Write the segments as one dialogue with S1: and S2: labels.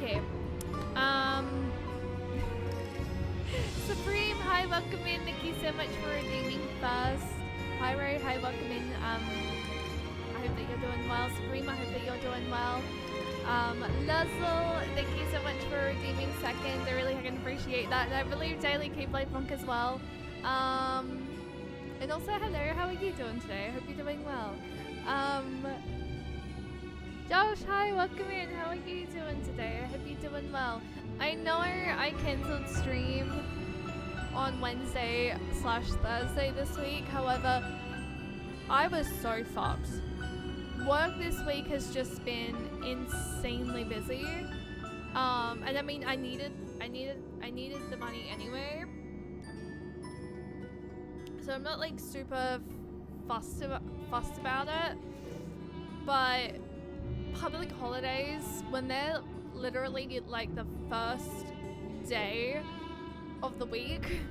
S1: Okay. Supreme, hi, welcome in. Thank you so much for redeeming first. Hi, Ray, hi, welcome in. I hope that you're doing well. Supreme, I hope that you're doing well. Luzzle, thank you so much for redeeming second. I really can appreciate that. And I believe Daily Keyblade Monk as well. And also, hello, how are you doing today? I hope you're doing well. Josh, hi, welcome in. How are you doing today? I hope you're doing well. I know I cancelled stream on Wednesday/Thursday this week. However, I was so fucked. Work this week has just been insanely busy. And I mean, I needed the money anyway. So I'm not like super fussed about it. But public holidays, when they're literally like the first day of the week,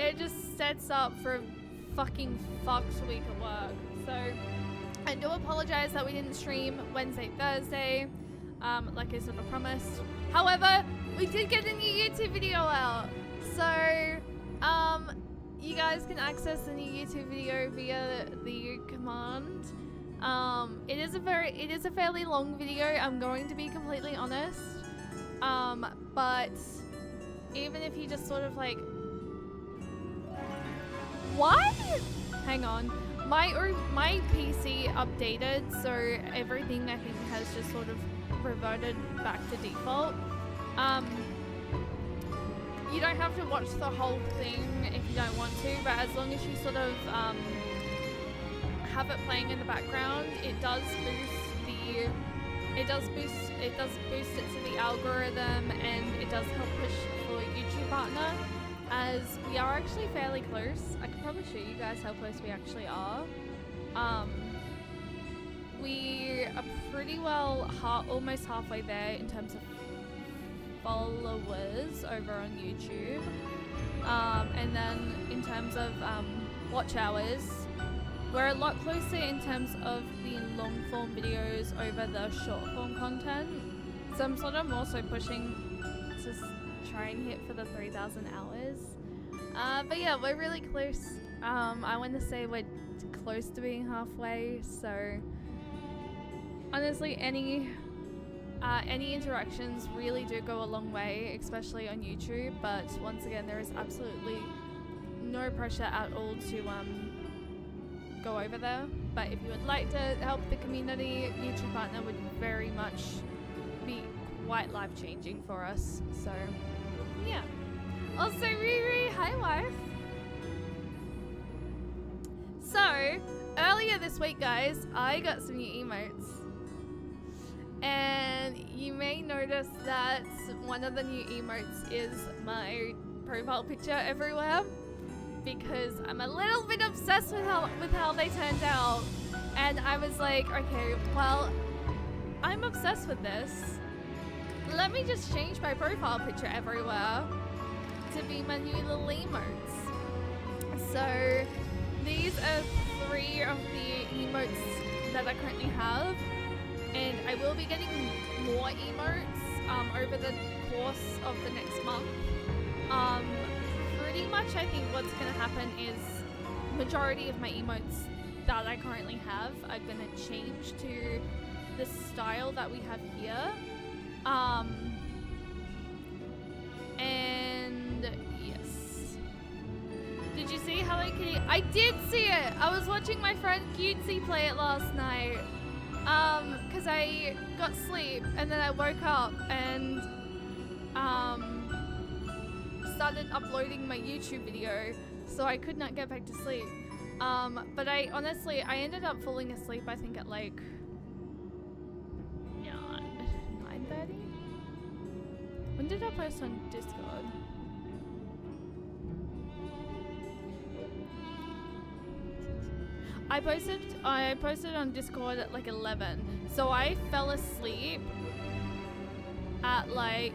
S1: it just sets up for a fucking fucked week at work. So I do apologize that we didn't stream Wednesday, Thursday, like I sort of promised. However, we did get a new YouTube video out. So, you guys can access the new YouTube video via the command. It is a fairly long video, I'm going to be completely honest. But even if you just sort of like, what? Hang on. My PC updated, so everything I think has just sort of reverted back to default. You don't have to watch the whole thing if you don't want to, but as long as you sort of have it playing in the background, it does boost it to the algorithm, and it does help push for YouTube partner. As we are actually fairly close. I could probably show you guys how close we actually are. We are pretty well almost halfway there in terms of followers over on YouTube. And then in terms of watch hours, we're a lot closer in terms of the long form videos over the short form content. So I'm sort of also pushing to try and hit for the 3,000 hours. But yeah, we're really close. I want to say we're close to being halfway, so honestly any interactions really do go a long way, especially on YouTube. But once again, there is absolutely no pressure at all to go over there. But if you would like to help the community, YouTube partner would very much be quite life-changing for us. So yeah. Also, Riri, hi wife. So, earlier this week, guys, I got some new emotes. And you may notice that one of the new emotes is my profile picture everywhere, because I'm a little bit obsessed with how they turned out. And I was like, okay, well, I'm obsessed with this. Let me just change my profile picture everywhere to be my new little emotes. So these are 3 of the emotes that I currently have, and I will be getting more emotes over the course of the next month. Pretty much I think what's going to happen is majority of my emotes that I currently have are going to change to the style that we have here. And yes. Did you see Hello Kitty? I did see it! I was watching my friend Cutesy play it last night. Cause I got sleep and then I woke up and started uploading my YouTube video, so I could not get back to sleep. But I honestly ended up falling asleep I think at like 9:30? When did I post on Discord? I posted on Discord at like 11. So I fell asleep at like...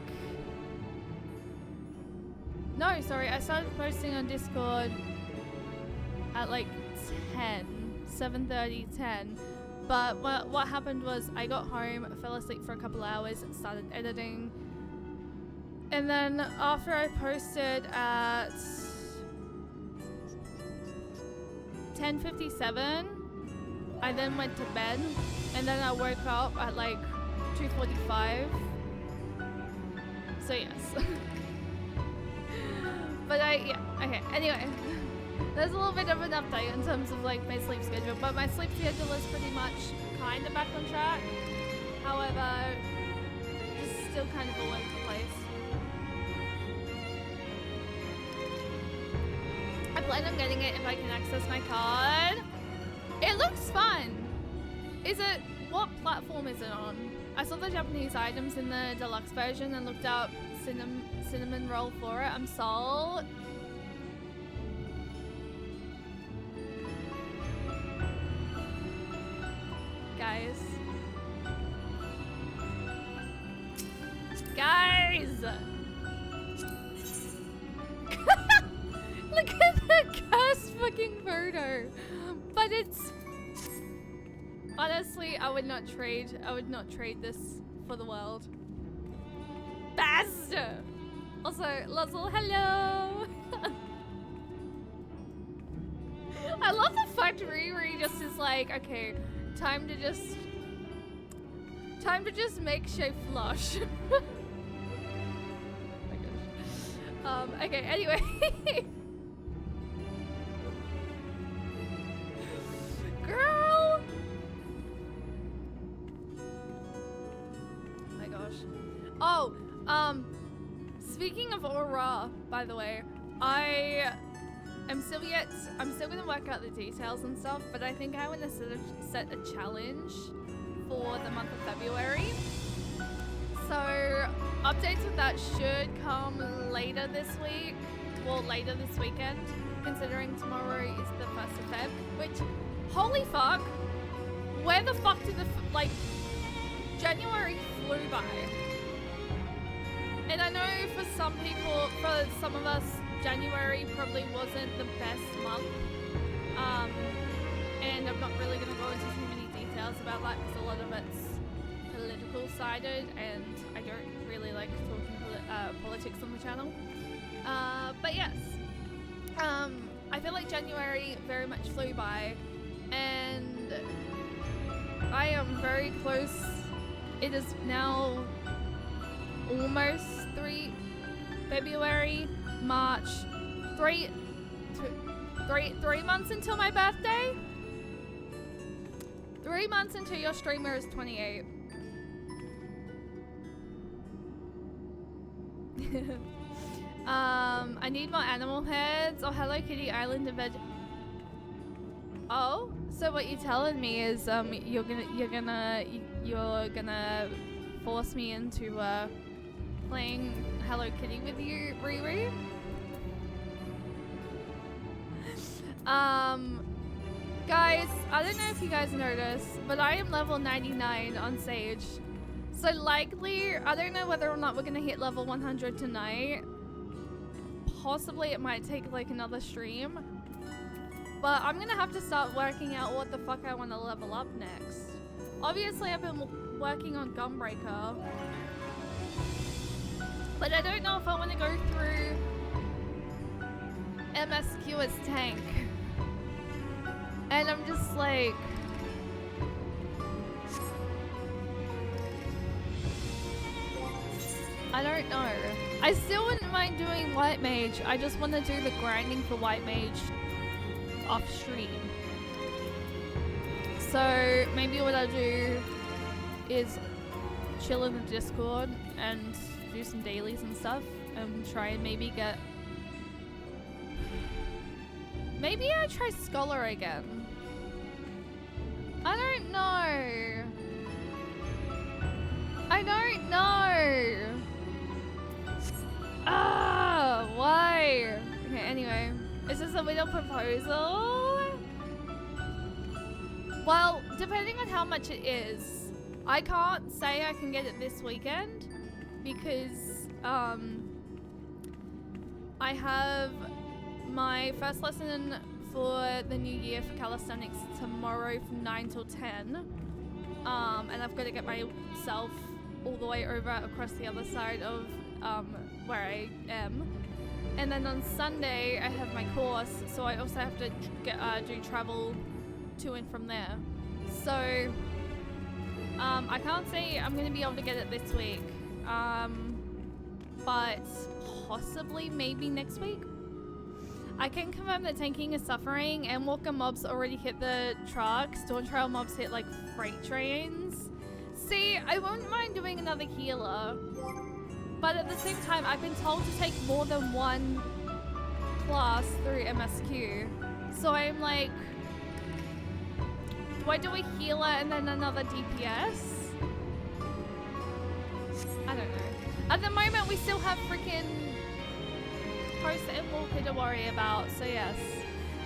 S1: No, sorry, I started posting on Discord at like 10, 7:30, 10. But what happened was I got home, fell asleep for a couple hours, started editing. And then after I posted at 10:57, I then went to bed. And then I woke up at like 2:45. So yes. But yeah, okay, anyway. There's a little bit of an update in terms of like my sleep schedule, but my sleep schedule is pretty much kind of back on track. However, it's still kind of all over the place. I plan on getting it if I can access my card. It looks fun. What platform is it on? I saw the Japanese items in the deluxe version and looked up cinnamon roll for it. I'm sold. Guys. Look at the cursed fucking photo. But it's... Honestly, I would not trade this for the world. Best! Also, Luzzle, hello! I love the fact Riri just is like, okay, time to just make shape flush. Oh my gosh. Okay, anyway. Girl! Oh my gosh. Oh, speaking of Aura, by the way, I'm still gonna work out the details and stuff, but I think I want to set a challenge for the month of February. So updates with that should come later this week, well later this weekend, considering tomorrow is the 1st of Feb, which, holy fuck, where the fuck did January flew by. And I know for some people, for some of us, January probably wasn't the best month, and I'm not really going to go into too many details about that because a lot of it's political sided and I don't really like talking politics on the channel. But yes, I feel like January very much flew by and I am very close. It is now almost February, March, three months until my birthday. 3 months until your streamer is 28. I need more animal heads or Hello Kitty Island and veg. Oh, so what you're telling me is you're gonna force me into playing Hello Kitty with you, Riri? Guys, I don't know if you guys noticed, but I am level 99 on Sage. So likely, I don't know whether or not we're gonna hit level 100 tonight. Possibly it might take like another stream. But I'm gonna have to start working out what the fuck I want to level up next. Obviously, I've been working on Gunbreaker. But I don't know if I want to go through MSQ as tank. And I'm just like... I don't know. I still wouldn't mind doing White Mage. I just want to do the grinding for White Mage off stream. So maybe what I'll do is chill in the Discord and do some dailies and stuff and try and maybe get... Maybe I try Scholar again. I don't know. I don't know. Ah, why? Okay, anyway. Is this a little proposal? Well, depending on how much it is, I can't say I can get it this weekend because I have my first lesson for the new year for calisthenics tomorrow from 9 till 10. And I've got to get myself all the way over across the other side of where I am. And then on Sunday, I have my course, so I also have to do travel to and from there. So I can't say I'm going to be able to get it this week, but possibly maybe next week. I can confirm that tanking is suffering. Endwalker mobs already hit the trucks. Dawn Trail mobs hit like freight trains. See, I wouldn't mind doing another healer, but at the same time, I've been told to take more than one class through MSQ. So I'm like, do I do a healer and then another DPS? I don't know. At the moment, we still have freaking post Endwalker to worry about, so yes.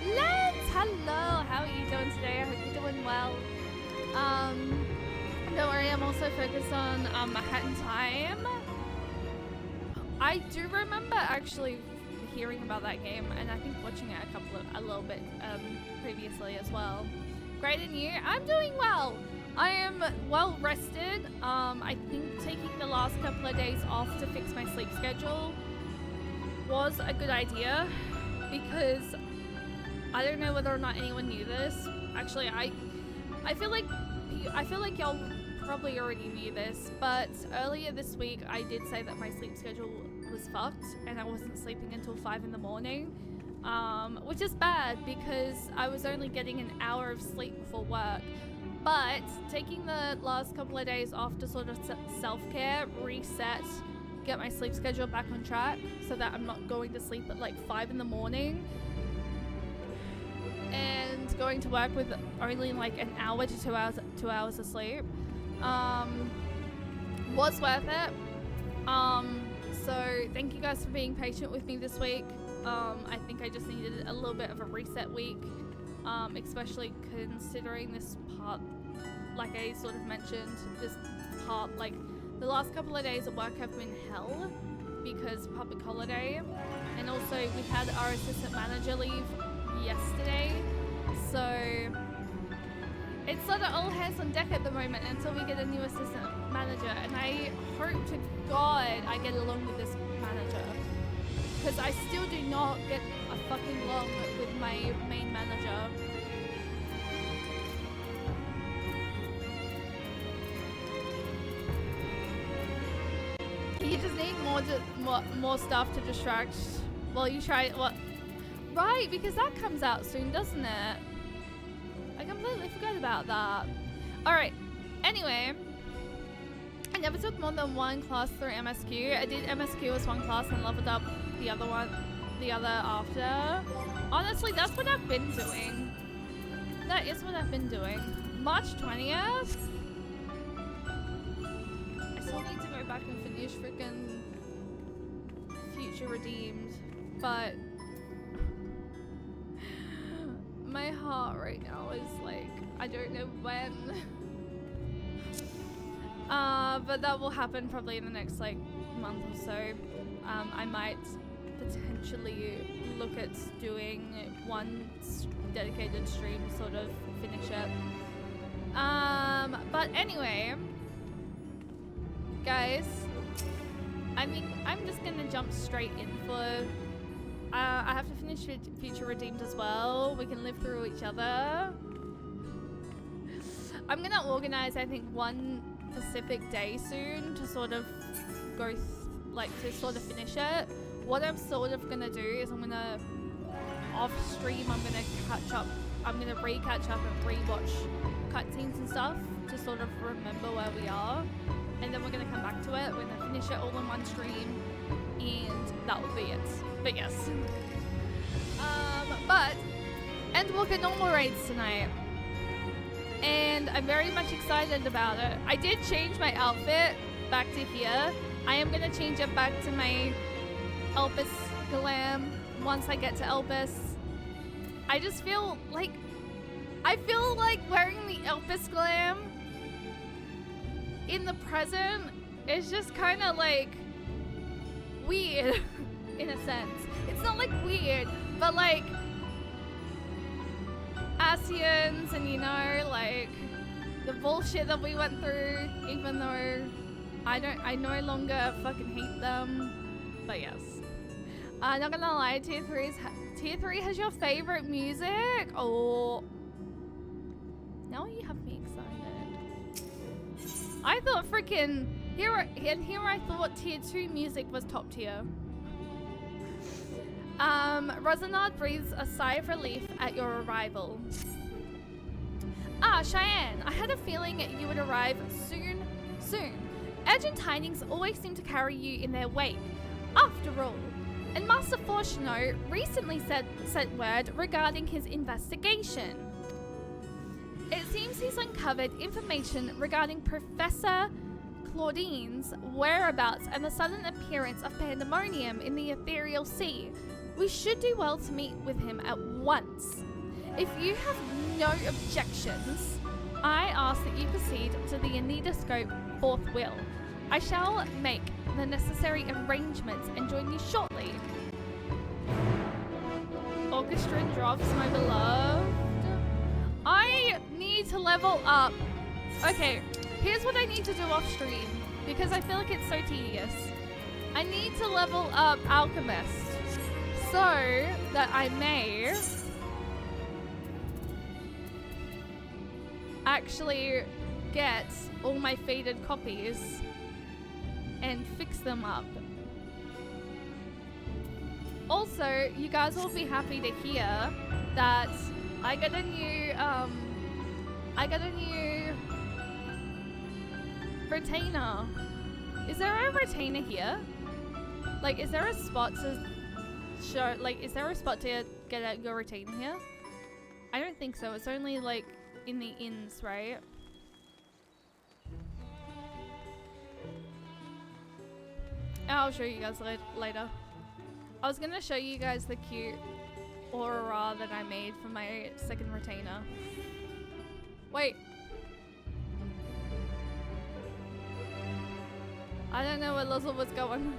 S1: Lance, hello! How are you doing today? I hope you're doing well. Don't worry, I'm also focused on Manhattan Time. I do remember actually hearing about that game, and I think watching it a little bit previously as well. Great, and you? I'm doing well. I am well rested. I think taking the last couple of days off to fix my sleep schedule was a good idea, because I don't know whether or not anyone knew this. Actually, I feel like y'all probably already knew this, but earlier this week I did say that my sleep schedule was fucked and I wasn't sleeping until 5 in the morning, which is bad because I was only getting an hour of sleep before work. But taking the last couple of days off to sort of self-care, reset, get my sleep schedule back on track so that I'm not going to sleep at like 5 in the morning and going to work with only like an hour to 2 hours of sleep was worth it. So thank you guys for being patient with me this week. I think I just needed a little bit of a reset week, especially considering this part, like I sort of mentioned, this part, like the last couple of days at work have been hell because public holiday, and also we had our assistant manager leave yesterday, so it's sort of all hands on deck at the moment until we get a new assistant manager, and I hope to God I get along with this manager, because I still do not get a fucking along with my main manager. You just need more stuff to distract while you try what? Right, because that comes out soon, doesn't it? I completely forgot about that. Alright, anyway, I never took more than one class through MSQ. I did MSQ as one class and leveled up the other after. Honestly, that's what I've been doing. That is what I've been doing. March 20th? I still need to go back and finish freaking Future Redeemed, but my heart right now is like, I don't know when. But that will happen probably in the next like month or so. I might potentially look at doing one dedicated stream to sort of finish it. But anyway, guys, I mean, I'm just gonna jump straight in for I have to finish Future Redeemed as well. We can live through each other. I'm gonna organize, I think, one specific day soon to sort of go, to sort of finish it. What I'm sort of gonna do is I'm gonna, off stream, I'm gonna catch up. I'm gonna re-catch up and re-watch cutscenes and stuff to sort of remember where we are. And then we're gonna come back to it. We're gonna finish it all in one stream, and that will be it. But yes. But Endwalker normal raids tonight, and I'm very much excited about it. I did change my outfit back to here. I am gonna change it back to my Elpis glam once I get to Elpis. I just feel like wearing the Elpis glam in the present is just kind of like weird in a sense. It's not like weird, but like Kardashians and, you know, like, the bullshit that we went through, even though I no longer fucking hate them. But yes. Not gonna lie, tier 3 has your favorite music? Oh. Now you have me excited. I thought freaking here I thought tier 2 music was top tier. Rosanard breathes a sigh of relief at your arrival. Ah, Cheyenne, I had a feeling you would arrive soon. Urgent tidings always seem to carry you in their wake. After all, and Master Fortuno recently sent word regarding his investigation. It seems he's uncovered information regarding Professor Claudine's whereabouts and the sudden appearance of pandemonium in the ethereal sea. We should do well to meet with him at once. If you have no objections, I ask that you proceed to the Anidoscope forthwith. I shall make the necessary arrangements and join you shortly. Orchestra drops, my beloved. I need to level up. Okay, here's what I need to do off stream because I feel like it's so tedious. I need to level up Alchemist so that I may actually get all my faded copies and fix them up. Also, you guys will be happy to hear that I got a new retainer. Is there a retainer here? Like, is there a spot to show, like, is there a spot to get out your retainer here? I don't think so. It's only, like, in the inns, right? I'll show you guys later. I was gonna show you guys the cute aura that I made for my second retainer. Wait. I don't know where Lizzle was going.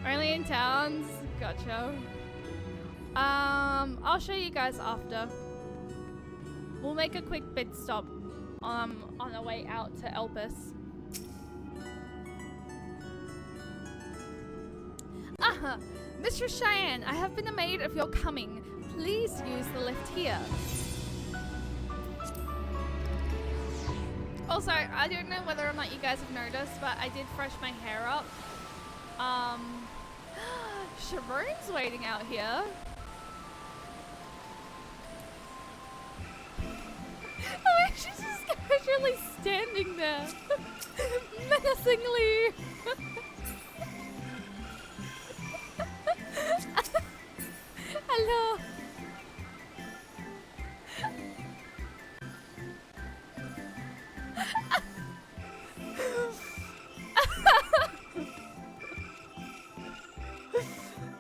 S1: Only in towns? Gotcha. I'll show you guys after. We'll make a quick pit stop on our way out to Elpis. Aha! Mistress Cheyenne, I have been a maid of your coming. Please use the lift here. Also, I don't know whether or not you guys have noticed, but I did fresh my hair up. Sharon's waiting out here. Oh, she's just casually standing there. Menacingly. Hello.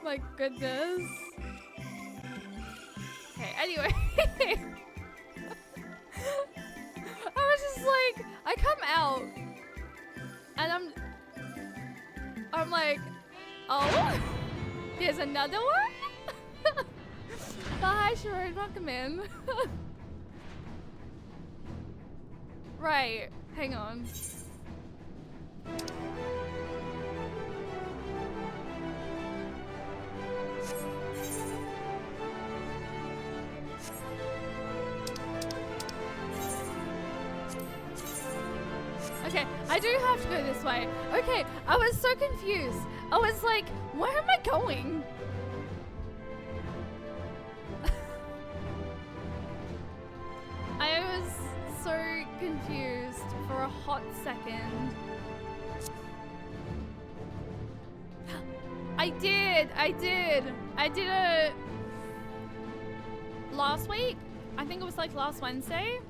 S1: My goodness. Okay, anyway. I was just like, I come out and I'm like, oh, there's another one? Bye, Sharon, welcome in. Right, hang on. Okay, I do have to go this way. Okay, I was so confused. I was like, where am I going? I was so confused for a hot second. I did it last week. I think it was like last Wednesday.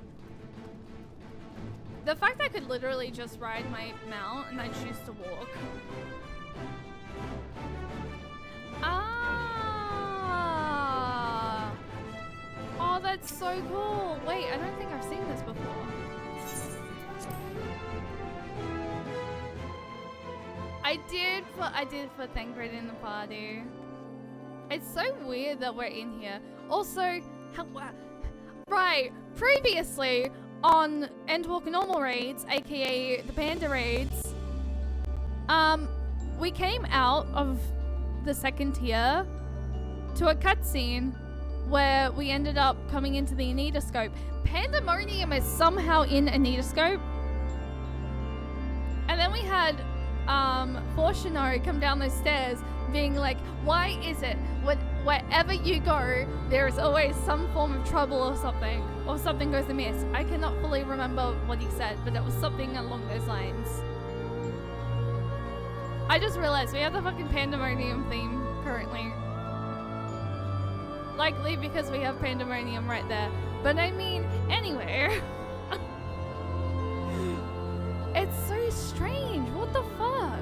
S1: The fact that I could literally just ride my mount and I choose to walk. Ah. Oh, that's so cool. Wait, I don't think I've seen this before. I did for Thancred in the party. It's so weird that we're in here. Also, right, previously on Endwalker normal raids, aka the panda raids, we came out of the second tier to a cutscene where we ended up coming into the Anitoscope. Pandemonium is somehow in Anitoscope. And then we had Fortuno come down those stairs being like, why is it wherever you go, there is always some form of trouble or something goes amiss. I cannot fully remember what he said, but it was something along those lines. I just realized we have the fucking Pandemonium theme currently. Likely because we have Pandemonium right there. But I mean, anywhere. It's so strange. What the fuck?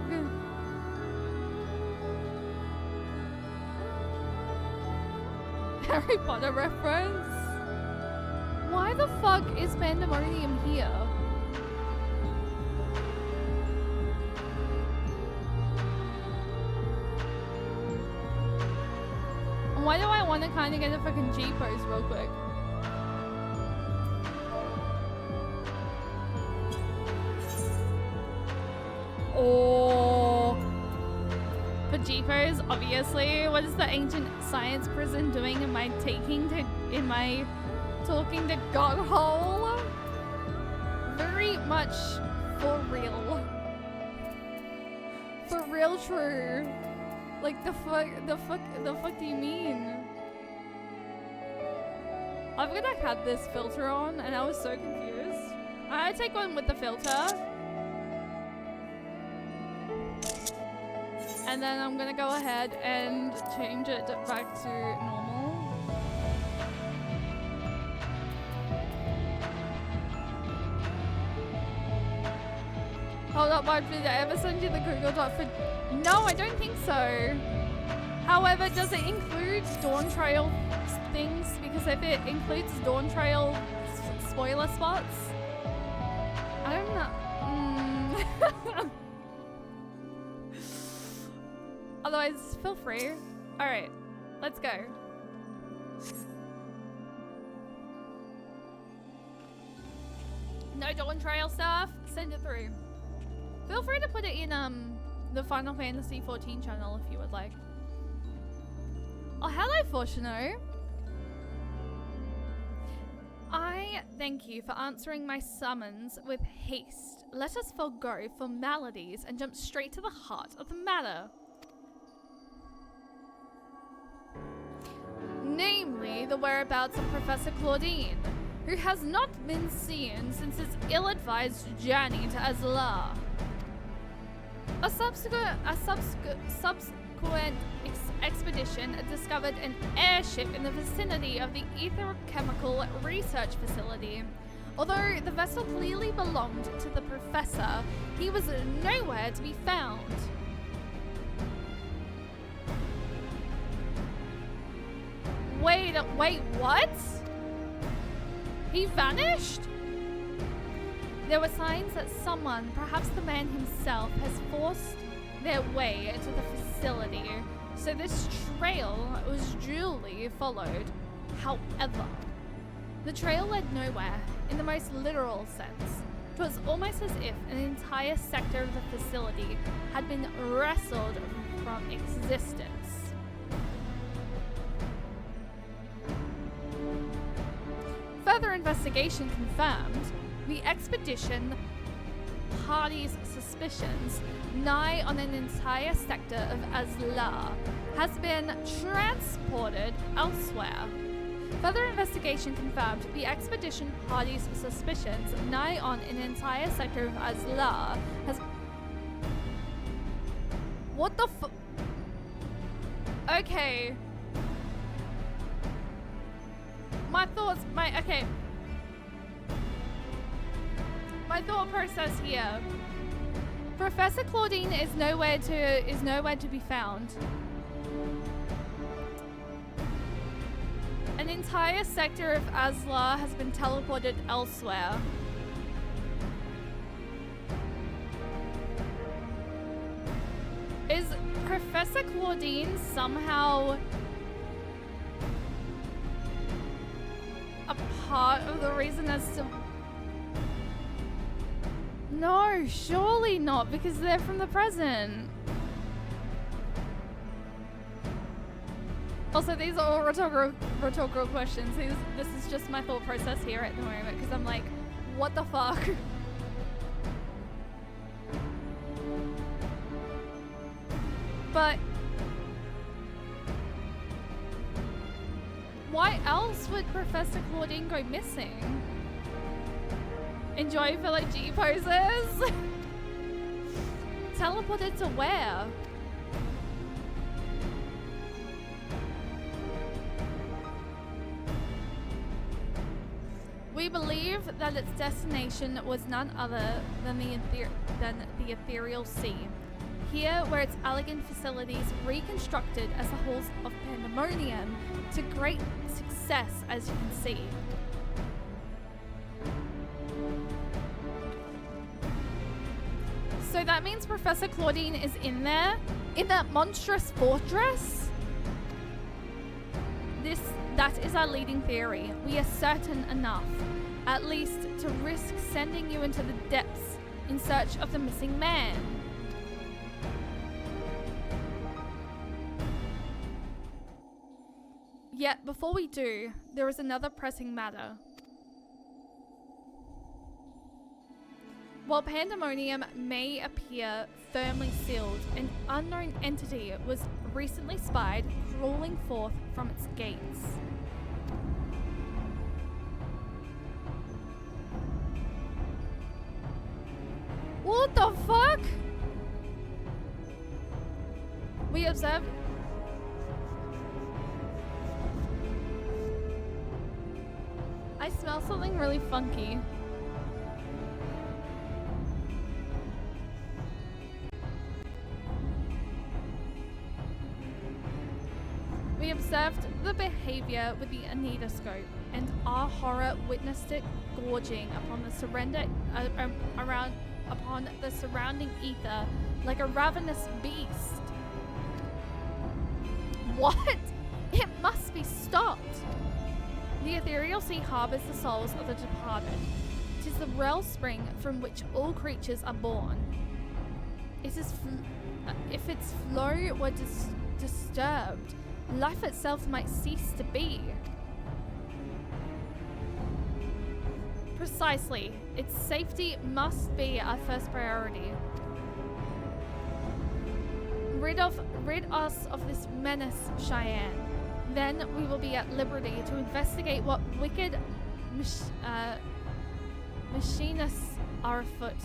S1: Harry Potter reference? Why the fuck is Pandemonium here? And why do I want to kind of get a fucking G-pose real quick? Oh, for G-pose, obviously. What is the ancient science prison doing in my talking to God hole? Very much for real. For real true. Like the fuck do you mean? I've gonna had this filter on and I was so confused. I take one with the filter. And then I'm gonna go ahead and change it back to normal. Hold up, Mark, did I ever send you the Google Doc for... No, I don't think so. However, does it include Dawn Trail things? Because if it includes Dawn Trail spoiler spots, I don't know. Otherwise, feel free. Alright, let's go. No Dawn Trail stuff? Send it through. Feel free to put it in the Final Fantasy 14 channel if you would like. Oh, hello, Fortuno. I thank you for answering my summons with haste. Let us forego formalities and jump straight to the heart of the matter. Namely, the whereabouts of Professor Claudine, who has not been seen since his ill-advised journey to Azlar. A subsequent expedition discovered an airship in the vicinity of the Ether-Chemical Research Facility. Although the vessel clearly belonged to the professor, he was nowhere to be found. Wait, what? He vanished? There were signs that someone, perhaps the man himself, has forced their way into the facility, so this trail was duly followed. However, the trail led nowhere in the most literal sense. It was almost as if an entire sector of the facility had been wrestled from existence. Further investigation confirmed the expedition party's suspicions nigh on an entire sector of Azlar has been transported elsewhere. Further investigation confirmed the expedition party's suspicions nigh on an entire sector of Azlar has... What the fu... Okay. My thought process here. Professor Claudine is nowhere to be found. An entire sector of Azlar has been teleported elsewhere. Is Professor Claudine somehow part of the reason as to... No, surely not, because they're from the present. Also, these are all rhetorical questions. This is just my thought process here at the moment, because I'm like, what the fuck? But why else would Professor Claudine go missing? Enjoy for like G poses? Teleported to where? We believe that its destination was none other than the ethereal sea. Here, where its elegant facilities reconstructed as the halls of Pandemonium to great success, as you can see. So that means Professor Claudine is in there? In that monstrous fortress? That is our leading theory. We are certain enough, at least, to risk sending you into the depths in search of the missing man. Yet, before we do, there is another pressing matter. While Pandemonium may appear firmly sealed, an unknown entity was recently spied crawling forth from its gates. What the fuck? We observed... I smell something really funky. We observed the behavior with the anidoscope, and our horror witnessed it gorging upon the surrounding ether like a ravenous beast. What? It must be stopped. The ethereal sea harbors the souls of the departed. 'Tis the wellspring from which all creatures are born. It is if its flow were disturbed, life itself might cease to be. Precisely. Its safety must be our first priority. Rid us of this menace, Cheyenne. Then we will be at liberty to investigate what wicked machinists are afoot.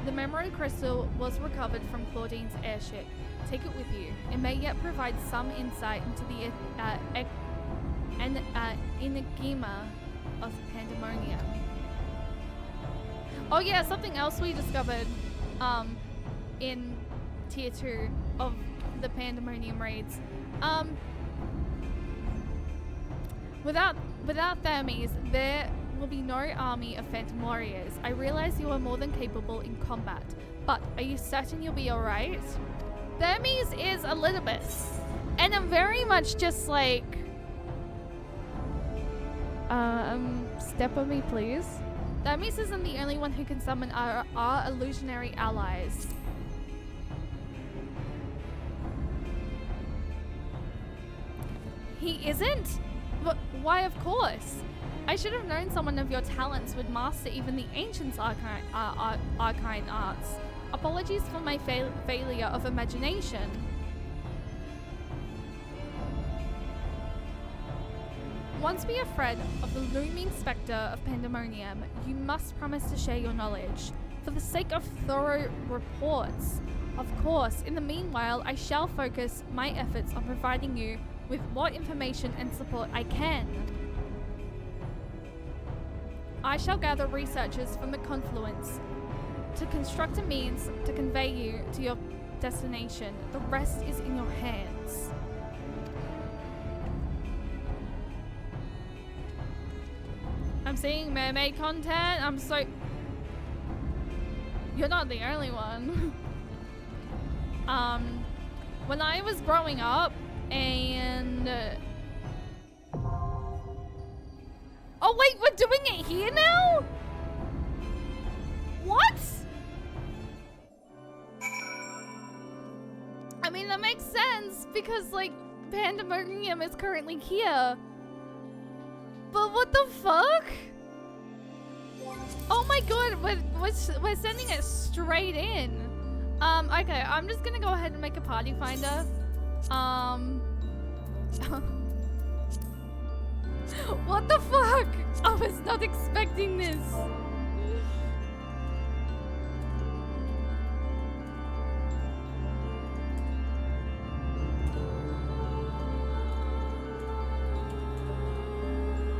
S1: The memory crystal was recovered from Claudine's airship. Take it with you. It may yet provide some insight into the enigma of Pandemonium. Oh yeah, something else we discovered in tier 2 of the Pandemonium raids. Without Thermes, there will be no army of phantom warriors. I realize you are more than capable in combat, but are you certain you'll be alright? Thermes is Elizabeth, and I'm very much just like, step on me please. Thermes isn't the only one who can summon our illusionary allies. He isn't? But why, of course. I should have known someone of your talents would master even the ancients' arcane arts. Apologies for my failure of imagination. Once we are afraid of the looming spectre of Pandemonium, you must promise to share your knowledge, for the sake of thorough reports. Of course, in the meanwhile, I shall focus my efforts on providing you with what information and support I can. I shall gather researchers from the confluence to construct a means to convey you to your destination. The rest is in your hands. I'm seeing mermaid content. I'm so... You're not the only one. when I was growing up and... oh wait, we're doing it here now? What? I mean, that makes sense because like Pandemonium is currently here. But what the fuck? Oh my god, we're sending it straight in. Okay, I'm just gonna go ahead and make a party finder. What the fuck? I was not expecting this.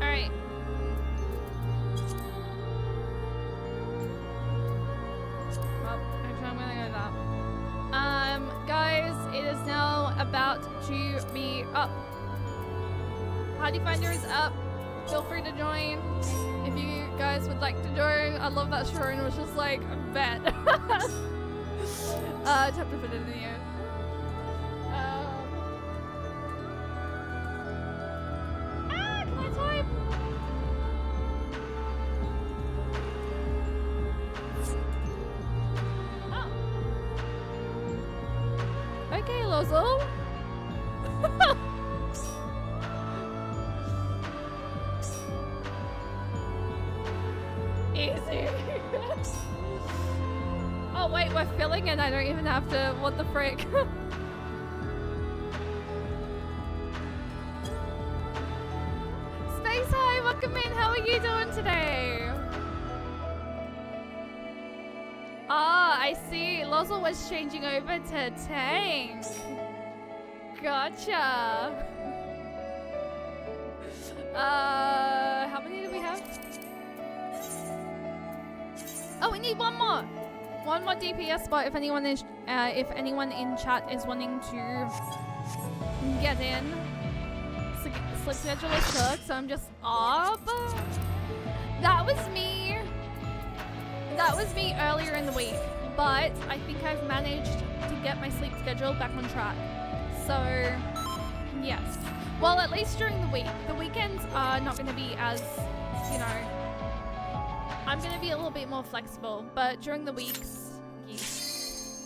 S1: Alright. Well, actually I'm gonna go that. Guys, it is now about to be up. Party Finder is up. Feel free to join if you guys would like to join. I love that Sharon was just like, bet. Time to put it in the end. Can I type? Oh. Okay, Lozo. Easy. Oh wait, we're filling and I don't even have to. What the frick? Space Hi, welcome in. How are you doing today? Ah, I see. Lozel was changing over to tank. Gotcha. How many do we have? Oh, we need one more. One more DPS spot if anyone in chat is wanting to get in. Sleep schedule is cooked, so I'm just up. That was me. That was me earlier in the week, but I think I've managed to get my sleep schedule back on track. So, yes. Well, at least during the week. The weekends are not going to be as, you know, I'm going to be a little bit more flexible, but during the weeks, yes.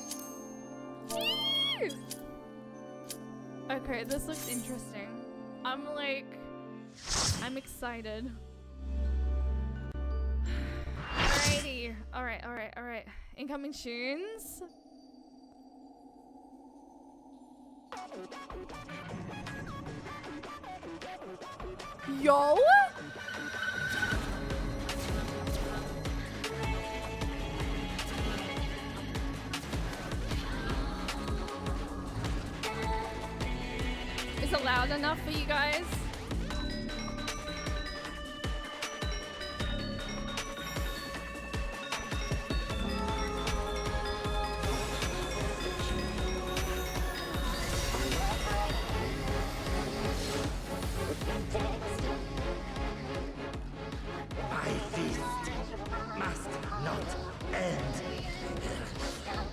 S1: Okay, this looks interesting. I'm excited. Alrighty. Alright. Incoming tunes. Yo! Is it loud enough for you guys?
S2: My feast must not end.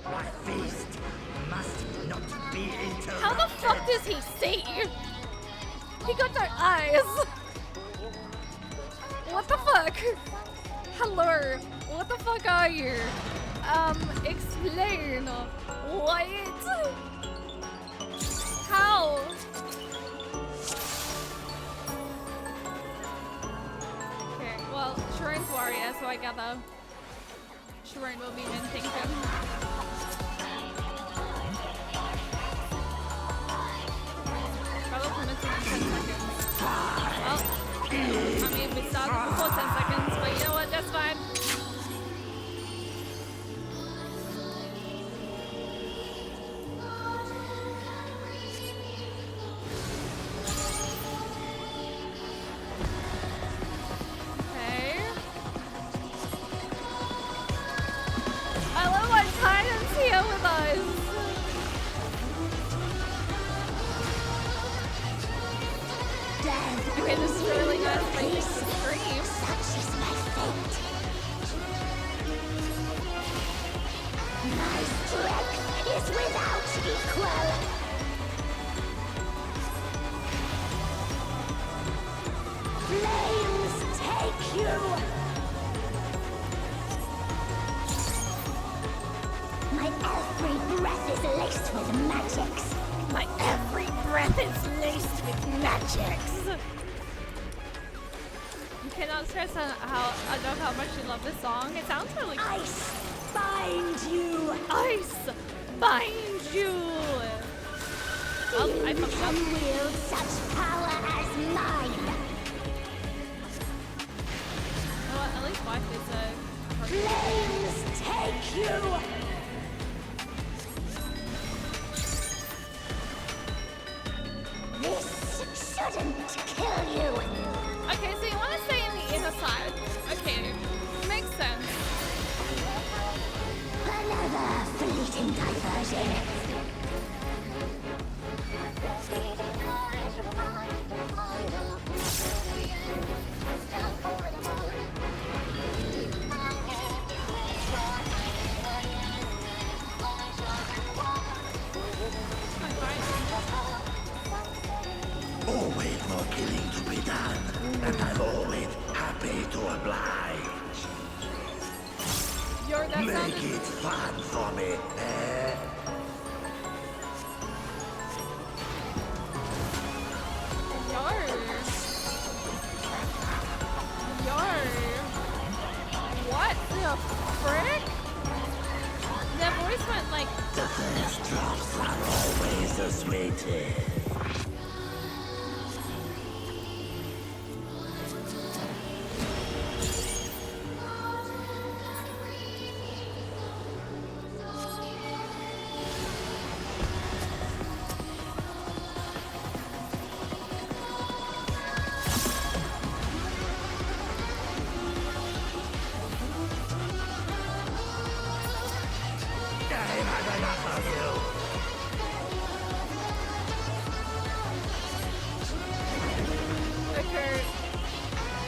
S2: My feast must not be interrupted.
S1: How the fuck does he see? He got no eyes. What the fuck? Hello. What the fuck are you? Explain. What? How? Okay, well, Sharon's warrior, so I gather Sharon will be minting him. Probably minting in 10 seconds. Well, I mean, we started before 10 seconds, but you know what? That's fine.
S3: Flames take you! My every breath is laced with magics.
S1: My every breath is laced with magics. You cannot stress enough how much you love this song. It sounds really cool.
S3: Ice bind you!
S1: Ice bind you! Oh, I
S3: You
S1: fucked up.
S3: can wield such power as mine!
S1: Well, at least wife is a...
S3: Flames take you! This shouldn't kill you!
S1: Okay, so you want to stay in the inner side. Okay, makes sense.
S3: Another fleeting diversion.
S2: Always more killing to be done, and I'm always happy to oblige.
S1: That
S2: Make
S1: sounded...
S2: it fun for me, eh?
S1: What the frick? Their voice went like...
S2: The first drops are always the sweetest.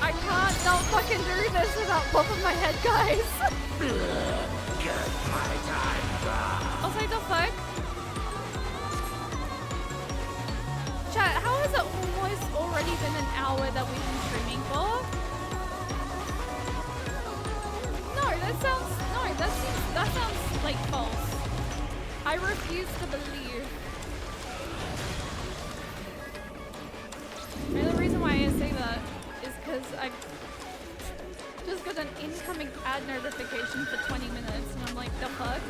S1: I can't not fucking do this without bumping my head, guys.
S2: Get my time back.
S1: I was like, the fuck? Chat, how has it almost already been an hour that we've been streaming for? No, that sounds like false. I refuse to believe. And the reason why I say that is because I just got an incoming ad notification for 20 minutes and I'm like, the fuck?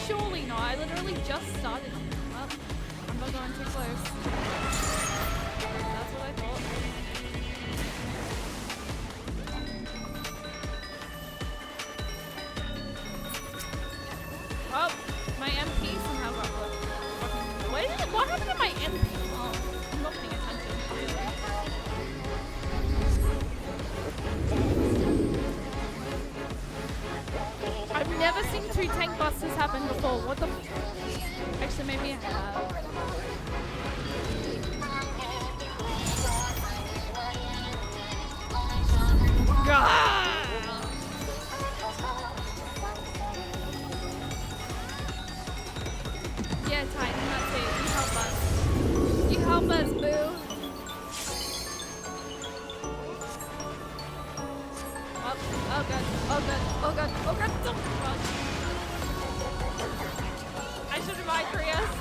S1: Surely not. I literally just started. Well, I'm not going too close. That's what I thought. Oh, my MP somehow got fucking... What happened to my MP? Oh, I'm not paying attention. I've never seen 2 tank busters happen before. What the... Actually, maybe I have. Ah! Yeah, Titan, that's it. You help us. You help us, boo. Oh god, oh god, oh god, oh god, oh god. I should revive Prius.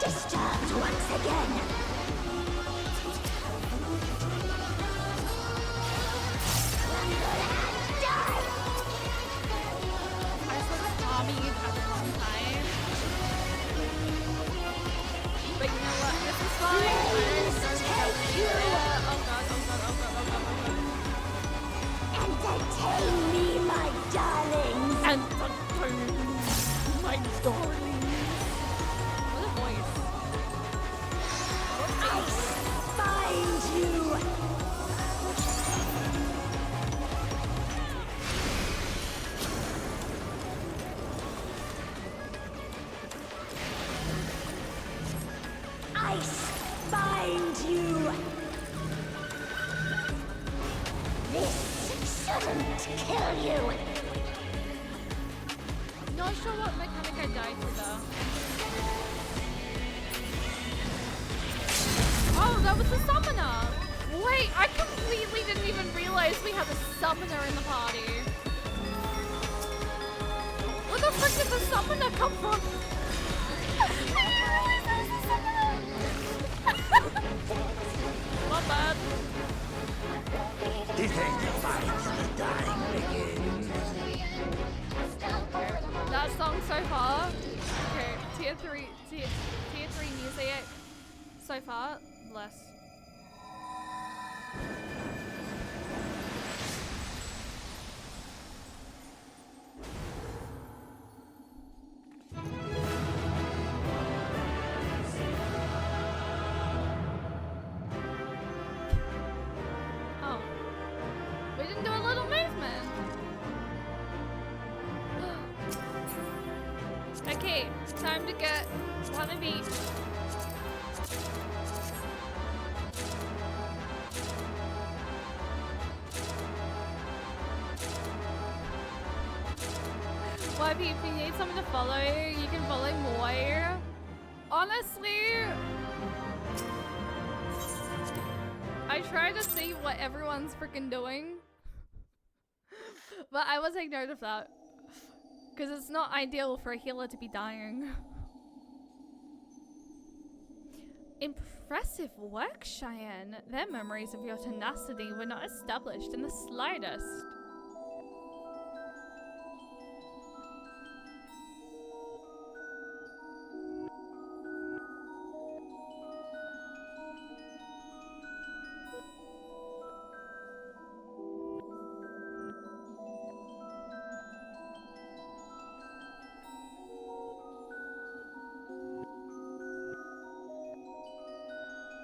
S3: Disturbed once again.
S1: I sort of armied at the wrong time. But you know what? This is fine. Yeah. Oh god, oh god, oh god, oh god, oh god.
S3: Entertain me, my darlings.
S1: Entertain my darling. What a voice.
S3: I find you. Ice bind you. This shouldn't kill you.
S1: Not sure what mechanic I died to though. Oh, that was a summoner! Wait, I completely didn't even realize we have a summoner in the party. Where the fuck did the summoner come from? I didn't realize there was a summoner! Not bad.
S2: This ain't the fight, the dying begins.
S1: That song so far. Okay, tier 3 music so far. Bless. Oh. We didn't do a little movement. Okay, time to get one of each. YP, if you need someone to follow, you can follow more. Honestly, I try to see what everyone's freaking doing, but I will take note of that. Because it's not ideal for a healer to be dying. Impressive work, Cheyenne. Their memories of your tenacity were not established in the slightest.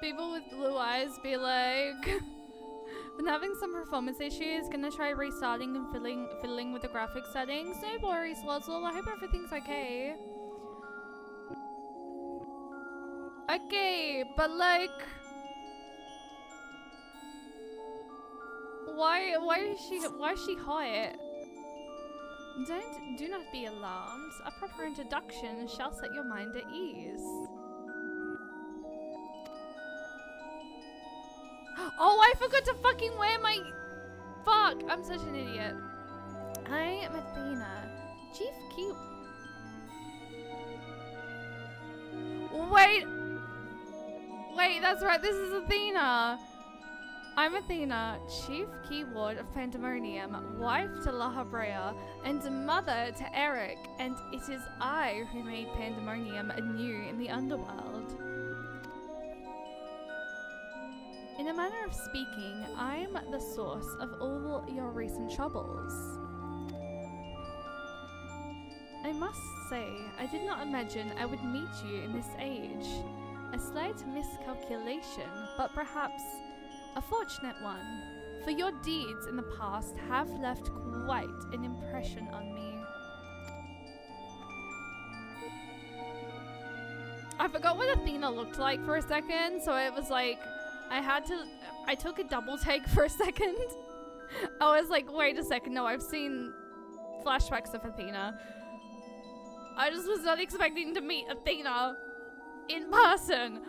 S1: People with blue eyes be like, been having some performance issues. Gonna try restarting and fiddling with the graphics settings. No worries, Lozel. I hope everything's okay. Okay, but like, why is she hot? Do not be alarmed. A proper introduction shall set your mind at ease. Oh, I forgot to fucking wear my... Fuck, I'm such an idiot. I am Athena. Chief Key... Wait, that's right, this is Athena. I'm Athena, Chief Keyword of Pandemonium, wife to Lahabrea, and mother to Eric, and it is I who made Pandemonium anew in the underworld. In a manner of speaking, I'm the source of all your recent troubles. I must say, I did not imagine I would meet you in this age. A slight miscalculation, but perhaps a fortunate one, for your deeds in the past have left quite an impression on me. I forgot what Athena looked like for a second, so it was like, I took a double take for a second. I was like, wait a second, no, I've seen flashbacks of Athena. I just was not expecting to meet Athena in person.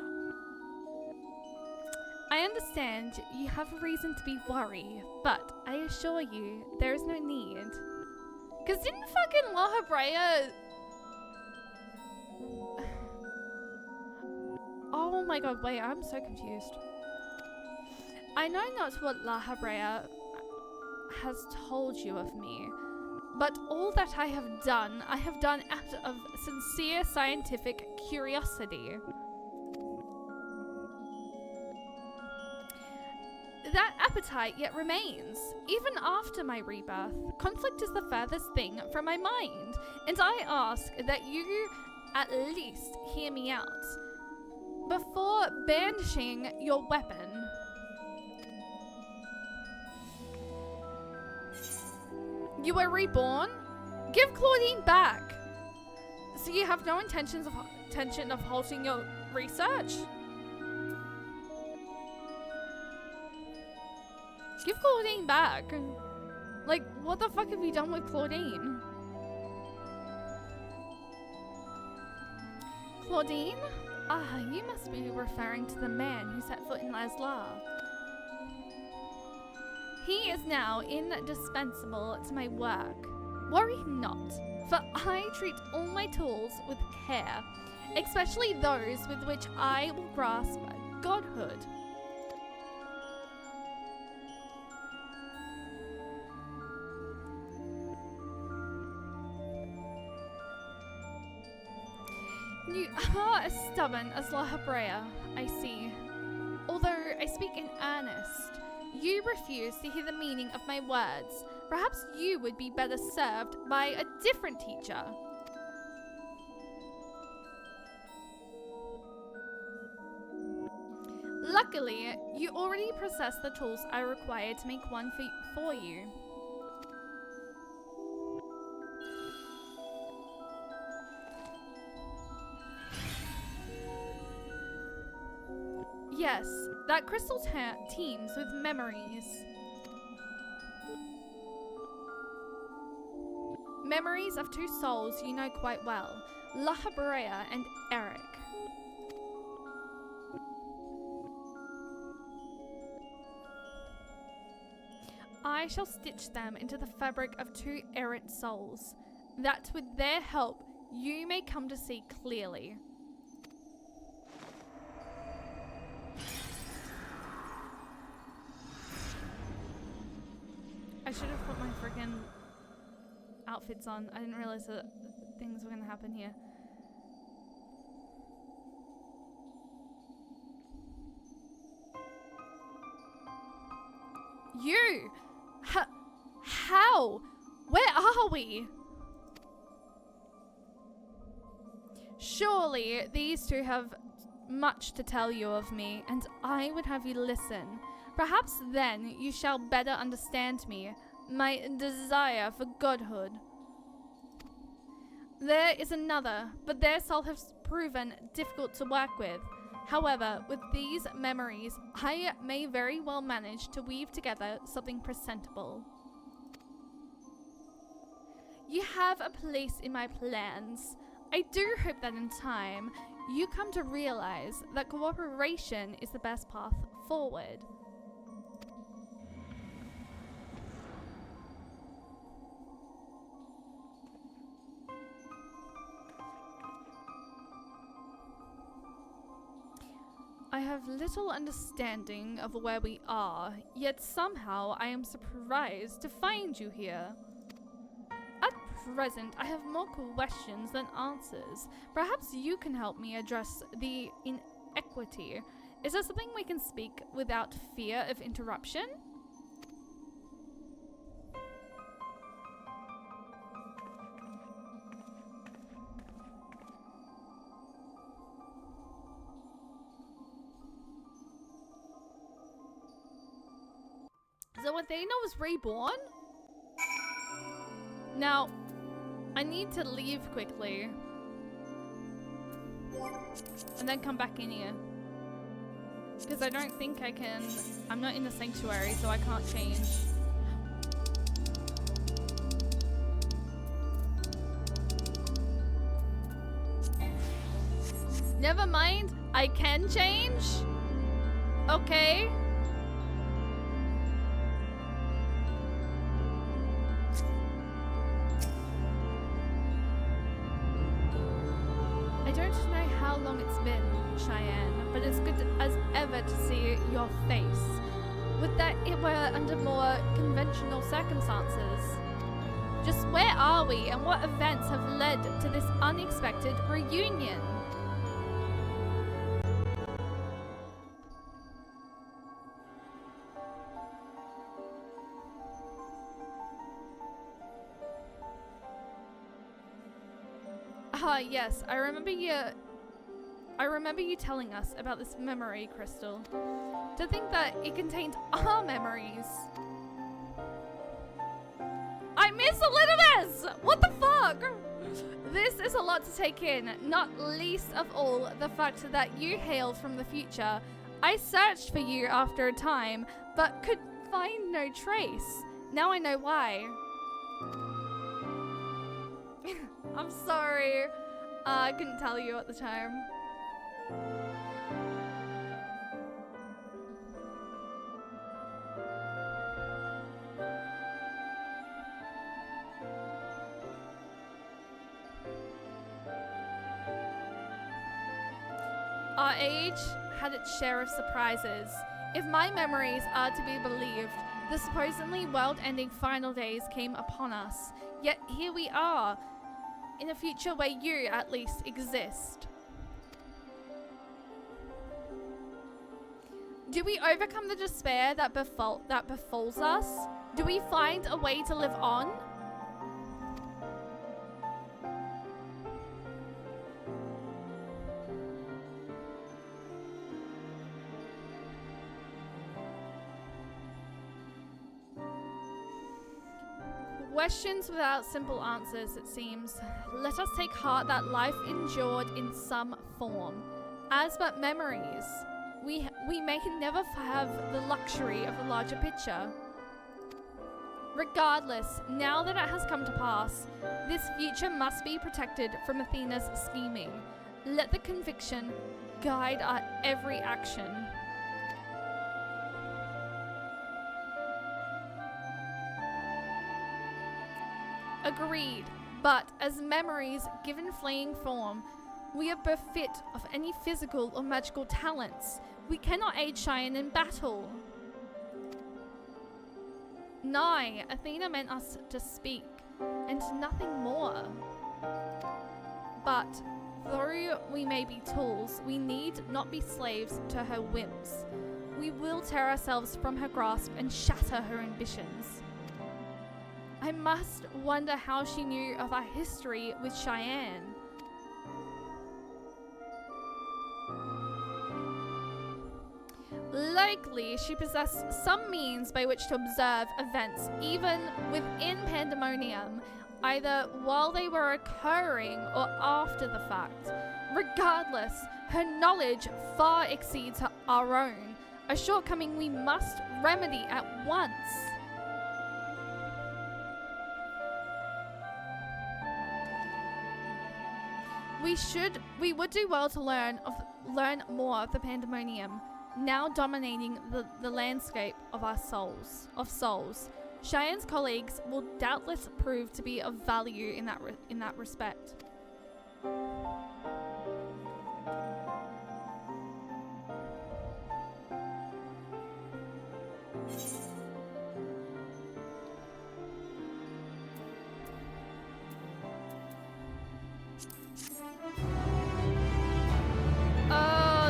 S1: I understand you have a reason to be worried, but I assure you, there is no need. Cause didn't fucking Lahabrea... Oh my god, wait, I'm so confused. I know not what Lahabrea has told you of me, but all that I have done out of sincere scientific curiosity. That appetite yet remains, even after my rebirth. Conflict is the furthest thing from my mind, and I ask that you at least hear me out before brandishing your weapon. You were reborn? Give Claudine back! So you have no intention of halting your research? Give Claudine back. Like, what the fuck have you done with Claudine? Claudine? Ah, you must be referring to the man who set foot in Laslar. He is now indispensable to my work. Worry not, for I treat all my tools with care, especially those with which I will grasp godhood. You are as stubborn as La Habrea, I see. Although I speak in earnest, you refuse to hear the meaning of my words. Perhaps you would be better served by a different teacher. Luckily, you already possess the tools I require to make one for you. Yes, that crystal teems with memories. Memories of two souls you know quite well, La Habrea and Eric. I shall stitch them into the fabric of two errant souls, that with their help you may come to see clearly. I should have put my freaking outfits on. I didn't realize that things were going to happen here. You! How? Where are we? Surely these two have much to tell you of me, and I would have you listen. Perhaps then you shall better understand me, my desire for godhood. There is another, but their soul has proven difficult to work with. However, with these memories, I may very well manage to weave together something presentable. You have a place in my plans. I do hope that in time, you come to realize that cooperation is the best path forward. I have little understanding of where we are, yet somehow I am surprised to find you here. At present, I have more questions than answers. Perhaps you can help me address the inequity. Is there something we can speak without fear of interruption? So Athena was reborn? Now, I need to leave quickly. And then come back in here. Because I don't think I can... I'm not in the sanctuary, so I can't change. Never mind, I can change? Okay. I don't know how long it's been, Cheyenne, but it's good as ever to see your face. Would that it were under more conventional circumstances. Just where are we and what events have led to this unexpected reunion? Ah, yes, I remember you telling us about this memory crystal. To think that it contained our memories. I miss Elizabeth! What the fuck? This is a lot to take in, not least of all the fact that you hail from the future. I searched for you after a time, but could find no trace. Now I know why. I'm sorry. I couldn't tell you at the time. Our age had its share of surprises. If my memories are to be believed, the supposedly world-ending final days came upon us. Yet here we are, in a future where you, at least, exist. Do we overcome the despair that befalls us? Do we find a way to live on? Questions without simple answers, it seems. Let us take heart that life endured in some form. As but memories, we may never have the luxury of the larger picture. Regardless, now that it has come to pass, this future must be protected from Athena's scheming. Let the conviction guide our every action. Agreed, but as memories given fleeing form, we are bereft of any physical or magical talents. We cannot aid Cheyenne in battle. Nay, Athena meant us to speak, and nothing more. But, though we may be tools, we need not be slaves to her whims. We will tear ourselves from her grasp and shatter her ambitions. I must wonder how she knew of our history with Cheyenne. Likely, she possessed some means by which to observe events, even within Pandemonium, either while they were occurring or after the fact. Regardless, her knowledge far exceeds our own, a shortcoming we must remedy at once. We would do well to learn more of the Pandemonium, now dominating the landscape of our souls. Cheyenne's colleagues will doubtless prove to be of value in that respect.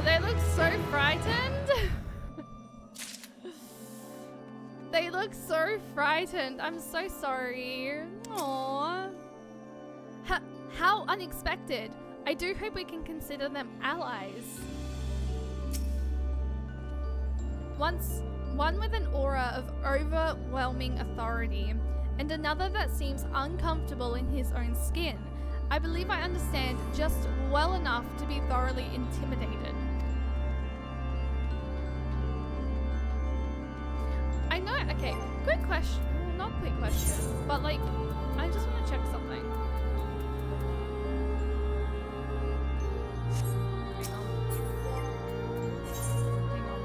S1: They look so frightened. They look so frightened. I'm so sorry. Aww. How unexpected. I do hope we can consider them allies. One with an aura of overwhelming authority, and another that seems uncomfortable in his own skin. I believe I understand just well enough to be thoroughly intimidated. I know, okay, quick question, not quick question, but like, I just want to check something. Hang on.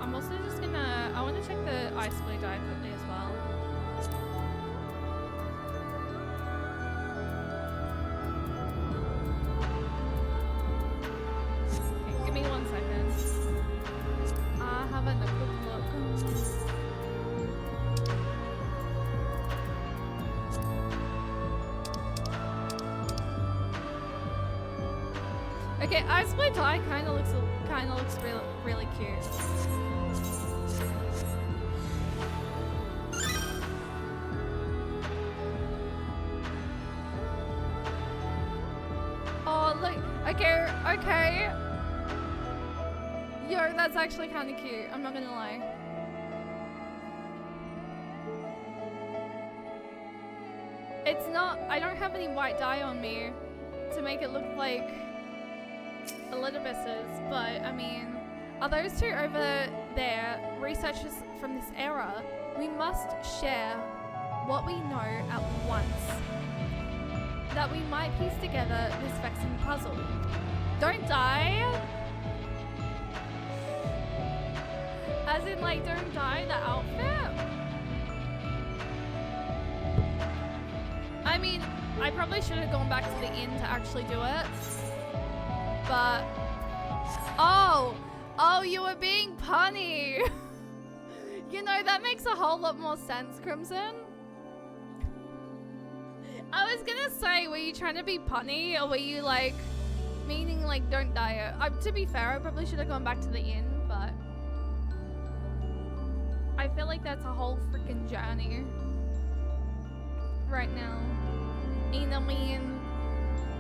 S1: I'm also just gonna, I want to check the ice blue die quickly as well. Okay, give me 1 second. Having a quick look. Okay, ice blue die kind of looks really cute. Oh, look. Okay. Yo, that's actually kind of cute. I'm not gonna lie. It's not, I don't have any white dye on me to make it look like Elidibus's, but I mean, are those two over there researchers from this era? We must share what we know at once, that we might piece together this vexing puzzle. Don't die? As in, like, don't dye the outfit? I mean, I probably should have gone back to the inn to actually do it. But... Oh! Oh, you were being punny! You know, that makes a whole lot more sense, Crimson. I was gonna say, were you trying to be punny? Or were you, like, meaning, like, don't dye it? To be fair, I probably should have gone back to the inn, but... I feel like that's a whole freaking journey right now. And I mean,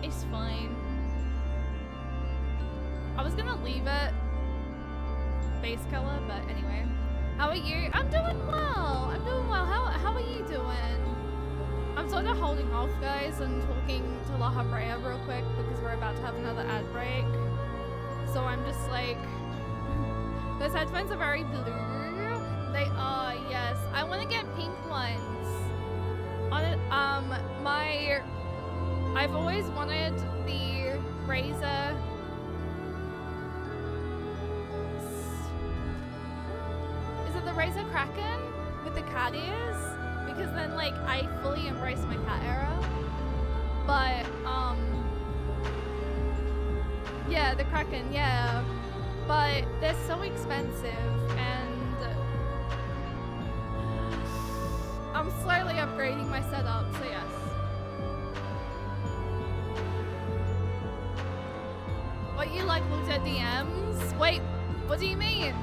S1: it's fine. I was gonna leave it base color, but anyway. How are you? I'm doing well. I'm doing well. How are you doing? I'm sort of holding off, guys, and talking to La Habrea real quick because we're about to have another ad break. So I'm just like, those headphones are very blue. They are, yes. I want to get pink ones. On it, I've always wanted the Razer. Is it the Razer Kraken with the cat ears? Because then, like, I fully embrace my cat era. But, yeah, the Kraken, yeah. But they're so expensive, and I'm slowly upgrading my setup, so yes. What, you like looked at DMs? Wait, what do you mean?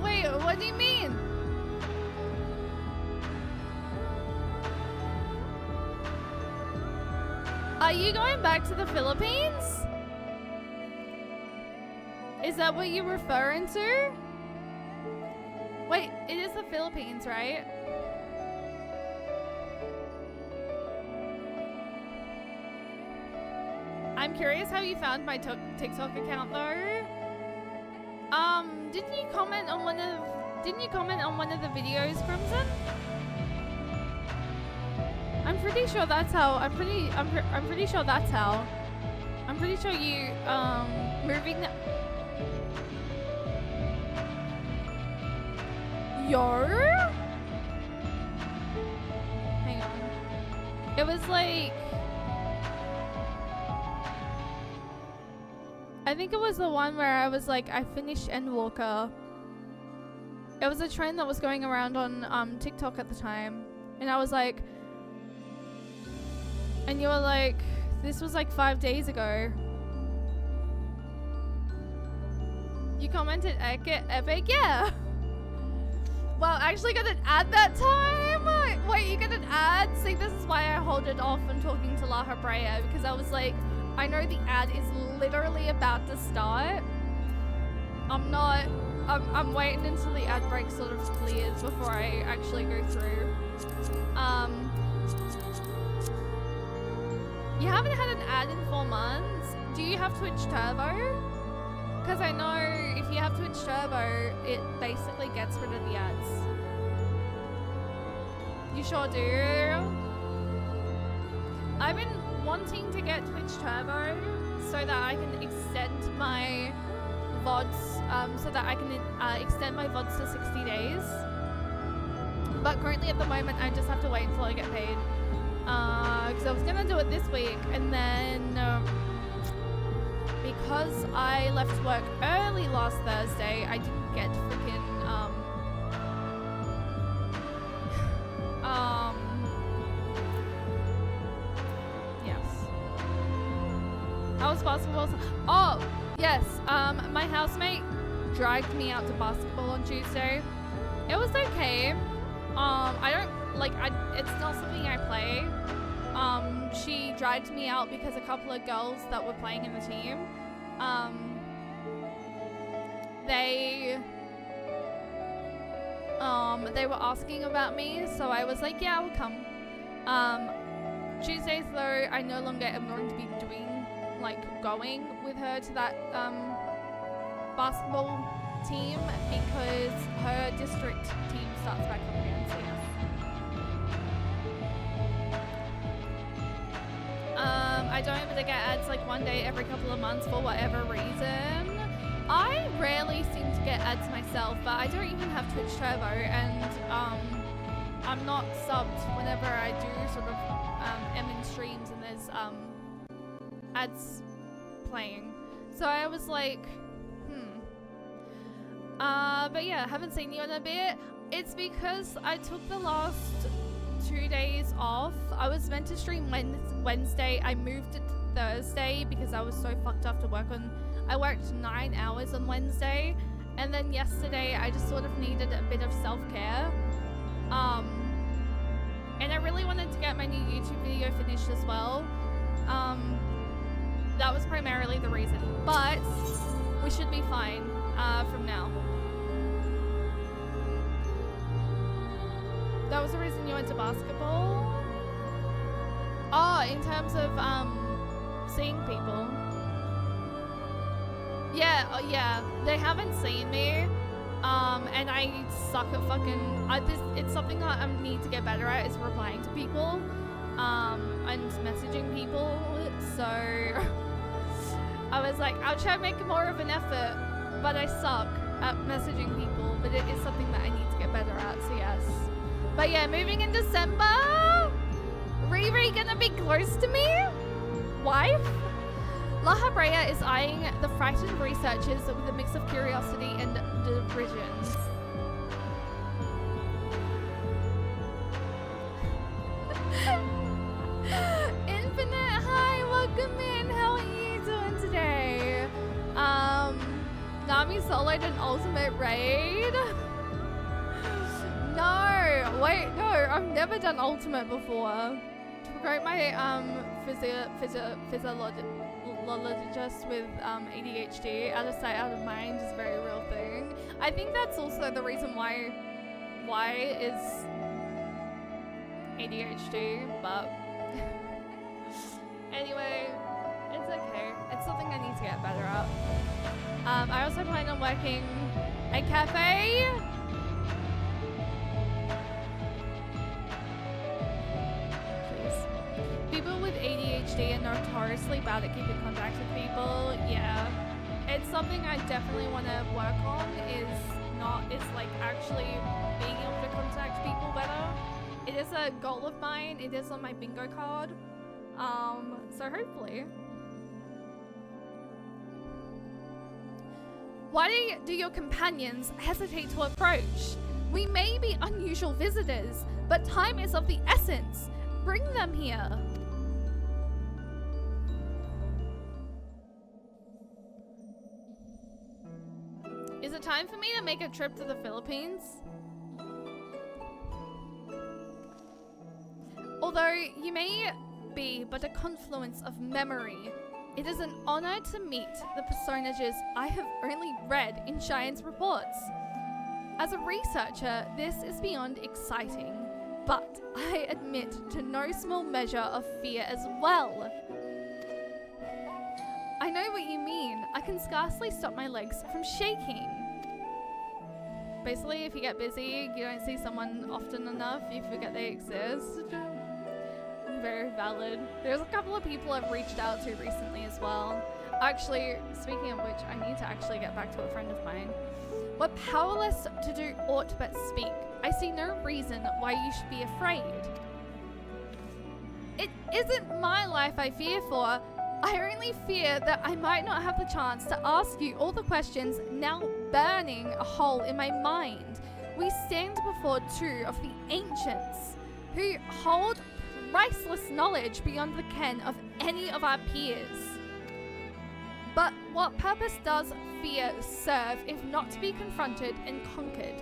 S1: Wait, what do you mean? Are you going back to the Philippines? Is that what you're referring to? Wait, it is the Philippines, right? I'm curious how you found my TikTok account though. Didn't you comment on one of the videos, Crimson? I'm pretty sure that's how. I'm pretty sure that's how. I'm pretty sure you moving the Yo. Hang on. It was like, I think it was the one where I was like, I finished Endwalker. It was a trend that was going around on TikTok at the time. And I was like, and you were like, this was like 5 days ago. You commented epic, yeah. Well, I actually got an ad that time. Wait, you got an ad? See, this is why I hold it off when talking to La Habrea, because I was like, I know the ad is literally about to start. I'm waiting until the ad break sort of clears before I actually go through. You haven't had an ad in 4 months? Do you have Twitch Turbo? Because I know if you have Twitch Turbo, it basically gets rid of the ads. You sure do? I've been wanting to get Twitch Turbo so that I can extend my VODs, so that I can extend my VODs to 60 days. But currently at the moment, I just have to wait until I get paid. Because I was going to do it this week, and then because I left work early last Thursday, I didn't get freaking, yes. How was basketball? Oh, yes, my housemate dragged me out to basketball on Tuesday. It was okay. I don't, like, it's not something I play. She dragged me out because a couple of girls that were playing in the team, they were asking about me, so I was like, yeah, I'll come. Tuesdays though, I no longer am going to be going with her to that basketball team because her district team starts back up again. So yeah. I don't able to get ads like one day every couple of months for whatever reason. I rarely seem to get ads myself, but I don't even have Twitch Turbo, and I'm not subbed whenever I do sort of am in streams and there's ads playing. So I was like, but yeah, haven't seen you in a bit. It's because I took the last 2 days off. I was meant to stream Wednesday. I moved it to Thursday because I was so fucked up to work on. I worked 9 hours on Wednesday, and then yesterday I just sort of needed a bit of self-care. And I really wanted to get my new YouTube video finished as well. That was primarily the reason, but we should be fine from now. That was the reason you went to basketball? Oh, in terms of seeing people. Yeah, yeah, they haven't seen me. And I suck at fucking, it's something that I need to get better at, is replying to people, and messaging people, so I was like, I'll try to make more of an effort, but I suck at messaging people, but it is something that I need to get better at, so yes. But yeah, moving in December, Riri gonna be close to me? Wife? La Habrea is eyeing the frightened researchers with a mix of curiosity and derision. Infinite, hi, welcome in. How are you doing today? Nami soloed an ultimate raid? No, wait, no, I've never done ultimate before. To promote my physiologist with ADHD, out of sight, out of mind is a very real thing. I think that's also the reason why is ADHD, but anyway, it's okay. It's something I need to get better at. I also plan on working a cafe. People with ADHD are notoriously bad at keeping contact with people. Yeah, it's something I definitely want to work on. Is like actually being able to contact people better. It is a goal of mine. It is on my bingo card. So hopefully. Why do your companions hesitate to approach? We may be unusual visitors, but time is of the essence. Bring them here. Is it time for me to make a trip to the Philippines? Although you may be but a confluence of memory, it is an honor to meet the personages I have only read in Cheyenne's reports. As a researcher, this is beyond exciting, but I admit to no small measure of fear as well. I know what you mean. I can scarcely stop my legs from shaking. Basically, if you get busy, you don't see someone often enough, you forget they exist. Very valid. There's a couple of people I've reached out to recently as well. Actually, speaking of which, I need to actually get back to a friend of mine. We're powerless to do aught but speak. I see no reason why you should be afraid. It isn't my life I fear for. I only fear that I might not have the chance to ask you all the questions now burning a hole in my mind. We stand before two of the ancients who hold priceless knowledge beyond the ken of any of our peers. But what purpose does fear serve if not to be confronted and conquered?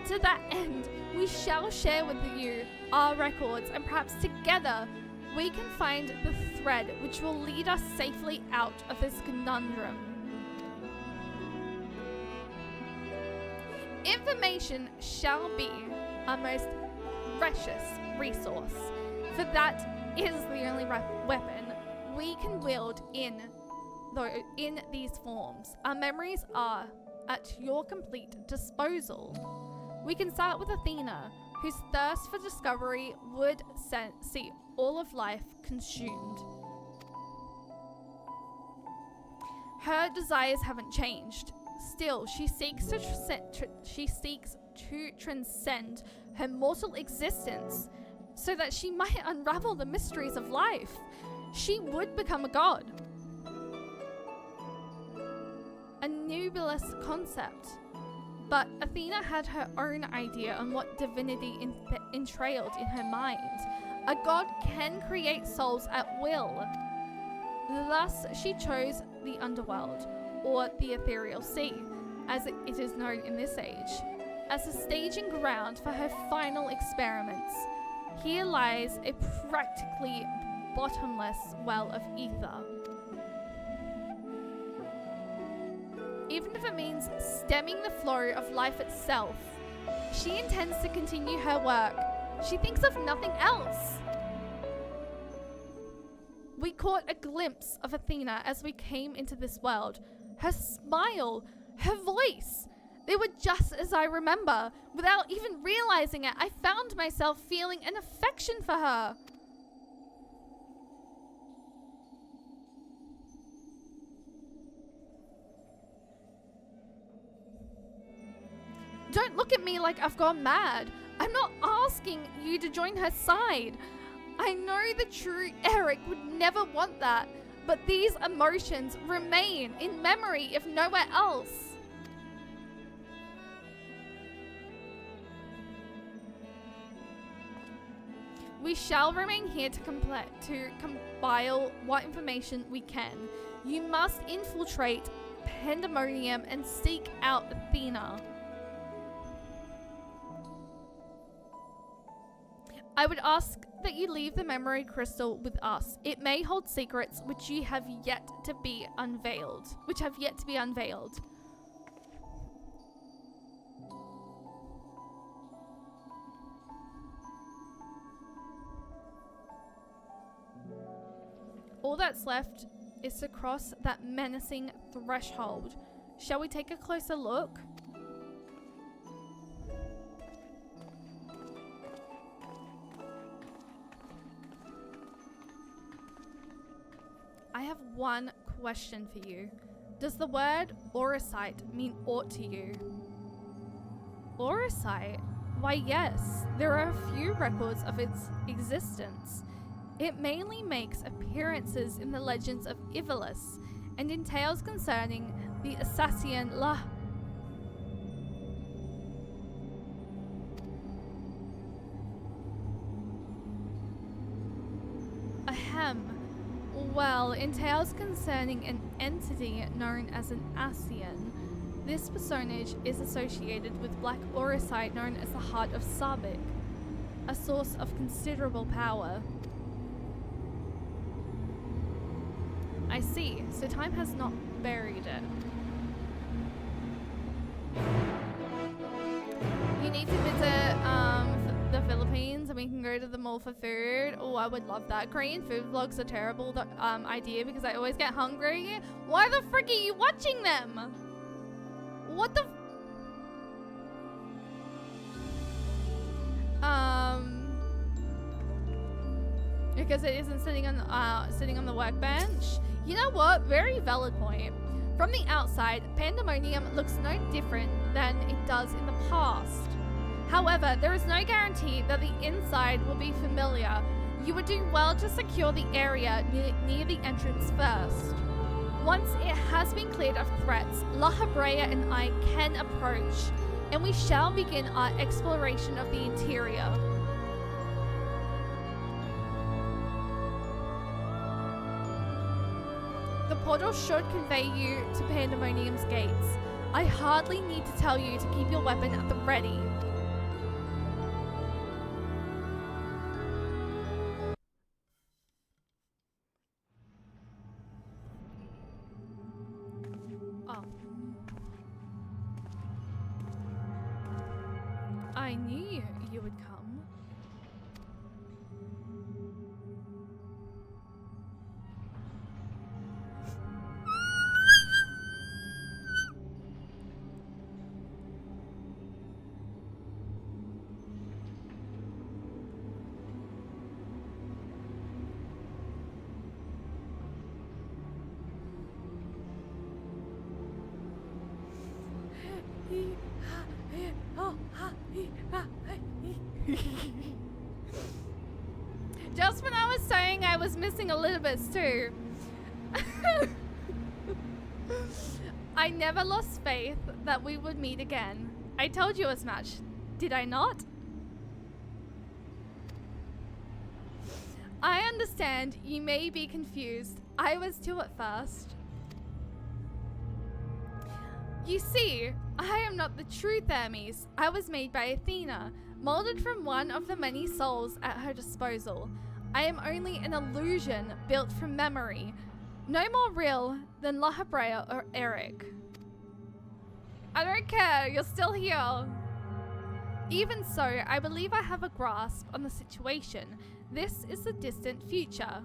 S1: To that end, we shall share with you our records, and perhaps together we can find the thread which will lead us safely out of this conundrum. Information shall be our most precious resource, for that is the only weapon we can wield in these forms. Our memories are at your complete disposal. We can start with Athena, whose thirst for discovery would see all of life consumed. Her desires haven't changed. Still, she seeks to transcend her mortal existence so that she might unravel the mysteries of life. She would become a god. A nebulous concept. But Athena had her own idea on what divinity entrailed in her mind. A god can create souls at will. Thus, she chose the underworld, or the ethereal sea, as it is known in this age, as a staging ground for her final experiments. Here lies a practically bottomless well of ether. Even if it means stemming the flow of life itself, she intends to continue her work. She thinks of nothing else. We caught a glimpse of Athena as we came into this world. Her smile, her voice, they were just as I remember. Without even realizing it, I found myself feeling an affection for her. Don't look at me like I've gone mad. I'm not asking you to join her side. I know the true Eric would never want that, but these emotions remain in memory if nowhere else. We shall remain here to compile what information we can. You must infiltrate Pandemonium and seek out Athena. I would ask that you leave the memory crystal with us. It may hold secrets which have yet to be unveiled. All that's left is to cross that menacing threshold. Shall we take a closer look? I have one question for you. Does the word Orosite mean aught to you? Orosite? Why yes, there are a few records of its existence. It mainly makes appearances in the legends of Ivolus and in tales concerning the Assassian Ahem. Well, in tales concerning an entity known as an Asian, this personage is associated with black Orosite known as the Heart of Sabik, a source of considerable power. I see, so time has not buried it. You need to visit the Philippines and we can go to the mall for food. Oh, I would love that. Korean food vlogs are terrible idea because I always get hungry. Why the frick are you watching them? What the because it isn't sitting on the workbench. You know what? Very valid point. From the outside, Pandemonium looks no different than it does in the past. However, there is no guarantee that the inside will be familiar. You would do well to secure the area near the entrance first. Once it has been cleared of threats, La Habrea and I can approach, and we shall begin our exploration of the interior. The portal should convey you to Pandemonium's gates. I hardly need to tell you to keep your weapon at the ready. Oh. I knew you would come. Just when I was saying I was missing a little bit too. I never lost faith that we would meet again. I told you as much, did I not? I understand you may be confused. I was too at first. You see, I am not the true Hermes. I was made by Athena, molded from one of the many souls at her disposal. I am only an illusion built from memory, no more real than La Habrea or Eric. I don't care, you're still here. Even so, I believe I have a grasp on the situation. This is the distant future.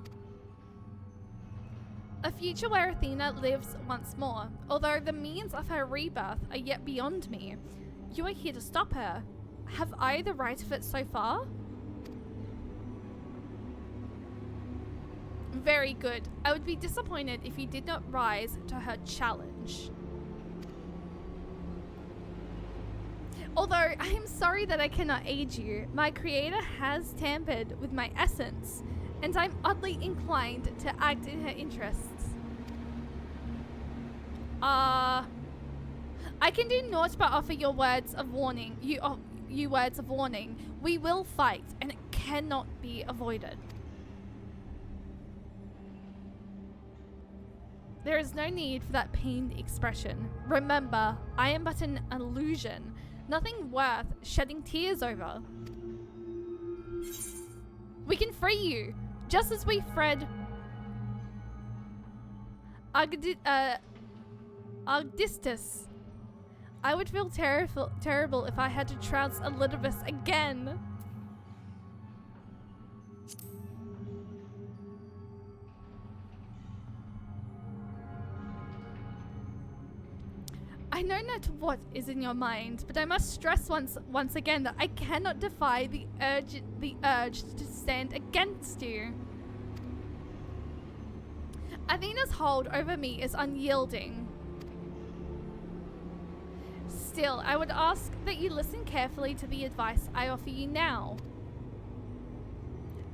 S1: A future where Athena lives once more, although the means of her rebirth are yet beyond me. You are here to stop her. Have I the right of it so far? Very good. I would be disappointed if you did not rise to her challenge. Although I am sorry that I cannot aid you, my creator has tampered with my essence, and I'm oddly inclined to act in her interests. I can do naught but offer your words of warning. You words of warning. We will fight, and it cannot be avoided. There is no need for that pained expression. Remember, I am but an illusion, nothing worth shedding tears over. We can free you, just as we fled Argdistus. I would feel terrible if I had to trounce Elidibus again. I know not what is in your mind, but I must stress once again that I cannot defy the urge to stand against you. Athena's hold over me is unyielding. Still, I would ask that you listen carefully to the advice I offer you now.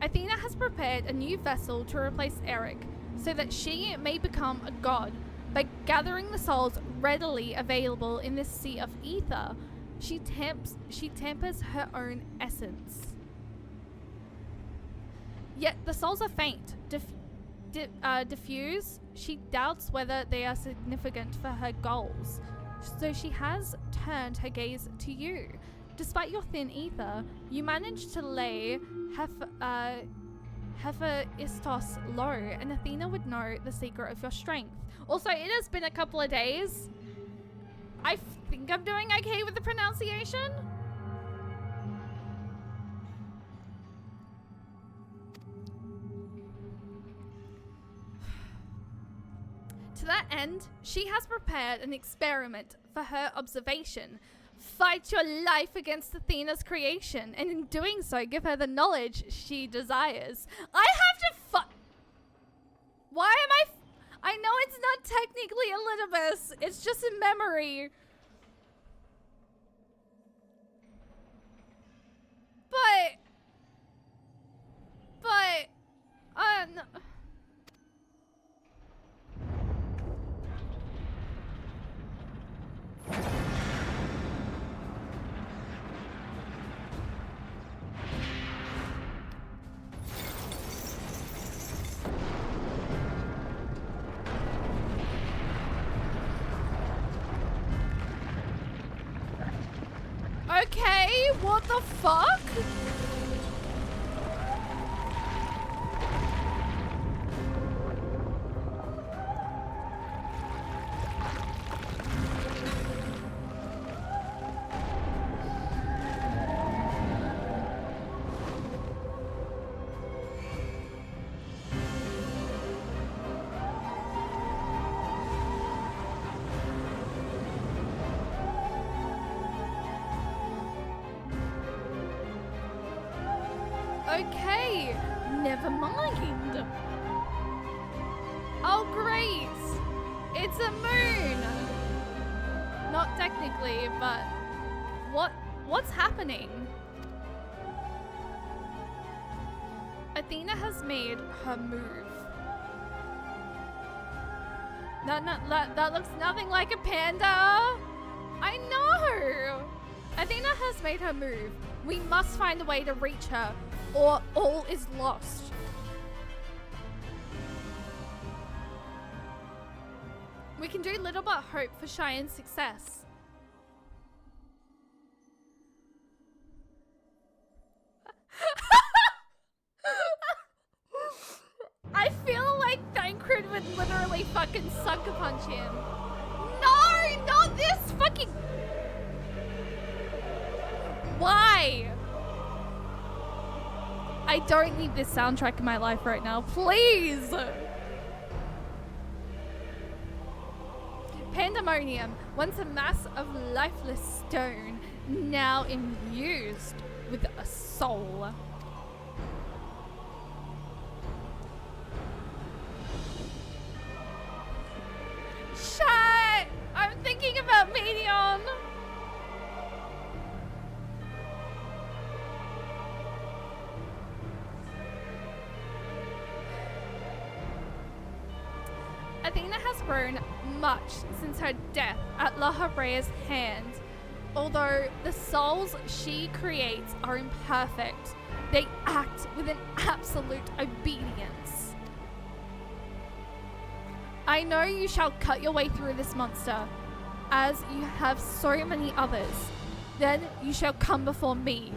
S1: Athena has prepared a new vessel to replace Eric, so that she may become a god. By gathering the souls readily available in this sea of ether, she tempers her own essence. Yet the souls are faint, diffuse. She doubts whether they are significant for her goals. So she has turned her gaze to you. Despite your thin ether, you managed to lay Hephaistos low, and Athena would know the secret of your strength. Also, it has been a couple of days. I think I'm doing okay with the pronunciation. To that end, she has prepared an experiment for her observation. Fight your life against Athena's creation, and in doing so, give her the knowledge she desires. I have to Why am I know it's not technically Elidibus. It's just a memory. But, no. Okay, what the fuck? Okay, never mind. Oh, great. It's a moon. No, not technically, but what's happening? Athena has made her move. That looks nothing like a panda. I know. Athena has made her move. We must find a way to reach her, or all is lost. We can do little but hope for Cheyenne's success. I feel like Thancred would literally fucking sucker punch him. No, not this fucking... Why? I don't need this soundtrack in my life right now, please. Pandemonium, once a mass of lifeless stone, now infused with a soul. Shut! I'm thinking about Medion. Athena has grown much since her death at La Hebrea's hand. Although the souls she creates are imperfect, they act with an absolute obedience. I know you shall cut your way through this monster, as you have so many others. Then you shall come before me.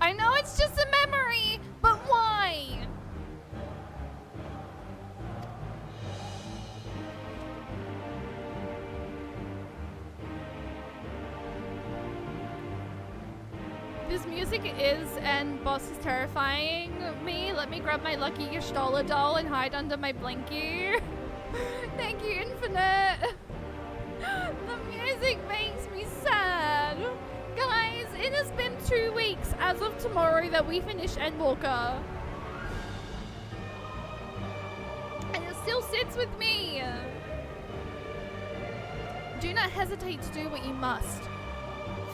S1: I know it's just a memory, but why? This music is, and boss is terrifying me. Let me grab my lucky Gestala doll and hide under my blankie. Thank you, Infinite. The music makes me sad. Guys, it has been 2 weeks as of tomorrow that we finish Endwalker. And it still sits with me. Do not hesitate to do what you must,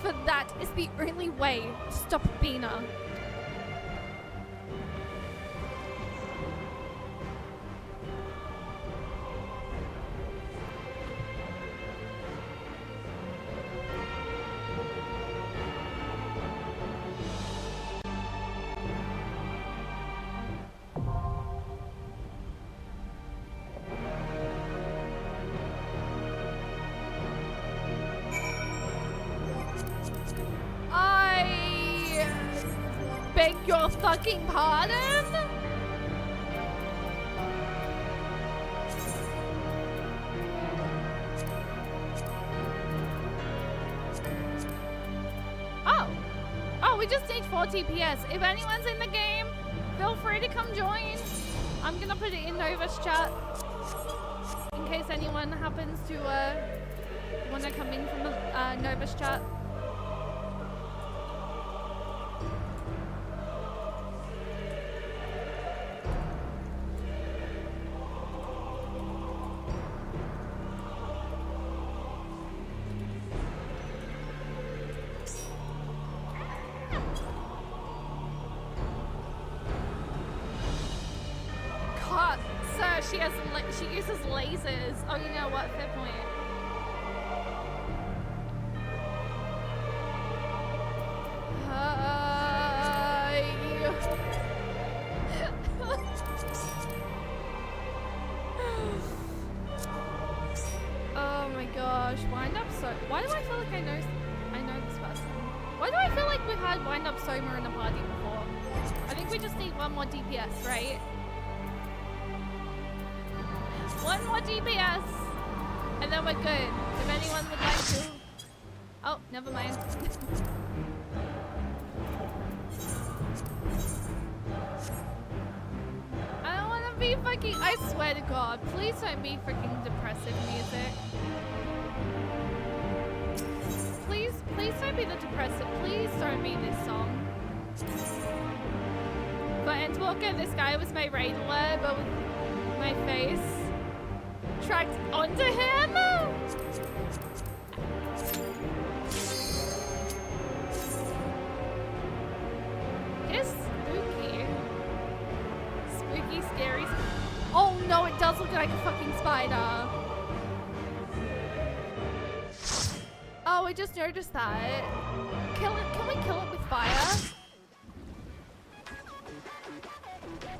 S1: for that is the only way to stop Athena. Beg your fucking pardon? Oh, we just need 4 TPS. If anyone's in the game, feel free to come join. I'm gonna put it in Nova's chat in case anyone happens to want to come in from Nova's chat. She uses lasers. Oh, you know what? Fair point. Oh my gosh, wind up so. Why do I feel like I know this person? Why do I feel like we've had wind up Soma in the party before? I think we just need 1 more DPS, right? 1 more DPS, and then we're good. If anyone would like to... Oh, never mind. I don't want to be fucking... I swear to God, please don't be freaking depressive music. Please don't be the depressive. Please don't be this song. For Endwalker, this guy was my raid alert, but with my face. stacked onto him? It's spooky. Spooky, scary. Oh no, it does look like a fucking spider. Oh, I just noticed that. Kill it. Can we kill it with fire?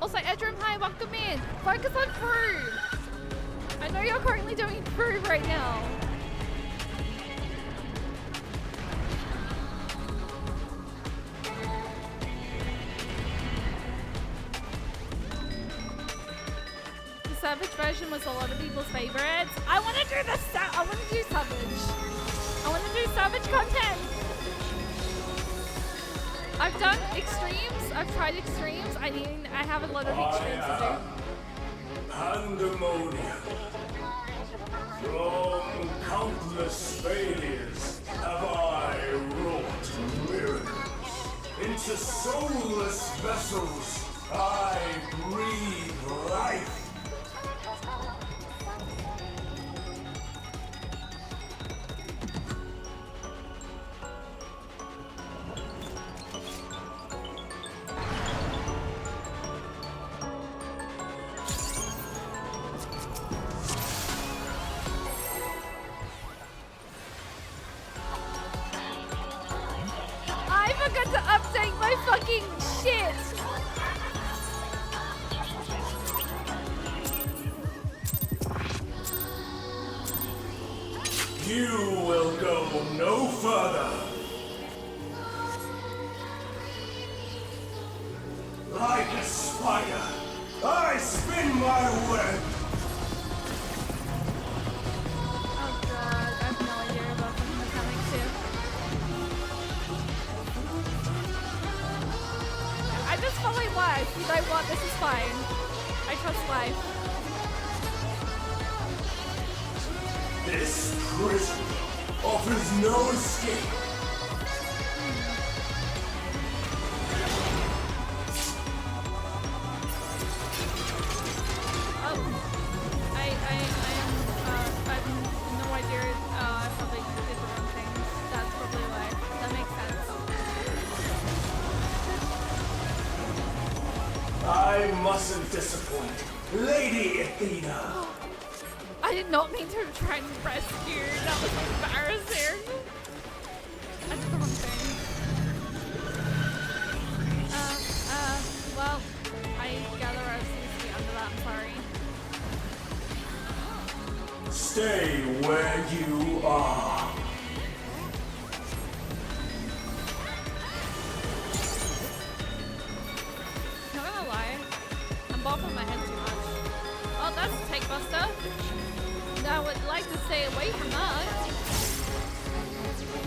S1: Also, Edrum, hi, welcome in. Focus on Prue. I know you're currently doing Prue right now. The Savage version was a lot of people's favorites. I want to do Savage. I want to do Savage content. I've done extremes. I've tried extremes. I have a lot of extremes to do.
S4: Pandemonium. From countless failures have I wrought miracles. Into soulless vessels I breathe life.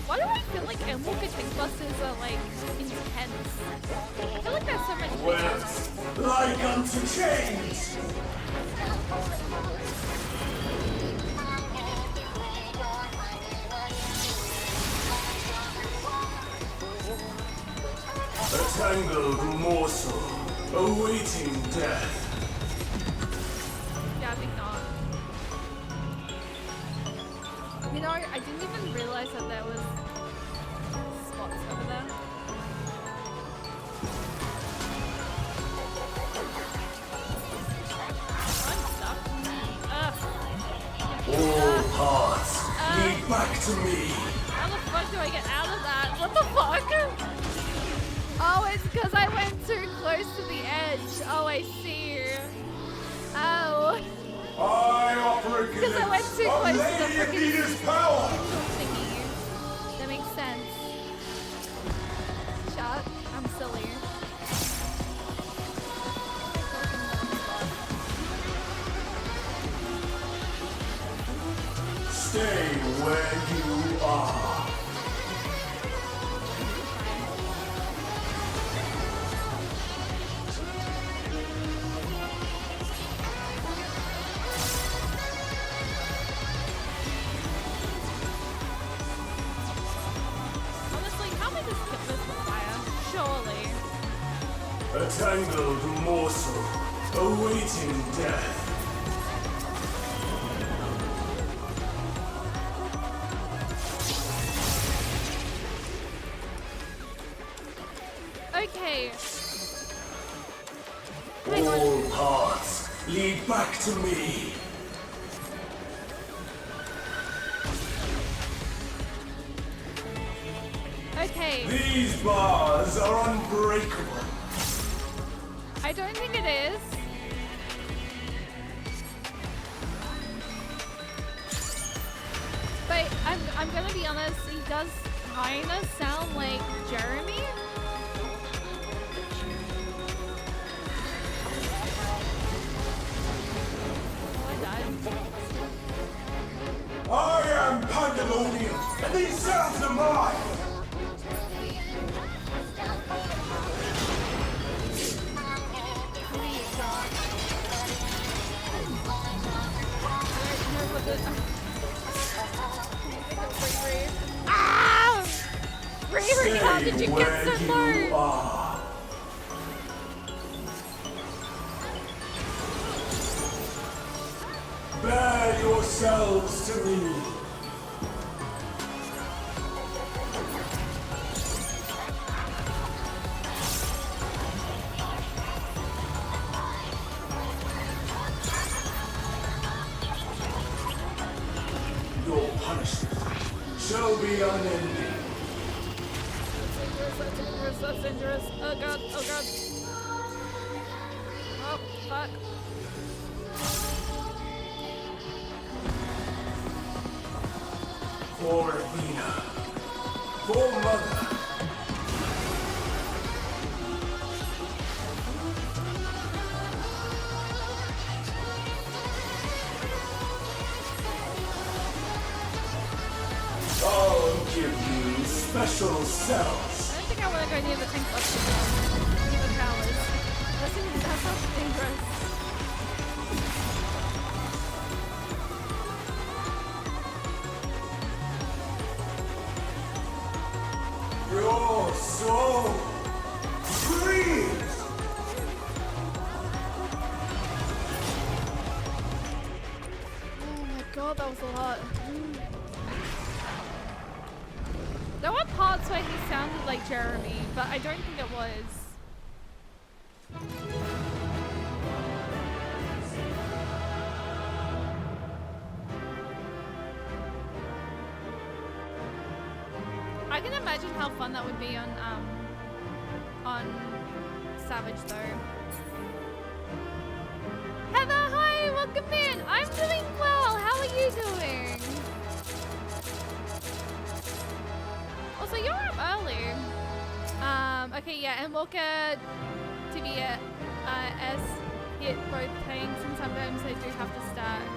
S1: Why do I feel like Endwalker tank busters are like intense? I feel like there's so many
S4: Wet, like unto chains. A tangled morsel, awaiting death.
S1: Yeah, I think not. You know, I didn't even realize that there was spots over there. I'm stuck.
S4: All paths lead back to me.
S1: How the fuck do I get out of that? What the fuck? Oh, it's because I went too close to the edge. Oh, I see. Oh.
S4: I offer a
S1: Because I went too close to the freaking
S4: Leader's power.
S1: thingy. That makes sense. Shut. I'm silly.
S4: Stay where you are.
S1: Honestly, how am I just skip this with fire? Surely.
S4: A tangled morsel, awaiting death.
S1: Okay. Hang on.
S4: All paths lead back to me.
S1: Okay.
S4: These bars are unbreakable.
S1: I don't think it is. But I'm gonna be honest, he does kinda sound like Jeremy. Oh, I died.
S4: I am Pandemonium, and these cells are mine.
S1: Ah! Riri, how did you get so
S4: you
S1: low?
S4: are. Bear yourselves to me. Your punishment shall be unending.
S1: That's dangerous, that's dangerous. Oh god, oh god. Oh, fuck.
S4: For Athena. For Mother. I'll give you special cells.
S1: I don't think I want to go near the tank box near the towers. That sounds dangerous.
S4: Your soul breathes.
S1: Oh my god, that was a lot. There were parts where he sounded like Jeremy, but I don't think it was. I can imagine how fun that would be on Savage though. Heather, hi, welcome in. I'm doing well. How are you doing? Also, you're up early. Okay, yeah, Endwalker to be at S hit both tanks, and sometimes they do have to stack.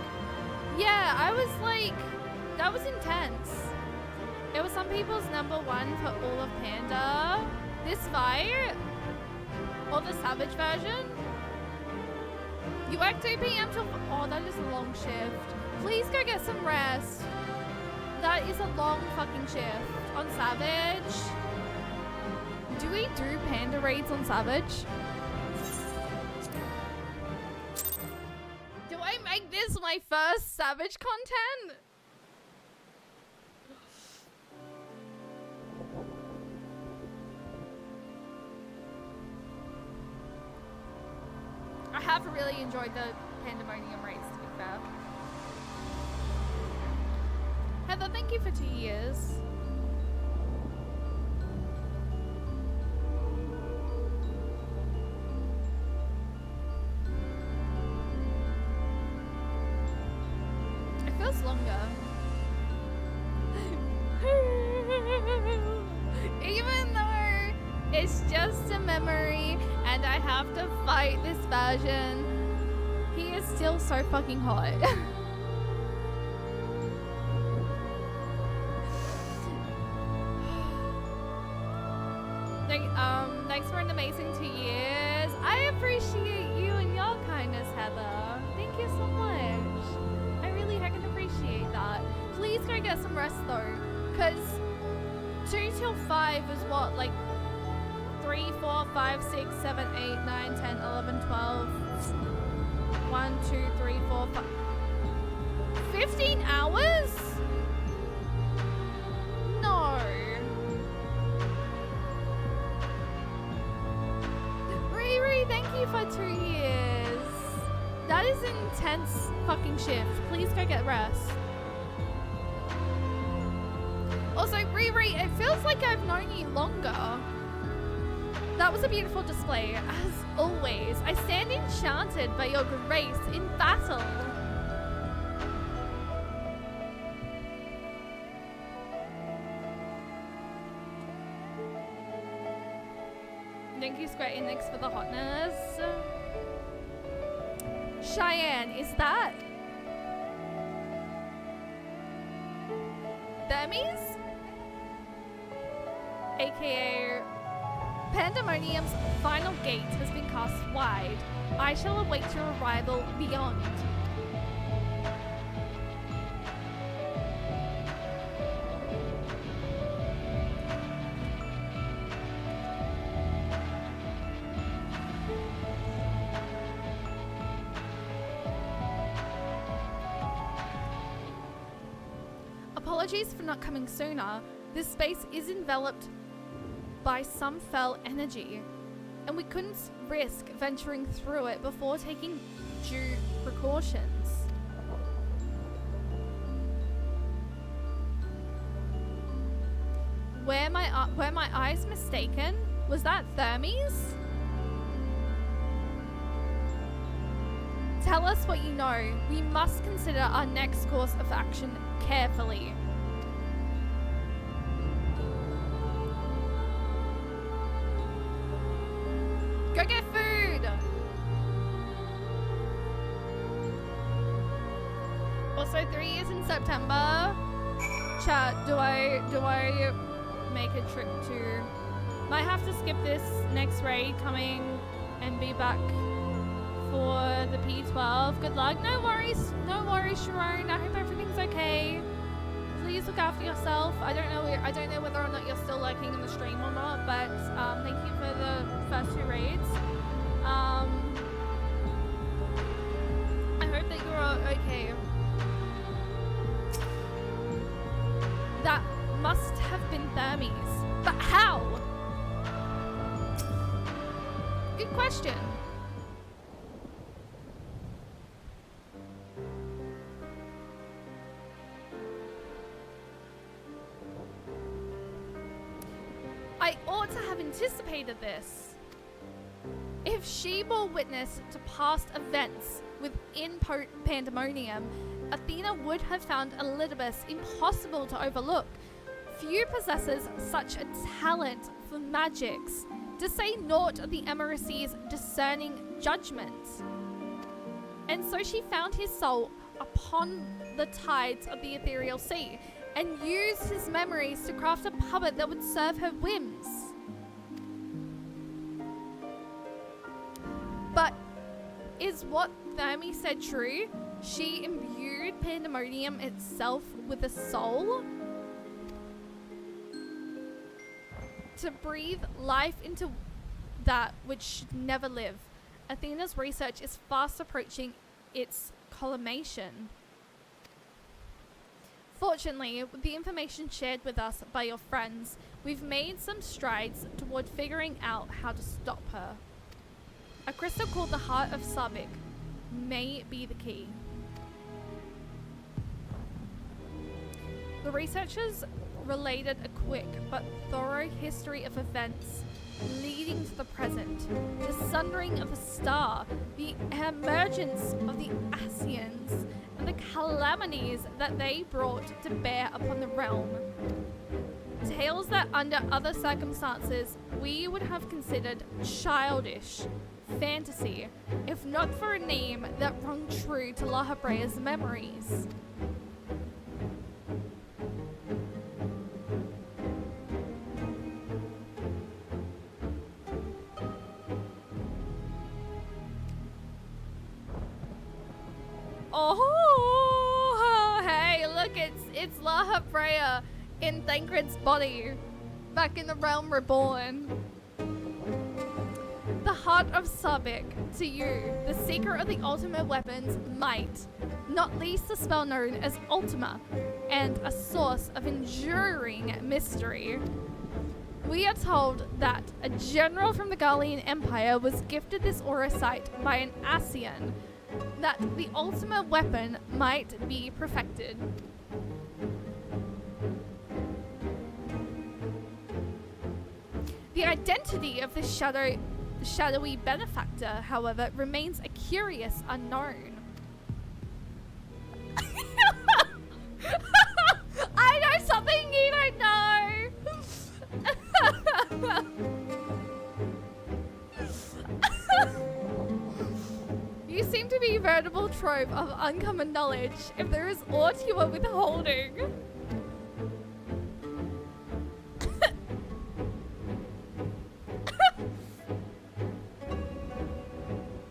S1: Yeah, I was like, that was intense. It was some people's #1 for all of Panda. This fight, or the Savage version. You work 2 p.m. till, oh, that is a long shift. Please go get some rest. That is a long fucking shift on Savage. Do we do Panda raids on Savage? Do I make this my first Savage content? I have really enjoyed the Pandemonium raids, to be fair. Heather, thank you for 2 years. It feels longer. Even though it's just a memory and I have to fight this version, he is still so fucking hot. Thanks for an amazing 2 years. I appreciate you and your kindness, Heather. Thank you so much. I really heckin' appreciate that. Please go get some rest though, because 2 till 5 is what, like 3, 4, 5, 6, 7, 8, 9, 10, 11, 12. 1, 2, 3, 4, 5. 15 hours? No. is an intense fucking shift. Please go get rest. Also, Riri, it feels like I've known you longer. That was a beautiful display, as always. I stand enchanted by your grace in battle. Thank you, Square Enix, for the hotness. Cheyenne, is that Thermes? AKA Pandemonium's final gate has been cast wide. I shall await your arrival beyond. Apologies for not coming sooner. This space is enveloped by some fell energy, and we couldn't risk venturing through it before taking due precautions. Were my eyes mistaken? Was that Thermes? Tell us what you know. We must consider our next course of action carefully. Go get food! Also, 3 years in September. Chat, do I make a trip to... Might have to skip this next raid coming and be back for the P12. Good luck. No worries, Sharon. I hope everything's okay. Please look after yourself. I don't know whether or not you're still lurking in the stream or not, but thank you for the first 2 raids. I hope that you're all okay. That must have been Thermes, but how? Good question. I ought to have anticipated this. If she bore witness to past events within Pandemonium, Athena would have found Elidibus impossible to overlook. Few possesses such a talent for magics, to say naught of the Emiracy's discerning judgments. And so she found his soul upon the tides of the ethereal sea, and used his memories to craft a puppet that would serve her whims. But is what Thermi said true? She imbued Pandemonium itself with a soul? To breathe life into that which should never live. Athena's research is fast approaching its culmination. Fortunately, with the information shared with us by your friends, we've made some strides toward figuring out how to stop her. A crystal called the Heart of Sabik may be the key. The researchers related a quick but thorough history of events leading to the present, the sundering of the star, the emergence of the Asians, and the calamities that they brought to bear upon the realm. Tales that under other circumstances we would have considered childish fantasy, if not for a name that rung true to La Habrea's memories. Oh, hey, look, it's La Habrea in Thancred's body, back in the realm reborn. The Heart of Sabik, to you, the seeker of the ultimate weapon's might, not least the spell known as Ultima, and a source of enduring mystery. We are told that a general from the Gallian Empire was gifted this aura sight by an Asian, that the ultimate weapon might be perfected. The identity of this shadowy benefactor, however, remains a curious unknown. I know something you don't know! You seem to be a veritable trove of uncommon knowledge, if there is aught you are withholding.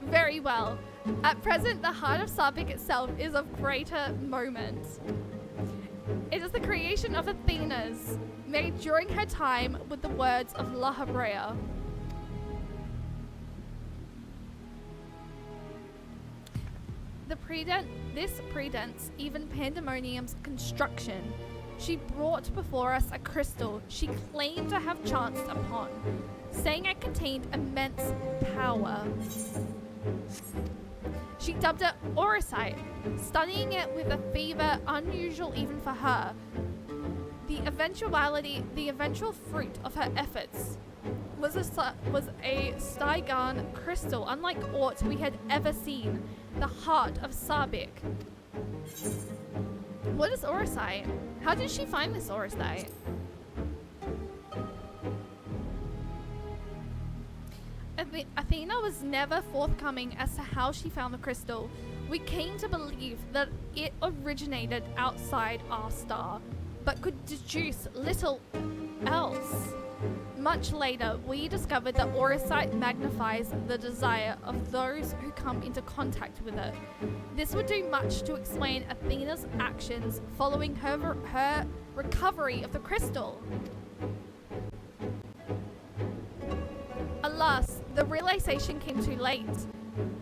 S1: Very well. At present, the heart of Sabik itself is of greater moment. It is the creation of Athena's, made during her time with the words of Lahabrea. This predents even Pandemonium's construction. She brought before us a crystal she claimed to have chanced upon, saying it contained immense power. She dubbed it Orosite, studying it with a fever unusual even for her. The eventual fruit of her efforts was a Stygarn crystal unlike aught we had ever seen, the heart of Sabik. What is Orosite? How did she find this Orosite? Athena was never forthcoming as to how she found the crystal. We came to believe that it originated outside our star, but could deduce little else. Much later, we discovered that Orosite magnifies the desire of those who come into contact with it. This would do much to explain Athena's actions following her recovery of the crystal. Alas, the realization came too late.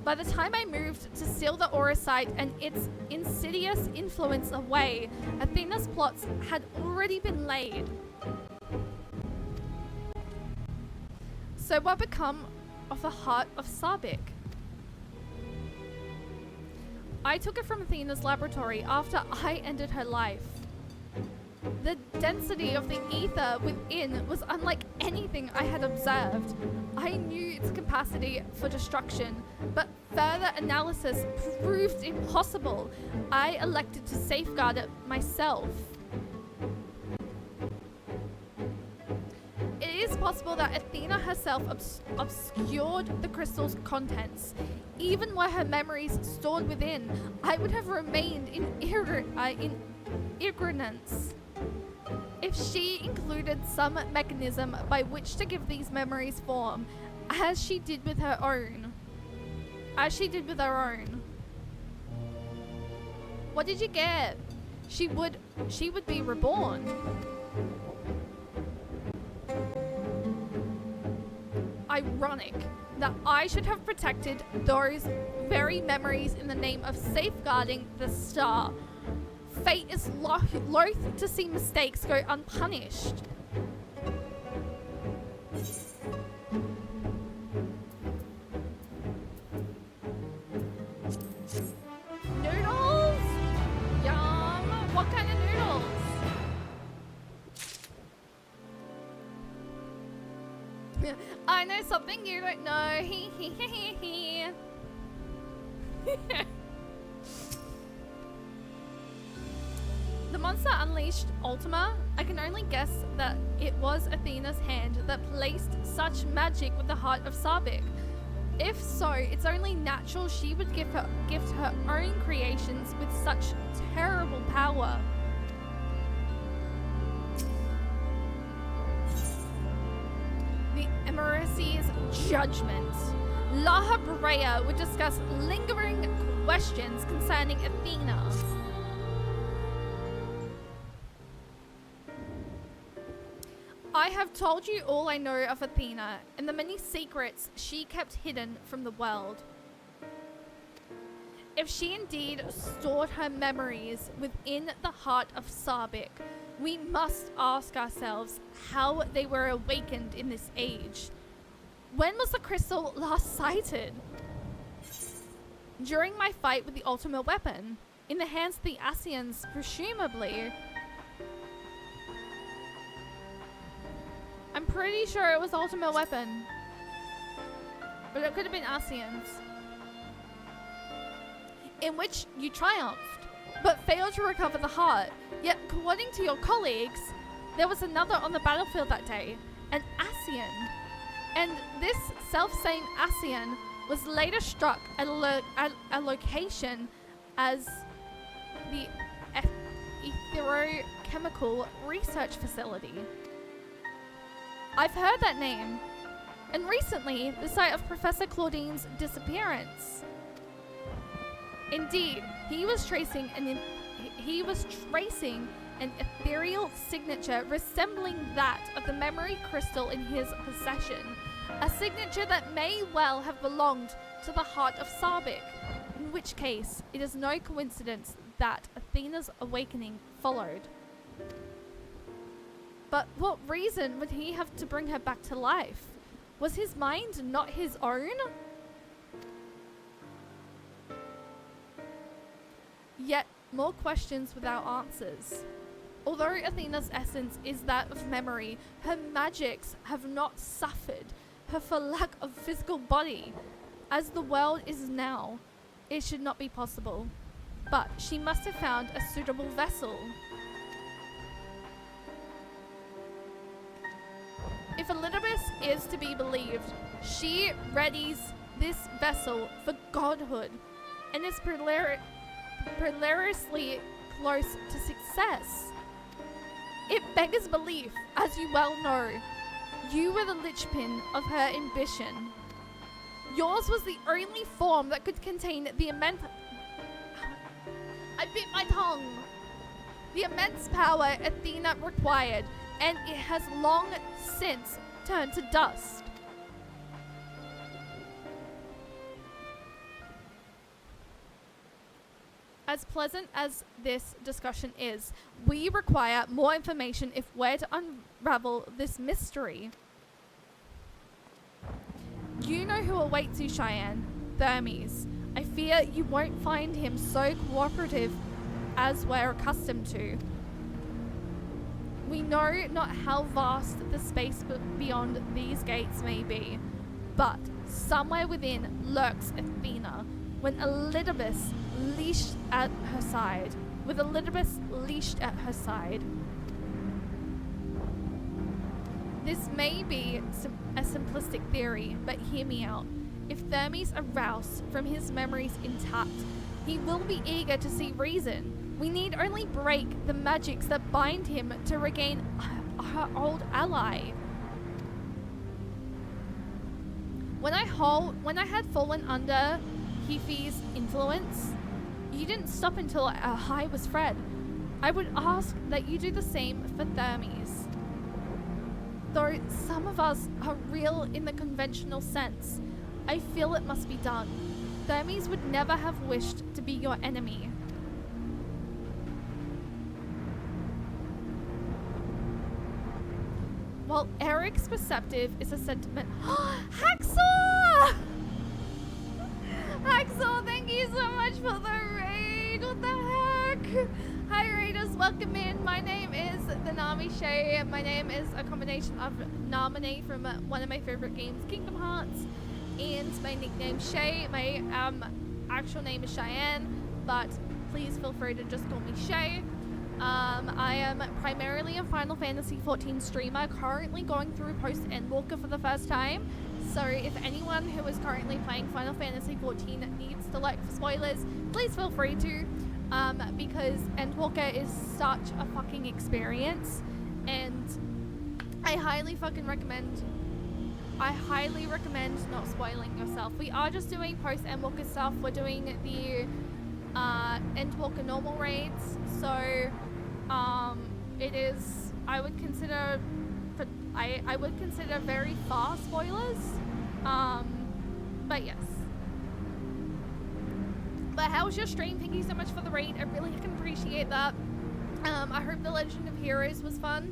S1: By the time I moved to seal the Orosite and its insidious influence away, Athena's plots had already been laid. So what become of the heart of Sabik? I took it from Athena's laboratory after I ended her life. The density of the ether within was unlike anything I had observed. I knew its capacity for destruction, but further analysis proved impossible. I elected to safeguard it myself. It is possible that Athena herself obscured the crystal's contents. Even were her memories stored within, I would have remained in ignorance. If she included some mechanism by which to give these memories form, as she did with her own. What did you get? She would be reborn. Ironic that I should have protected those very memories in the name of safeguarding the star. Fate is loath to see mistakes go unpunished. Noodles? Yum! What kind of noodles? I know something you don't know. The monster unleashed Ultima. I can only guess that it was Athena's hand that placed such magic with the heart of Sabik. If so, it's only natural she would gift her own creations with such terrible power. The Emotes' judgment. Lahabrea would discuss lingering questions concerning Athena. I have told you all I know of Athena and the many secrets she kept hidden from the world. If she indeed stored her memories within the heart of Sabik, we must ask ourselves how they were awakened in this age. When was the crystal last sighted? during my fight with the ultimate weapon, in the hands of the Asians, presumably. I'm pretty sure it was ultimate weapon, but it could have been Asians, in which you triumphed, but failed to recover the heart. Yet, according to your colleagues, there was another on the battlefield that day, an Asian, and this self-same Asian was later struck at a location as the Etherochemical Research Facility. I've heard that name, and recently the site of Professor Claudine's disappearance. Indeed, he was tracing an ethereal signature resembling that of the memory crystal in his possession, a signature that may well have belonged to the heart of Sabik, in which case it is no coincidence that Athena's awakening followed. But what reason would he have to bring her back to life? Was his mind not his own? Yet, more questions without answers. Although Athena's essence is that of memory, her magics have not suffered her for lack of physical body. As the world is now, it should not be possible. But she must have found a suitable vessel. If Elidibus is to be believed, she readies this vessel for godhood and is perilously close to success. It beggars belief, as you well know. You were the linchpin of her ambition. Yours was the only form that could contain the immense... I bit my tongue. The immense power Athena required, and it has long since turned to dust. As pleasant as this discussion is, we require more information if we're to unravel this mystery. You know who awaits you, Cheyenne. Thermes. I fear you won't find him so cooperative as we're accustomed to. We know not how vast the space beyond these gates may be, but somewhere within lurks Athena, when Elidibus leashed at her side. With Elidibus leashed at her side. This may be a simplistic theory, but hear me out. If Thermes aroused from his memories intact, he will be eager to see reason. We need only break the magics that bind him to regain her old ally. When I had fallen under Hefi's influence, you didn't stop until our high was fed. I would ask that you do the same for Thermes. Though some of us are real in the conventional sense, I feel it must be done. Thermes would never have wished to be your enemy. While Eric's perceptive is a sentiment... Hacksaw! Hacksaw, thank you so much for the raid. What the heck? Hi raiders, welcome in. My name is the Nami Shay. My name is a combination of Namine from one of my favorite games, Kingdom Hearts, and my nickname Shay. My actual name is Cheyenne, but please feel free to just call me Shay. I am primarily a Final Fantasy XIV streamer, currently going through post Endwalker for the first time. So if anyone who is currently playing Final Fantasy XIV needs to look for spoilers, please feel free to, because Endwalker is such a fucking experience, and I highly recommend not spoiling yourself. We are just doing post Endwalker stuff. We're doing the Endwalker normal raids, so it is, I would consider very far spoilers, but yes. But how was your stream? Thank you so much for the raid. I really can appreciate that. I hope the Legend of Heroes was fun,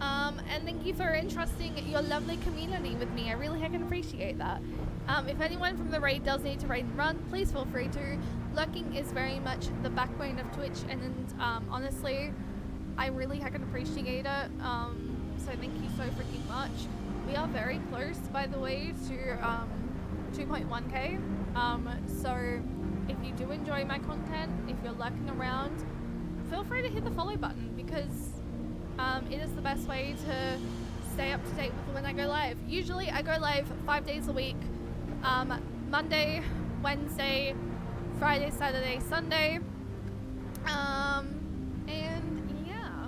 S1: and thank you for entrusting your lovely community with me. I really can appreciate that. If anyone from the raid does need to raid and run, please feel free to. Lurking is very much the backbone of Twitch, and honestly, I really can appreciate it. So thank you so freaking much. We are very close, by the way, to 2.1k. So if you do enjoy my content, if you're lurking around, feel free to hit the follow button, because it is the best way to stay up to date with when I go live. Usually I go live 5 days a week. Monday, Wednesday, Friday, Saturday, Sunday. And yeah.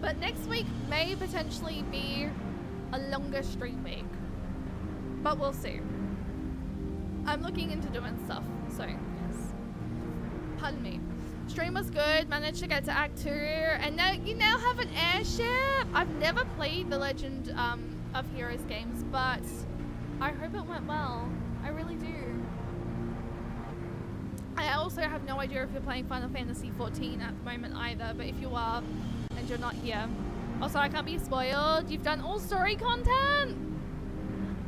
S1: But next week may potentially be a longer stream week. But we'll see. I'm looking into doing stuff, so yes. Pardon me. Stream was good, managed to get to Act 2, and now you now have an airship! I've never played the Legend of Heroes games, but I hope it went well. I really do. I also have no idea if you're playing Final Fantasy 14 at the moment either, but if you are and you're not here. Also, I can't be spoiled. You've done all story content!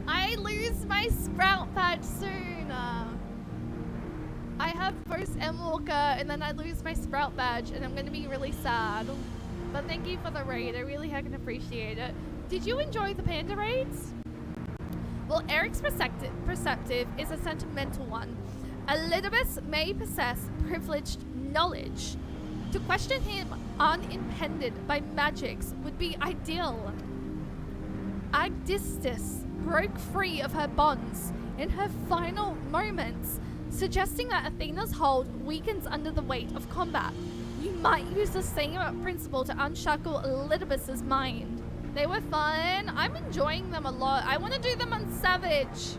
S1: I lose my Sprout badge soon. I have first Endwalker and then I lose my Sprout badge and I'm going to be really sad. But thank you for the raid. I really can appreciate it. Did you enjoy the panda raids? Well, Eric's perspective is a sentimental one. Elizabeth may possess privileged knowledge. To question him unimpeded by magics would be ideal. Agdistis broke free of her bonds in her final moments, suggesting that Athena's hold weakens under the weight of combat. You might use the same principle to unshackle Elizabeth's mind. They were fun. I'm enjoying them a lot. I want to do them on Savage.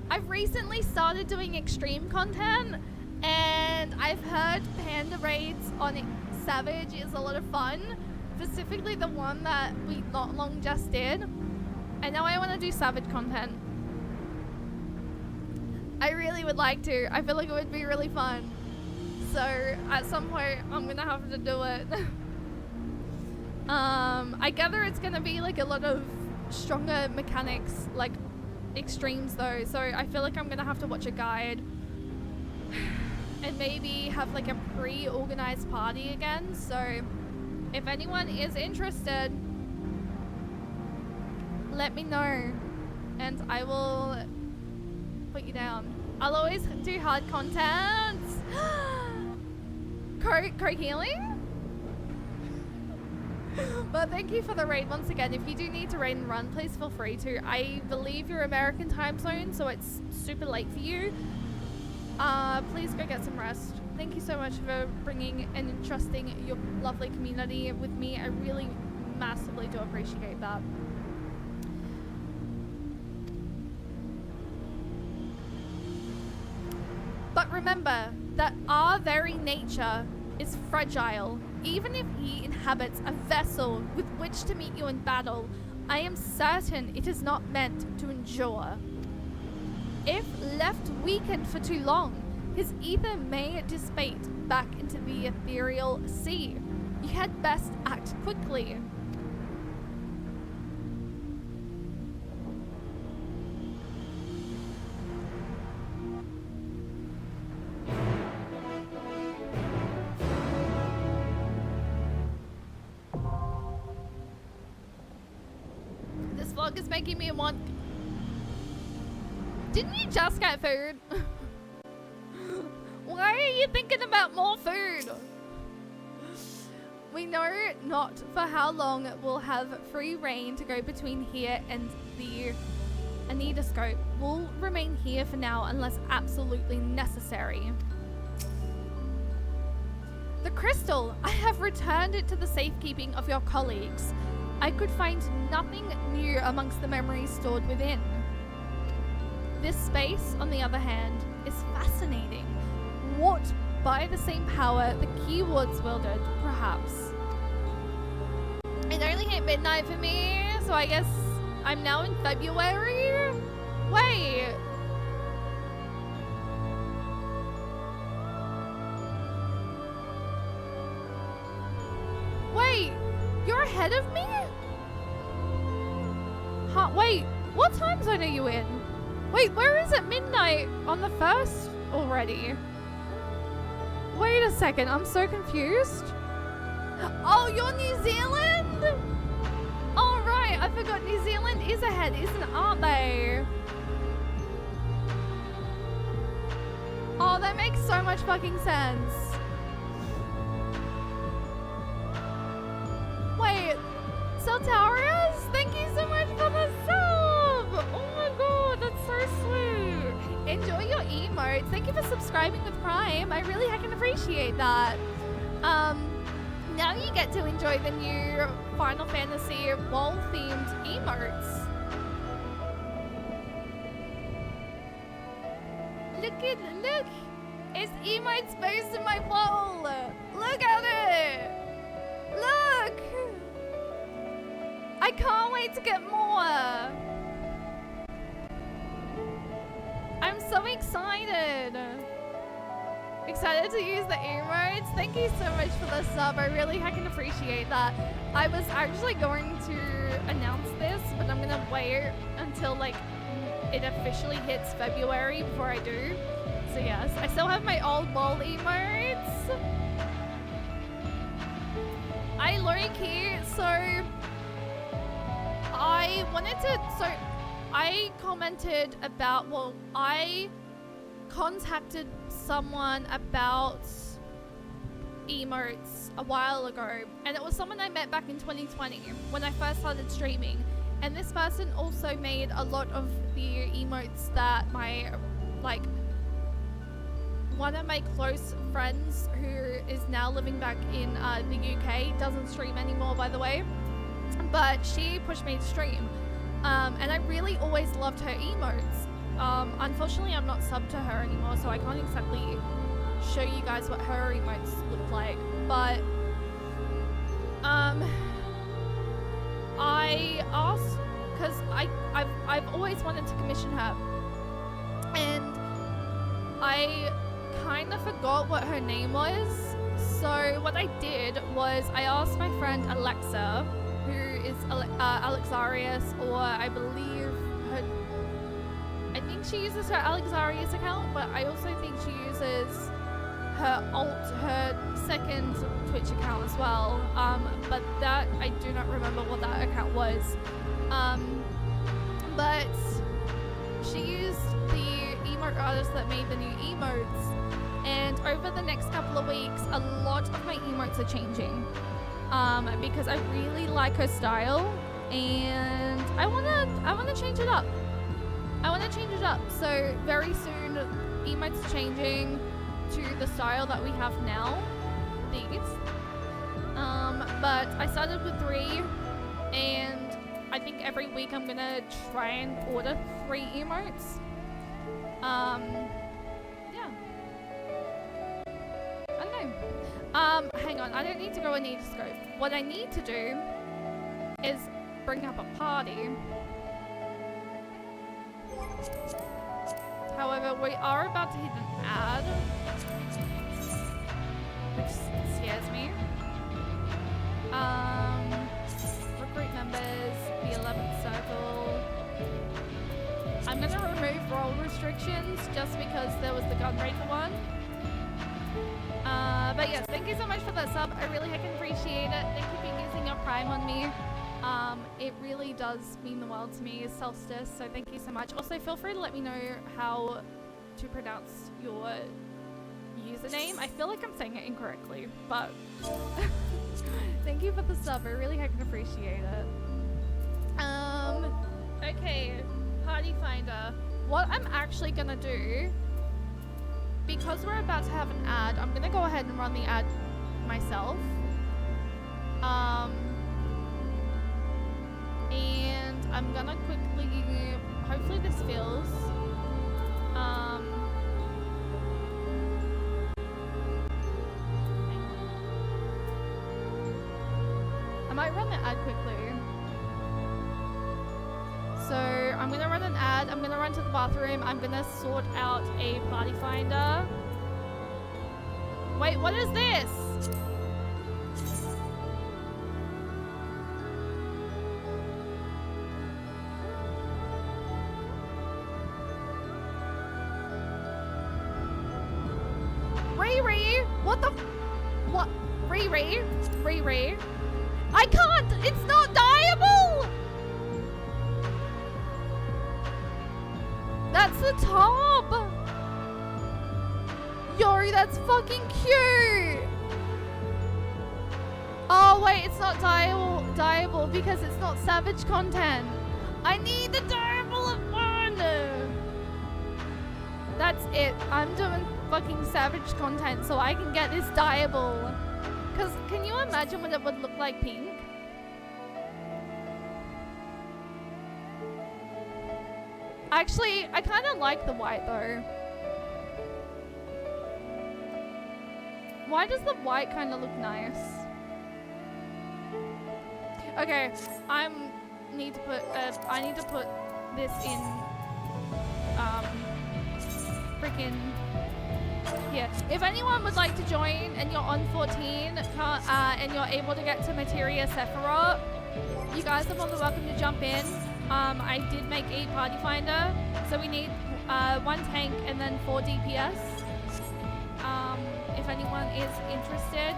S1: I've recently started doing extreme content, and I've heard panda raids on Savage is a lot of fun. Specifically the one that we not long just did. And now I want to do Savage content. I really would like to. I feel like it would be really fun. So at some point I'm gonna have to do it. I gather it's gonna be like a lot of stronger mechanics, like extremes though. So I feel like I'm gonna have to watch a guide and maybe have like a pre-organized party again. So if anyone is interested, let me know and I will put you down. I'll always do hard content. Croak healing? But thank you for the raid once again. If you do need to raid and run, please feel free to. I believe you're American time zone, so it's super late for you. Please go get some rest. Thank you so much for bringing and entrusting your lovely community with me. I really massively do appreciate that. But remember that our very nature is fragile. Even if he inhabits a vessel with which to meet you in battle, I am certain it is not meant to endure. If left weakened for too long, his ether may dissipate back into the ethereal sea. You had best act quickly. Is making me want. Didn't you just get food? Why are you thinking about more food? We know not for how long we'll have free reign to go between here and the Anidoscope. We'll remain here for now unless absolutely necessary. The crystal! I have returned it to the safekeeping of your colleagues. I could find nothing new amongst the memories stored within. This space, on the other hand, is fascinating. What by the same power the keywords wielded, perhaps. It only hit midnight for me, so I guess I'm now in February? Wait. Wait, you're ahead of me? Huh, wait, what time zone are you in? Wait, where is it midnight on the 1st already? Wait a second, I'm so confused. Oh, you're New Zealand? Oh, right, I forgot New Zealand is ahead, aren't they? Oh, that makes so much fucking sense. Wait, Saltarius, thank you so much for the sub. Oh my god, that's so sweet. Enjoy your emotes. Thank you for subscribing with Prime. I really heckin' appreciate that. Now you get to enjoy the new Final Fantasy wall-themed emotes. Look! It's emotes based in my wall. Look at it. Look! I can't wait to get more. I'm so excited. Excited to use the emotes. Thank you so much for the sub. I really heckin' appreciate that. I was actually going to announce this, but I'm gonna wait until like it officially hits February before I do. So yes, I still have my old wall emotes. I low-key, I commented about, well, I contacted someone about emotes a while ago, and it was someone I met back in 2020 when I first started streaming, and this person also made a lot of the emotes that my, like, one of my close friends who is now living back in the UK, doesn't stream anymore by the way, but she pushed me to stream, and I really always loved her emotes. Unfortunately I'm not subbed to her anymore, so I can't exactly show you guys what her emotes look like, but I asked, because I've always wanted to commission her, and I kind of forgot what her name was. So what I did was I asked my friend Alexa, who is Alexarius, or I believe I think she uses her Alexarius account, but I also think she uses her second Twitch account as well. But that, I do not remember what that account was. But she used the emote artist that made the new emotes, and over the next couple of weeks, a lot of my emotes are changing. Because I really like her style, and I wanna change it up. So very soon, emotes changing to the style that we have now. These. But I started with 3, and I think every week I'm gonna try and order 3 emotes. Yeah. I don't know. Hang on, I don't need to go and need to scope. What I need to do is bring up a party. However, we are about to hit an ad, which scares me. Recruit members, the 11th circle. I'm gonna remove role restrictions just because there was the Gunbreaker one. But yes, thank you so much for that sub. I really heckin' appreciate it. Thank you for using your Prime on me. It really does mean the world to me, Solstice, so thank you so much. Also, feel free to let me know how to pronounce your username. I feel like I'm saying it incorrectly, but thank you for the sub. I really heckin' appreciate it. Okay, Party Finder. What I'm actually gonna do, because we're about to have an ad, I'm gonna go ahead and run the ad myself. And I'm gonna quickly, hopefully this fills. I might run the ad quickly. So I'm gonna run an ad, I'm gonna run to the bathroom, I'm gonna sort out a party finder. Wait, what is this? Riri? What the? What? Riri? Riri? I can't! It's not dyeable! That's the top! Yo, that's fucking cute! Oh wait, it's not dyeable because it's not savage content. I need the dyeable one! That's it. I'm doing fucking savage content so I can get this dyeable. Cause can you imagine what it would look like pink? Actually, I kind of like the white though. Why does the white kind of look nice? Okay, I need to put this in freaking here. If anyone would like to join and you're on 14 and you're able to get to Materia Sephiroth, you guys are more than welcome to jump in. I did make a party finder, so we need 1 tank and then 4 DPS. If anyone is interested,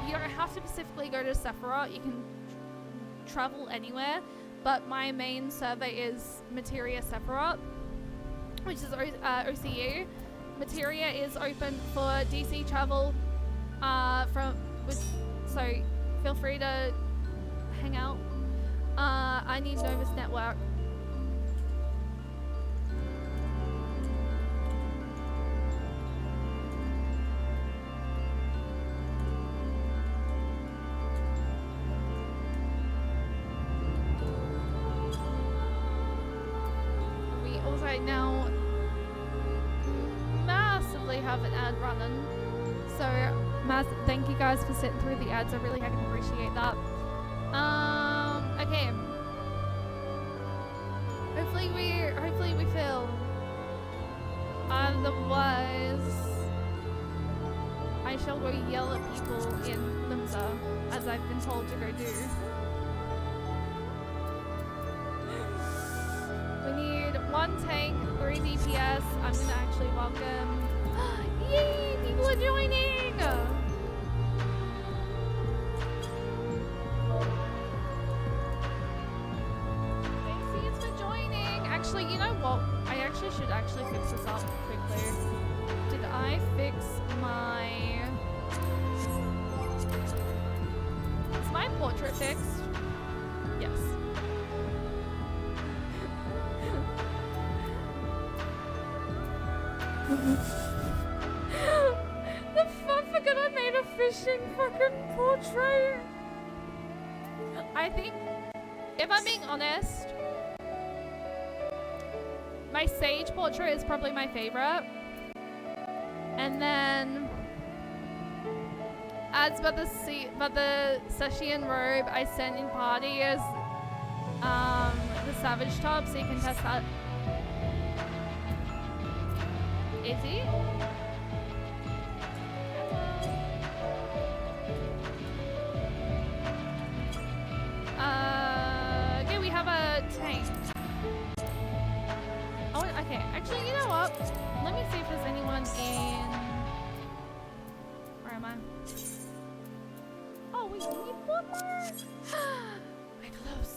S1: you don't have to specifically go to Sephiroth. You can travel anywhere, but my main server is Materia Sephiroth, which is OCU. Materia is open for DC travel so feel free to hang out. I need Novus network. We also now massively have an ad running, so thank you guys for sitting through the ads. I really appreciate that. Okay. Hopefully we fill. Otherwise, I shall go yell at people in Limsa, as I've been told to go do. We need 1 tank, 3 DPS. I'm gonna actually welcome. Yay! People are joining! Actually, you know what? I actually should fix this up quickly. Did I fix my... Is my portrait fixed? Yes. The fuck? I forgot I made a fishing fucking portrait. I think, if I'm being honest, my sage portrait is probably my favorite. And then, as but the Seshian robe I sent in party is the savage top, so you can test that. Is he? Okay, we have a tank. Oh, okay. Actually, you know what? Let me see if there's anyone in... Where am I? Oh, we need 1 more. We're close.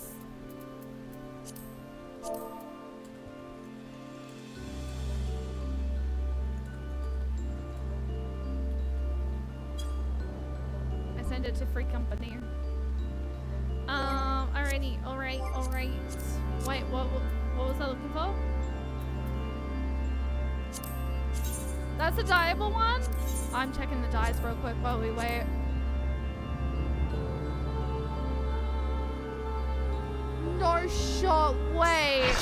S1: I send it to free company. Alrighty. Alright. Wait, what was I looking for? That's a dyeable one? I'm checking the dyes real quick while we wait. No shot, wait.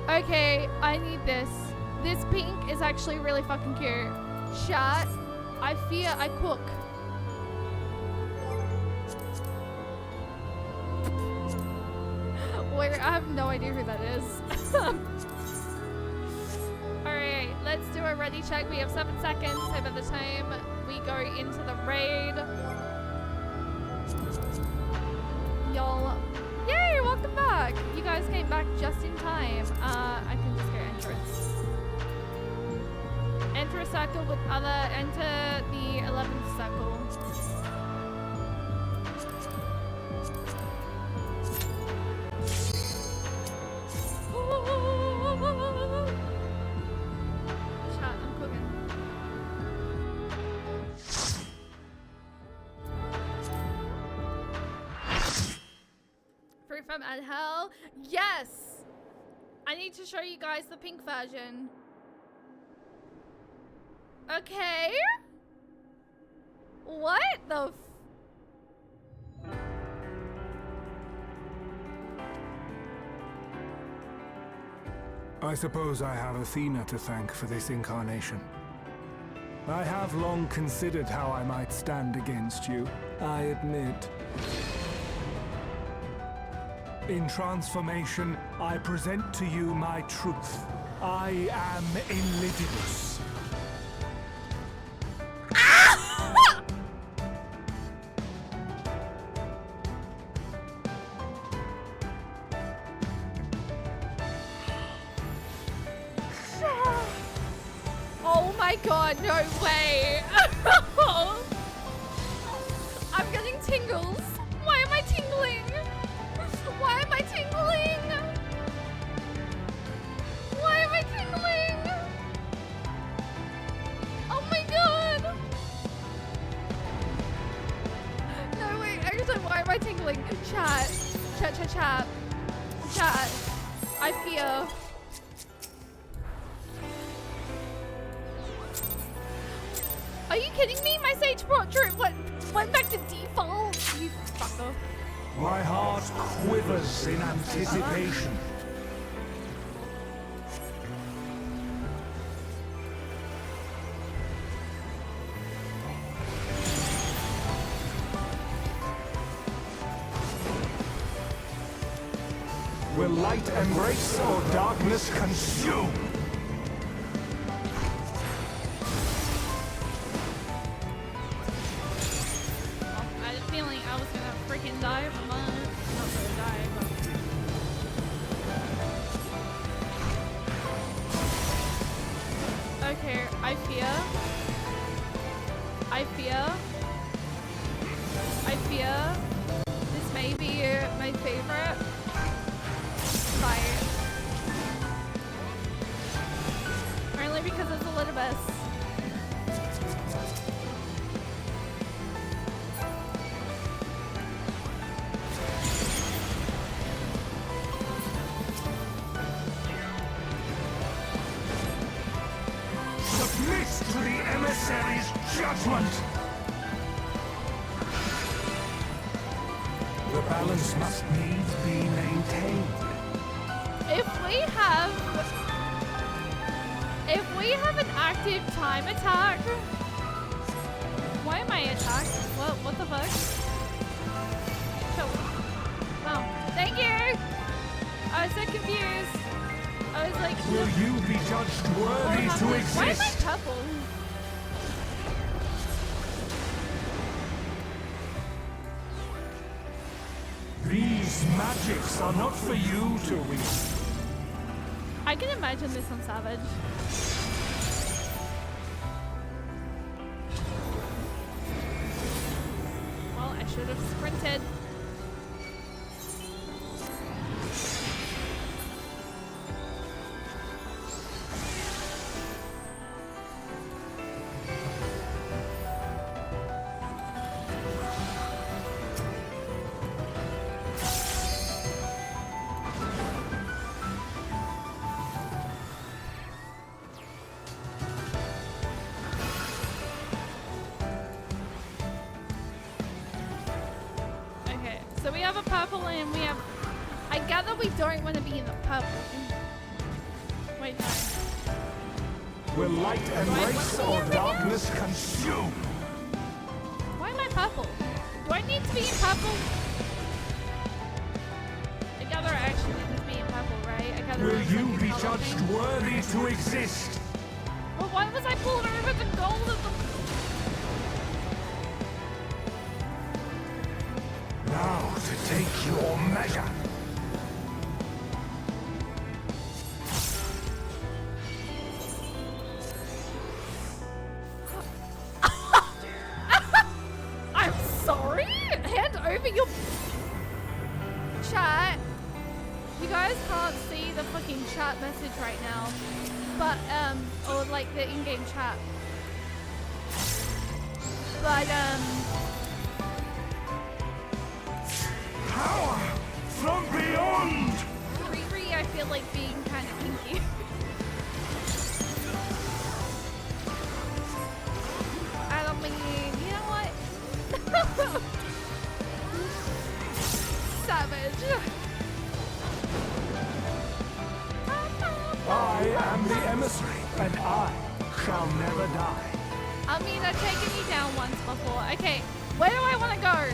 S1: Okay, I need this. This pink is actually really fucking cute. Chat, I fear I cook. Wait, I have no idea who that is. Alright, let's do a ready check. We have 7 seconds, so by the time we go into the raid. Y'all, yay, welcome back. You guys came back just in time. I can just go entrance. enter a circle with other, enter the 11th circle. Chat, I'm cooking. Free from hell? Yes! I need to show you guys the pink version. Okay. What the
S5: I suppose I have Athena to thank for this incarnation. I have long considered how I might stand against you, I admit. In transformation, I present to you my truth. I am Illidibus.
S1: Oh my god, no way. I'm getting tingles. Why am I tingling? Why am I tingling? Why am I tingling? Oh my god. No, wait, actually, why am I tingling? Chat. Chat. I fear. Are you kidding me? My Sage portrait went back to default. You fucker.
S5: My heart quivers in anticipation. Will light embrace or darkness consume?
S1: I had a feeling I was gonna freaking die from not gonna die, but okay, I fear this may be my favorite fight. Only because it's a little bit.
S5: Submit to the emissary's judgment! The balance must needs be maintained.
S1: If we have an active time attack, why am I attacked? What the fuck? Oh, thank you. I was so confused. I was like,
S5: will you be judged worthy to exist?
S1: Why am I purple?
S5: These magics are not for you to wield.
S1: I can imagine this on Savage. Well, I should have sprinted. So we have a purple and we have... I gather we don't want to be in the purple. Wait, no.
S5: Will light embrace or darkness consume?
S1: Why am I purple? Do I need to be in purple? I gather I actually need to be in purple, right? I gather
S5: will you be
S1: color
S5: judged
S1: thing.
S5: worthy to exist?
S1: Well, why was I pulled over the gold of the...
S5: Now to take your measure.
S1: your chat. You guys can't see the fucking chat message right now, but or like the in-game chat. But
S4: Power from beyond.
S1: Riri, I feel like being kind of kinky. I don't mean, you know what? Savage.
S5: I am the emissary, and I shall never die.
S1: I mean, I've taken you down once before. Okay, where do I want to go?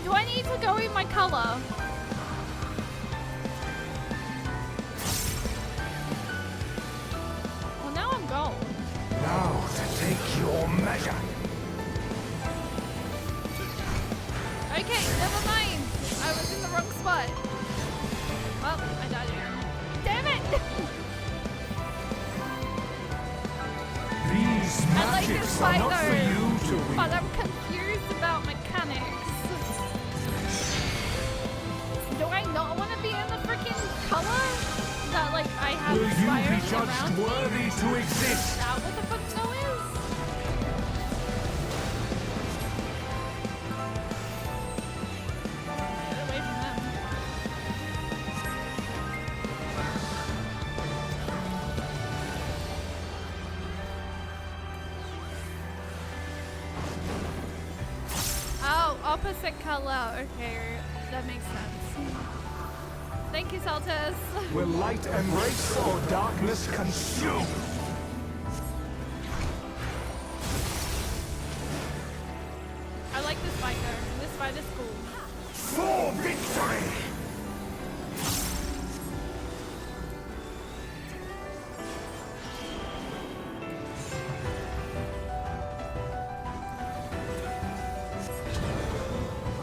S1: Do I need to go in my color? Well, now I'm gold.
S5: Now to take your measure.
S1: Okay, never mind. I was in the wrong spot. Well, I died here. Damn it!
S5: These
S1: I like this
S5: magics are
S1: fight
S5: not for
S1: though,
S5: you to
S1: but
S5: wield.
S1: I'm confused about mechanics. Do I not want to be in the freaking color that like I have
S5: Will you be
S1: spiraling
S5: judged
S1: around me?
S5: worthy to
S1: Is
S5: exist?
S1: that what the fuck no is? Get away from them. Oh, opposite color. Okay, that makes sense. Thank you, Saltus.
S5: Will light embrace or darkness consume?
S1: I like this fight though. This fight is cool.
S4: For victory.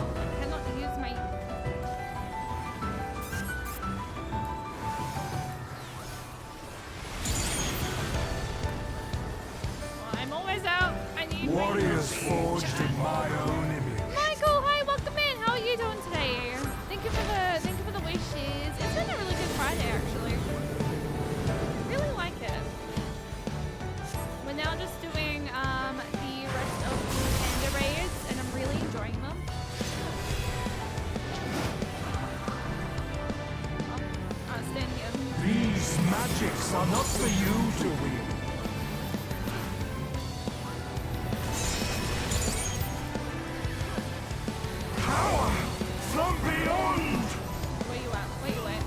S1: I cannot use my... Well, I'm always out. I need my...
S5: Warriors forged in my own image.
S1: Michael, hi, welcome in. How are you doing today? Thank you for the wishes. It's been a really good Friday, actually. Really like it. We're now just doing the rest of the panda raids, and I'm really enjoying them. I'll stand here.
S5: These magics are not for you to wield.
S4: Power from beyond.
S1: Where you at? Where you at?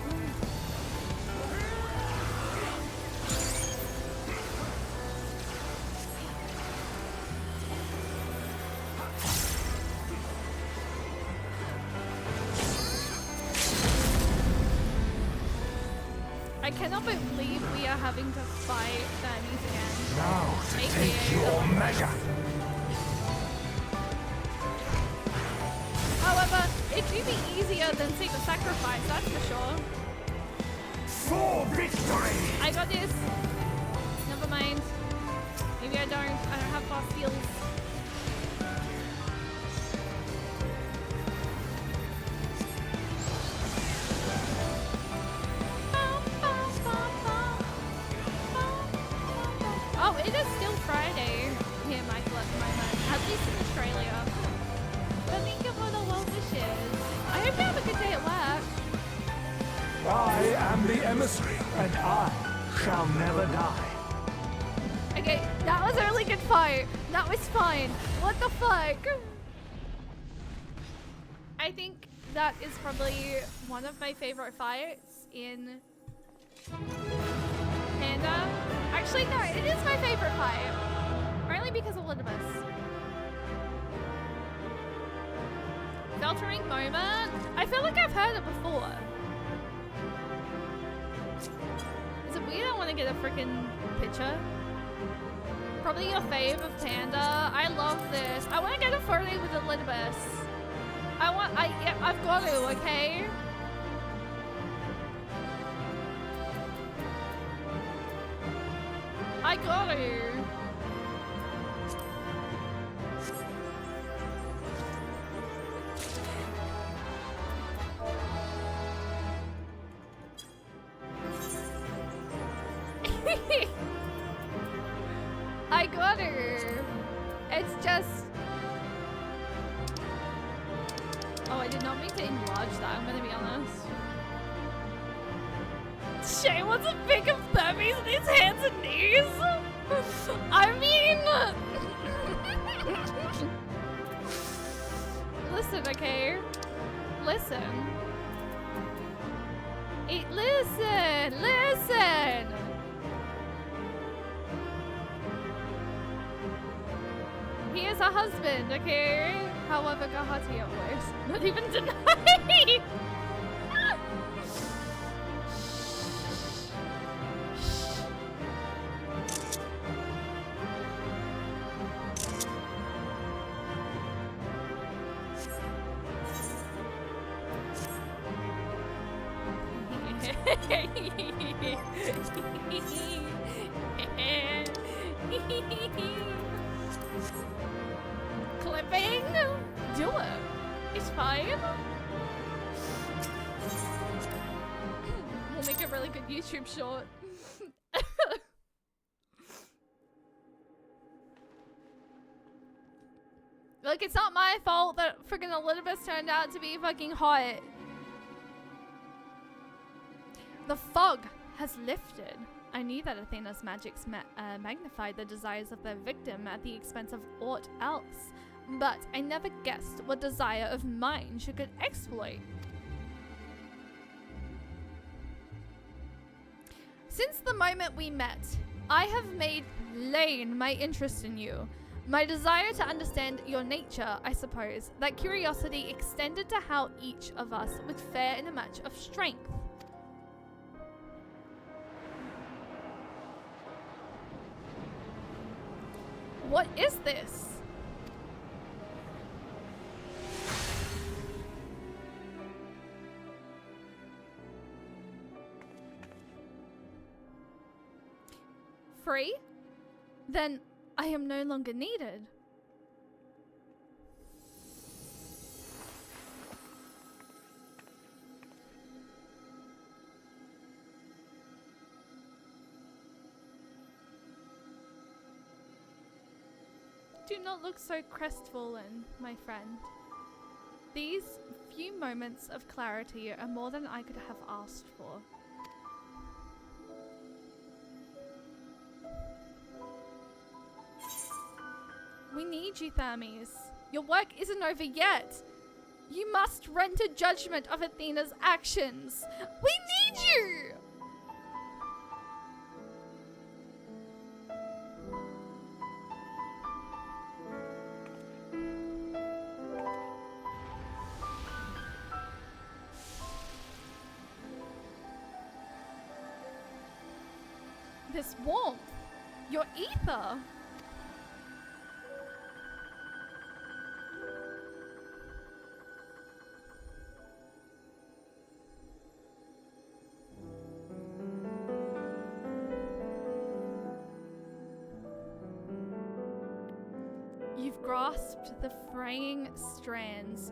S1: I cannot believe we are having to fight Burmese again.
S5: Now to
S1: AKA
S5: take your measure.
S1: However, it should be easier than Secret Sacrifice, that's for sure.
S4: For victory.
S1: I got this. Never mind. Maybe I don't have fast skills. Oh, it is still Friday here, Michael, at the moment. At least in Australia. But thank you for the well wishes. I hope you have a good day at work.
S5: I am the emissary, and I shall never die.
S1: Okay, that was a really good fight. That was fine. What the fuck? I think that is probably one of my favorite fights in Panda. Actually, no, it is my favorite fight. Only because of Elizabeth. Filtering moment? I feel like I've heard it before. Is it weird I want to get a freaking picture? Probably your fave of Panda. I love this. I want to get a photo with Elizabeth. Yeah, I've got to, okay? I got to. like water. It's just... Oh, I did not mean to enlarge that, I'm gonna be honest. Shay wants a pic of Thermes in his hands and knees? I mean... Listen, okay? Listen. Listen! He is a husband, okay? However, Gahati always. Not even deny! Clipping? Do it. It's fine. We'll make a really good YouTube short. Look, it's not my fault that friggin' Elizabeth turned out to be fucking hot. The fog has lifted. I knew that Athena's magics magnified the desires of their victim at the expense of aught else, but I never guessed what desire of mine she could exploit. Since the moment we met, I have made plain my interest in you. My desire to understand your nature, I suppose. That curiosity extended to how each of us would fare in a match of strength. What is this? Free? Then I am no longer needed. Do not look so crestfallen, my friend. These few moments of clarity are more than I could have asked for. We need you, Thermes. Your work isn't over yet. You must render judgment of Athena's actions. We need you! This warmth, your ether. You've grasped the fraying strands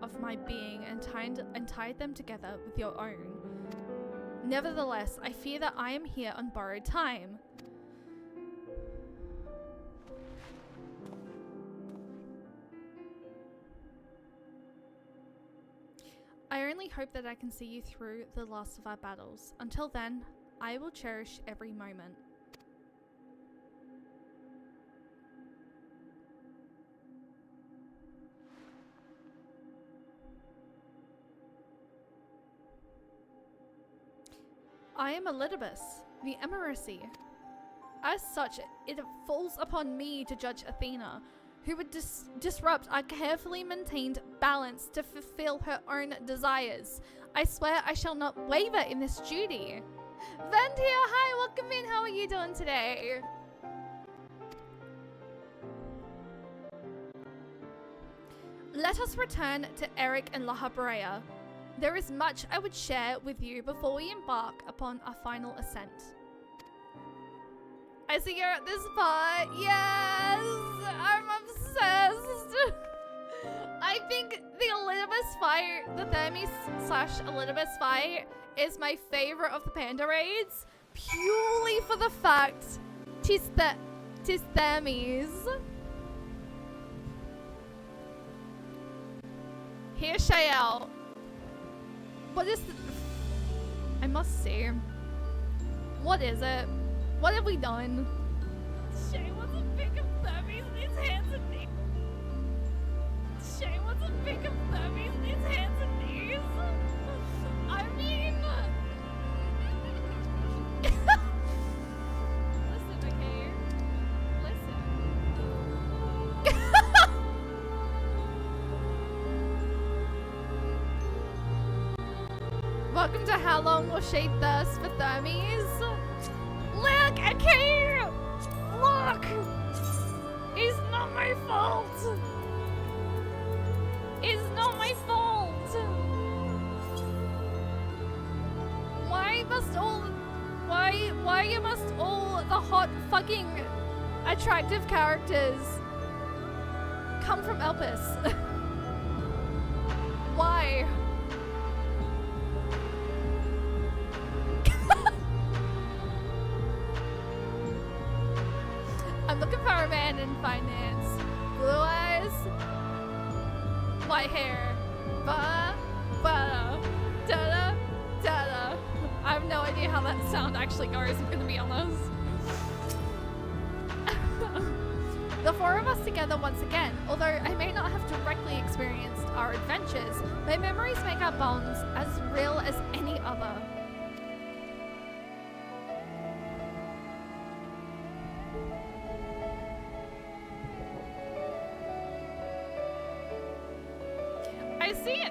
S1: of my being and tied them together with your own. Nevertheless, I fear that I am here on borrowed time. I only hope that I can see you through the last of our battles. Until then, I will cherish every moment. I am Elidibus, the Emiracy. As such, it falls upon me to judge Athena, who would disrupt our carefully maintained balance to fulfill her own desires. I swear I shall not waver in this duty. Ventia, hi, welcome in. How are you doing today? Let us return to Eric and La Habrea. There is much I would share with you before we embark upon our final ascent. I see you're at this part. Yes! I'm obsessed! I think the Elidibus fight, the Thermes/Elidibus fight, is my favorite of the Panda raids, purely for the fact she's the 'Tis Thermes. Here, Shael. What is the... I must see. What is it? What have we done? Shay wants a pic of Thermes in his hands and knees. Shay wants a pic of Thermes in his hands and knees. I mean... Listen, okay? Listen. Welcome to How Long Will Shay Thirst for Thermes? Look, okay! Look! It's not my fault! It's not my fault! Why must all the hot fucking attractive characters come from Elpis? Why? I'm looking for a man in finance. Blue eyes, white hair, ba ba da da. I have no idea how that sound actually goes, I'm gonna be honest. The four of us together once again. Although I may not have directly experienced our adventures, my memories make our bonds as real as any other.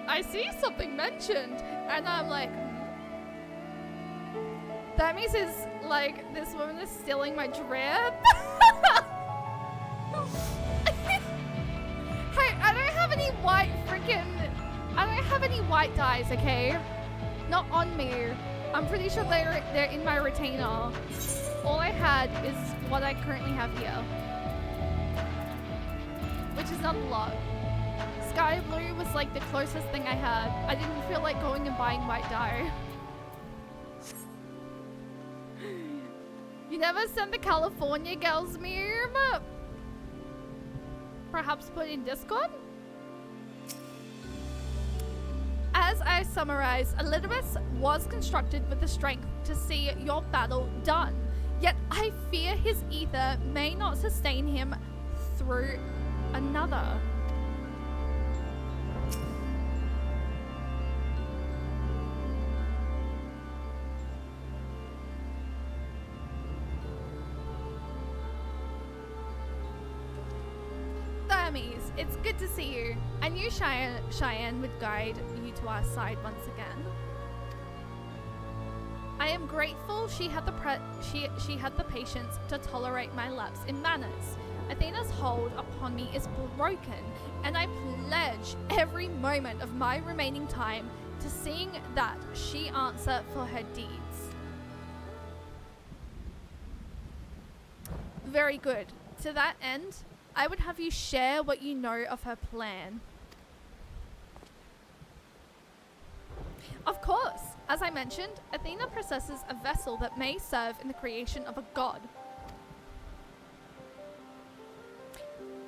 S1: I see something mentioned, and I'm like, that means is like this woman is stealing my drip. Hey, I don't have any white dyes, okay? Not on me. I'm pretty sure they're in my retainer. All I had is what I currently have here, which is not a lot. Sky blue was like the closest thing I had. I didn't feel like going and buying white dye. You never sent the California girls meme? Perhaps put in Discord? As I summarize, Elizabeth was constructed with the strength to see your battle done. Yet I fear his ether may not sustain him through another. It's good to see you. I knew Cheyenne would guide you to our side once again. I am grateful she had the patience to tolerate my lapse in manners. Athena's hold upon me is broken, and I pledge every moment of my remaining time to seeing that she answer for her deeds. Very good. To that end, I would have you share what you know of her plan. Of course, as I mentioned, Athena possesses a vessel that may serve in the creation of a god.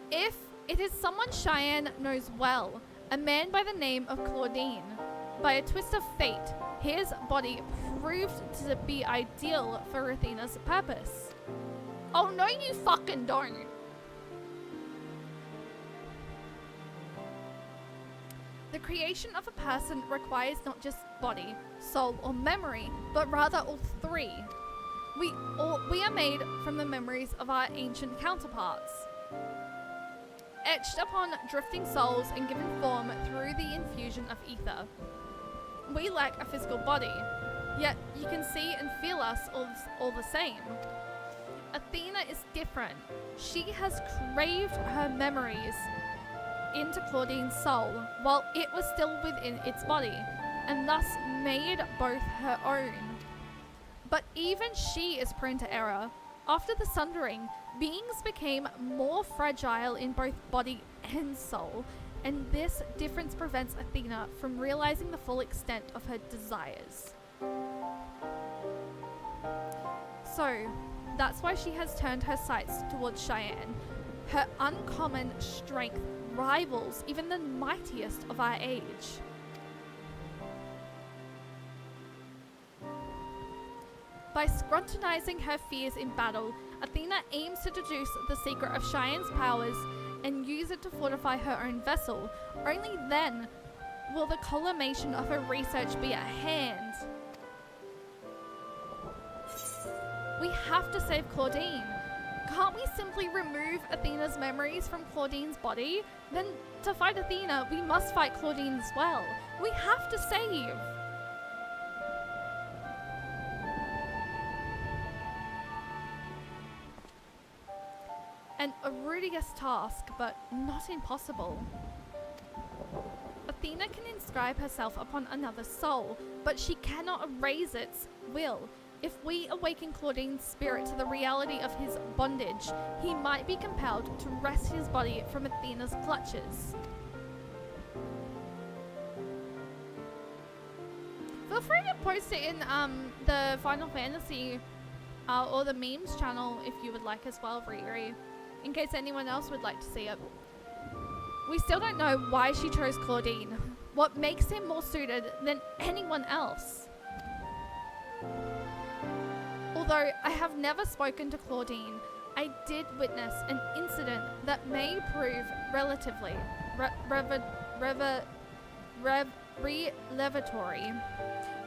S1: If it is someone Cheyenne knows well, a man by the name of Claudine, by a twist of fate, his body proved to be ideal for Athena's purpose. Oh no, you fucking don't. The creation of a person requires not just body, soul, or memory, but rather all three. We are made from the memories of our ancient counterparts, etched upon drifting souls and given form through the infusion of ether. We lack a physical body, yet you can see and feel us all the same. Athena is different. She has craved her memories into Claudine's soul while it was still within its body, and thus made both her own. But even she is prone to error. After the sundering, beings became more fragile in both body and soul, and this difference prevents Athena from realizing the full extent of her desires. So, That's why she has turned her sights towards Cheyenne. Her uncommon strength rivals even the mightiest of our age. By scrutinizing her fears in battle, Athena aims to deduce the secret of Cheyenne's powers and use it to fortify her own vessel. Only then will the culmination of her research be at hand. We have to save Claudine. Can't we simply remove Athena's memories from Claudine's body? Then to fight Athena, we must fight Claudine as well. We have to save. An arduous task, but not impossible. Athena can inscribe herself upon another's soul, but she cannot erase its will. If we awaken Claudine's spirit to the reality of his bondage, he might be compelled to wrest his body from Athena's clutches. Feel free to post it in the Final Fantasy or the memes channel if you would like as well, Riri, in case anyone else would like to see it. We still don't know why she chose Claudine. What makes him more suited than anyone else? Although I have never spoken to Claudine, I did witness an incident that may prove relatively revelatory.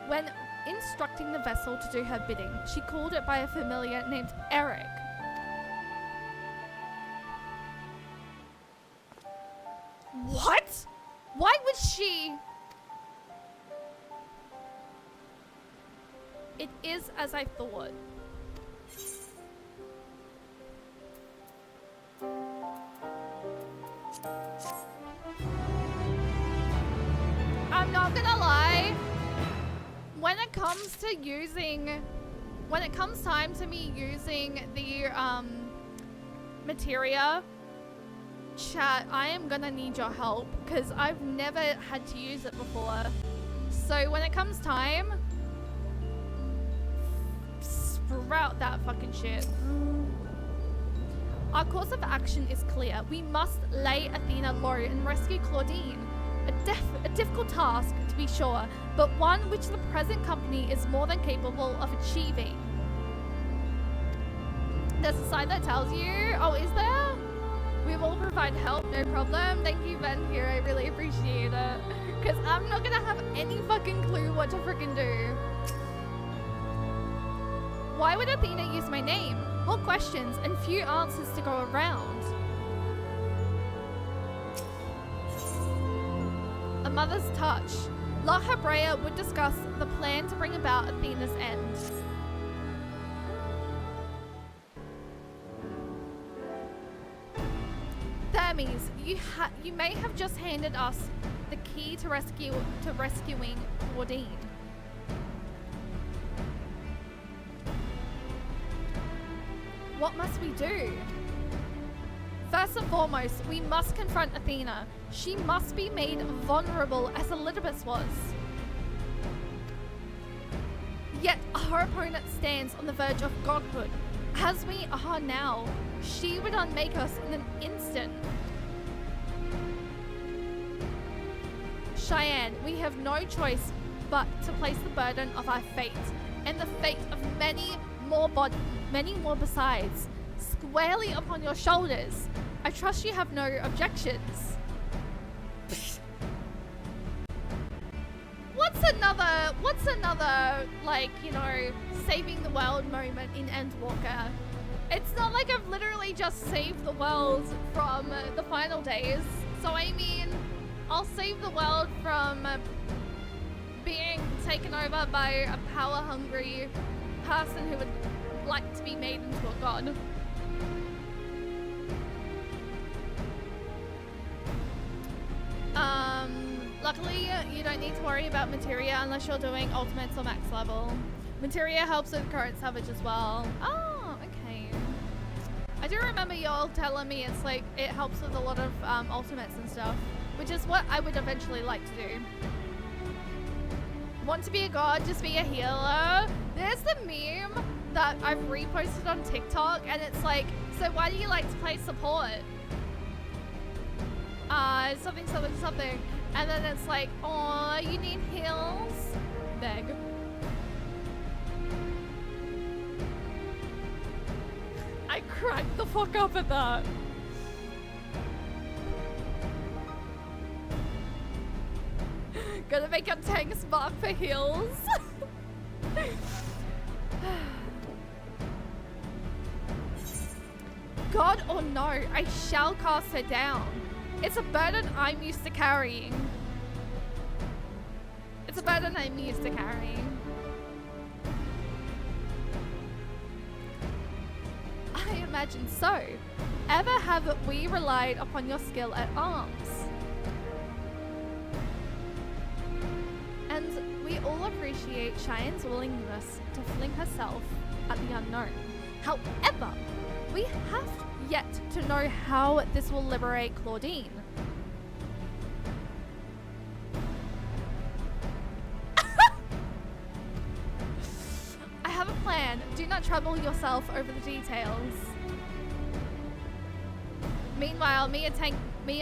S1: When instructing the vessel to do her bidding, she called it by a familiar named Eric. What? Why would she? It is as I thought. I'm not gonna lie. When it comes time to me using the Materia, chat, I am gonna need your help because I've never had to use it before. So when it comes time, sprout that fucking shit. Our course of action is clear. We must lay Athena low and rescue Claudine. A difficult task, to be sure, but one which the present company is more than capable of achieving. There's a side that tells you, oh, is there? We will provide help, no problem. Thank you, Ben, here. I really appreciate it. Because I'm not going to have any fucking clue what to freaking do. Why would Athena use my name? More questions and few answers to go around. A mother's touch. La Hebrea would discuss the plan to bring about Athena's end. Thermes, you may have just handed us the key to rescuing Claudine. What must we do? First and foremost, we must confront Athena. She must be made vulnerable as Elidibus was. Yet her opponent stands on the verge of godhood. As we are now, she would unmake us in an instant. Cheyenne, we have no choice but to place the burden of our fate and the fate of many more besides, squarely upon your shoulders. I trust you have no objections. What's another, like, you know, saving the world moment in Endwalker? It's not like I've literally just saved the world from the final days. So I mean, I'll save the world from being taken over by a power-hungry person who would like to be made into a god. Luckily, you don't need to worry about Materia unless you're doing ultimates or max level. Materia helps with current savage as well. Oh, okay. I do remember y'all telling me it's like it helps with a lot of ultimates and stuff, which is what I would eventually like to do. Want to be a god, just be a healer. There's the meme that I've reposted on TikTok, and it's like, so why do you like to play support? Something, something, something. And then it's like, oh, you need heals? Beg. I cracked the fuck up at that. Gonna make your tanks mark for heals. God or no, I shall cast her down. It's a burden I'm used to carrying. It's a burden I'm used to carrying. I imagine so. Ever have we relied upon your skill at arms? And we all appreciate Cheyenne's willingness to fling herself at the unknown. However, we have yet to know how this will liberate Claudine. I have a plan. Do not trouble yourself over the details. Meanwhile, me a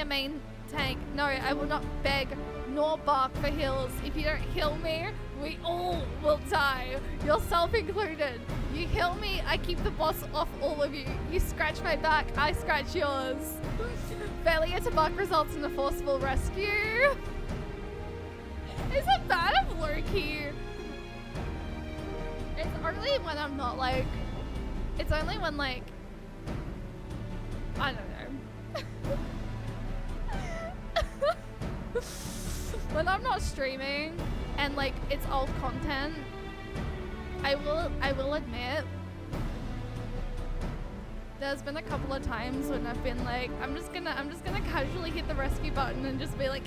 S1: main tank. No, I will not beg nor bark for heals. If you don't heal me, we all will die, yourself included. You heal me, I keep the boss off all of you. You scratch my back, I scratch yours. Failure to bark results in a forcible rescue. Is it bad of Loki? It's only when I'm not like... It's only when like... I don't know. When I'm not streaming and like it's old content, I will admit there's been a couple of times when I've been like, I'm just gonna casually hit the rescue button and just be like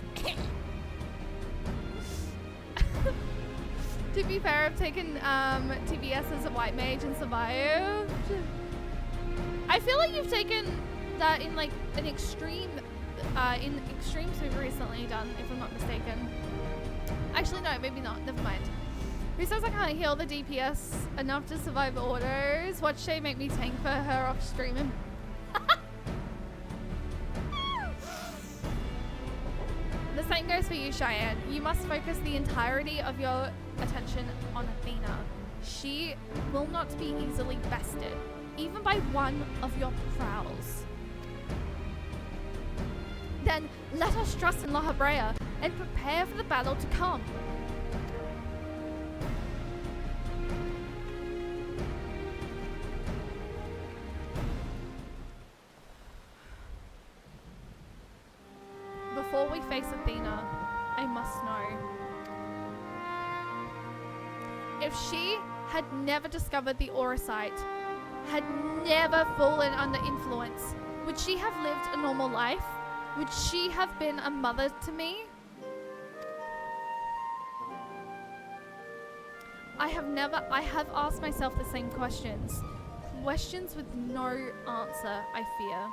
S1: To be fair, I've taken TBS as a white mage and survived. I feel like you've taken that in like an extreme in extremes we've recently done, if I'm not mistaken. Actually, no, maybe not. Never mind. Who says I can't heal the DPS enough to survive orders? Watch Shay make me tank for her off streaming. The same goes for you, Cheyenne. You must focus the entirety of your attention on Athena. She will not be easily bested, even by one of your prowls. Then let us trust in La Habrea and prepare for the battle to come. Before we face Athena, I must know. If she had never discovered the aura site, had never fallen under influence, would she have lived a normal life? Would she have been a mother to me? I have asked myself the same questions. Questions with no answer, I fear.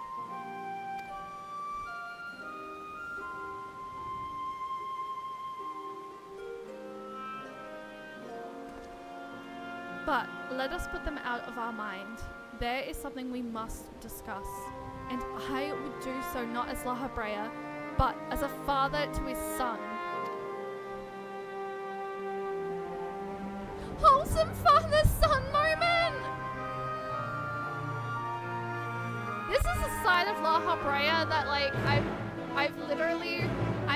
S1: But let us put them out of our mind. There is something we must discuss. And I would do so not as La Habrea, but as a father to his son. Wholesome father-son moment! This is a side of La Habrea that like I'm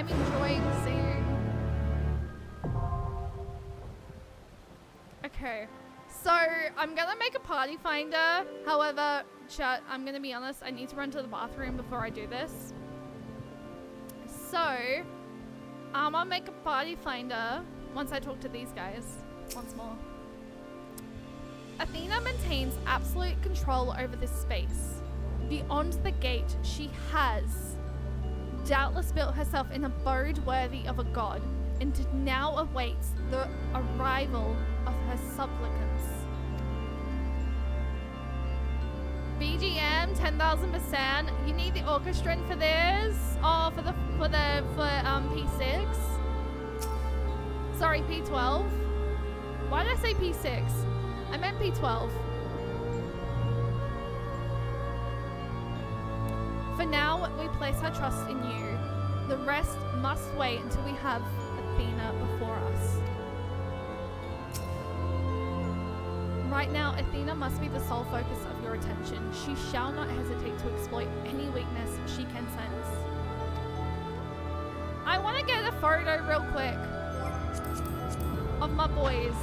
S1: enjoying seeing. Okay. So, I'm gonna make a party finder. However, chat, I'm gonna be honest, I need to run to the bathroom before I do this. So, I'm gonna make a party finder once I talk to these guys once more. Athena maintains absolute control over this space. Beyond the gate, she has doubtless built herself an abode worthy of a god, and now awaits the arrival of her supplicants. BGM 10,000%. You need the orchestrant for this, or for P6. Sorry, P12. Why did I say P6? I meant P12. For now, we place our trust in you. The rest must wait until we have Athena before us. Right now, Athena must be the sole focus of your attention. She shall not hesitate to exploit any weakness she can sense. I want to get a photo real quick of my boys.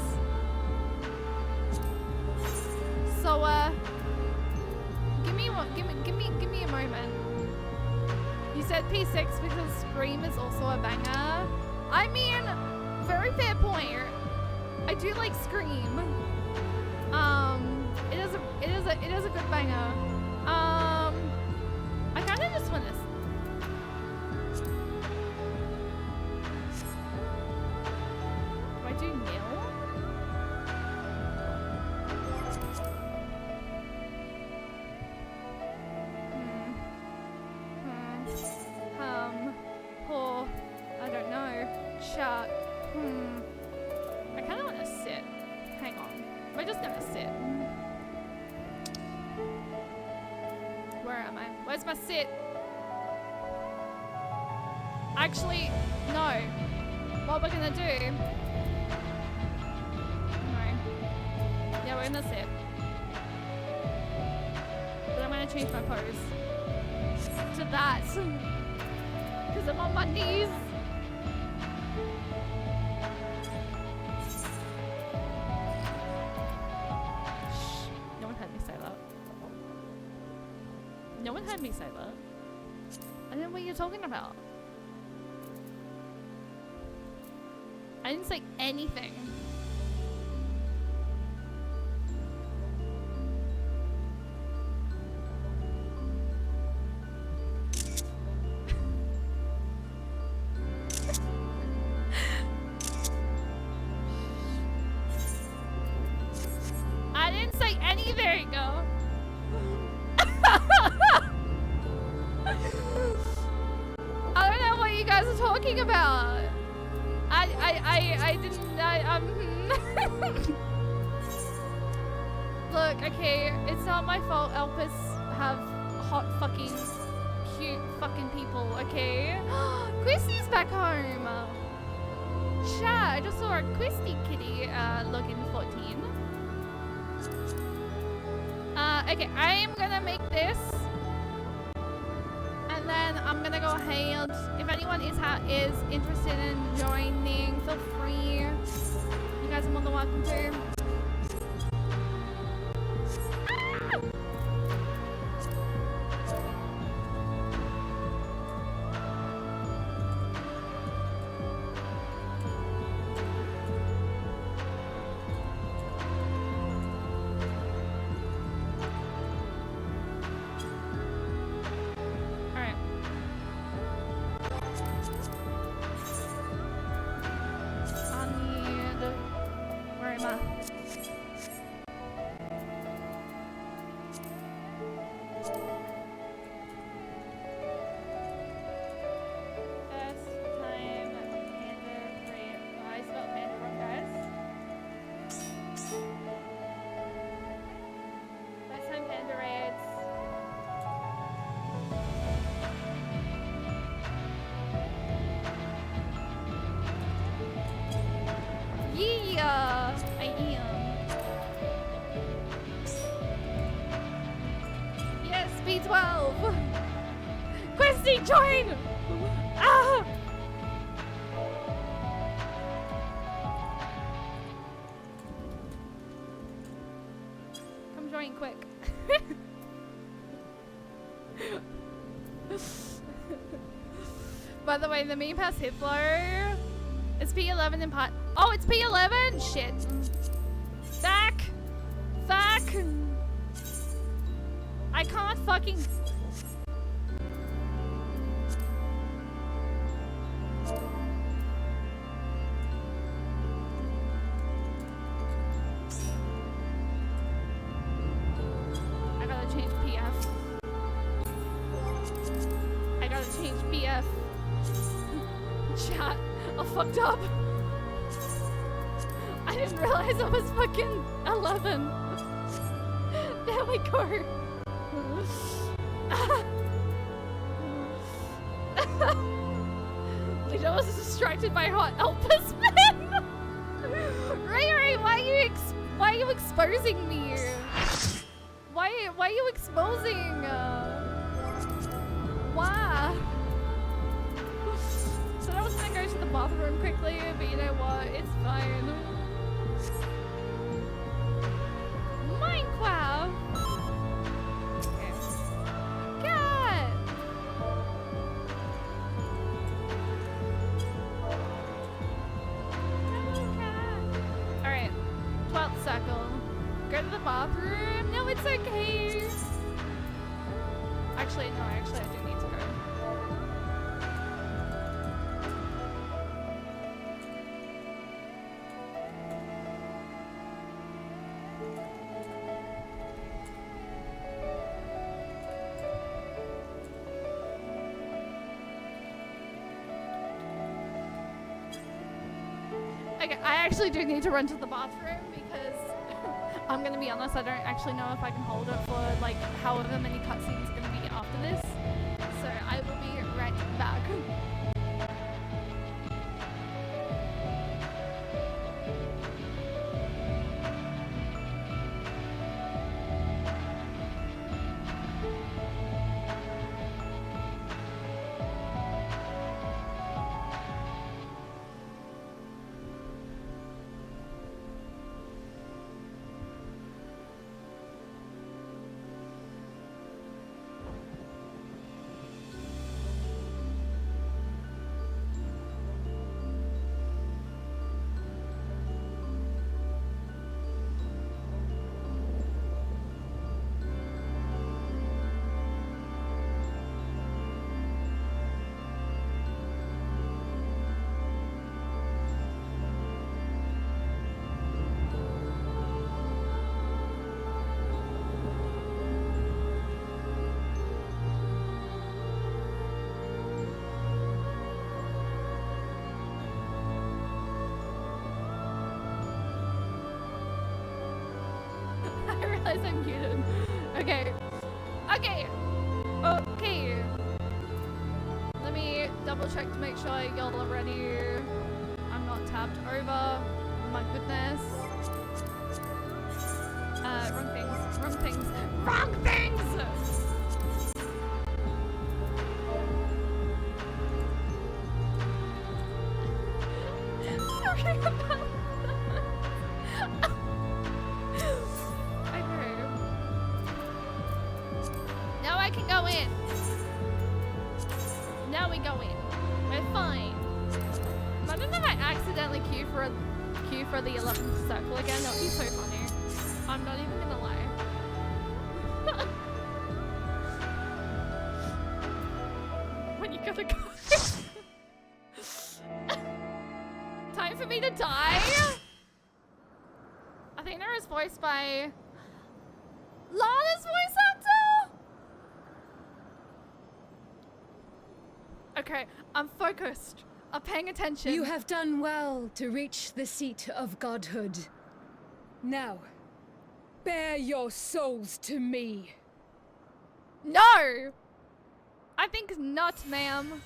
S1: So, give me a moment. You said P6 because Scream is also a banger. I mean, very fair point. I do like Scream. It is a good banger. I kind of just want to. Do I do nil? Oh, I don't know. Chat. I kind of want to sit. Hang on. We're just gonna sit. Where am I? Where's my sit? Actually, no. What we're gonna do? No. Yeah, we're gonna sit. But I'm gonna change my pose to that. Because I'm on my knees. Shh. No one heard me say that. No one heard me say that. I don't know what you're talking about. I didn't say anything. I didn't say anything. I don't know what you guys are talking about. I didn't, Look, okay, it's not my fault Elpis have hot fucking cute fucking people, okay? Christy's back home. Chat, I just saw a Christy kitty looking 14. Okay, I am gonna make this. And then I'm gonna go ahead. If anyone is interested in joining, feel free. You guys are more than welcome to. Join! Ah! Come join quick. By the way, the meme has Hitler. It's P11 in part. Oh, it's P11? Shit. Back! Fuck! I can't fucking. I I didn't realize I was fucking 11. There we go. Lita was distracted by hot Elvis men. Ray, why are you exposing me? Why are you exposing? Why? So I was gonna go to the bathroom quickly, but you know what? It's fine. Minecraft. Okay. Cat. All right. 12th circle. Go to the bathroom. No, it's okay. Actually, no. Actually, I do need to go. Okay, I actually do need to run to the bathroom because I'm gonna be honest, I don't actually know if I can hold it for like however many cutscenes gonna be after this. So I will be right back. I realize I'm muted. Okay. Okay. Okay. Let me double check to make sure y'all are ready. I'm not tabbed over. Oh my goodness. Wrong things. Wrong things. Wrong things! Sorry about that. Now I can go in. Now we go in. We're fine. Imagine if I accidentally queue for the 11th circle again. That would be so funny. I'm not even gonna lie. When you gotta go. Time for me to die? I think there is voiced by Lana's voice actor? Okay, I'm focused. I'm paying attention.
S6: You have done well to reach the seat of godhood. Now, bear your souls to me.
S1: No! I think not, ma'am.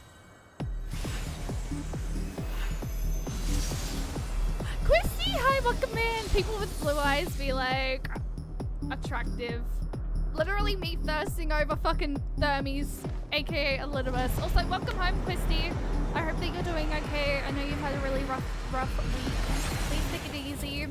S1: Christy, hi, welcome in. People with blue eyes be like, attractive. Literally me thirsting over fucking thermies, aka Elizabeth. Also, welcome home, Christy. I hope that you're doing okay. I know you've had a really rough week. Please take it easy.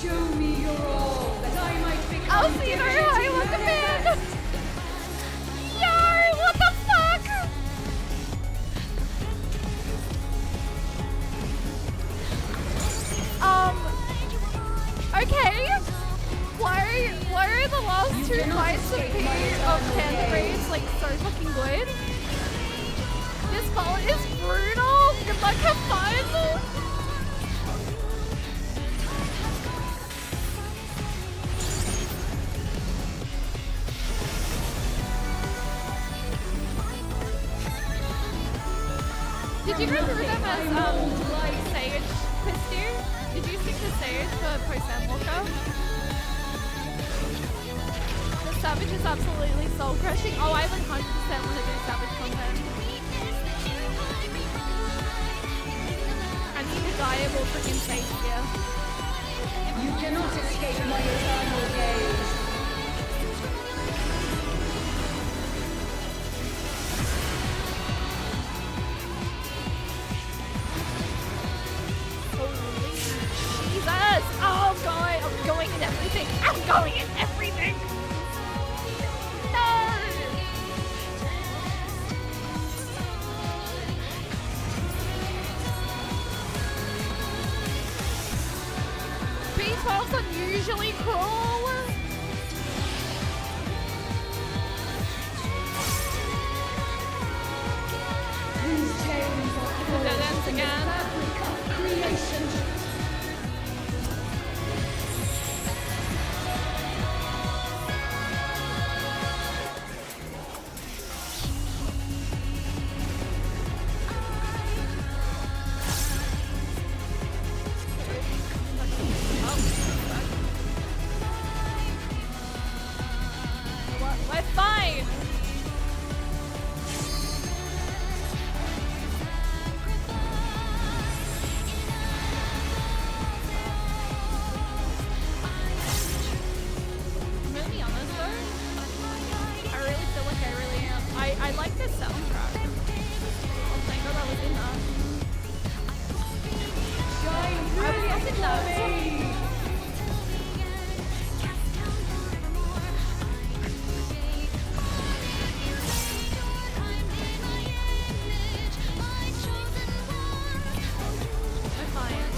S6: Show me your all, that I might become
S1: I'll see you very high, welcome in! Yo, what the fuck? Okay. Why are the last two fights of Canterbury is like so fucking good. This boat is brutal. Good luck, have fun. Did you guys remember them as Sage Pistu? Did you stick to Sage for post Endwalker? The Savage is absolutely soul crushing. Oh, I 100% want to do Savage content. I need a diable freaking Sage here.
S6: You cannot escape my eternal gaze.
S1: Jesus! Oh god, I'm going in everything. I'm going in everything. No! B12's unusually cool.
S6: These chains are
S1: Dead ends again.
S6: fabric of creation.
S1: We're fine. I'm really honest though. I really feel like I really am. I like this soundtrack. Oh thank god I was in that. I was in that. We're fine.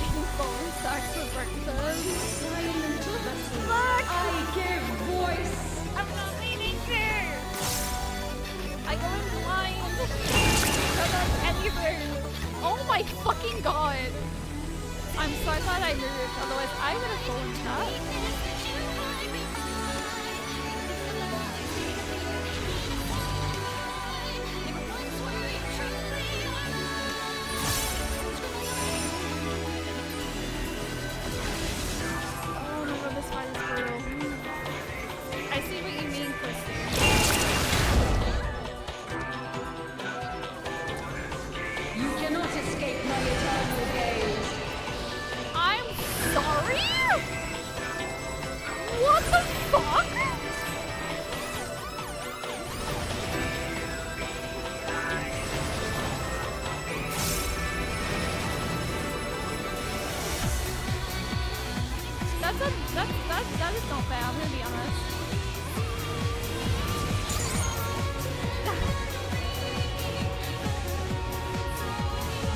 S1: Eating phone stacks for breakfast.
S6: I give voice.
S1: I'm not meaning to. I go in blind. Don't know anything. Oh my fucking god. I'm so glad I moved. Otherwise, I would have fallen shut. Oh my god, this fight is brutal. I see what you mean, Christy.
S6: You cannot escape my eternal gaze.
S1: I'm sorry? What the fuck? That is not fair, I'm gonna be honest.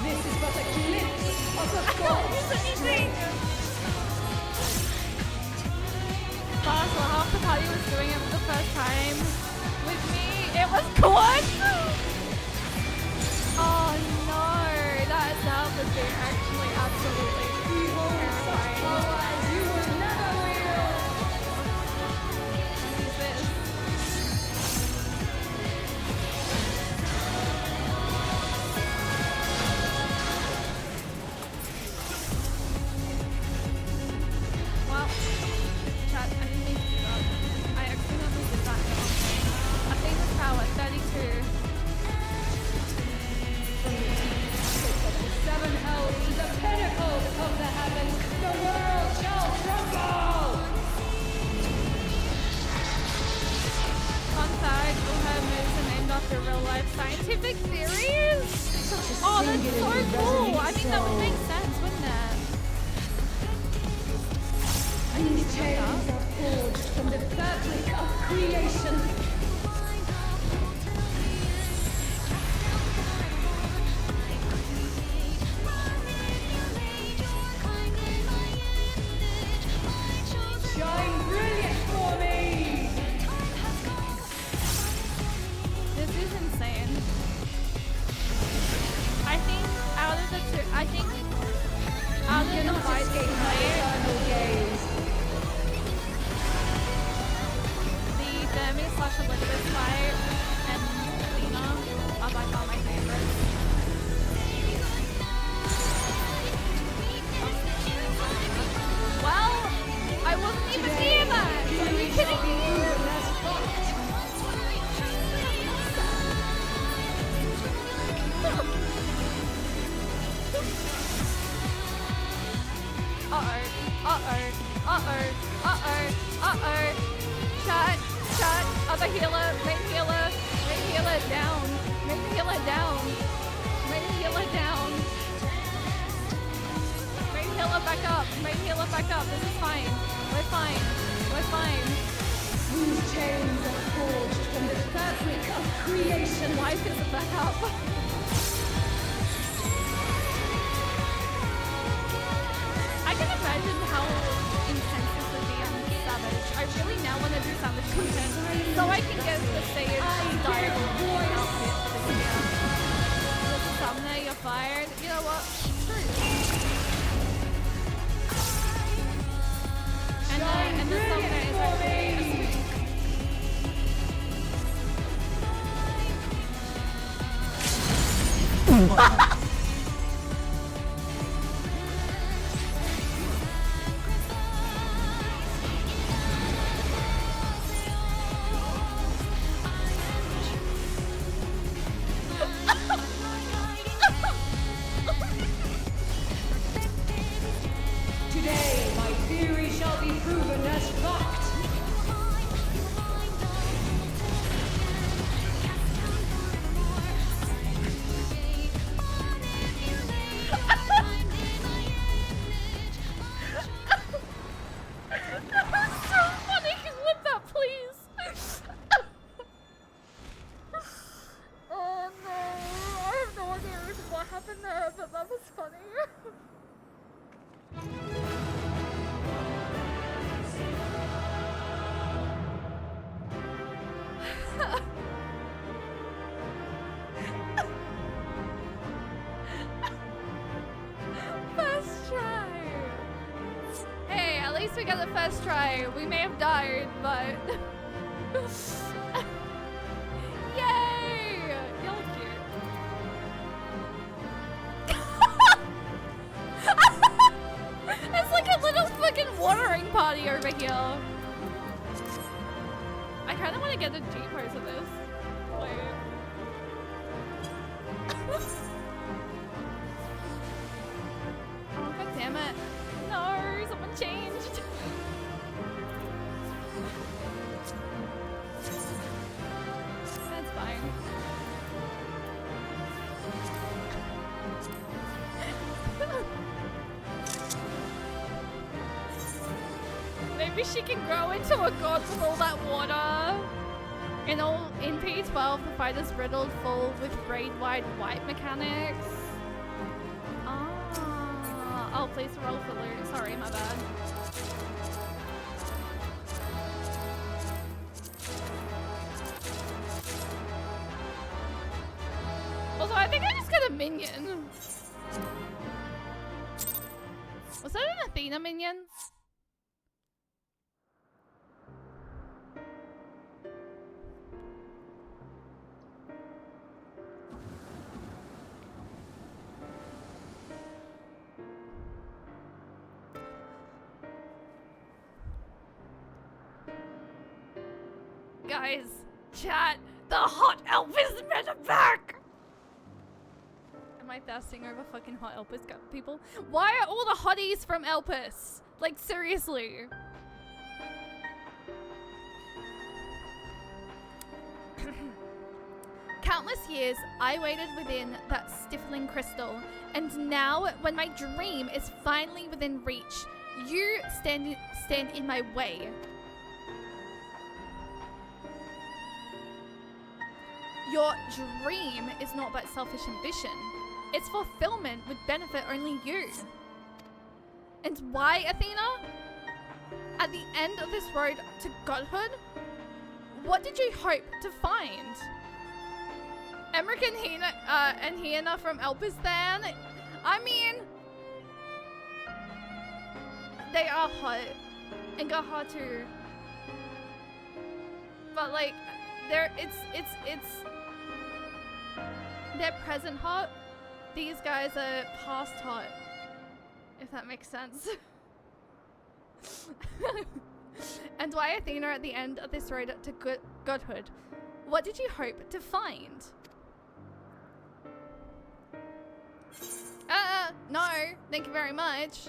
S6: This is but a glimpse of the false strength.
S1: Fast, well, half the party was doing it for the first time with me. It was quad! Oh no, that was being actually absolutely terrifying.
S6: As you will never will.
S1: What is this? Well, chat, I didn't mean to do that. I accidentally did that. I think it's power 32.
S6: Seven hells to the pinnacle of the heavens. The world shall tremble.
S1: Fun fact, all her moves are named after real-life scientific theories. Oh, that's so cool. I mean, that would make sense, wouldn't it?
S6: These chains are forged from the fabric of creation. cannot
S1: invite
S6: escape my
S1: play
S6: eternal gaze.
S1: the Demi/Elizabeth fight and Athena are by far my favorites. Well, I wasn't even near that. Are you kidding me? Shut. Other healer, main healer down. Main healer down. Main healer down. Main healer back up. Main healer back up. This is fine. We're fine. We're fine.
S6: These chains are forged from the fabric of creation.
S1: Life isn't back up. I can imagine how intense this would be on Savage. I really now want to do Savage content so I can get the stage style outfit for this year. The summoner, you're fired. You know what? True. And the summoner is actually a spook.
S6: Today, my theory shall be proven as fact.
S1: So funny, clip that, please. Oh no, I have no idea what happened there, but that was funny. First try. Hey, at least we got the first try. We may have died, but yay! You look cute. It's like a little fucking watering party over here. I kind of want to get the G-pose of this. Wait. Oh, god damn it. No, someone changed. That's fine. Maybe she can grow into a god with all that water. In P12, the fight is riddled full with raid-wide wipe mechanics. Oh, please roll for loot. Sorry, my bad. Also, I think I just got a minion. Was that an Athena minion? Guys, chat, the hot Elvis men are back! Am I thirsting over fucking hot Elvis people? Why are all the hotties from Elpis? Like, seriously. Countless years, I waited within that stifling crystal, and now, when my dream is finally within reach, you stand in my way. Your dream is not about selfish ambition. Its fulfillment would benefit only you. And why, Athena? At the end of this road to godhood, what did you hope to find? Emmerich and Hiena from Elpistan? I mean, they are hot. And got hot too. But like, they're present hot. These guys are past hot. If that makes sense. And why Athena at the end of this road to godhood? What did you hope to find? No, thank you very much.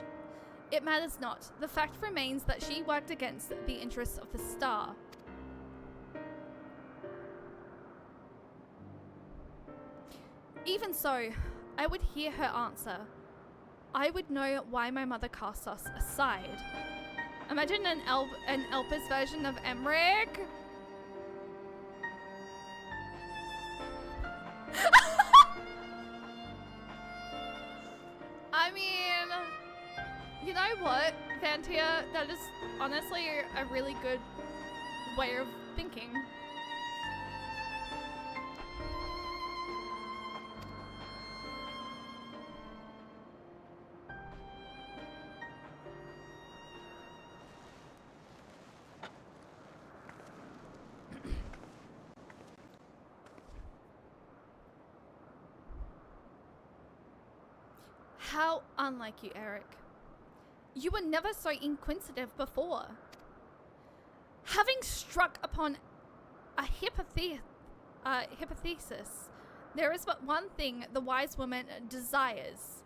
S1: It matters not. The fact remains that she worked against the interests of the star. Even so, I would hear her answer. I would know why my mother cast us aside. Imagine an Elpis version of Emmerich. I mean, you know what, Vantia? That is honestly a really good way of thinking. How unlike you, Eric. You were never so inquisitive before. Having struck upon a hypothesis, there is but one thing the wise woman desires.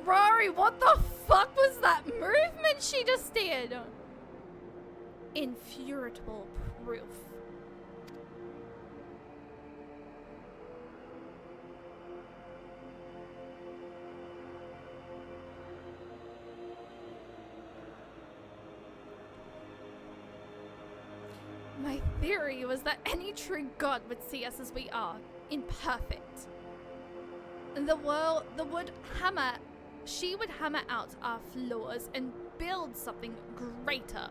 S1: Rory, what the fuck was that movement she just did? Infuriable proof. My theory was that any true god would see us as we are, imperfect. She would hammer out our flaws and build something greater.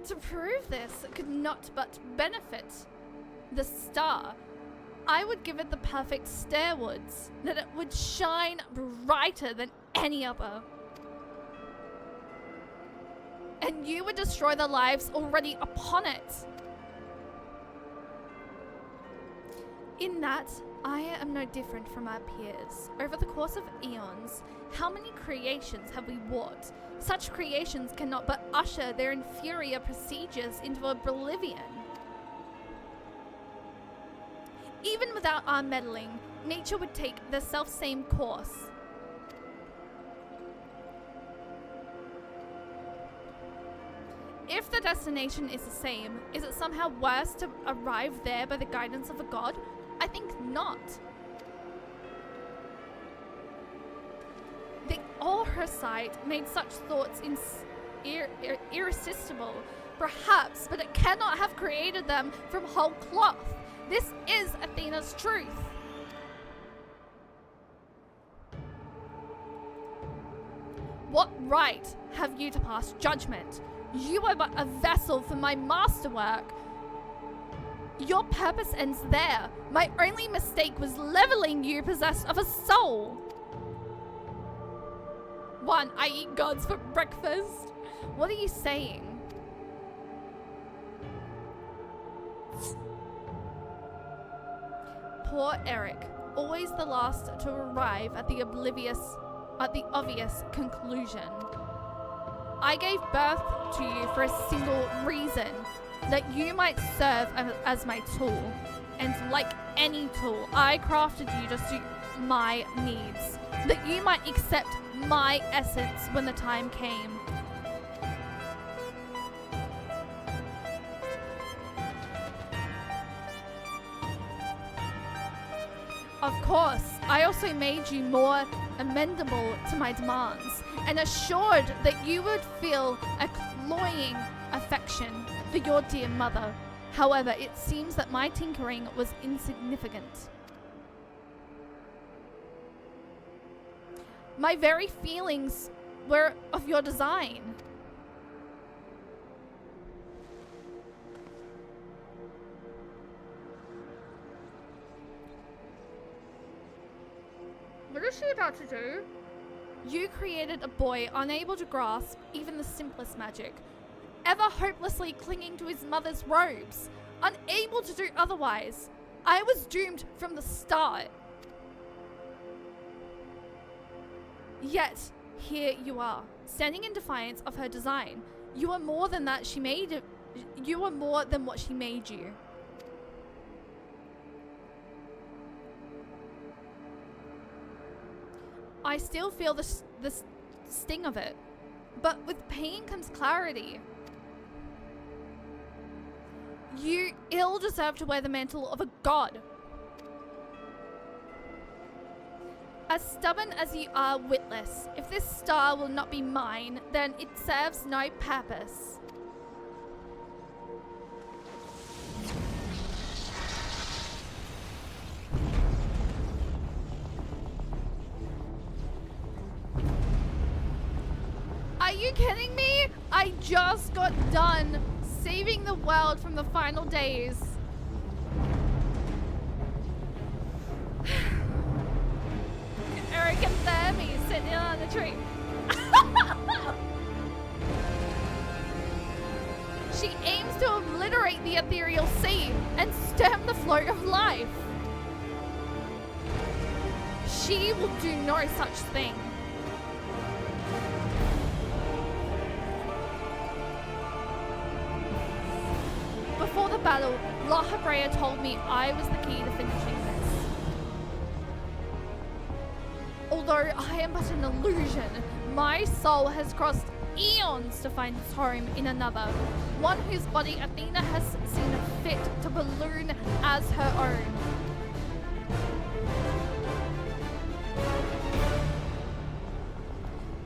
S1: To prove this could not but benefit the star. I would give it the perfect stairwards, that it would shine brighter than any other. And you would destroy the lives already upon it. In that, I am no different from our peers. Over the course of eons, how many creations have we wrought? Such creations cannot but usher their inferior procedures into oblivion. Even without our meddling, nature would take the self-same course. If the destination is the same, is it somehow worse to arrive there by the guidance of a god? I think not. The all her sight made such thoughts irresistible, perhaps, but it cannot have created them from whole cloth. This is Athena's truth. What right have you to pass judgment? You are but a vessel for my masterwork. Your purpose ends there. My only mistake was leveling you possessed of a soul. 1. I eat gods for breakfast. What are you saying? Poor Eric, always the last to arrive at the obvious conclusion. I gave birth to you for a single reason, that you might serve as my tool. And like any tool, I crafted you to suit my needs, that you might accept my essence when the time came. Of course, I also made you more amendable to my demands, and assured that you would feel a cloying affection for your dear mother. However, it seems that my tinkering was insignificant. My very feelings were of your design. What is she about to do? You created a boy unable to grasp even the simplest magic, ever hopelessly clinging to his mother's robes, unable to do otherwise. I was doomed from the start. Yet, here you are, standing in defiance of her design. You are more than that she made. You are more than what she made you. I still feel the sting of it, but with pain comes clarity. You ill deserve to wear the mantle of a god. As stubborn as you are witless, if this star will not be mine, then it serves no purpose. Are you kidding me? I just got done saving the world from the final days. Eric and Thermy sitting on the tree. She aims to obliterate the ethereal sea and stem the flow of life. She will do no such thing. Before the battle, La Habrea told me I was the key to finishing this. Although I am but an illusion, my soul has crossed eons to find its home in another, one whose body Athena has seen fit to balloon as her own.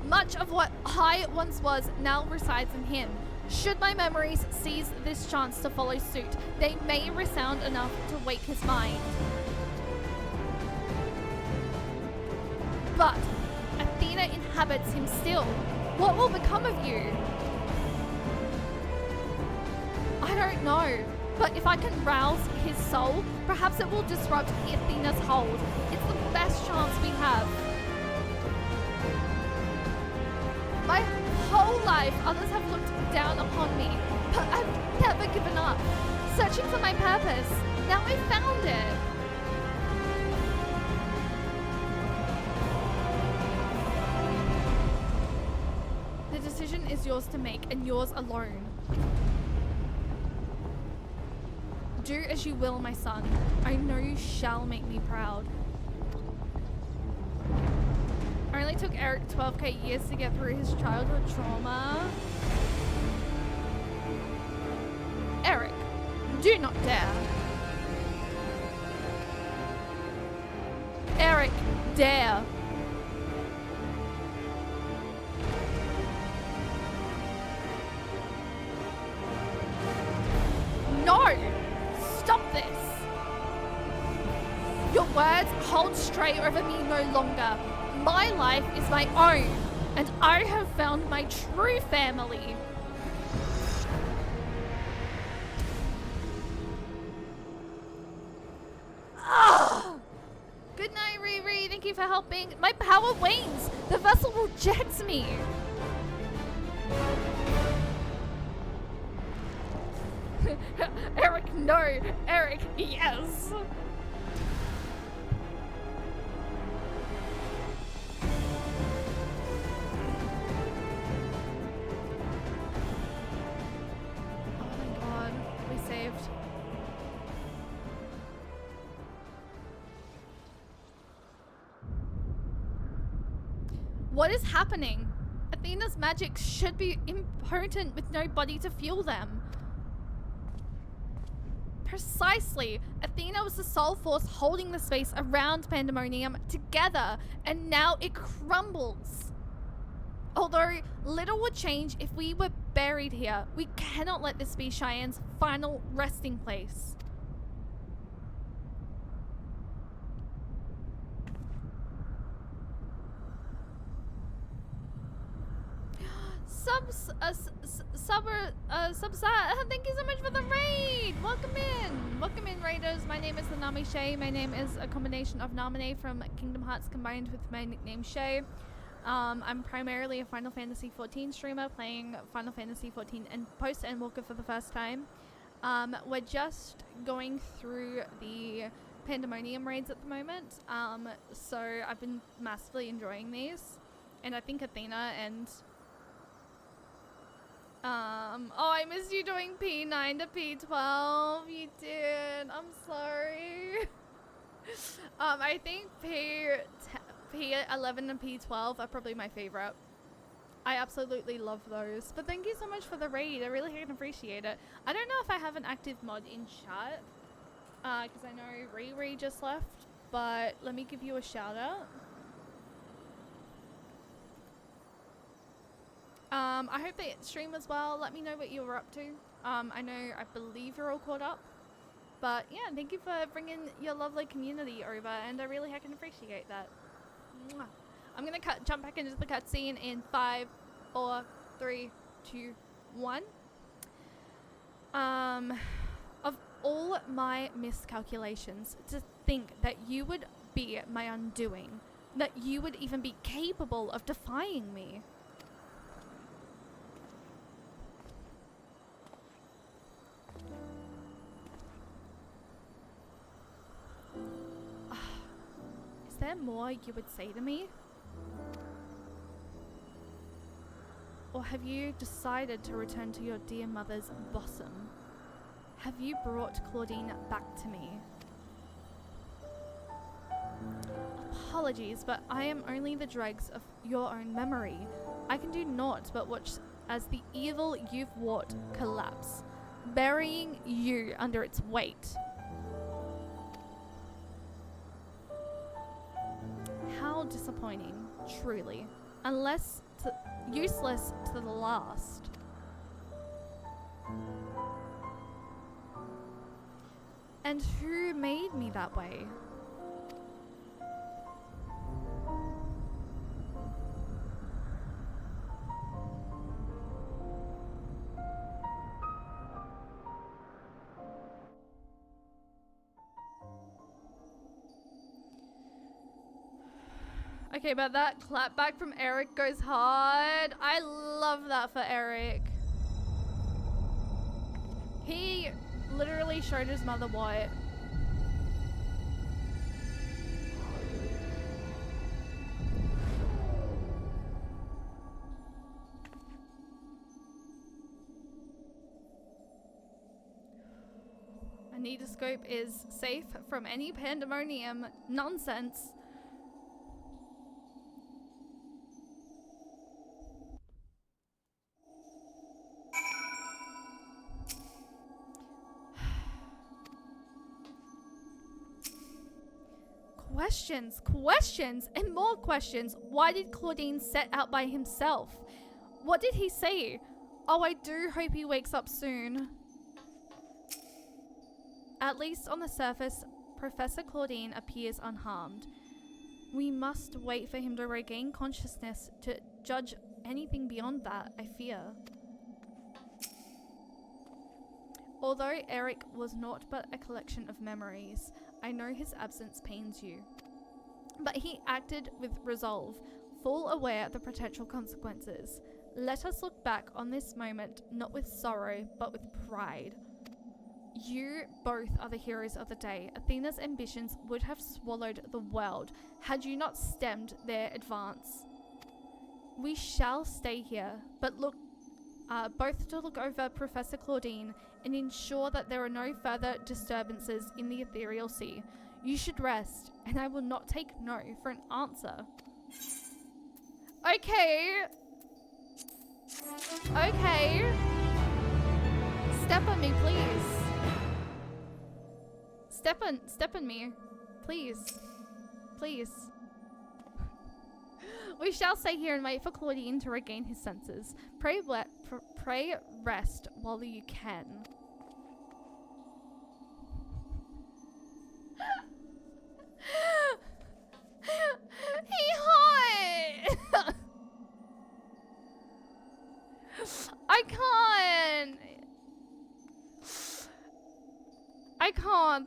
S1: Much of what I once was now resides in him. Should my memories seize this chance to follow suit, they may resound enough to wake his mind. But Athena inhabits him still. What will become of you? I don't know, but if I can rouse his soul, perhaps it will disrupt Athena's hold. It's the best chance we have. My whole life, others have looked down upon me, but I've never given up. Searching for my purpose. Now I found it. The decision is yours to make, and yours alone. Do as you will, my son. I know you shall make me proud. Only took Eric 12k years to get through his childhood trauma. Eric, do not dare. Eric, dare. No! Stop this! Your words hold sway over me no longer. My life is my own, and I have found my true family. Good night, Riri. Thank you for helping. My power wanes. The vessel rejects me. Eric, no. Eric, yes. What is happening? Athena's magic should be impotent with no body to fuel them. Precisely. Athena was the sole force holding the space around Pandemonium together, and now it crumbles. Although little would change if we were buried here, we cannot let this be Cheyenne's final resting place. Subsat. Thank you so much for the raid. Welcome in, raiders. My name is the Nami Shay. My name is a combination of Namine from Kingdom Hearts combined with my nickname Shay. I'm primarily a Final Fantasy XIV streamer, playing Final Fantasy XIV and post Endwalker for the first time. We're just going through the Pandemonium raids at the moment, so I've been massively enjoying these, and I think Athena and oh, I missed you doing P9 to P12. You did. I'm sorry. I think P11 and P12 are probably my favorite. I absolutely love those. But thank you so much for the raid. I really can appreciate it. I don't know if I have an active mod in chat, because I know Riri just left, but let me give you a shout out. I hope they stream as well. Let me know what you were up to. I believe you're all caught up. But yeah, thank you for bringing your lovely community over, and I really can appreciate that. Mwah. I'm gonna jump back into the cutscene in 5, 4, 3, 2, 1. Of all my miscalculations, to think that you would be my undoing, that you would even be capable of defying me. Is there more you would say to me? Or have you decided to return to your dear mother's bosom? Have you brought Claudine back to me? Apologies, but I am only the dregs of your own memory. I can do naught but watch as the evil you've wrought collapse, burying you under its weight. How disappointing, truly. Useless to the last. And who made me that way? Okay, but that clapback from Eric goes hard. I love that for Eric. He literally showed his mother what. A Needoscope is safe from any pandemonium nonsense. Questions, and more questions. Why did Claudine set out by himself? What did he say? Oh, I do hope he wakes up soon. At least on the surface, Professor Claudine appears unharmed. We must wait for him to regain consciousness to judge anything beyond that, I fear. Although Eric was naught but a collection of memories, I know his absence pains you. But he acted with resolve, full aware of the potential consequences. Let us look back on this moment not with sorrow, but with pride. You both are the heroes of the day. Athena's ambitions would have swallowed the world had you not stemmed their advance. We shall stay here, but both to look over Professor Claudine and ensure that there are no further disturbances in the ethereal sea. You should rest, and I will not take no for an answer. Okay. Okay. Step on me, please. Step on me. Please. Please. We shall stay here and wait for Claudine to regain his senses. Pray rest while you can. He hot!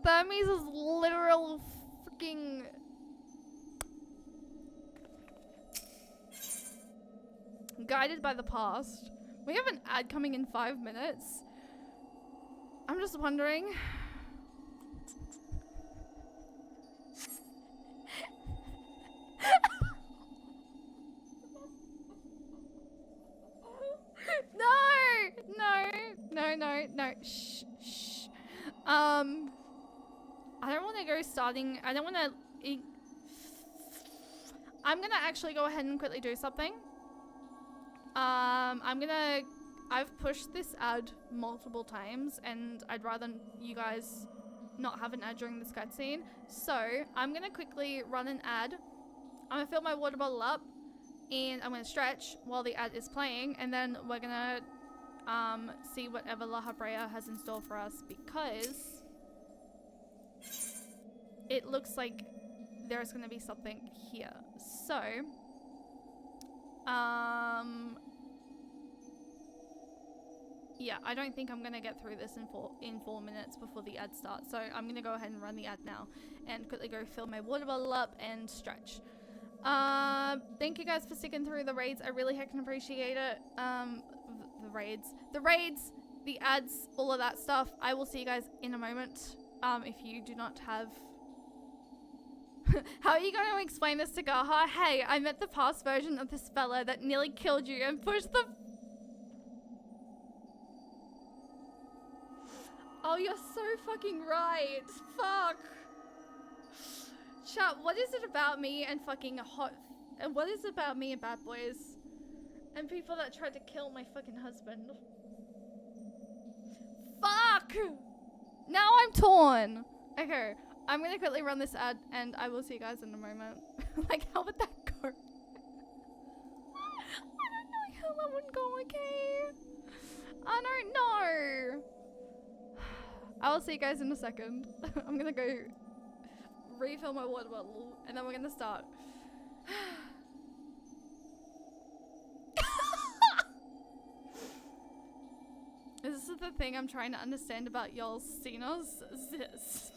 S1: Thermes is literal freaking. Guided by the past. We have an ad coming in 5 minutes. I'm just wondering. No. Shh. I don't want to go starting. I don't want to. I'm gonna actually go ahead and quickly do something. I've pushed this ad multiple times, and I'd rather you guys not have an ad during this cutscene. So I'm gonna quickly run an ad. I'm gonna fill my water bottle up, and I'm gonna stretch while the ad is playing, and then we're gonna see whatever La Habrea has in store for us, because it looks like there's gonna be something here. So yeah, I don't think I'm gonna get through this in 4 minutes before the ad starts. So I'm gonna go ahead and run the ad now and quickly go fill my water bottle up and stretch. Thank you guys for sticking through the raids. I really heckin' appreciate it. The raids, the ads, all of that stuff. I will see you guys in a moment. If you do not have... How are you going to explain this to Gaha? Hey, I met the past version of this fella that nearly killed you and pushed the... Oh, you're so fucking right. Fuck. Chat, what is it about me and fucking hot... And what is it about me and bad boys? And people that tried to kill my fucking husband? Fuck! Now I'm torn. Okay, I'm gonna quickly run this ad and I will see you guys in a moment. Like, how would that go? I don't know how that would go, okay? I don't know. I will see you guys in a second. I'm gonna go refill my water bottle and then we're gonna start. This is the thing I'm trying to understand about y'all's scenes. This.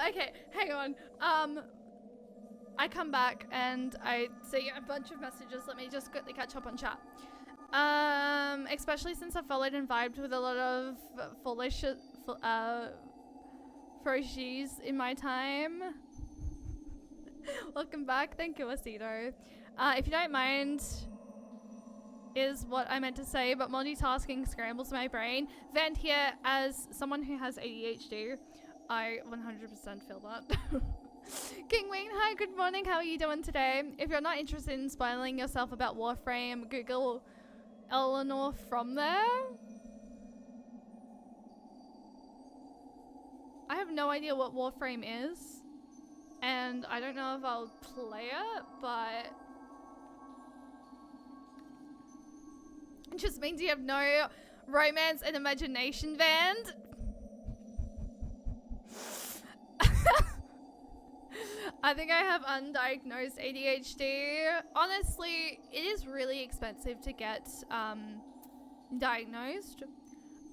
S1: Okay, hang on. I come back and I see a bunch of messages. Let me just quickly catch up on chat. Especially since I followed and vibed with a lot of foolish, Froshies in my time. Welcome back. Thank you, Asito. If you don't mind, is what I meant to say, but multitasking scrambles my brain. Vent here, as someone who has ADHD, I 100% feel that. King Wayne, hi, good morning. How are you doing today? If you're not interested in spoiling yourself about Warframe, Google Eleanor from there. I have no idea what Warframe is, and I don't know if I'll play it, but it just means you have no romance and imagination, Vand. I think I have undiagnosed ADHD. Honestly, it is really expensive to get diagnosed.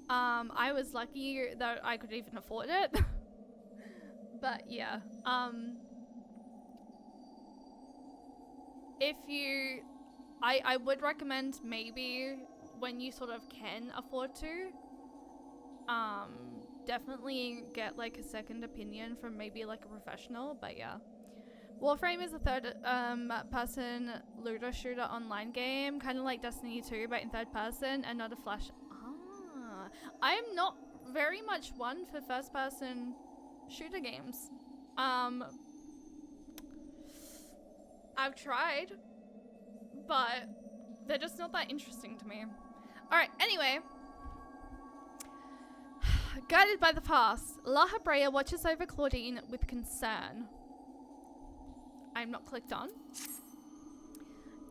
S1: I was lucky that I could even afford it. But yeah, if you, I would recommend maybe when you sort of can afford to, definitely get like a second opinion from maybe like a professional. But yeah, Warframe is a third person looter shooter online game, kind of like Destiny 2 but in third person and not a flash. I am not very much one for first person shooter games. I've tried, but they're just not that interesting to me. Alright, anyway. Guided by the past, La Habrea watches over Claudine with concern. I'm not clicked on.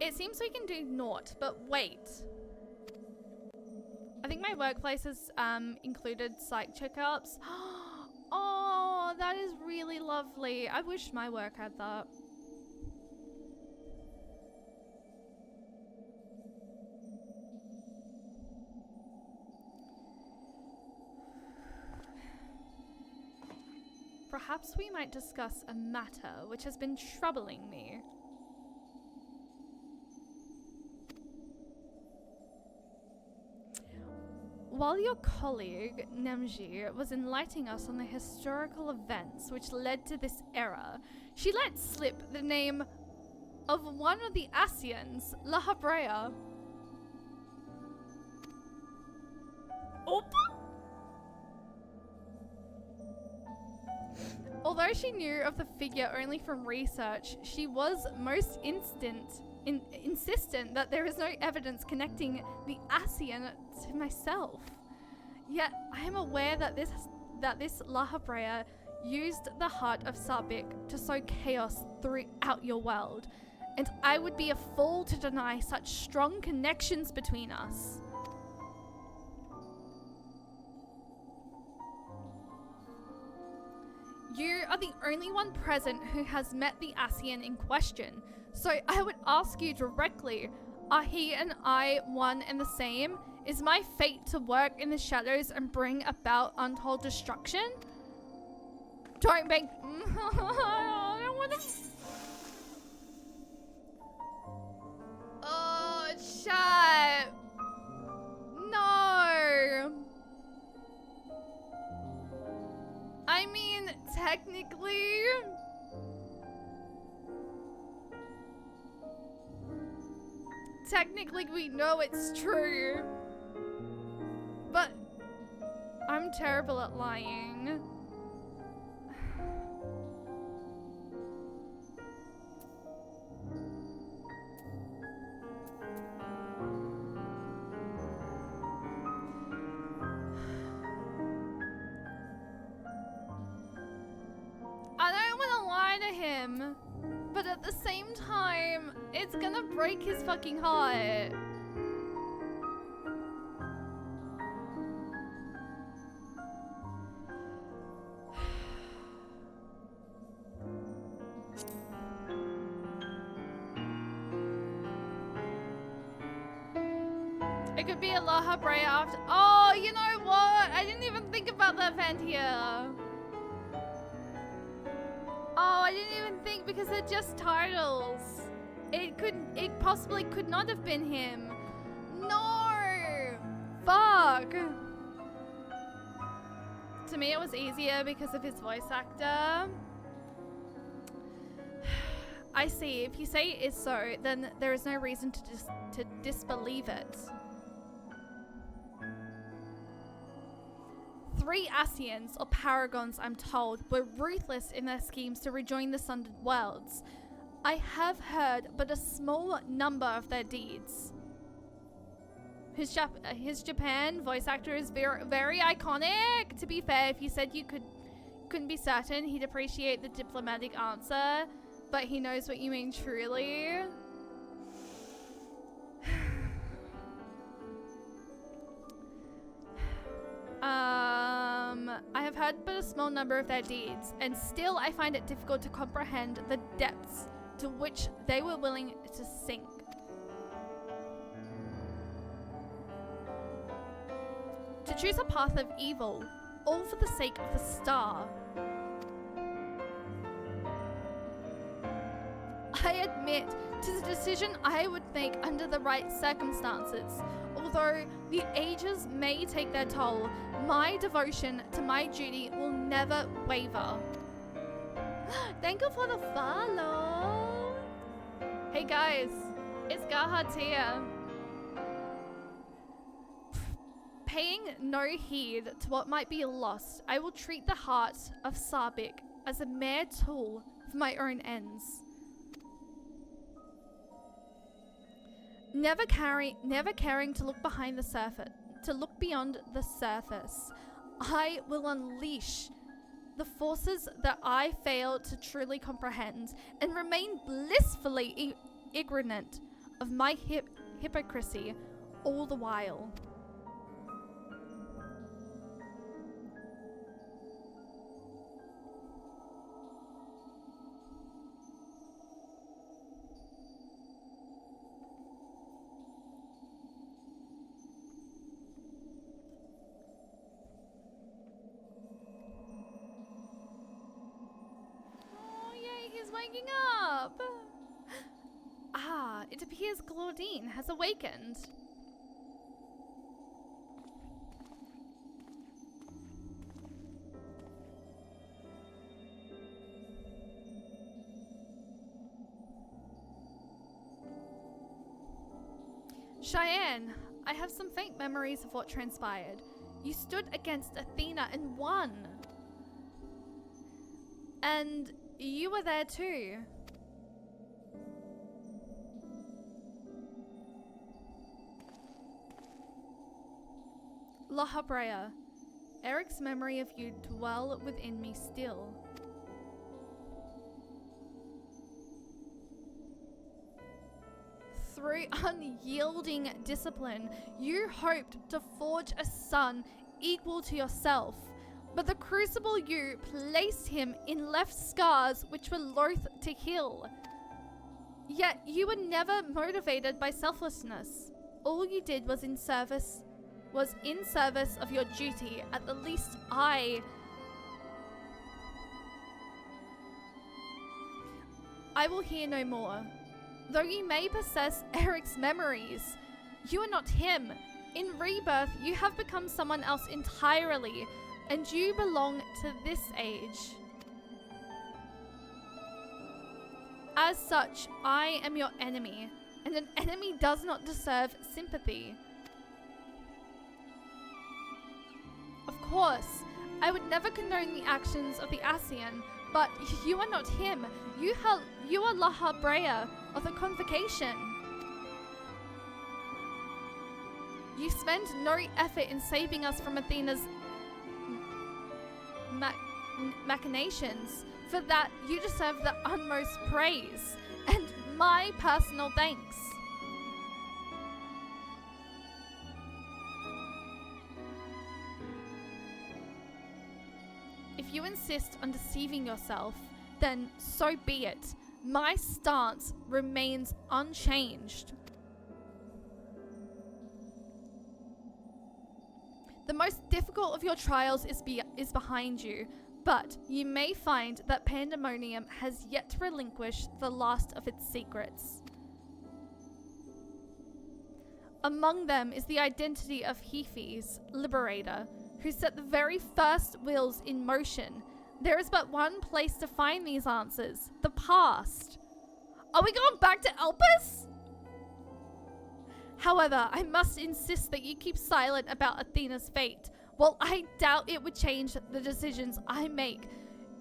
S1: It seems we can do naught, but wait. I think my workplace has included psych checkups. Oh, that is really lovely. I wish my work had that. Perhaps we might discuss a matter which has been troubling me. While your colleague, Nemji, was enlightening us on the historical events which led to this era, she let slip the name of one of the Asians, La Habrea. Opa! Although she knew of the figure only from research, she was most insistent that there is no evidence connecting the Asian to myself. Yet I am aware that this La Habrea used the heart of Sabik to sow chaos throughout your world, and I would be a fool to deny such strong connections between us. You are the only one present who has met the Asian in question, so I would ask you directly, are he and I one and the same? Is my fate to work in the shadows and bring about untold destruction? Don't make... I don't want to... Oh, shut. No. I mean, technically... Technically, we know it's true. But I'm terrible at lying. I don't want to lie to him, but at the same time, it's gonna break his fucking heart. It could be a La Habrea after. Oh, you know what? I didn't even think about that event here. I didn't even think because they're just titles. It possibly could not have been him. No! Fuck! To me it was easier because of his voice actor. I see. If you say it is so, then there is no reason to disbelieve it. 3 Asians, or paragons I'm told, were ruthless in their schemes to rejoin the Sundered Worlds. I have heard but a small number of their deeds. His Japan voice actor is very iconic. To be fair, if you said you couldn't be certain, he'd appreciate the diplomatic answer, but he knows what you mean truly. I have heard but a small number of their deeds, and still I find it difficult to comprehend the depths to which they were willing to sink. To choose a path of evil, all for the sake of the star. I admit, 'tis a decision I would make under the right circumstances. Although the ages may take their toll, my devotion to my duty will never waver. Thank you for the follow. Hey guys, it's Garhard's here. Paying no heed to what might be lost, I will treat the heart of Sabik as a mere tool for my own ends. Never caring to look behind the surface, to look beyond the surface, I will unleash the forces that I fail to truly comprehend and remain blissfully ignorant of my hypocrisy all the while. Waking up! Ah, it appears Claudine has awakened. Cheyenne, I have some faint memories of what transpired. You stood against Athena and won. And you were there too. La Habrea, Eric's memory of you dwell within me still. Through unyielding discipline, you hoped to forge a son equal to yourself. But the crucible you placed him in left scars which were loath to heal. Yet you were never motivated by selflessness. All you did was in service of your duty. At the least I will hear no more. Though you may possess Eric's memories, you are not him. In rebirth, you have become someone else entirely. And you belong to this age. As such, I am your enemy, and an enemy does not deserve sympathy. Of course, I would never condone the actions of the Asian, but you are not him. You are La Habrea of the Convocation. You spend no effort in saving us from Athena's machinations. For that, you deserve the utmost praise and my personal thanks. If you insist on deceiving yourself, then so be it. My stance remains unchanged. The most difficult of your trials is behind you. But you may find that Pandemonium has yet to relinquish the last of its secrets. Among them is the identity of Hephys, Liberator, who set the very first wheels in motion. There is but one place to find these answers: the past. Are we going back to Elpis? However, I must insist that you keep silent about Athena's fate. While I doubt it would change the decisions I make,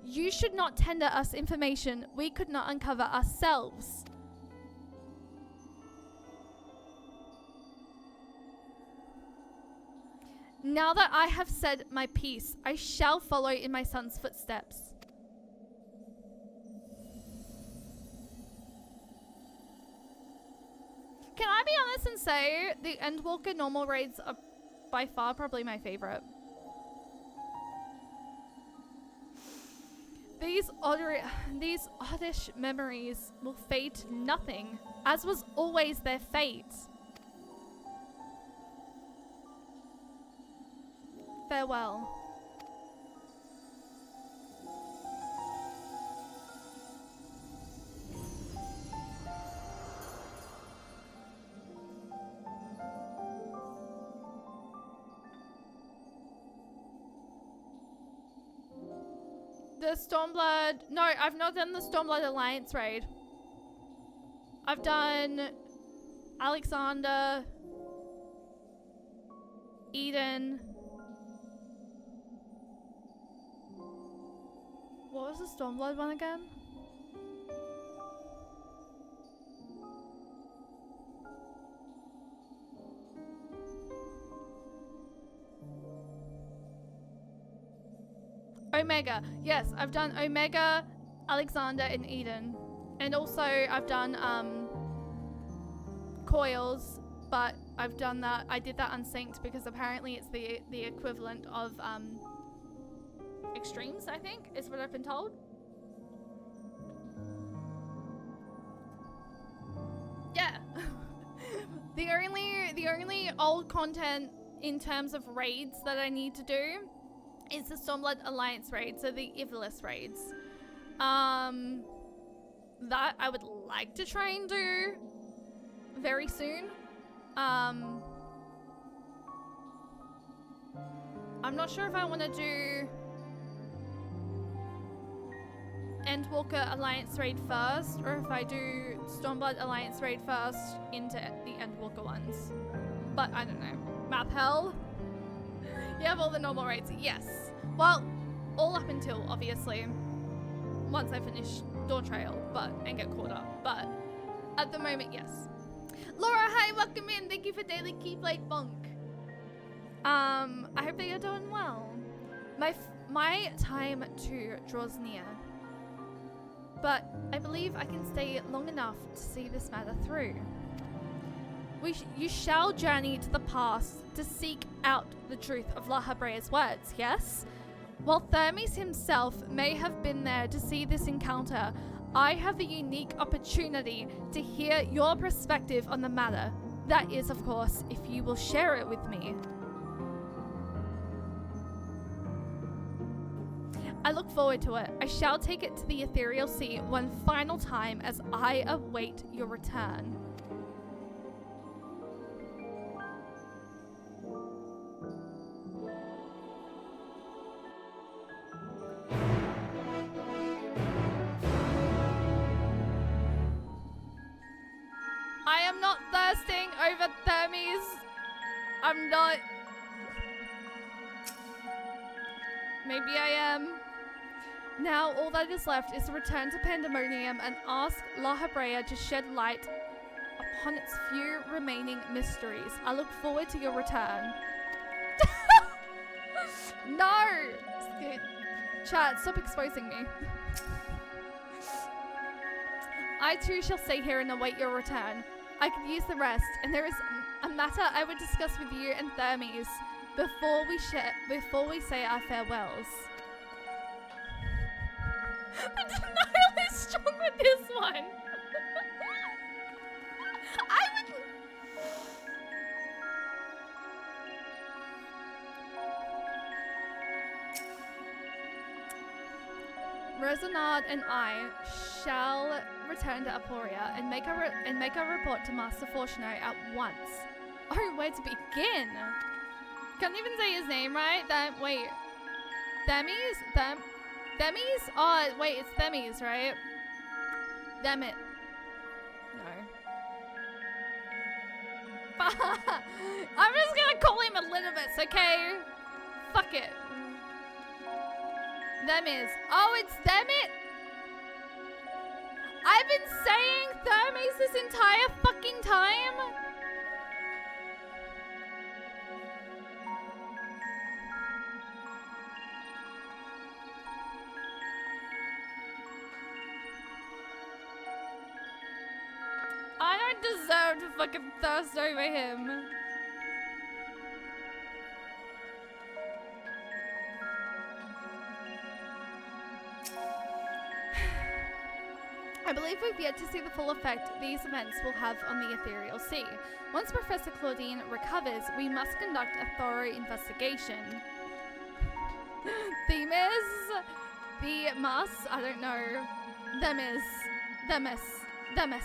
S1: you should not tender us information we could not uncover ourselves. Now that I have said my piece, I shall follow in my son's footsteps. Can I be honest and say the Endwalker normal raids are by far probably my favorite. These oddish memories will fade to nothing, as was always their fate. Farewell. The Stormblood... No, I've not done the Stormblood Alliance raid. I've done Alexander, Eden. What was the Stormblood one again? Omega. Yes, I've done Omega, Alexander, and Eden. And also I've done Coils, but I've done that. I did that unsynced because apparently it's the equivalent of Extremes, I think, is what I've been told. Yeah. The only old content in terms of raids that I need to do is the Stormblood Alliance raid, so the Ivalice raids. That I would like to try and do very soon. I'm not sure if I want to do Endwalker Alliance raid first, or if I do Stormblood Alliance raid first into the Endwalker ones. But I don't know. Map hell? You have all the normal raids? Yes. Well, all up until, obviously, once I finish Dawn Trail, and get caught up. But at the moment, yes. Laura, hi, welcome in. Thank you for daily Keyblade Bonk. I hope that you're doing well. My time too draws near. But I believe I can stay long enough to see this matter through. You shall journey to the past to seek out the truth of La Habrea's words, yes? While Thermes himself may have been there to see this encounter, I have the unique opportunity to hear your perspective on the matter. That is, of course, if you will share it with me. I look forward to it. I shall take it to the Ethereal Sea one final time as I await your return. I am not thirsting over Thermes. I'm not. Maybe I am. Now all that is left is to return to Pandemonium and ask La Habrea to shed light upon its few remaining mysteries. I look forward to your return. No! Chat, stop exposing me. I too shall stay here and await your return. I could use the rest, and there is a matter I would discuss with you and Thermes before we say our farewells. The denial is strong with this one. Resonard and I shall return to Aporia and make a report to Master Fortuno at once. Oh, where to begin? Can't even say his name right. Wait. Themis? Themis? Oh, wait, it's Themis, right? Damn it. No. I'm just gonna call him Elizabeth, okay? Fuck it. Themis. Oh, it's Themit? I've been saying Themis this entire fucking time? I don't deserve to fucking thirst over him. I believe we've yet to see the full effect these events will have on the ethereal sea. Once Professor Claudine recovers, we must conduct a thorough investigation. Themis? Themis? I don't know. Themis. Themis. Themis.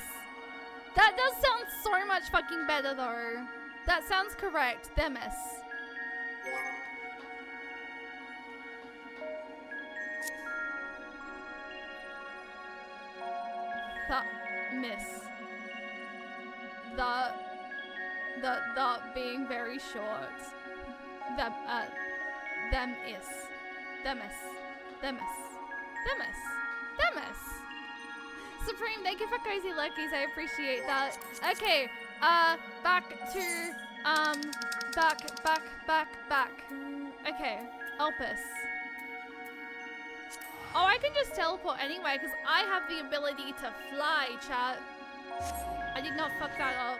S1: That does sound so much fucking better though. That sounds correct. Themis. Miss. The being very short. Them is. Themis. Themis. Themis. Themis. Supreme, thank you for cozy luckies. I appreciate that. Okay, back to, back. Okay, Elpis. Oh, I can just teleport anyway because I have the ability to fly, chat. I did not fuck that up.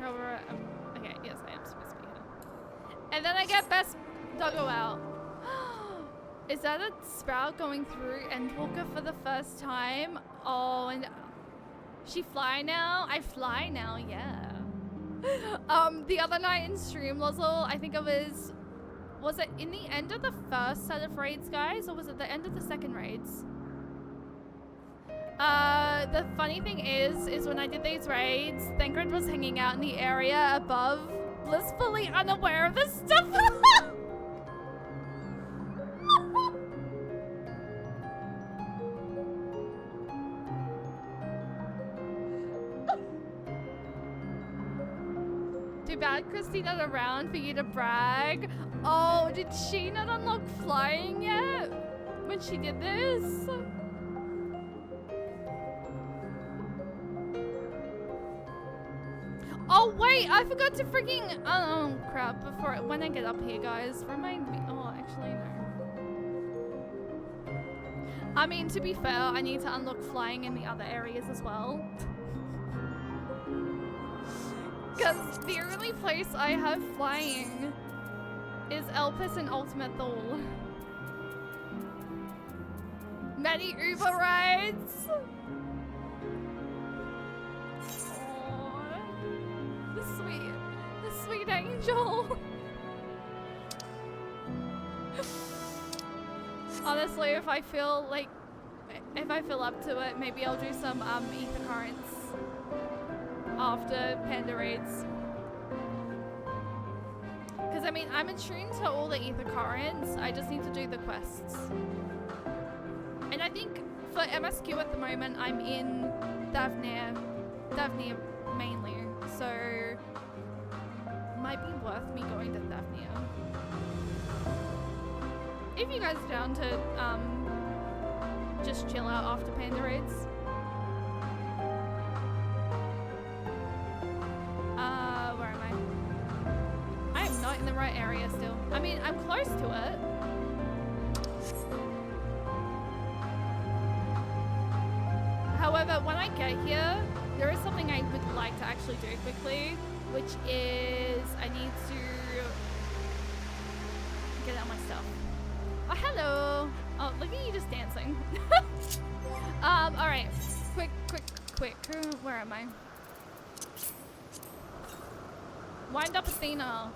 S1: Oh, okay, yes, I am supposed to be here. And then I get best doggo out. Is that a sprout going through Endwalker for the first time? Oh, and she fly now? I fly now, yeah. The other night in stream, Lozzle, I think it was it in the end of the first set of raids, guys? Or was it the end of the second raids? The funny thing is when I did these raids, Thancred was hanging out in the area above, blissfully unaware of this stuff. Too bad Christy not around for you to brag. Oh, did she not unlock flying yet when she did this? Oh wait, I forgot to freaking, oh crap, when I get up here, guys, remind me. Oh, actually no. I mean, to be fair, I need to unlock flying in the other areas as well. Because the only place I have flying is Elpis and Ultimate Thule. Many Uber rides! Aww. The sweet angel. Honestly, if I feel up to it, maybe I'll do some ether currents after Panda raids. Because I mean, I'm attuned to all the ether currents, I just need to do the quests. And I think for MSQ at the moment, I'm in Davnir mainly, so might be worth me going to Davnir. If you guys are down to just chill out after Panda raids. Where am I? I am not in the right area still. I mean, I'm close to it. However, when I get here, there is something I would like to actually do quickly, which is I need to get out my stuff. Oh, hello. Oh, look at you just dancing. Alright. Quick. Where am I? Wind up Athena.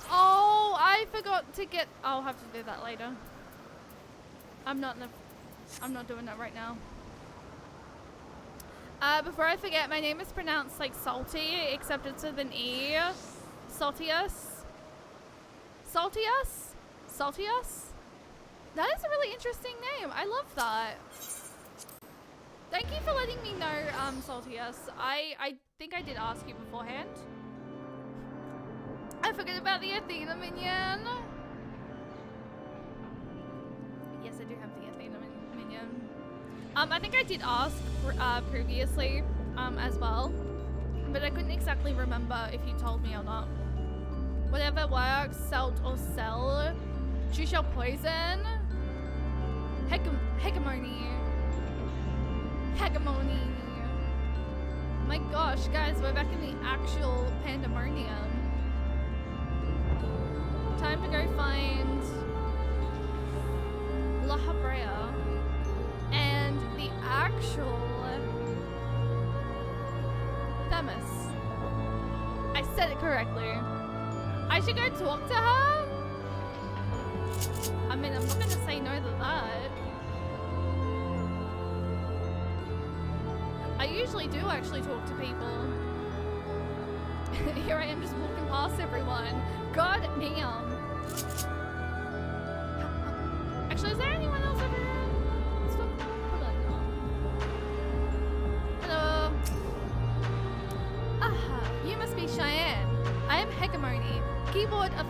S1: Oh, I forgot to get. I'll have to do that later. I'm not doing that right now. Before I forget, my name is pronounced like salty, except it's with an E. Saltius. Saltius? Saltius? That is a really interesting name. I love that. Thank you for letting me know, Saltius. I think I did ask you beforehand. I forgot about the Athena minion. Yes, I do have the Athena minion. I think I did ask previously as well, but I couldn't exactly remember if you told me or not. Whatever works, salt or sell. Choose your poison. Hegemony. Hegemony. My gosh, guys, we're back in the actual pandemonium. Time to go find La Habrea and the actual Themis. I said it correctly. I should go talk to her? I mean, I'm not gonna say no to that. I usually do actually talk to people. Here I am just walking past everyone. God damn. Actually, is there anyone else over here? Probably not. Hello. Aha, you must be Cheyenne. I am Hegemony, keyboard of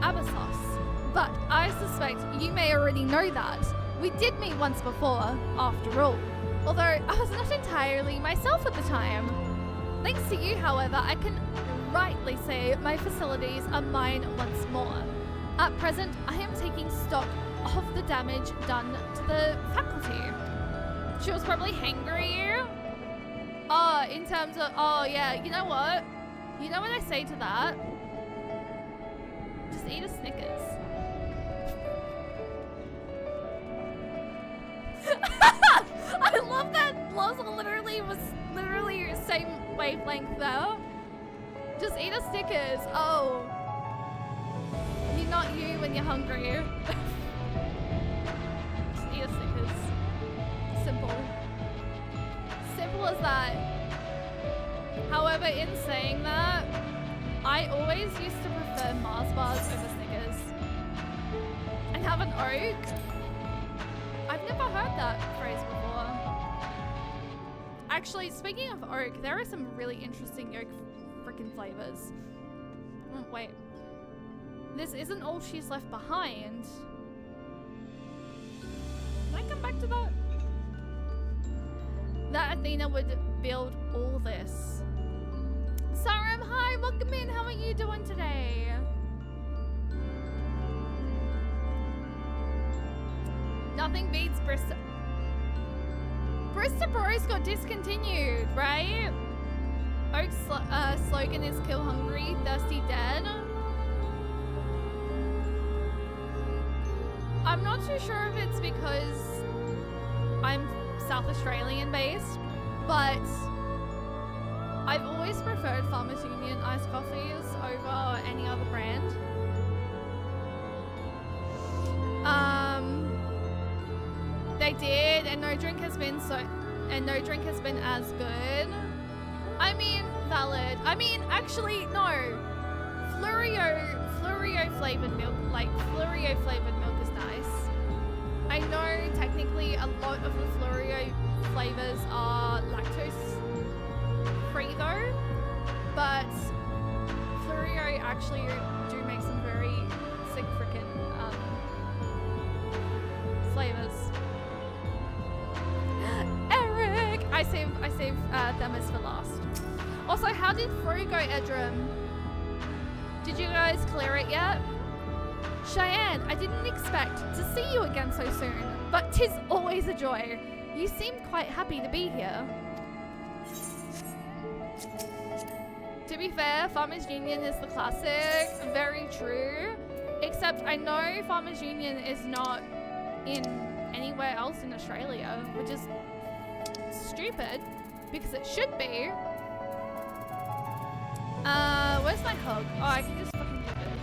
S1: Abyssos. But I suspect you may already know that. We did meet once before, after all. Although I was not entirely myself at the time. Thanks to you, however, I can rightly say my facilities are mine once more. At present, I am taking stock of the damage done to the faculty. She was probably hangry. Oh, in terms of, oh yeah, you know what? You know what I say to that? Just eat a Snickers. I love that Loz was literally same wavelength though. Just eat a Snickers. Oh. You're not you when you're hungry. Just eat a Snickers. Simple. Simple as that. However, in saying that, I always used to prefer Mars bars over Snickers. And have an oak. I've never heard that phrase before. Actually, speaking of oak, there are some really interesting oak freaking flavors. Oh, wait. This isn't all she's left behind. Can I come back to that? That Athena would build all this. Sarum, hi, welcome in. How are you doing today? Nothing beats Bristol. Bristol Bros got discontinued, right? Oak's slogan is kill hungry, thirsty dead. I'm not too sure if it's because I'm South Australian based, but I've always preferred Farmers Union iced coffees over any other brand. They did, and no drink has been as good. I mean, valid. I mean, actually, no. Fluorio flavored milk, Fluorio flavored milk is nice. I know technically a lot of the Fluorio flavors are lactose free though, but Fluorio actually do make some very sick frickin' flavors. Eric! I save Themis for last. Also, how did Fro go, Edram? Did you guys clear it yet? Cheyenne, I didn't expect to see you again so soon, but 'tis always a joy. You seem quite happy to be here. To be fair, Farmers Union is the classic. Very true. Except I know Farmers Union is not in anywhere else in Australia, which is stupid because it should be. Where's my hug? Oh, I can just fucking do this.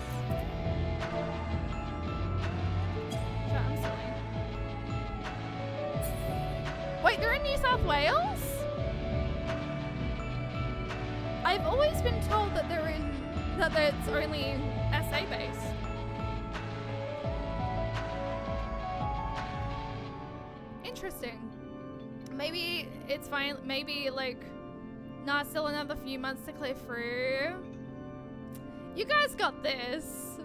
S1: Wait, they're in New South Wales? I've always been told that it's only SA based. Interesting. Maybe it's fine. Maybe like, nah, still another few months to clear through. You guys got this.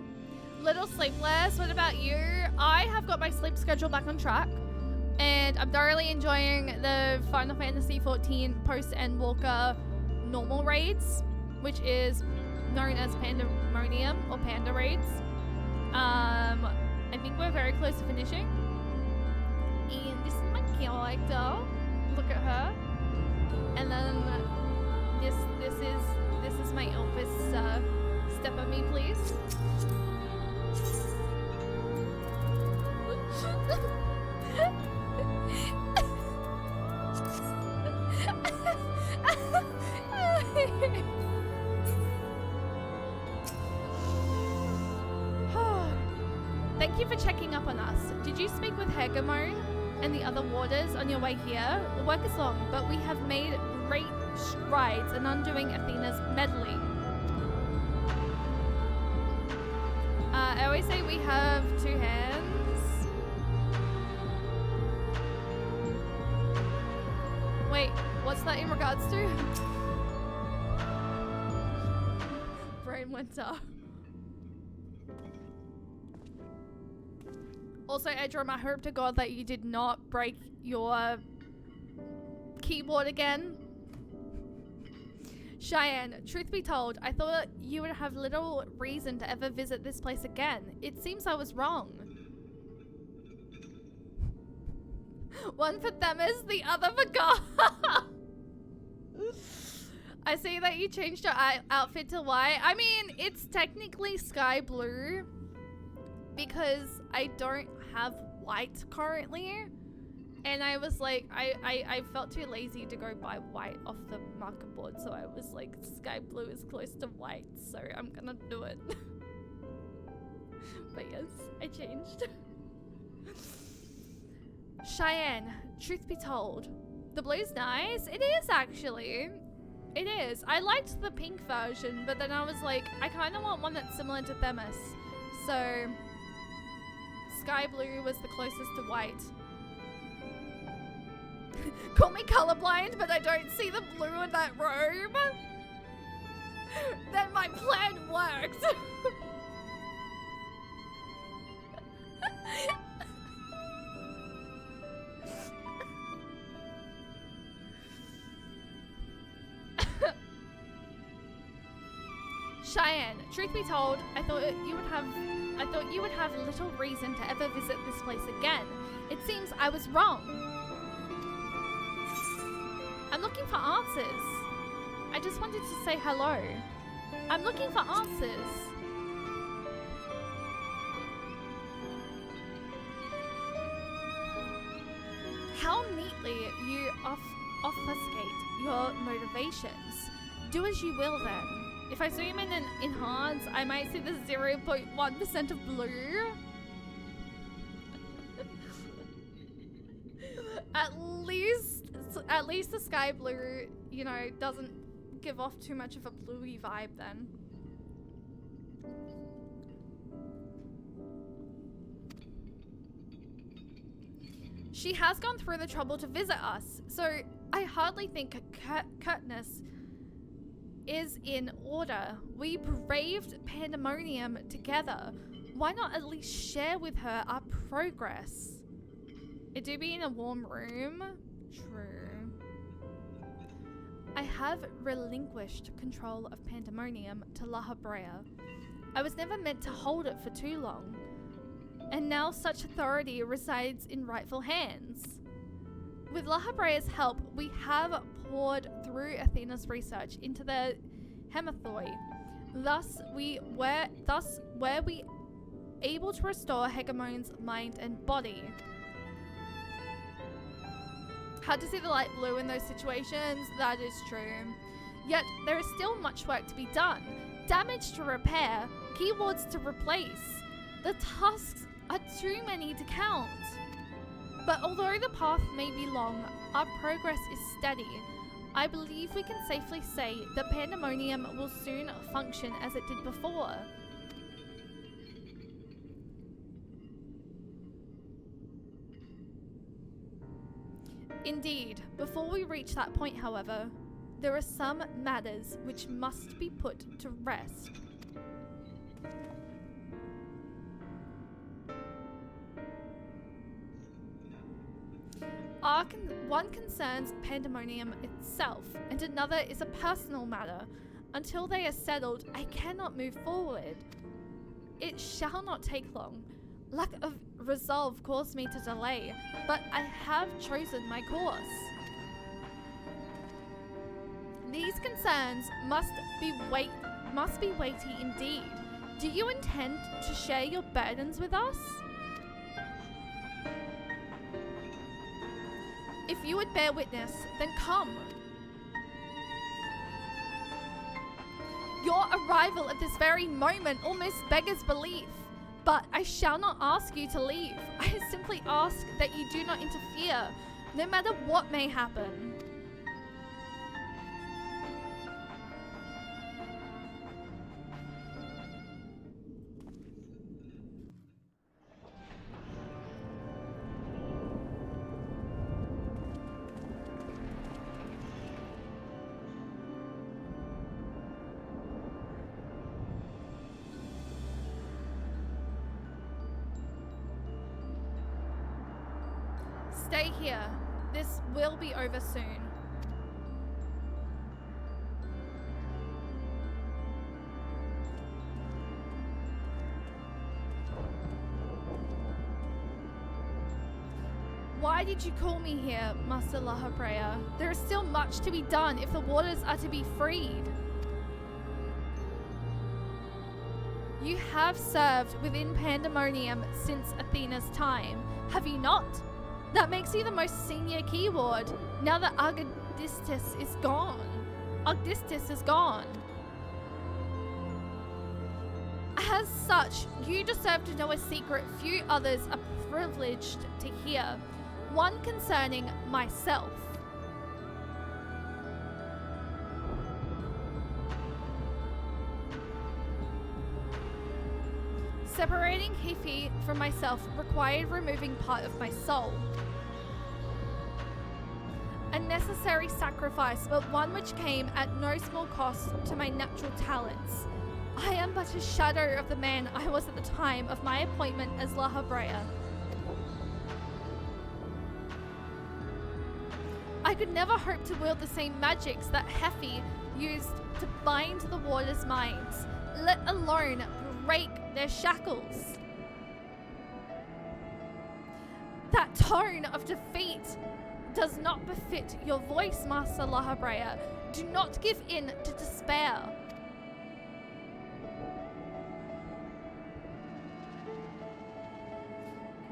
S1: Little sleepless. What about you? I have got my sleep schedule back on track, and I'm thoroughly enjoying the Final Fantasy XIV post Endwalker normal raids, which is known as Pandemonium or Panda raids. I think we're very close to finishing. And this is my character. Look at her. And then this is my Elvis. Step on me, please. Thank you for checking up on us. Did you speak with Hegemon and the other warders on your way here? The work is long, but we have made great strides in undoing Athena's meddling. I always say we have two hands. Wait, what's that in regards to? Brain went up. Also, Edram, I hope to God that you did not break your keyboard again. Cheyenne, truth be told, I thought you would have little reason to ever visit this place again. It seems I was wrong. One for Themis, the other for God. I see that you changed your outfit to white. I mean, it's technically sky blue because I don't have white currently. And I was like, I felt too lazy to go buy white off the market board, so I was like, sky blue is close to white, so I'm gonna do it. But yes, I changed. Cheyenne, truth be told, the blue's nice. It is actually. It is. I liked the pink version, but then I was like, I kind of want one that's similar to Themis. So, sky blue was the closest to white. Call me colorblind, but I don't see the blue in that robe. Then my plan worked. Cheyenne, truth be told, I thought you would have little reason to ever visit this place again. It seems I was wrong. I'm looking for answers. I just wanted to say hello. I'm looking for answers. How neatly you obfuscate your motivations. Do as you will then. If I zoom in and enhance, I might see the 0.1% of blue. At least the sky blue, you know, doesn't give off too much of a bluey vibe then. She has gone through the trouble to visit us, so I hardly think curtness is in order. We braved Pandemonium together. Why not at least share with her our progress? It do be in a warm room. True. I have relinquished control of Pandemonium to La Habrea. I was never meant to hold it for too long. And now such authority resides in rightful hands. With La Habrea's help, we have poured through Athena's research into the Hemathoi. Thus were we able to restore Hegemon's mind and body. Hard to see the light blue in those situations, that is true. Yet, there is still much work to be done. Damage to repair, keywords to replace. The tasks are too many to count. But although the path may be long, our progress is steady. I believe we can safely say that Pandemonium will soon function as it did before. Indeed, before we reach that point, however, there are some matters which must be put to rest. One concerns Pandemonium itself, and another is a personal matter. Until they are settled, I cannot move forward. It shall not take long. Lack of resolve caused me to delay, but I have chosen my course. These concerns must be weighty indeed. Do you intend to share your burdens with us? If you would bear witness, then come. Your arrival at this very moment almost beggars belief. But I shall not ask you to leave. I simply ask that you do not interfere, no matter what may happen. Stay here. This will be over soon. Why did you call me here, Master Lahabrea? There is still much to be done if the waters are to be freed. You have served within Pandemonium since Athena's time, have you not? That makes you the most senior key ward, now that Argdistis is gone. As such, you deserve to know a secret few others are privileged to hear. One concerning myself. Separating Hifi from myself required removing part of my soul. A necessary sacrifice, but one which came at no small cost to my natural talents. I am but a shadow of the man I was at the time of my appointment as Lahabrea. I could never hope to wield the same magics that Hefi used to bind the waters' minds, let alone break their shackles. That tone of defeat does not befit your voice, Master Lahabrea. Do not give in to despair.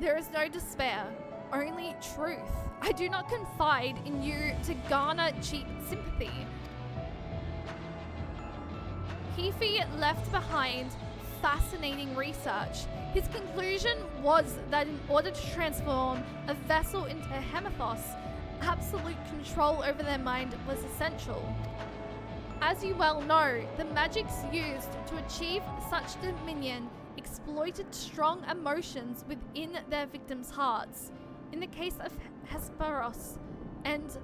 S1: There is no despair, only truth. I do not confide in you to garner cheap sympathy. Hifi left behind fascinating research. His conclusion was that in order to transform a vessel into a Hemathos, absolute control over their mind was essential. As you well know, the magics used to achieve such dominion exploited strong emotions within their victims' hearts. In the case of Hesperos and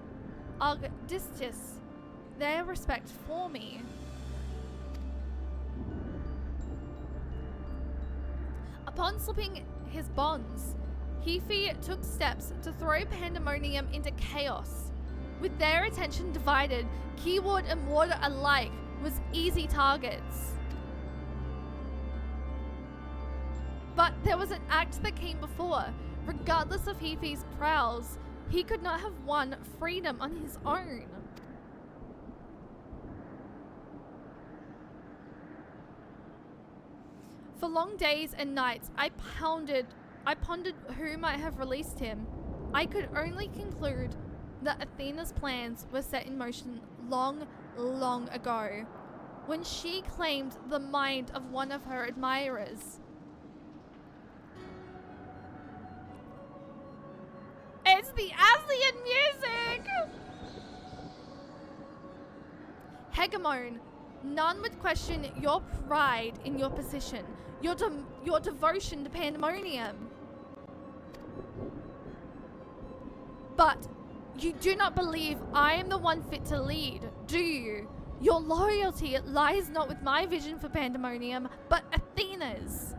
S1: Argdistis, their respect for me. Upon slipping his bonds, Hifi took steps to throw Pandemonium into chaos. With their attention divided, Keyword and Warder alike was easy targets. But there was an act that came before. Regardless of Hifi's prowls, he could not have won freedom on his own. For long days and nights, I pondered who might have released him. I could only conclude that Athena's plans were set in motion long, long ago, when she claimed the mind of one of her admirers. the Aslian music! Hegemon, none would question your pride in your position, your devotion to Pandemonium. But you do not believe I am the one fit to lead, do you? Your loyalty lies not with my vision for Pandemonium, but Athena's.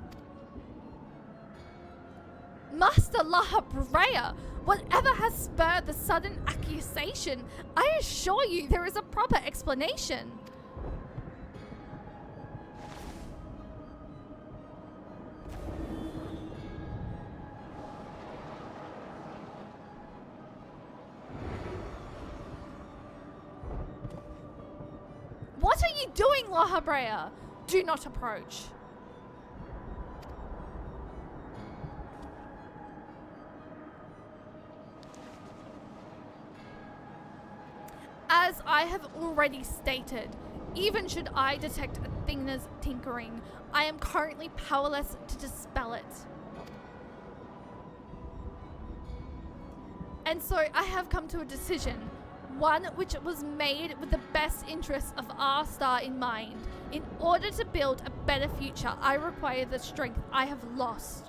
S1: Master Lahabrea, whatever has spurred the sudden accusation, I assure you there is a proper explanation. What are you doing, Lahabrea? Do not approach. As I have already stated, even should I detect Athena's tinkering, I am currently powerless to dispel it. And so I have come to a decision, one which was made with the best interests of our star in mind. In order to build a better future, I require the strength I have lost.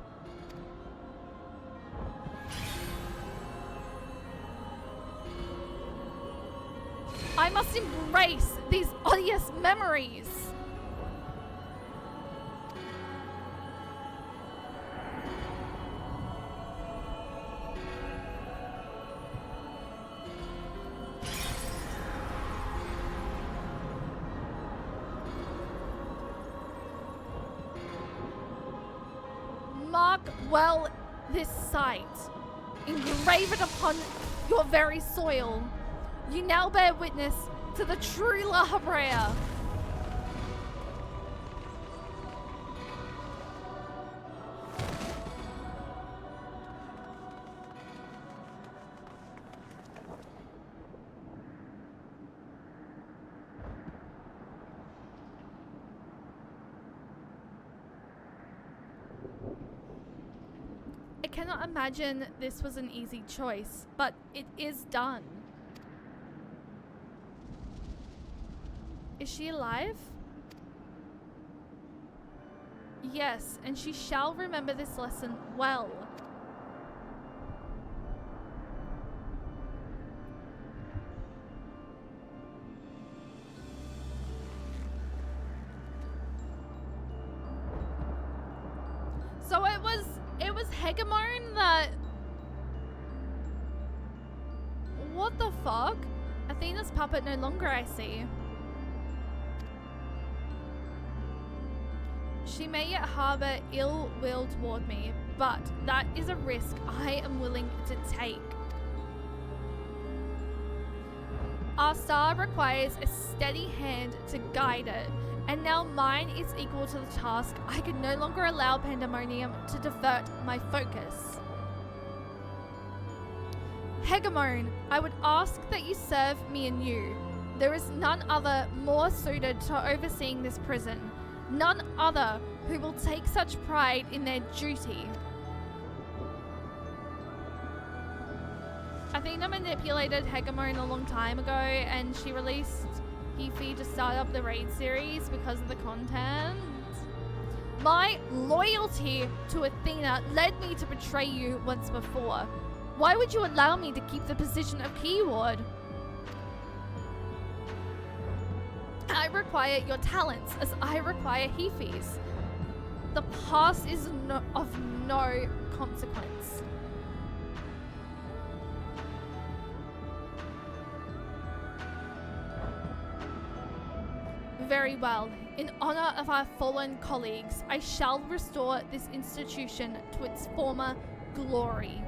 S1: I must embrace these odious memories. Mark well this sight. Engrave it upon your very soil. You now bear witness to the true Lahabrea. I cannot imagine this was an easy choice, but it is done. Is she alive? Yes, and she shall remember this lesson well. So it was Hegemon that... What the fuck? Athena's puppet no longer, I see. She may yet harbor ill will toward me, but that is a risk I am willing to take. Our star requires a steady hand to guide it, and now mine is equal to the task. I can no longer allow Pandemonium to divert my focus. Hegemon, I would ask that you serve me anew. There is none other more suited to overseeing this prison. None other who will take such pride in their duty. Athena manipulated Hegemon a long time ago, and she released Hefe to start up the raid series because of the content. My loyalty to Athena led me to betray you once before. Why would you allow me to keep the position of Keyword? I require your talents as I require Hefe's. The past is of no consequence. Very well. In honor of our fallen colleagues, I shall restore this institution to its former glory.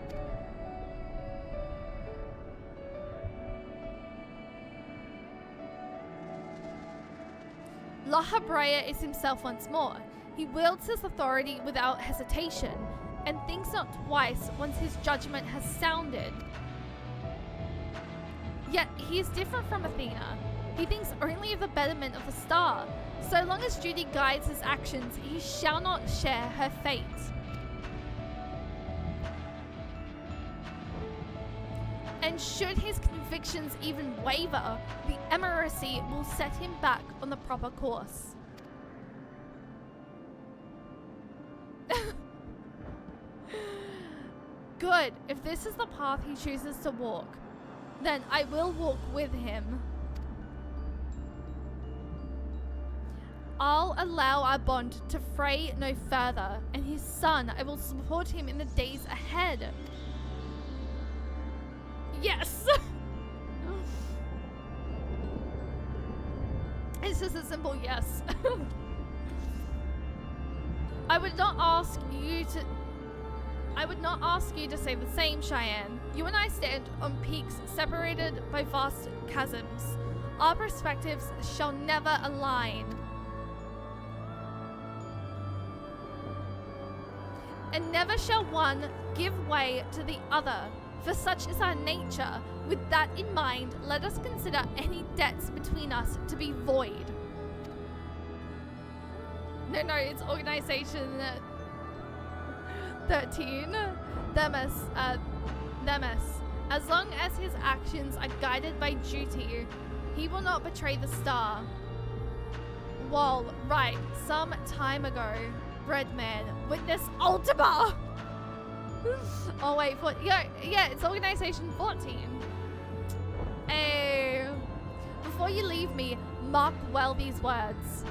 S1: Lahabrea is himself once more. He wields his authority without hesitation, and thinks not twice once his judgment has sounded. Yet he is different from Athena. He thinks only of the betterment of the star. So long as duty guides his actions, he shall not share her fate. And should his convictions even waver, the Emiracy will set him back on the proper course. Good. If this is the path he chooses to walk, then I will walk with him. I'll allow our bond to fray no further, and his son, I will support him in the days ahead. Yes! It's just a simple yes. I would not ask you to say the same, Cheyenne. You and I stand on peaks separated by vast chasms. Our perspectives shall never align. And never shall one give way to the other, for such is our nature. With that in mind, let us consider any debts between us to be void. No, it's Organization 13. Themis. As long as his actions are guided by duty, he will not betray the star. Well, right, some time ago, Breadman, witness Ultima! Oh wait, yeah, it's Organization 14. Hey, before you leave me, mark well these words.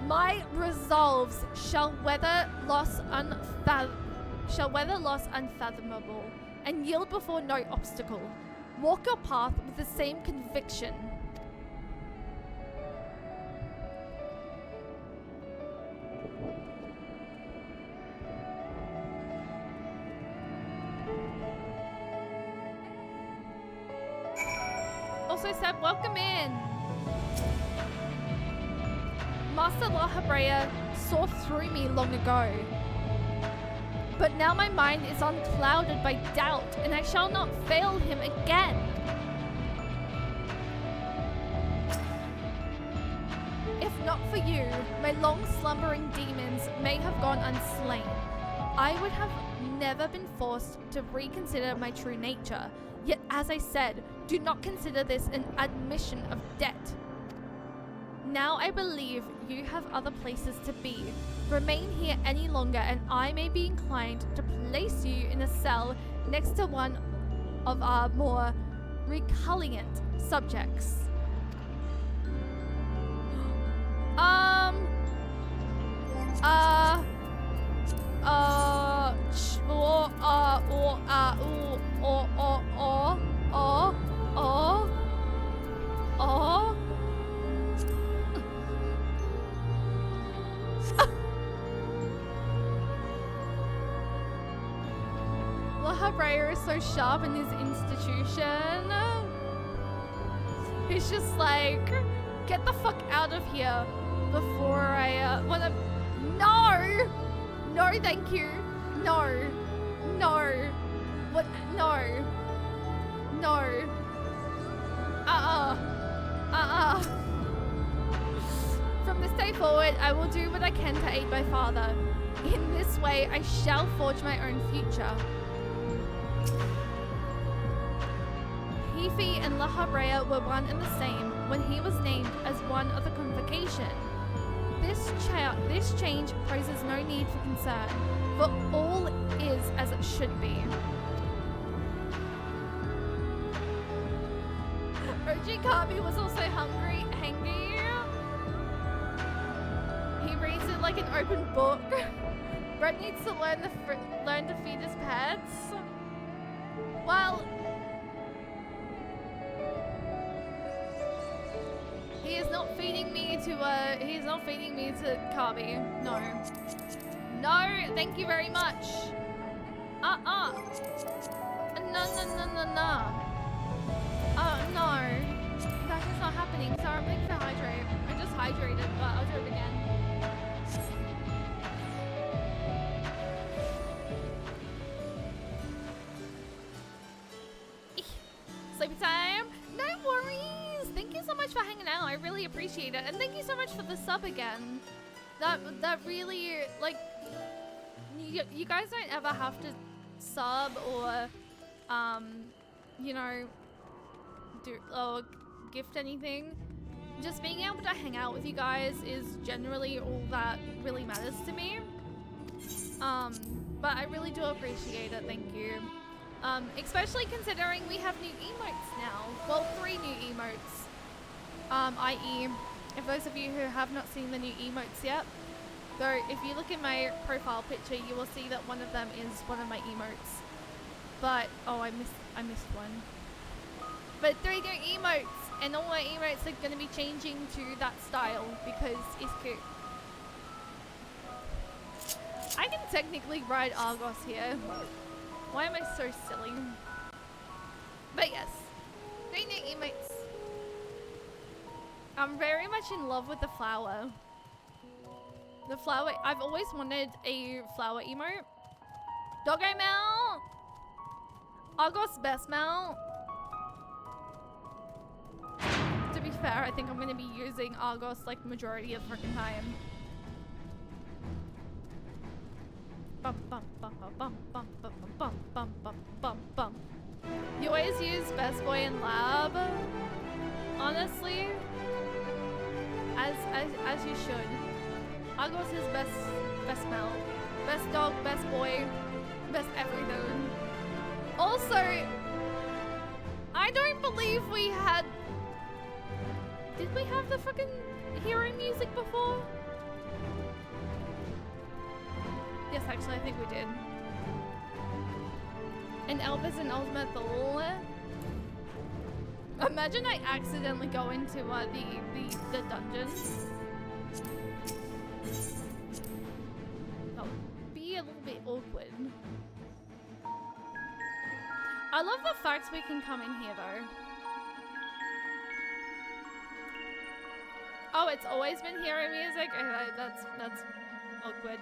S1: My resolves shall weather loss unfathomable, and yield before no obstacle. Walk your path with the same conviction. Also, Seb, welcome in. Master La Habrea saw through me long ago. But now my mind is unclouded by doubt, and I shall not fail him again. If not for you, my long slumbering demons may have gone unslain. I would have never been forced to reconsider my true nature. Yet, as I said, do not consider this an admission of debt. Now I believe you have other places to be. Remain here any longer and I may be inclined to place you in a cell next to one of our more recalcitrant subjects. Lahabrea is so sharp in his institution. He's just like, get the fuck out of here before I wanna. No! No, thank you. No. No. What? No. No. From this day forward, I will do what I can to aid my father. In this way, I shall forge my own future. Hefe and Lahabrea were one and the same when he was named as one of the convocation. This change poses no need for concern, for all is as it should be. OG Kabi was also hangry. He reads it like an open book. Brett needs to learn to feed his pets. Well, he is not feeding me to he's not feeding me to Kabi. No. No, thank you very much. No. No. That is not happening. Sorry, I'm going to hydrate. I just hydrated, but I'll do it again. Sleepy time? No worries! Thank you so much for hanging out. I really appreciate it. And thank you so much for the sub again. That really, like, you guys don't ever have to sub or, you know, do or gift anything. Just being able to hang out with you guys is generally all that really matters to me. But I really do appreciate it, thank you. Especially considering we have new emotes now. Well, 3 new emotes. I.e., if those of you who have not seen the new emotes yet, though if you look at my profile picture, you will see that one of them is one of my emotes. But, oh, I missed one. But 3 new emotes! And all my emotes are going to be changing to that style because it's cute. I can technically ride Argos here. Why am I so silly? But yes, 3 new emotes. I'm very much in love with the flower. The flower, I've always wanted a flower emote. Doggo mount! Argos best mount. To be fair, I think I'm going to be using Argos like majority of the freaking time. Bum, bum, bum, bum, bum, bum, bum, bum, bum, bum, bum. You always use Best Boy in Lab. Honestly, as you should. Argos is best mount, best dog, best boy, best everything. Also, I don't believe we had. Did we have the fucking hero music before? Yes, actually, I think we did. And Elvis and Ultimate Thule. Imagine I accidentally go into the dungeon. That would be a little bit awkward. I love the fact we can come in here though. Oh, it's always been hero music? Okay, that's awkward.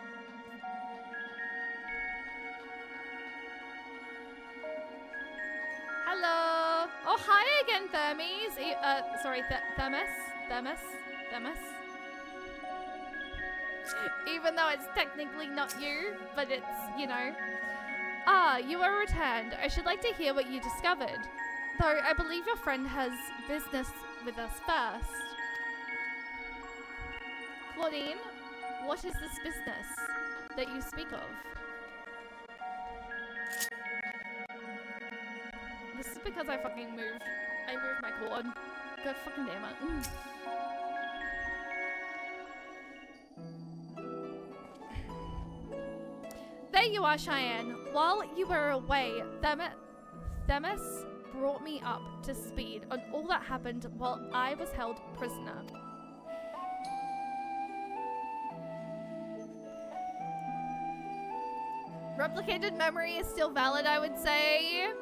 S1: Hello! Oh, hi again, Thermes! Sorry, Thermos. Even though it's technically not you, but it's, you know. Ah, you are returned. I should like to hear what you discovered. Though I believe your friend has business with us first. Claudine, what is this business that you speak of? This is because I fucking moved. I moved my cord. God fucking damn it. There you are, Cheyenne. While you were away, Themis brought me up to speed on all that happened while I was held prisoner. Replicated memory is still valid, I would say.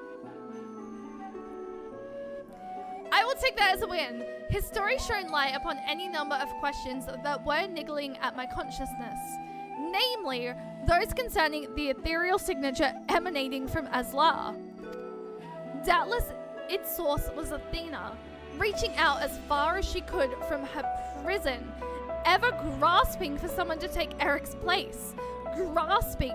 S1: I will take that as a win. His story shone light upon any number of questions that were niggling at my consciousness. Namely, those concerning the ethereal signature emanating from Aslar. Doubtless, its source was Athena, reaching out as far as she could from her prison, ever grasping for someone to take Eric's place, grasping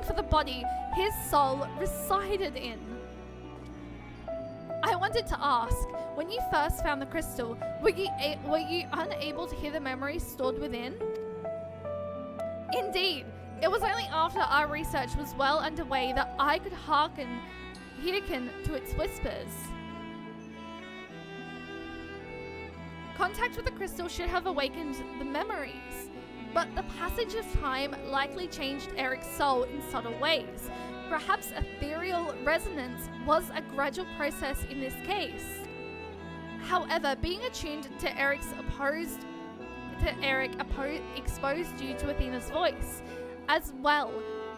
S1: for the body his soul resided in. I wanted to ask, when you first found the crystal, were you unable to hear the memories stored within? Indeed, it was only after our research was well underway that I could hearken to its whispers. Contact with the crystal should have awakened the memories, but the passage of time likely changed Eric's soul in subtle ways. Perhaps ethereal resonance was a gradual process in this case. However, being attuned to Eric exposed you to Athena's voice. As well,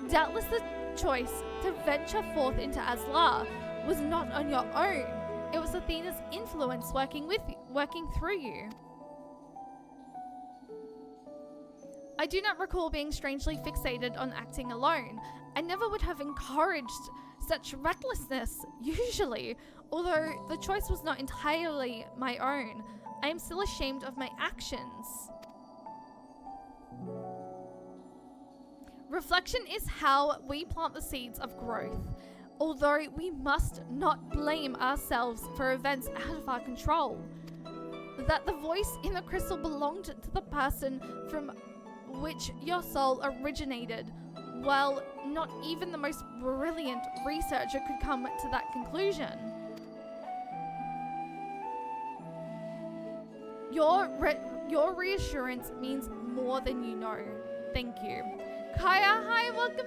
S1: doubtless the choice to venture forth into Aslar was not on your own. It was Athena's influence working through you. I do not recall being strangely fixated on acting alone. I never would have encouraged such recklessness, usually, although the choice was not entirely my own. I am still ashamed of my actions. Reflection is how we plant the seeds of growth, although we must not blame ourselves for events out of our control. That the voice in the crystal belonged to the person from which your soul originated, while not even the most brilliant researcher could come to that conclusion. Your reassurance means more than you know. Thank you. Kaya, hi, welcome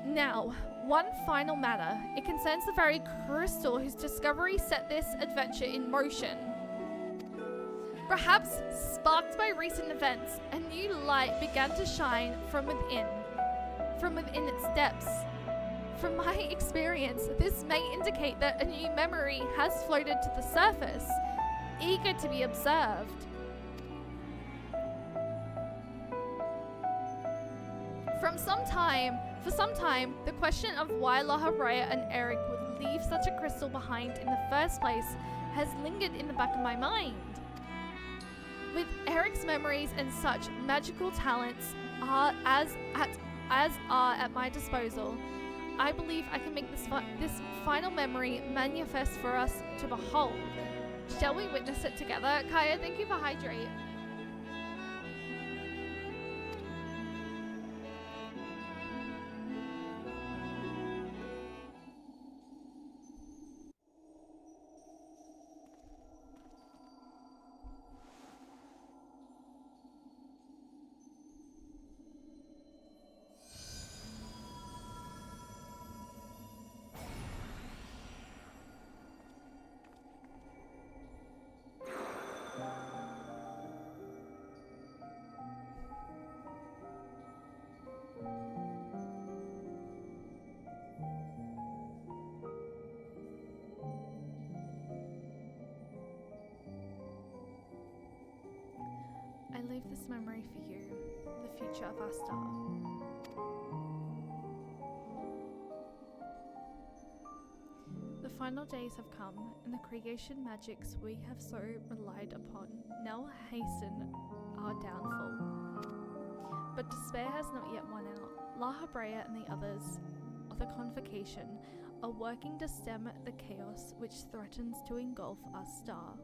S1: in! Now, one final matter. It concerns the very crystal whose discovery set this adventure in motion. Perhaps sparked by recent events, a new light began to shine from within its depths. From my experience, this may indicate that a new memory has floated to the surface, eager to be observed. For some time, the question of why Lahabrea and Eric would leave such a crystal behind in the first place has lingered in the back of my mind. With Eric's memories and such magical talents as are at my disposal, I believe I can make this final memory manifest for us to behold. Shall we witness it together? Kaya, thank you for hydrate. I leave this memory for you, the future of our star. The final days have come, and the creation magics we have so relied upon now hasten our downfall. But despair has not yet won out. Lahabrea and the others of the Convocation are working to stem the chaos which threatens to engulf our star.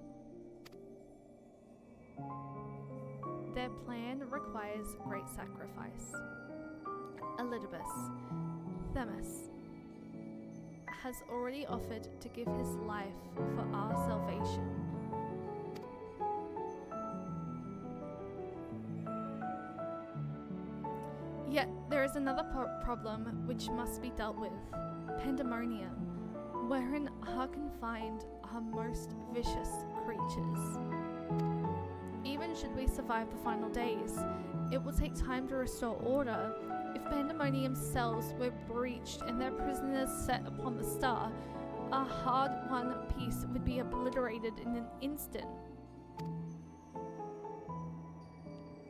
S1: Their plan requires great sacrifice. Elidibus, Themis, has already offered to give his life for our salvation. Yet there is another problem which must be dealt with: pandemonium, wherein are confined our most vicious creatures. Even should we survive the final days, it will take time to restore order. If Pandemonium's cells were breached and their prisoners set upon the star, a hard-won peace would be obliterated in an instant.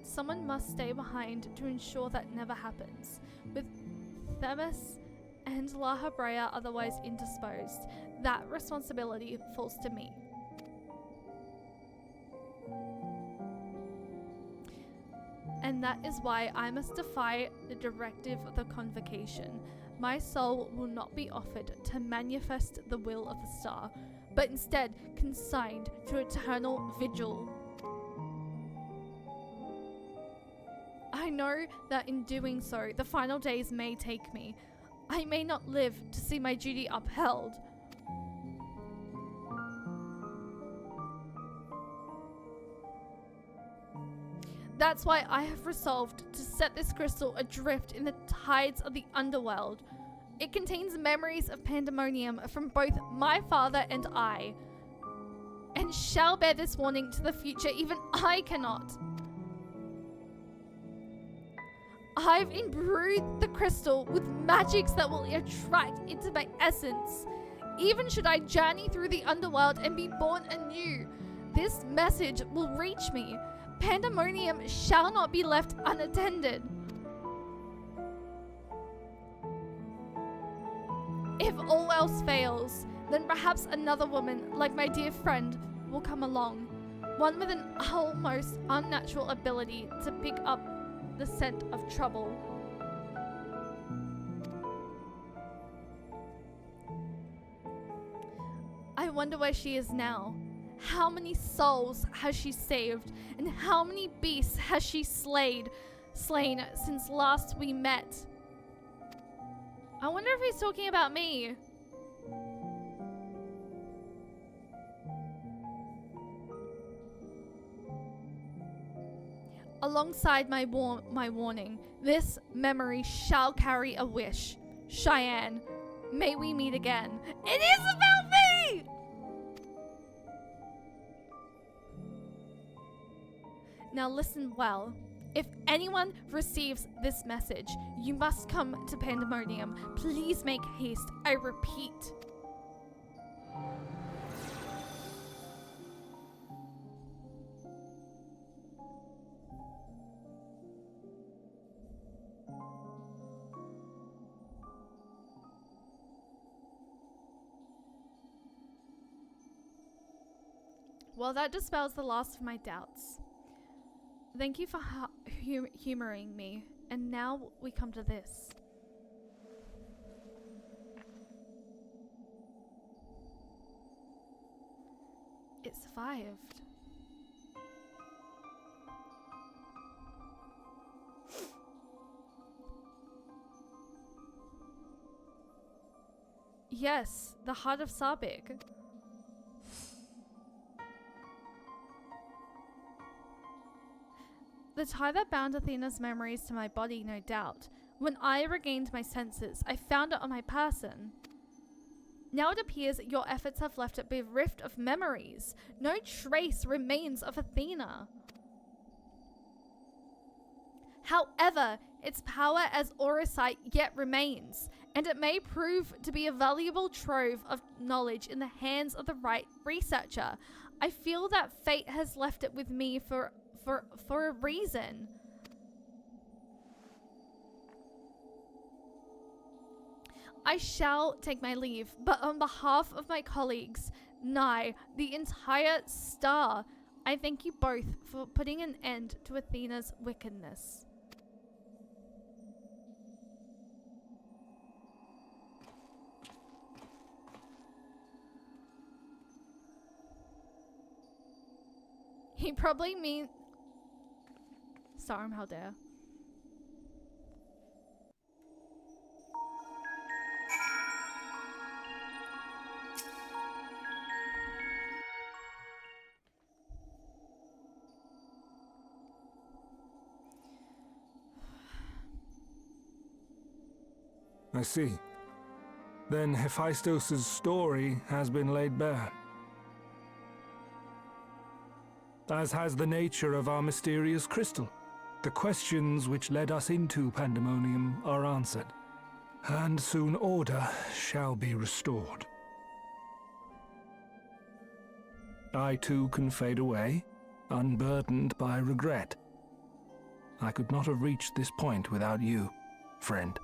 S1: Someone must stay behind to ensure that never happens. With Themis and Lahabrea otherwise indisposed, that responsibility falls to me. And that is why I must defy the directive of the Convocation. My soul will not be offered to manifest the will of the star, but instead consigned to eternal vigil. I know that in doing so, the final days may take me. I may not live to see my duty upheld. That's why I have resolved to set this crystal adrift in the tides of the underworld. It contains memories of Pandemonium from both my father and I, and shall bear this warning to the future. Even I cannot. I've imbued the crystal with magics that will attract into my essence. Even should I journey through the underworld and be born anew, this message will reach me. Pandemonium shall not be left unattended. If all else fails, then perhaps another woman, like my dear friend, will come along. One with an almost unnatural ability to pick up the scent of trouble. I wonder where she is now. How many souls has she saved, and how many beasts has she slain since last we met? I wonder if he's talking about me. Alongside my warning, this memory shall carry a wish. Cheyenne, may we meet again. It is about me! Now listen well. If anyone receives this message, you must come to Pandemonium. Please make haste. I repeat. Well, that dispels the last of my doubts. Thank you for humoring me. And now we come to this. It survived. Yes, the heart of Sabik. The tie that bound Athena's memories to my body, no doubt. When I regained my senses, I found it on my person. Now it appears your efforts have left it bereft of memories. No trace remains of Athena. However, its power as Orisight yet remains, and it may prove to be a valuable trove of knowledge in the hands of the right researcher. I feel that fate has left it with me for a reason. I shall take my leave, but on behalf of my colleagues, nay, the entire star, I thank you both for putting an end to Athena's wickedness. He probably means... Storm, how dare.
S5: I see. Then Hephaestus' story has been laid bare. As has the nature of our mysterious crystal. The questions which led us into Pandemonium are answered, and soon order shall be restored. I too can fade away, unburdened by regret. I could not have reached this point without you, friend.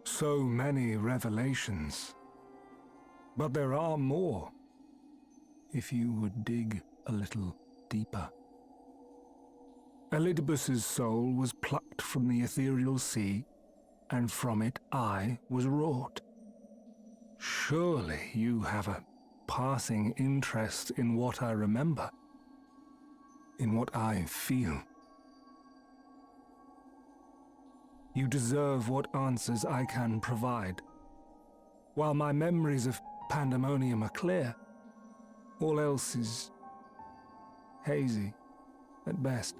S5: So many revelations. But there are more, if you would dig a little deeper. Elidibus's soul was plucked from the ethereal sea, and from it I was wrought. Surely you have a passing interest in what I remember, in what I feel. You deserve what answers I can provide. While my memories of Pandemonium are clear, all else is hazy at best.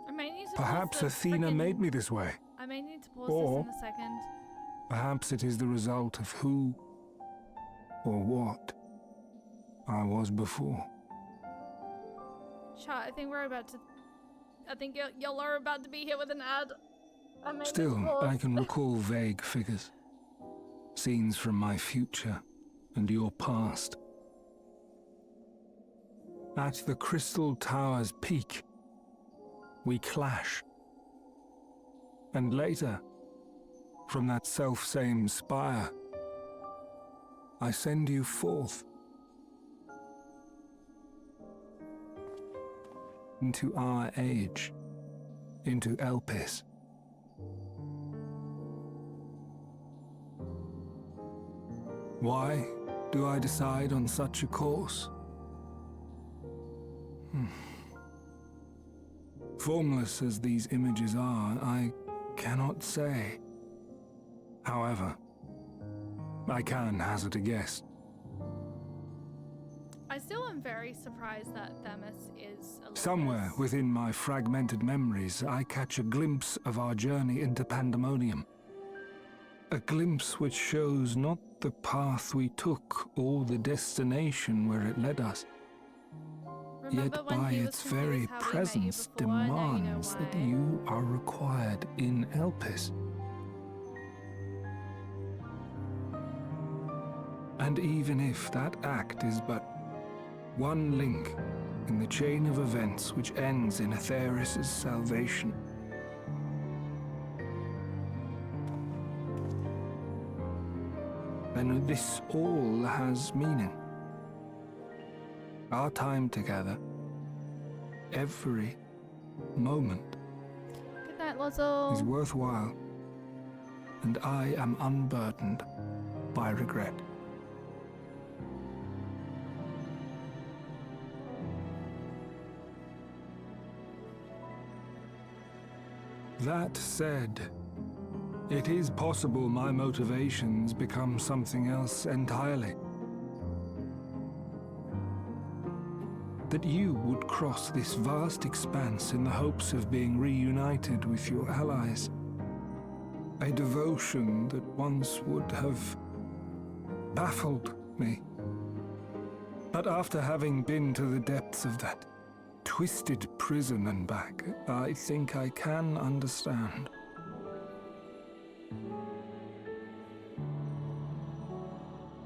S1: I may need to
S5: Perhaps
S1: pause this
S5: Athena
S1: frickin-
S5: made me this way.
S1: I may need to pause
S5: Or-
S1: this in a second.
S5: Perhaps it is the result of who or what I was before.
S1: Chat, I think we're about to... I think y'all are about to be hit with an ad. I may need to
S5: Still,
S1: pause.
S5: I can recall vague figures. Scenes from my future and your past. At the Crystal Tower's peak, we clash. And later, from that self-same spire, I send you forth into our age, into Elpis. Why do I decide on such a course? Formless as these images are, I cannot say. However, I can hazard a guess.
S1: I still am very surprised that Themis is a
S5: Somewhere within my fragmented memories, I catch a glimpse of our journey into Pandemonium. A glimpse which shows not the path we took or the destination where it led us.
S1: Remember
S5: Yet
S1: when
S5: by
S1: he was
S5: its very
S1: confused how we met you
S5: presence
S1: before? Now you know
S5: demands that
S1: why.
S5: you are required in Elpis. And even if that act is but one link in the chain of events which ends in Atheris' salvation, then this all has meaning. Our time together, every moment,
S1: Good night, Lozzle.
S5: is worthwhile, and I am unburdened by regret. That said, it is possible my motivations become something else entirely. That you would cross this vast expanse in the hopes of being reunited with your allies. A devotion that once would have baffled me. But after having been to the depths of that twisted prison and back, I think I can understand.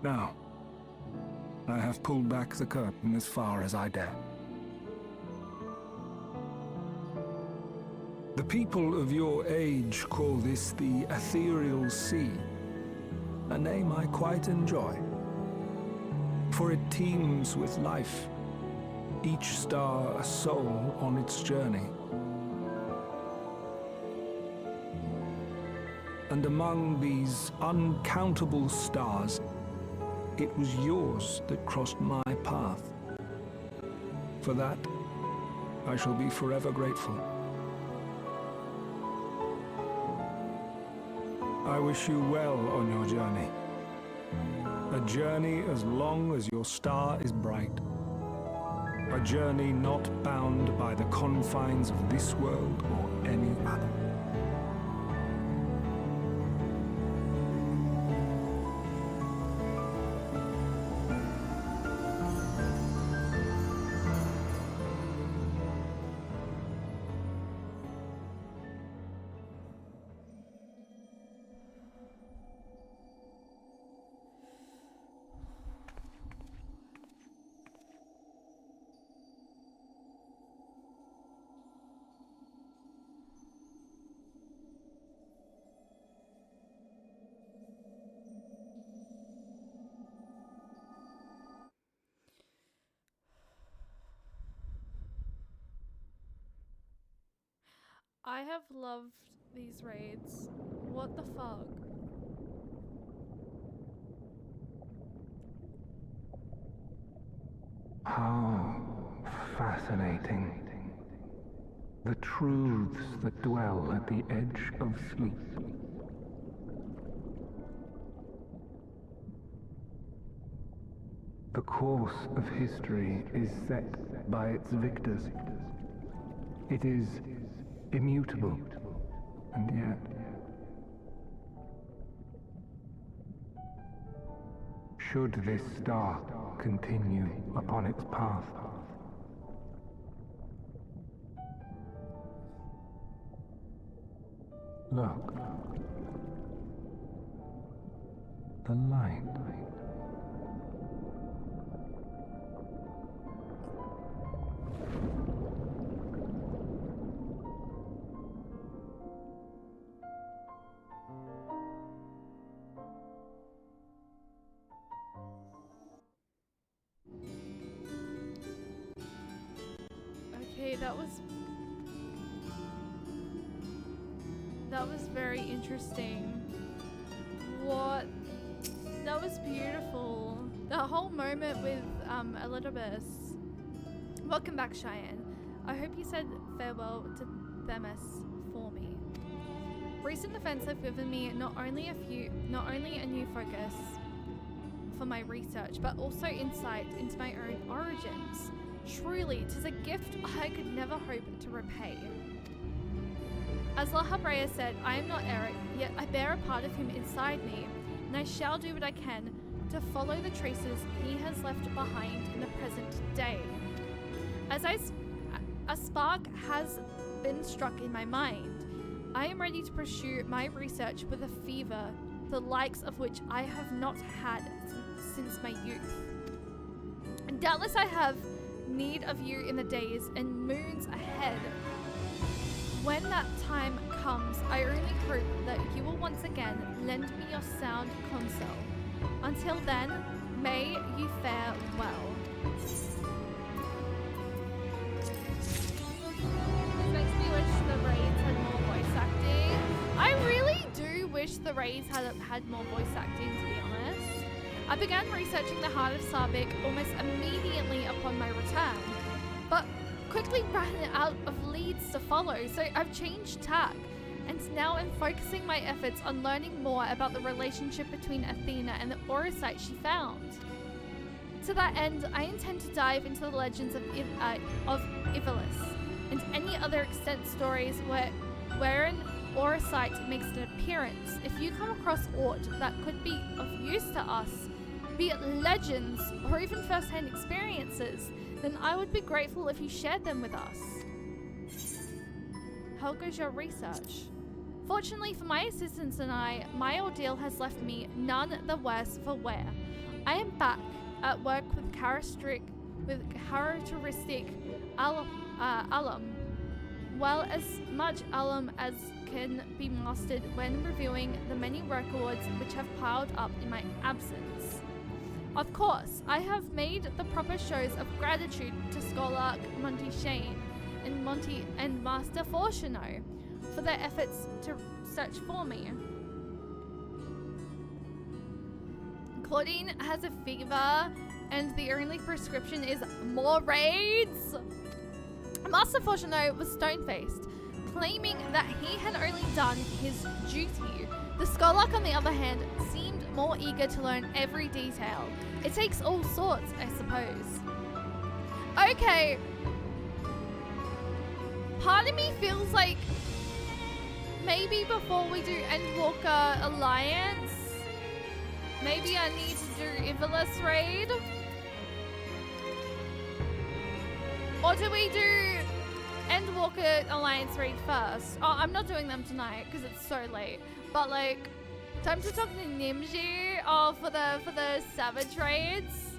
S5: Now, I have pulled back the curtain as far as I dare. The people of your age call this the Ethereal Sea, a name I quite enjoy, for it teems with life, each star a soul on its journey. And among these uncountable stars, it was yours that crossed my path. For that, I shall be forever grateful. I wish you well on your journey. A journey as long as your star is bright. A journey not bound by the confines of this world or any other.
S1: I have loved these raids. What the fuck?
S5: How fascinating. The truths that dwell at the edge of sleep. The course of history is set by its victors. It is immutable, and yet should this star continue upon its path, look, the light.
S1: That was very interesting. What? That was beautiful. The whole moment with Elizabeth. Welcome back, Cheyenne. I hope you said farewell to Themis for me. Recent events have given me not only a new focus for my research, but also insight into my own origins. Truly, 'tis a gift I could never hope to repay. As La Habrea said, I am not Eric, yet I bear a part of him inside me, and I shall do what I can to follow the traces he has left behind in the present day. As a spark has been struck in my mind, I am ready to pursue my research with a fever, the likes of which I have not had since my youth. And doubtless I have need of you in the days and moons ahead. When that time comes, I only hope that you will once again lend me your sound counsel. Until then, may you fare well. This makes me wish the raids had more voice acting. I really do wish the raids had more voice acting, to be honest. I began researching the heart of Sarvik almost immediately upon my return, but quickly ran out of leads to follow, so I've changed tack, and now I'm focusing my efforts on learning more about the relationship between Athena and the Orosite she found. To that end, I intend to dive into the legends of Ivalis, and any other extant stories wherein Orosite makes an appearance. If you come across aught that could be of use to us, be it legends or even first-hand experiences, then I would be grateful if you shared them with us. How goes your research? Fortunately for my assistants and I, my ordeal has left me none the worse for wear. I am back at work with characteristic alum, well as much alum as can be mastered when reviewing the many records which have piled up in my absence. Of course, I have made the proper shows of gratitude to Scholar Monty Shane and Master Fortuno for their efforts to search for me. Claudine has a fever, and the only prescription is more raids. Master Fortuno was stone-faced, claiming that he had only done his duty. The Scholar, on the other hand, seemed more eager to learn every detail. It takes all sorts, I suppose. Okay. Part of me feels like maybe before we do Endwalker Alliance, maybe I need to do Ivalis raid? Or do we do Endwalker Alliance raid first? Oh, I'm not doing them tonight because it's so late. But like, time to talk to Nimji for the Savage raids.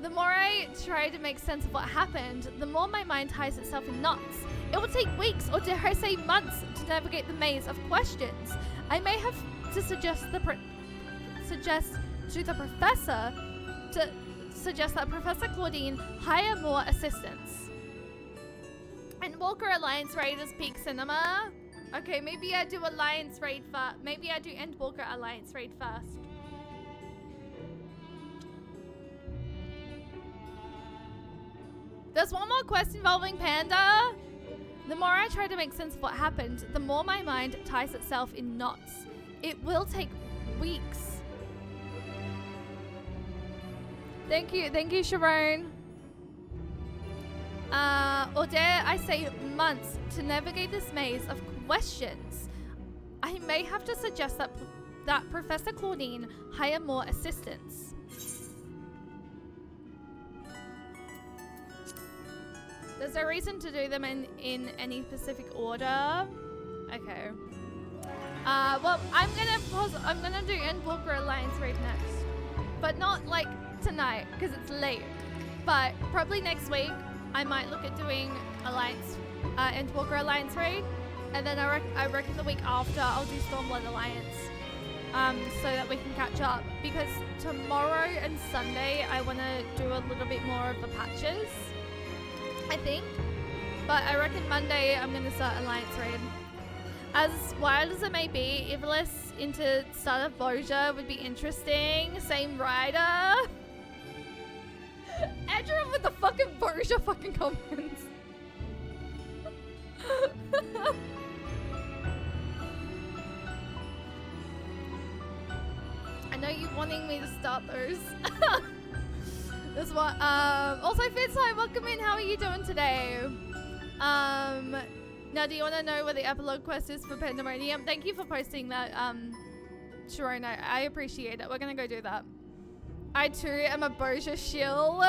S1: The more I try to make sense of what happened, the more my mind ties itself in knots. It will take weeks, or dare I say months, to navigate the maze of questions. I may have to suggest that Professor Claudine hire more assistants. And Walker Alliance raid is peak cinema. Okay, maybe I do Alliance raid first. Maybe I do Endwalker Alliance raid first. There's one more quest involving Panda. The more I try to make sense of what happened, the more my mind ties itself in knots. It will take weeks. Thank you, Sharon. Or dare I say months to navigate this maze of questions. I may have to suggest that Professor Claudine hire more assistants. There's no reason to do them in any specific order. Okay. Well, I'm gonna do Endwalker Alliance raid next, but not like tonight because it's late. But probably next week I might look at doing Endwalker Alliance raid, and then I reckon the week after I'll do Stormblood Alliance, so that we can catch up. Because tomorrow and Sunday I want to do a little bit more of the patches, I think. But I reckon Monday I'm gonna start Alliance raid. As wild as it may be, Ivalice into start of Boja would be interesting. Same rider. Edra with the fucking Boja fucking comments. I know you wanting me to start those. This one. Also, Fitzhigh, welcome in. How are you doing today? Now, do you want to know what the epilogue quest is for Pandemonium? Thank you for posting that, Sharon. I appreciate it. We're gonna go do that. I too am a Boja shill.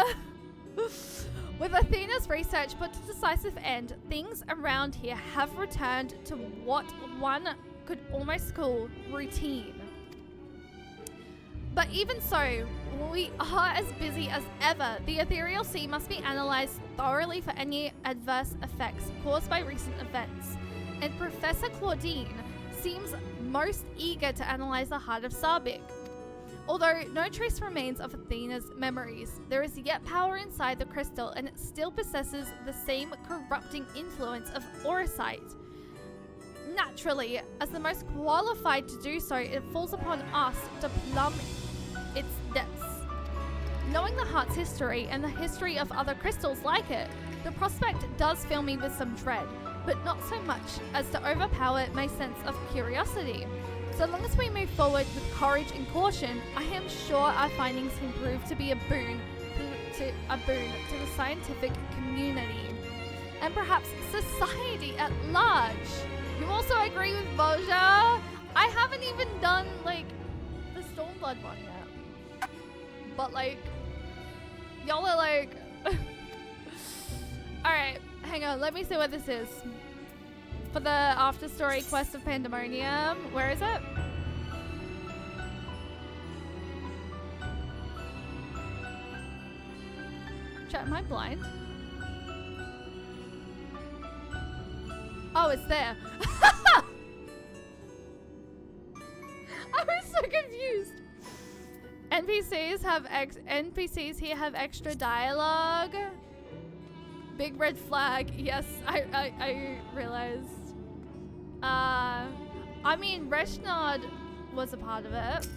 S1: With Athena's research put to decisive end, things around here have returned to what one could almost call routine. But even so, we are as busy as ever. The ethereal sea must be analysed thoroughly for any adverse effects caused by recent events. And Professor Claudine seems most eager to analyse the heart of Sarbik. Although no trace remains of Athena's memories, there is yet power inside the crystal and it still possesses the same corrupting influence of Orosite. Naturally, as the most qualified to do so, it falls upon us to plumb its depths. Knowing the heart's history and the history of other crystals like it, the prospect does fill me with some dread, but not so much as to overpower my sense of curiosity. So long as we move forward with courage and caution, I am sure our findings can prove to be a boon to the scientific community and perhaps society at large. You also agree with Boja? I haven't even done like the Stormblood one yet. But like, y'all are like, alright, hang on, let me see what this is. For the after story quest of Pandemonium, where is it? Chat, am I blind? Oh, it's there. I was so confused. NPCs here have extra dialogue. Big red flag. Yes, I realized. I mean, Reshnod was a part of it.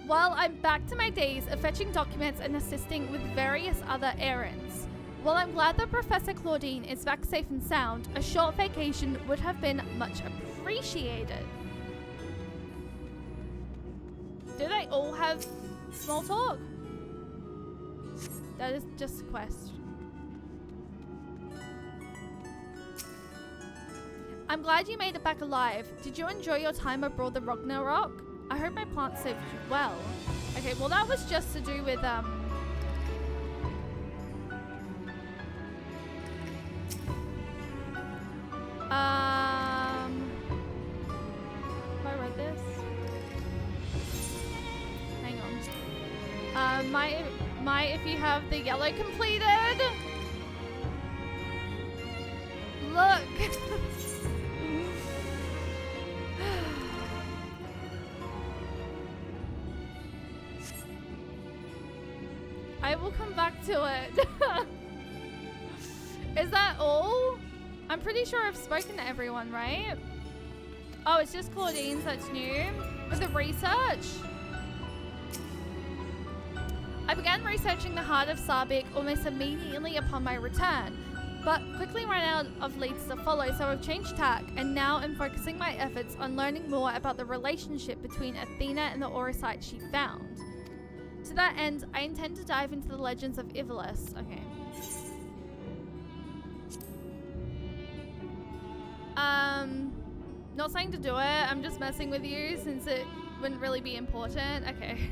S1: Well, I'm back to my days of fetching documents and assisting with various other errands. While I'm glad that Professor Claudine is back safe and sound, a short vacation would have been much appreciated. Do they all have small talk? That is just a quest. I'm glad you made it back alive. Did you enjoy your time aboard the Ragnarok? I hope my plant served you well. Okay, well that was just to do with if I read this? Hang on. If you have the yellow completed. Look. I will come back to it. Is that all? I'm pretty sure I've spoken to everyone, right? Oh, it's just Claudine's that's new. With the research. I began researching the heart of Sarbik almost immediately upon my return, but quickly ran out of leads to follow, so I've changed tack and now am focusing my efforts on learning more about the relationship between Athena and the Orosite she found. To that end, I intend to dive into the legends of Ivalice. Okay. Not saying to do it, I'm just messing with you since it wouldn't really be important. Okay.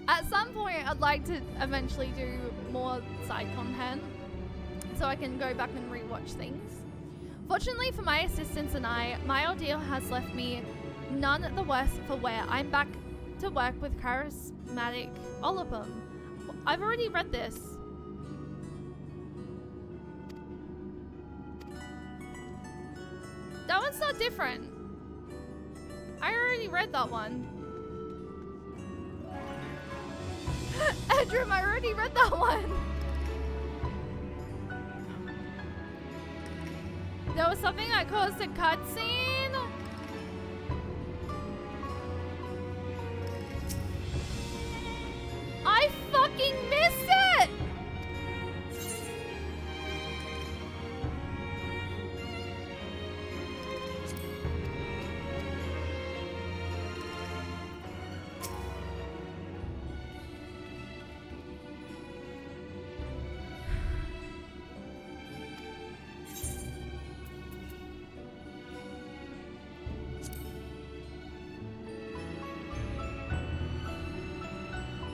S1: At some point, I'd like to eventually do more side content so I can go back and rewatch things. Fortunately for my assistants and I, my ordeal has left me none the worse for wear. I'm back to work with charismatic Olipum. I've already read this. That one's not different. I already read that one. Edrum, I already read that one. There was something that caused a cutscene? I fucking missed it!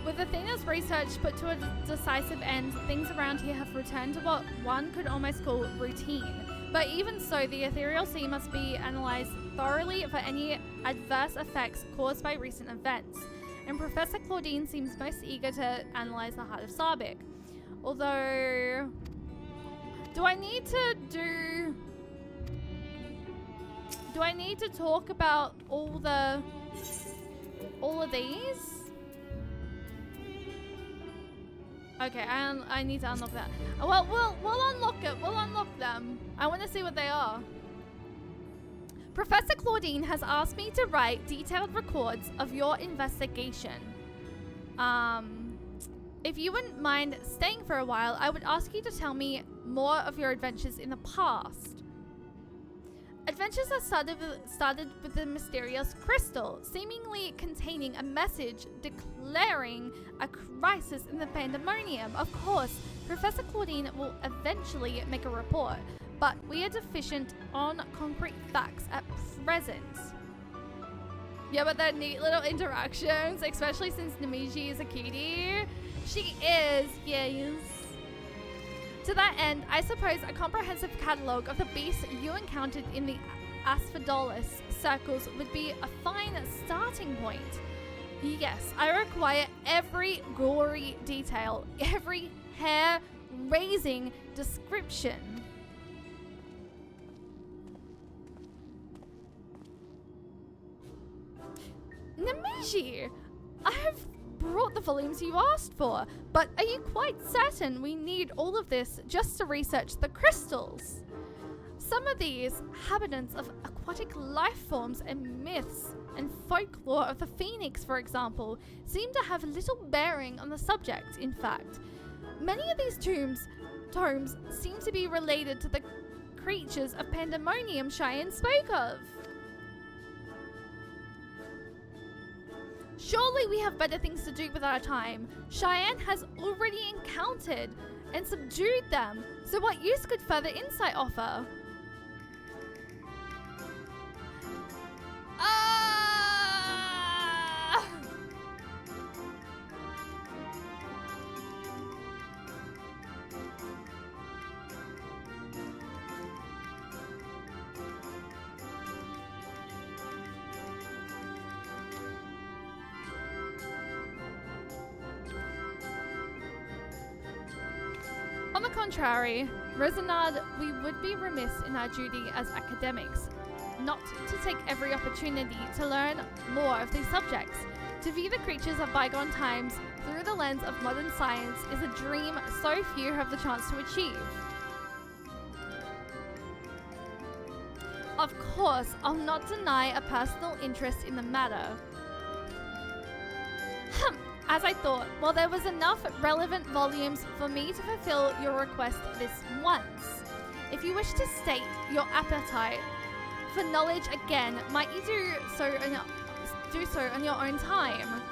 S1: With Athena's research put to a decisive end, things around here have returned to what one could almost call routine. But even so, the ethereal sea must be analysed thoroughly for any adverse effects caused by recent events. And Professor Claudine seems most eager to analyse the heart of Sarbik. Although... Do I need to talk about all of these? Okay, I need to unlock that. Well, we'll unlock it. We'll unlock them. I want to see what they are. Professor Claudine has asked me to write detailed records of your investigation. If you wouldn't mind staying for a while, I would ask you to tell me more of your adventures in the past. Adventures that started with the mysterious crystal, seemingly containing a message declaring a crisis in the pandemonium. Of course, Professor Claudine will eventually make a report, but we are deficient on concrete facts at present. Yeah, but they're neat little interactions, especially since Namiji is a cutie. She is, yes. To that end, I suppose a comprehensive catalogue of the beasts you encountered in the Asphodelus circles would be a fine starting point. Yes, I require every gory detail, every hair-raising description. Namiji, I have brought the volumes you asked for, but are you quite certain we need all of this just to research the crystals? Some of these inhabitants of aquatic life forms and myths and folklore of the phoenix, for example, seem to have little bearing on the subject. In fact, many of these tomes seem to be related to the creatures of pandemonium Cheyenne spoke of. Surely we have better things to do with our time. Cheyenne has already encountered and subdued them, so what use could further insight offer? On the contrary, Resinard, we would be remiss in our duty as academics not to take every opportunity to learn more of these subjects. To view the creatures of bygone times through the lens of modern science is a dream so few have the chance to achieve. Of course, I'll not deny a personal interest in the matter. As I thought, well, there was enough relevant volumes for me to fulfill your request this once. If you wish to state your appetite for knowledge again, might you do so on your own time?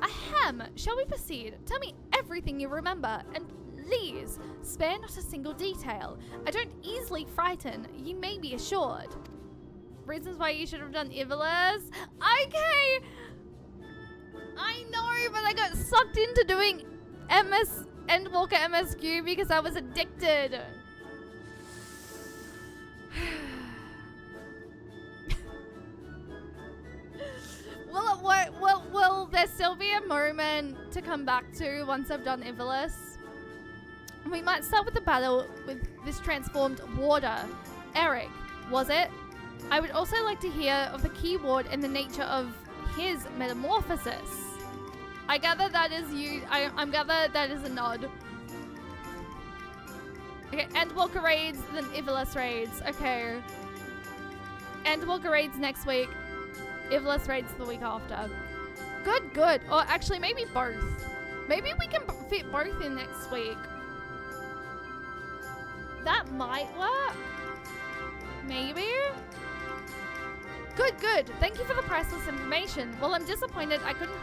S1: Ahem, shall we proceed? Tell me everything you remember, and please, spare not a single detail. I don't easily frighten, you may be assured. Reasons why you should have done Ivelus? Okay! I know, but I got sucked into doing Endwalker MSQ because I was addicted. Will there still be a moment to come back to once I've done Ivelus? We might start with the battle with this transformed warder. Eric, was it? I would also like to hear of the key ward and the nature of his metamorphosis. I gather that is you. I'm gather that is a nod. Okay, Endwalker raids, then Ivalice raids. Okay. Endwalker raids next week. Ivalice raids the week after. Good, good. Or actually, maybe both. Maybe we can fit both in next week. That might work. Maybe. Good, good. Thank you for the priceless information. While I'm disappointed I couldn't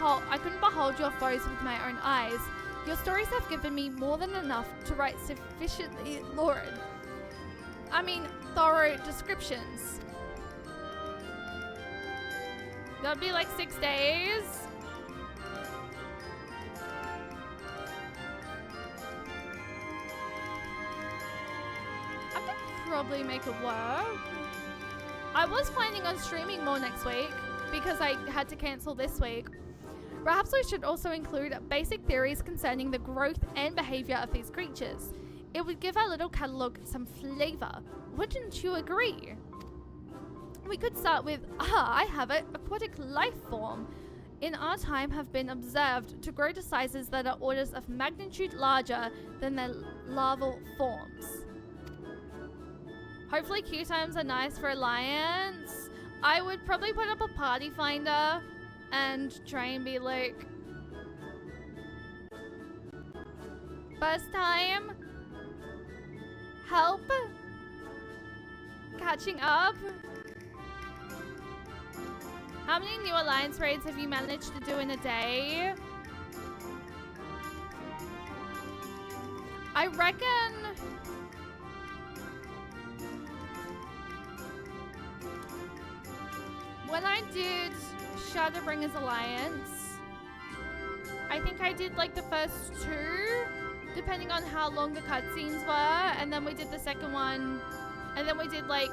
S1: behold your foes with my own eyes, your stories have given me more than enough to write sufficiently lurid. I mean, thorough descriptions. That'd be like 6 days. I could probably make it work. I was planning on streaming more next week because I had to cancel this week. Perhaps we should also include basic theories concerning the growth and behavior of these creatures. It would give our little catalogue some flavor. Wouldn't you agree? We could start with, I have it, aquatic life form. In our time have been observed to grow to sizes that are orders of magnitude larger than their larval forms. Hopefully queue times are nice for Alliance. I would probably put up a party finder and try and be like, first time, help, catching up. How many new Alliance raids have you managed to do in a day? I reckon when I did Shadowbringers Alliance, I think I did like the first 2, depending on how long the cutscenes were, and then we did the second one, and then we did like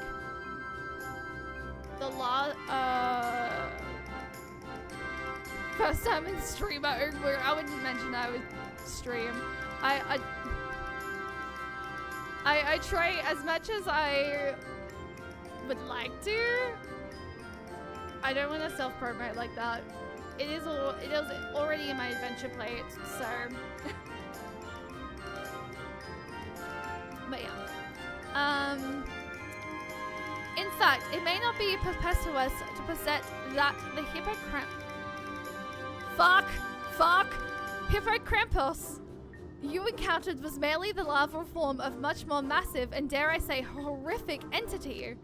S1: the first time in stream mode where I wouldn't mention I would stream. I try as much as I would like to. I don't want to self-promote like that. It is already in my adventure plate, so. But yeah. In fact, it may not be preposterous to possess that the Hippocrampus you encountered was merely the larval form of much more massive and, dare I say, horrific entity.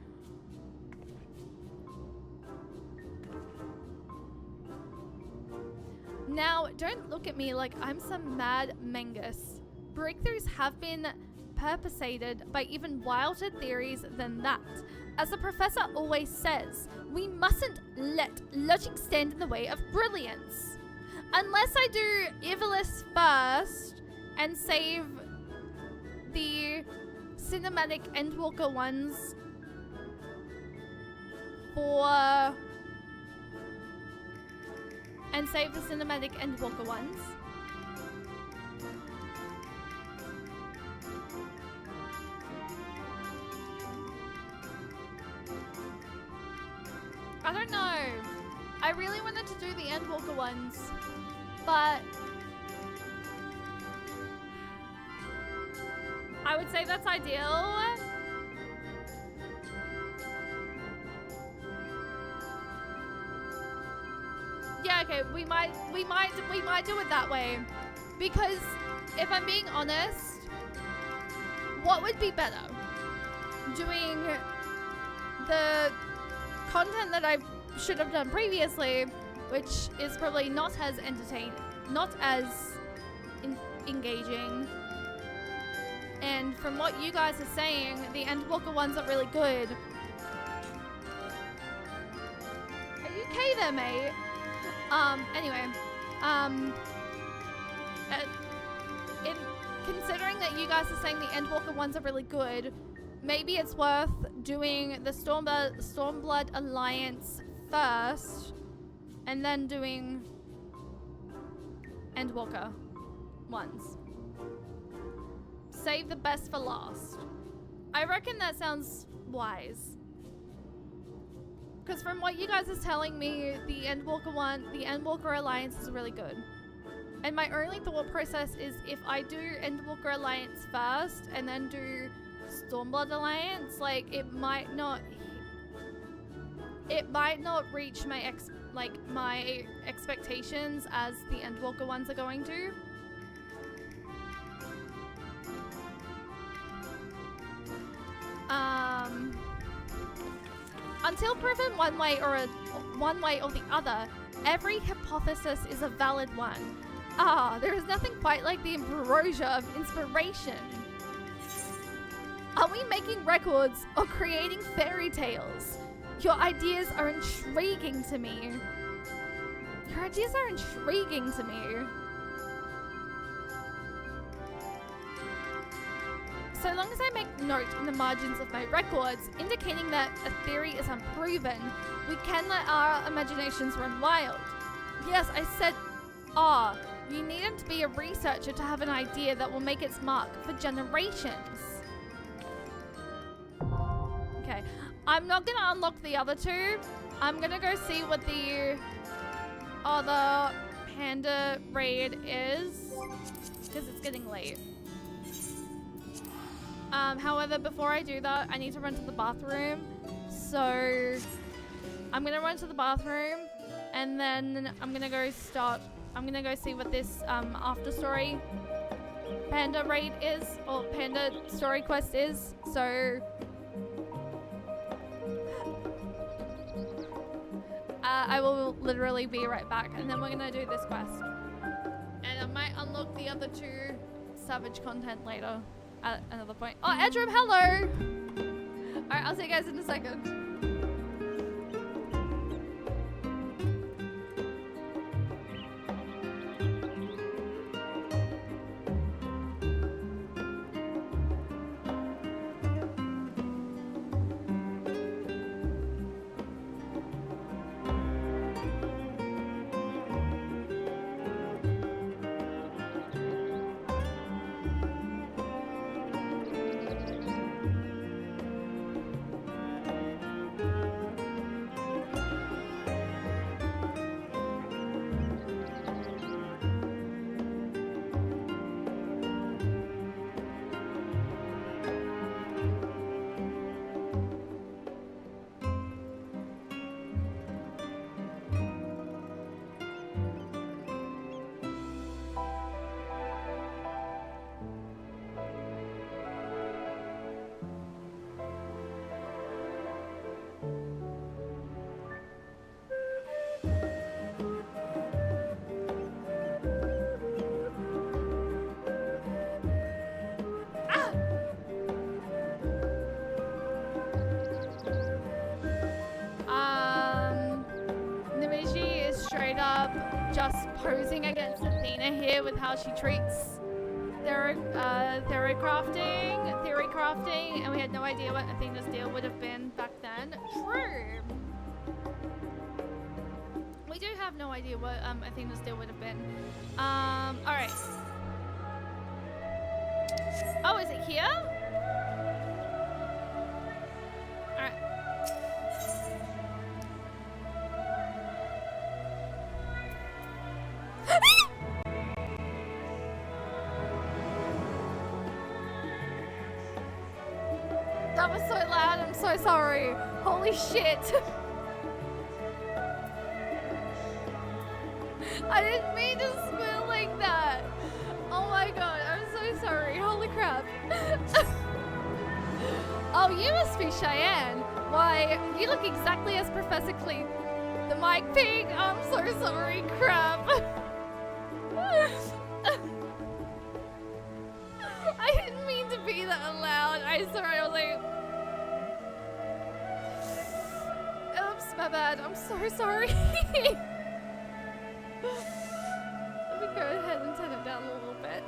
S1: Now, don't look at me like I'm some mad Mengus. Breakthroughs have been perpetrated by even wilder theories than that. As the professor always says, we mustn't let logic stand in the way of brilliance. Unless I do Ivalice first and save the cinematic Endwalker ones for... and save the cinematic Endwalker ones. I don't know. I really wanted to do the Endwalker ones, but I would say that's ideal. Yeah, okay, we might do it that way. Because if I'm being honest, what would be better? Doing the content that I should have done previously, which is probably not as engaging. And from what you guys are saying, the Endwalker ones are really good. Are you okay there, mate? Anyway, in considering that you guys are saying the Endwalker ones are really good, maybe it's worth doing the Stormblood Alliance first, and then doing Endwalker ones. Save the best for last. I reckon that sounds wise. Because from what you guys are telling me, the Endwalker Alliance is really good. And my only thought process is if I do Endwalker Alliance first and then do Stormblood Alliance, like it might not reach my my expectations as the Endwalker ones are going to. Until proven one way or the other, every hypothesis is a valid one. There is nothing quite like the ambrosia of inspiration. Are we making records or creating fairy tales? Your ideas are intriguing to me. Your ideas are intriguing to me. So long as I make note in the margins of my records, indicating that a theory is unproven, we can let our imaginations run wild. Yes, I said, you needn't be a researcher to have an idea that will make its mark for generations. Okay, I'm not gonna unlock the other two. I'm gonna go see what the other panda raid is, because it's getting late. However, before I do that, I need to run to the bathroom. So I'm gonna run to the bathroom, and then I'm gonna go see what this after story panda raid is, or panda story quest is. So I will literally be right back, and then we're gonna do this quest, and I might unlock the other two savage content later at another point. Oh, Edrum, hello! Alright, I'll see you guys in a second. Just posing against Athena here with how she treats theory crafting, and we had no idea what Athena's deal would have been back then. True. We do have no idea what Athena's deal would have been. Alright. Oh, is it here? Alright. That was so loud, I'm so sorry. Holy shit. I didn't mean to squeal like that. Oh my god, I'm so sorry. Holy crap. Oh, you must be Cheyenne. Why, you look exactly as Professor Clean. The mic pig. I'm so sorry. Crap. I didn't mean to be that loud. I sorry. I was like, oops, my bad. I'm so sorry. Let me go ahead and turn it down a little bit.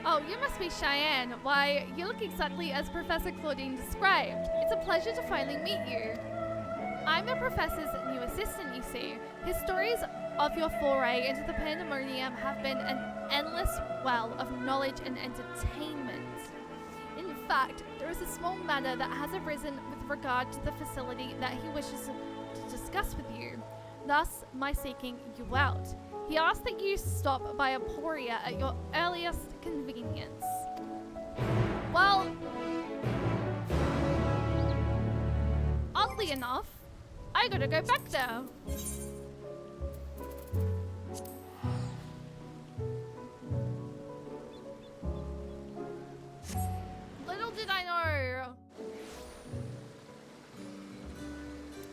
S1: Oh, you must be Cheyenne. Why, you look exactly as Professor Claudine described. It's a pleasure to finally meet you. I'm the professor's new assistant, you see. His stories of your foray into the pandemonium have been an endless well of knowledge and entertainment. In fact, there is a small matter that has arisen with regard to the facility that he wishes to discuss with you, thus my seeking you out. He asked that you stop by Emporia at your earliest convenience. Well, oddly enough, I gotta go back there. Little did I know.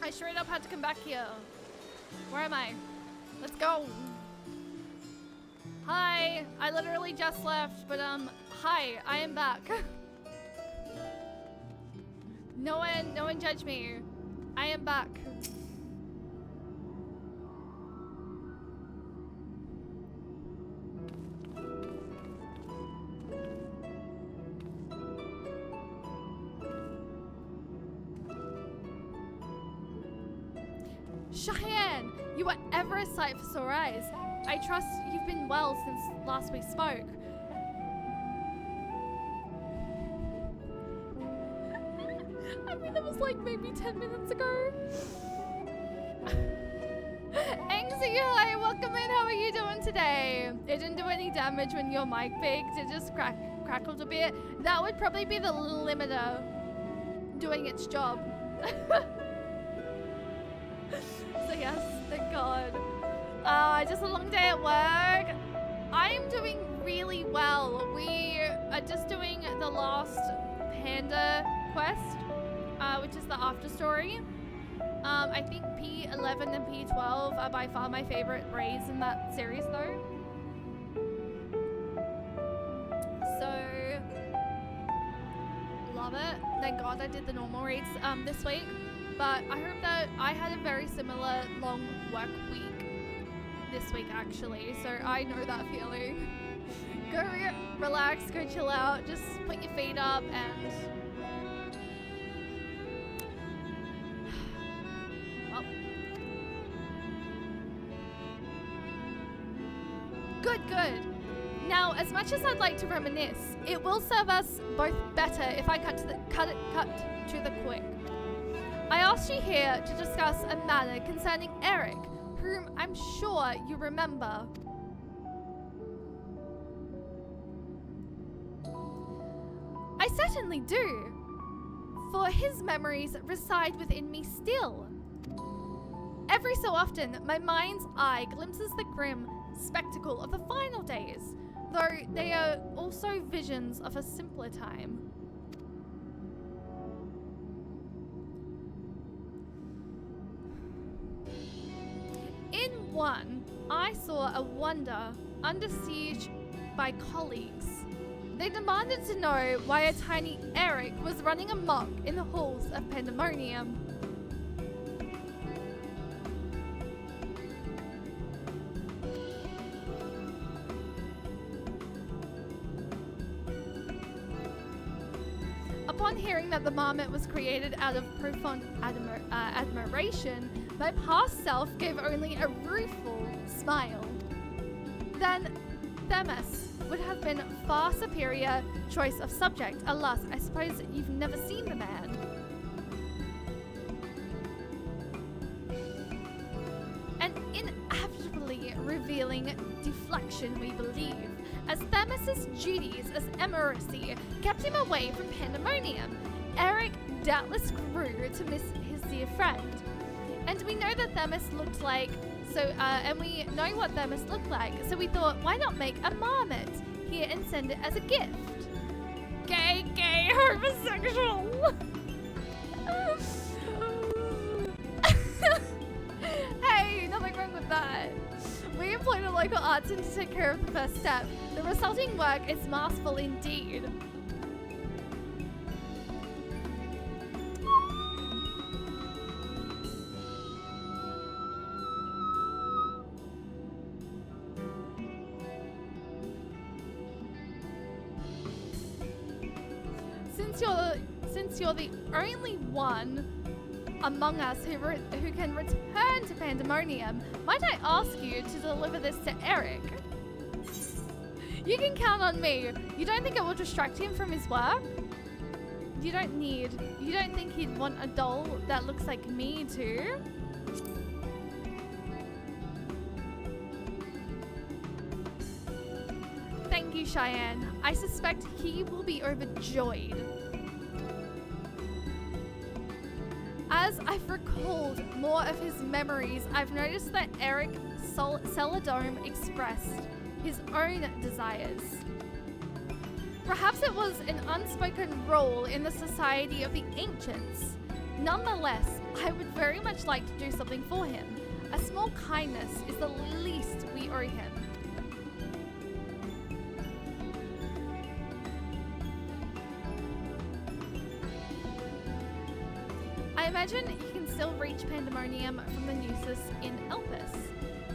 S1: I straight up had to come back here. Where am I? Let's go. Hi, I literally just left, but hi, I am back. No one judge me. I am back. Cheyenne, you are ever a sight for sore eyes. I trust you've been well since last we spoke. I mean, that was like maybe 10 minutes ago. Angsy, hi, welcome in. How are you doing today? It didn't do any damage when your mic peaked. It just crackled a bit. That would probably be the limiter doing its job. So yes, thank God. Just a long day at work. I'm doing really well. We are just doing the last panda quest, which is the after story. I think P11 and P12 are by far my favorite raids in that series though. So, love it. Thank God I did the normal raids this week. But I hope that I had a very similar long work week this week actually, so I know that feeling. Go relax, go chill out, just put your feet up and... Well. Good. Now, as much as I'd like to reminisce, it will serve us both better if I cut to the quick. I asked you here to discuss a matter concerning Eric, whom I'm sure you remember. I certainly do, for his memories reside within me still. Every so often, my mind's eye glimpses the grim spectacle of the final days, though they are also visions of a simpler time. In one, I saw a wonder under siege by colleagues. They demanded to know why a tiny Eric was running amok in the halls of Pandemonium. Upon hearing that the marmot was created out of profound admiration, my past self gave only a rueful smile. Then Themis would have been far superior choice of subject. Alas, I suppose you've never seen the man. An inevitably revealing deflection, we believe, as Themis's duties as Emiracy kept him away from Pandemonium. Eric doubtless grew to miss his dear friend. And we know that Themis looked like, and we know what Themis looked like, so we thought, why not make a marmot here and send it as a gift? Gay, homosexual! Hey, nothing wrong with that. We employed a local artisan to take care of the first step. The resulting work is masterful indeed. Since you're the only one among us who can return to Pandemonium, might I ask you to deliver this to Eric? You can count on me. You don't think it will distract him from his work? You don't think he'd want a doll that looks like me too? Thank you, Cheyenne. I suspect he will be overjoyed. As I've recalled more of his memories, I've noticed that Eric Celadome expressed his own desires. Perhaps it was an unspoken rule in the society of the ancients. Nonetheless, I would very much like to do something for him. A small kindness is the least we owe him. I imagine you can still reach Pandemonium from the Nusus in Elpis.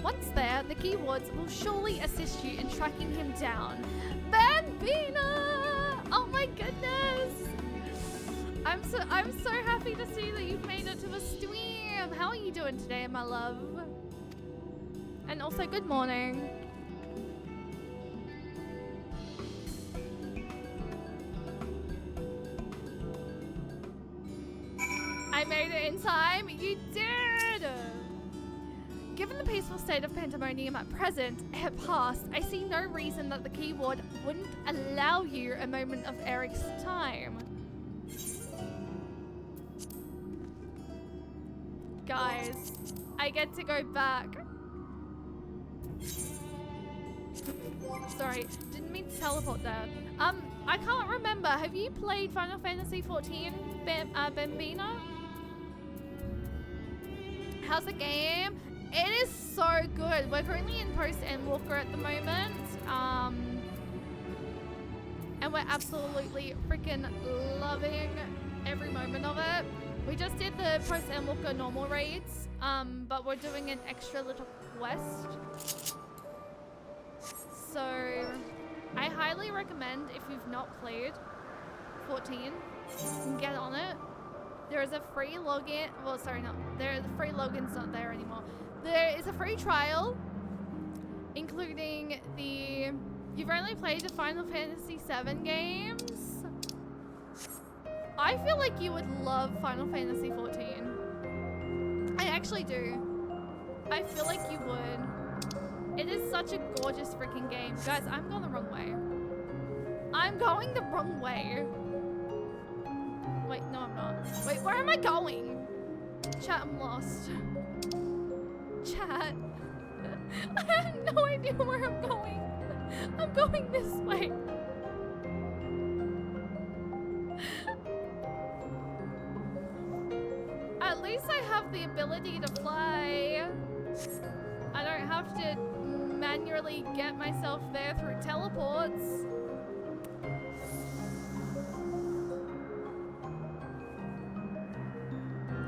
S1: Once there, the keywords will surely assist you in tracking him down. Bambina! Oh my goodness! I'm so happy to see that you've made it to the stream. How are you doing today, my love? And also, good morning. I made it in time. You did! Given the peaceful state of Pandemonium at present, past, I see no reason that the keyword wouldn't allow you a moment of Eric's time. Guys, I get to go back. Sorry, didn't mean to teleport there. I can't remember. Have you played Final Fantasy XIV, Bambina? How's the game? It is so good. We're currently in post Endwalker at the moment. And we're absolutely freaking loving every moment of it. We just did the post Endwalker normal raids, but we're doing an extra little quest. So I highly recommend, if you've not played 14, get on it. There is a free login. Well, sorry, no. The free login's not there anymore. There is a free trial, including the... You've only played the Final Fantasy VII games. I feel like you would love Final Fantasy XIV. I actually do. I feel like you would. It is such a gorgeous freaking game. Guys, I'm going the wrong way. I'm going the wrong way. Wait, no, I'm not. Wait, where am I going? Chat, I'm lost. Chat. I have no idea where I'm going. I'm going this way. At least I have the ability to fly. I don't have to manually get myself there through teleports.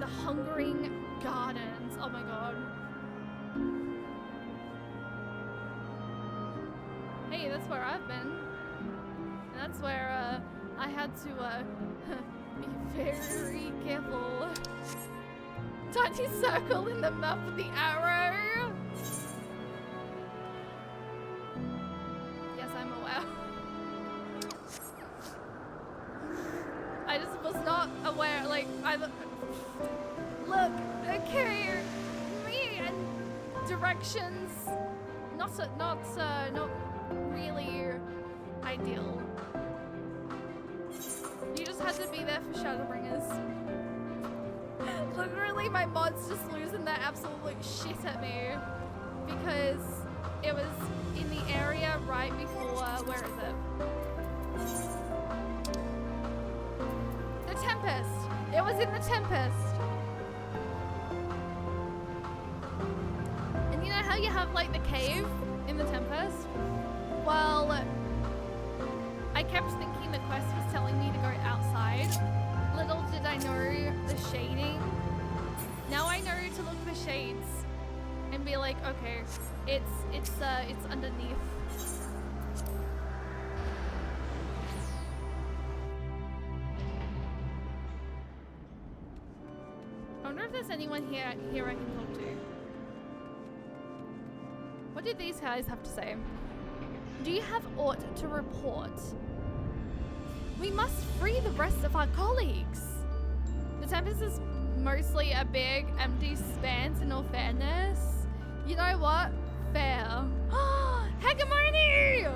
S1: The Hungering Gardens. Oh my god. Hey, that's where I've been. And that's where I had to be very careful. Tiny circle in the map with the arrow. Yes, I'm aware. I just was not aware, like, look, okay, me and directions, not really ideal. You just had to be there for Shadowbringers. Literally, my mod's just losing their absolute shit at me because it was in the area right before, where is it? The Tempest. It was in the Tempest. And you know how you have like the cave in the Tempest? Well, I kept thinking the quest was telling me to go outside. Little did I know the shading. Now I know to look for shades and be like, okay, it's underneath. I wonder if there's anyone here I can talk to. What did these guys have to say? Do you have aught to report? We must free the rest of our colleagues. The Tempest is mostly a big, empty expanse in all fairness. You know what? Fair. Hegemony!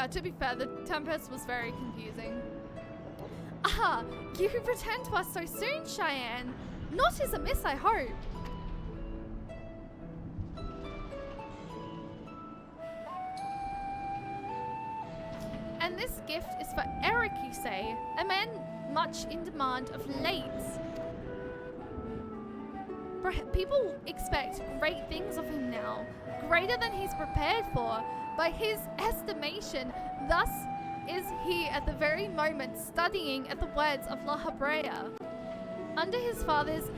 S1: Yeah, to be fair, the Tempest was very confusing. Ah, you returned to us so soon, Cheyenne. Naught is amiss, I hope. And this gift is for Eric, you say, a man much in demand of late. People expect great things of him now, greater than he's prepared for. By his estimation, thus is he at the very moment studying at the words of La Habrea. Under his father's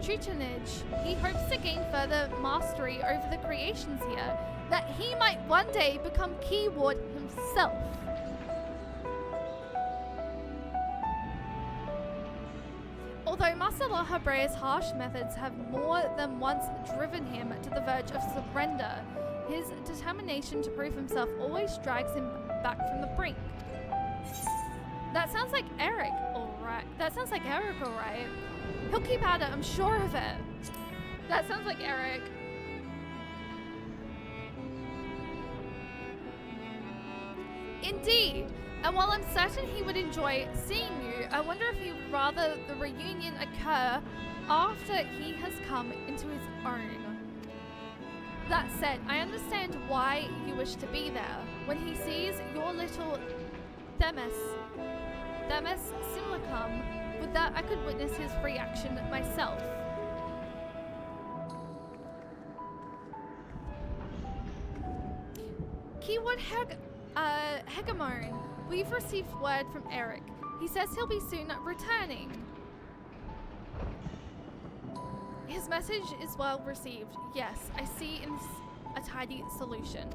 S1: tutelage, he hopes to gain further mastery over the creations here, that he might one day become keyword himself. Although Master La Habrea's harsh methods have more than once driven him to the verge of surrender, his determination to prove himself always drags him back from the brink. That sounds like Eric, alright. Alright. He'll keep at it, I'm sure of it. That sounds like Eric. Indeed. And while I'm certain he would enjoy seeing you, I wonder if he would rather the reunion occur after he has come into his own. That said, I understand why you wish to be there. When he sees your little Themis simulacrum, with that I could witness his reaction myself. Keyword Hegemon. We've received word from Eric. He says he'll be soon returning. His message is well received. Yes, I see in a tidy solution.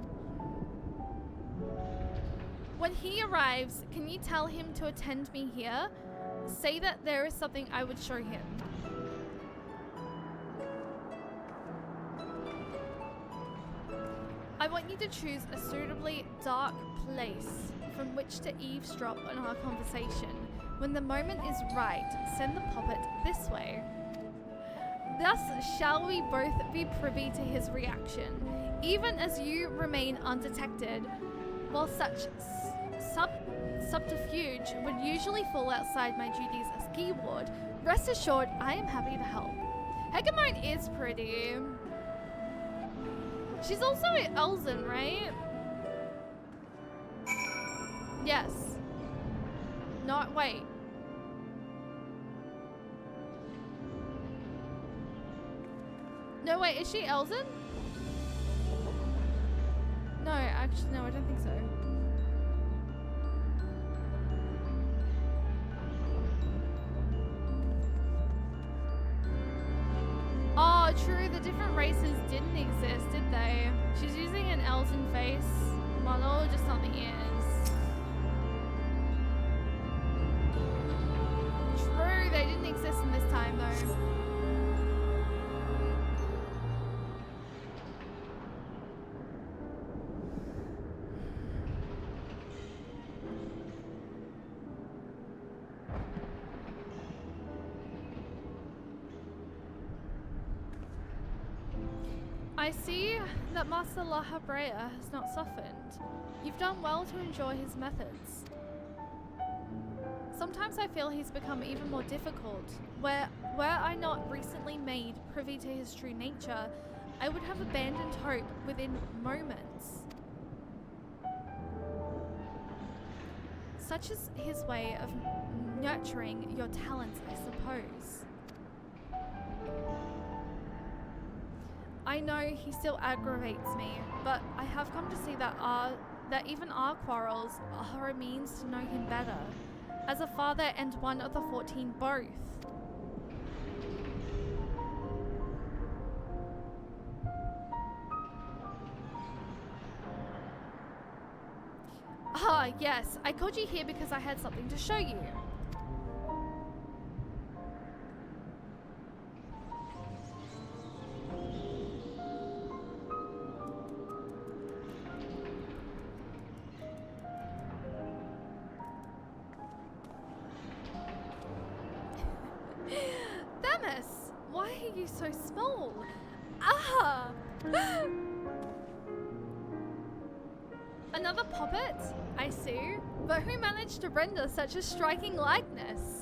S1: When he arrives, can you tell him to attend me here? Say that there is something I would show him. I want you to choose a suitably dark place from which to eavesdrop on our conversation. When the moment is right, send the puppet this way. Thus shall we both be privy to his reaction, even as you remain undetected. While such subterfuge would usually fall outside my duties as keyword, rest assured I am happy to help. Hegemon is pretty. She's also Elzen, right? Yes. No, wait. No, wait, is she Elzen? No, actually, no, I don't think so. Oh, true, the different races didn't exist, did they? She's using an Elzen face model, just on the ears. True, they didn't exist in this time, though. I see that Master La Habrea has not softened. You've done well to enjoy his methods. Sometimes I feel he's become even more difficult. Were I not recently made privy to his true nature, I would have abandoned hope within moments. Such is his way of nurturing your talents, I suppose. I know he still aggravates me, but I have come to see that even our quarrels are a means to know him better, as a father and one of the 14 both. Ah, yes, I called you here because I had something to show you. Themis, why are you so small? Ah! Another puppet? I see. But who managed to render such a striking likeness?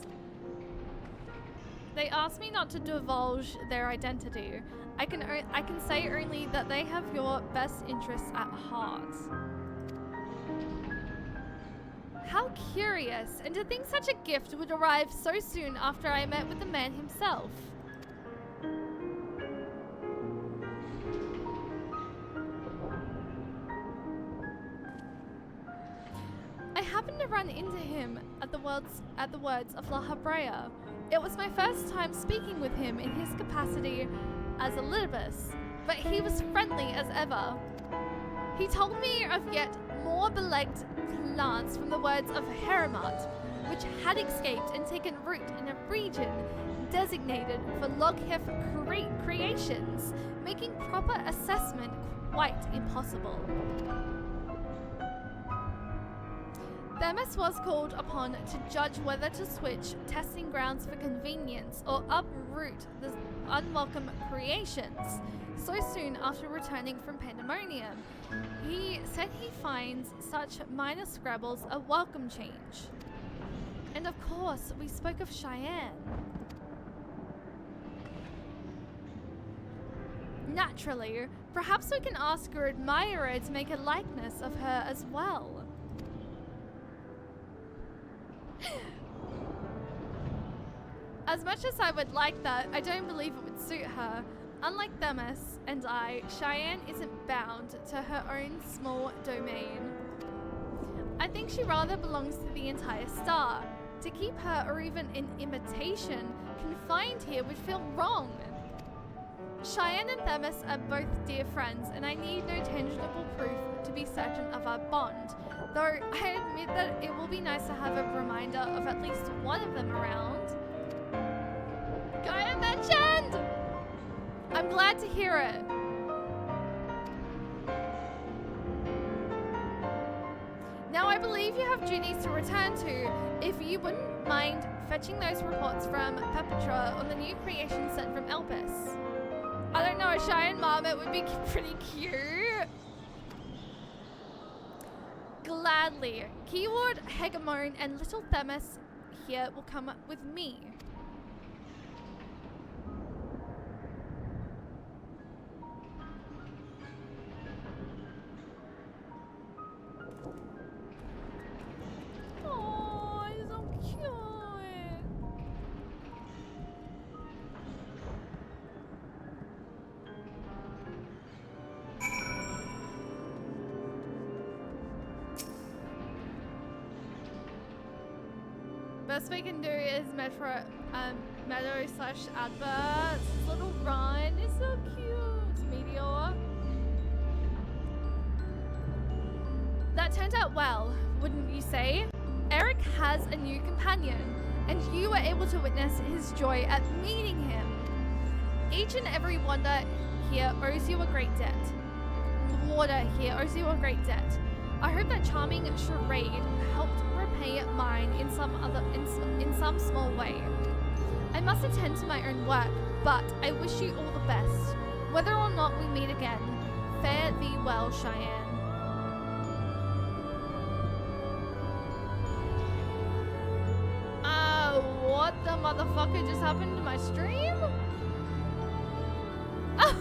S1: They asked me not to divulge their identity. I can say only that they have your best interests at heart. How curious, and to think such a gift would arrive so soon after I met with the man himself. I happened to run into him at the words of La Habrea. It was my first time speaking with him in his capacity as a Libus, but he was friendly as ever. He told me of yet more beloved plants from the words of Heramat, which had escaped and taken root in a region designated for Loghef creations, making proper assessment quite impossible. Themis was called upon to judge whether to switch testing grounds for convenience or uproot the unwelcome creations. So soon after returning from Pandemonium, he said he finds such minor scrabbles a welcome change. And of course, we spoke of Cheyenne. Naturally, perhaps we can ask your admirer to make a likeness of her as well. As much as I would like that, I don't believe it would suit her. Unlike Themis and I, Cheyenne isn't bound to her own small domain. I think she rather belongs to the entire star. To keep her, or even in imitation, confined here would feel wrong. Cheyenne and Themis are both dear friends, and I need no tangible proof to be certain of our bond. Though I admit that it will be nice to have a reminder of at least one of them around. Gaia mentioned! I'm glad to hear it. Now I believe you have duties to return to. If you wouldn't mind fetching those reports from Pepetra on the new creation sent from Elpis. I don't know, a Cheyenne Marmot would be pretty cute. Gladly. Keyword, Hegemon, and little Themis here will come with me. Oh, he's so cute. Best we can do is Meadow / adverts. Little Run is so cute. Meteor. That turned out well, wouldn't you say? Eric has a new companion, and you were able to witness his joy at meeting him. Each and every wonder here owes you a great debt. Water here owes you a great debt. I hope that charming charade helped repay mine in some small way. I must attend to my own work, but I wish you all the best. Whether or not we meet again, fare thee well, Cheyenne. What the motherfucker just happened to my stream? Ah!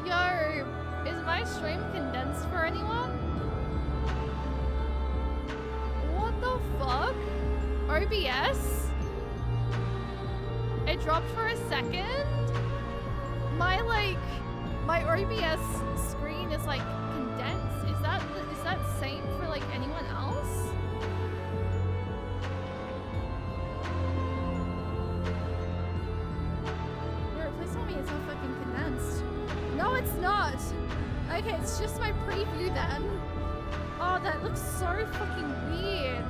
S1: Yo, is my stream condensed for anyone? What the fuck? OBS? It dropped for a second? My OBS screen is like condensed. Is that same for like anyone else? Please tell me it's not fucking condensed. No, it's not. Okay, it's just my preview then. Oh, that looks so fucking weird.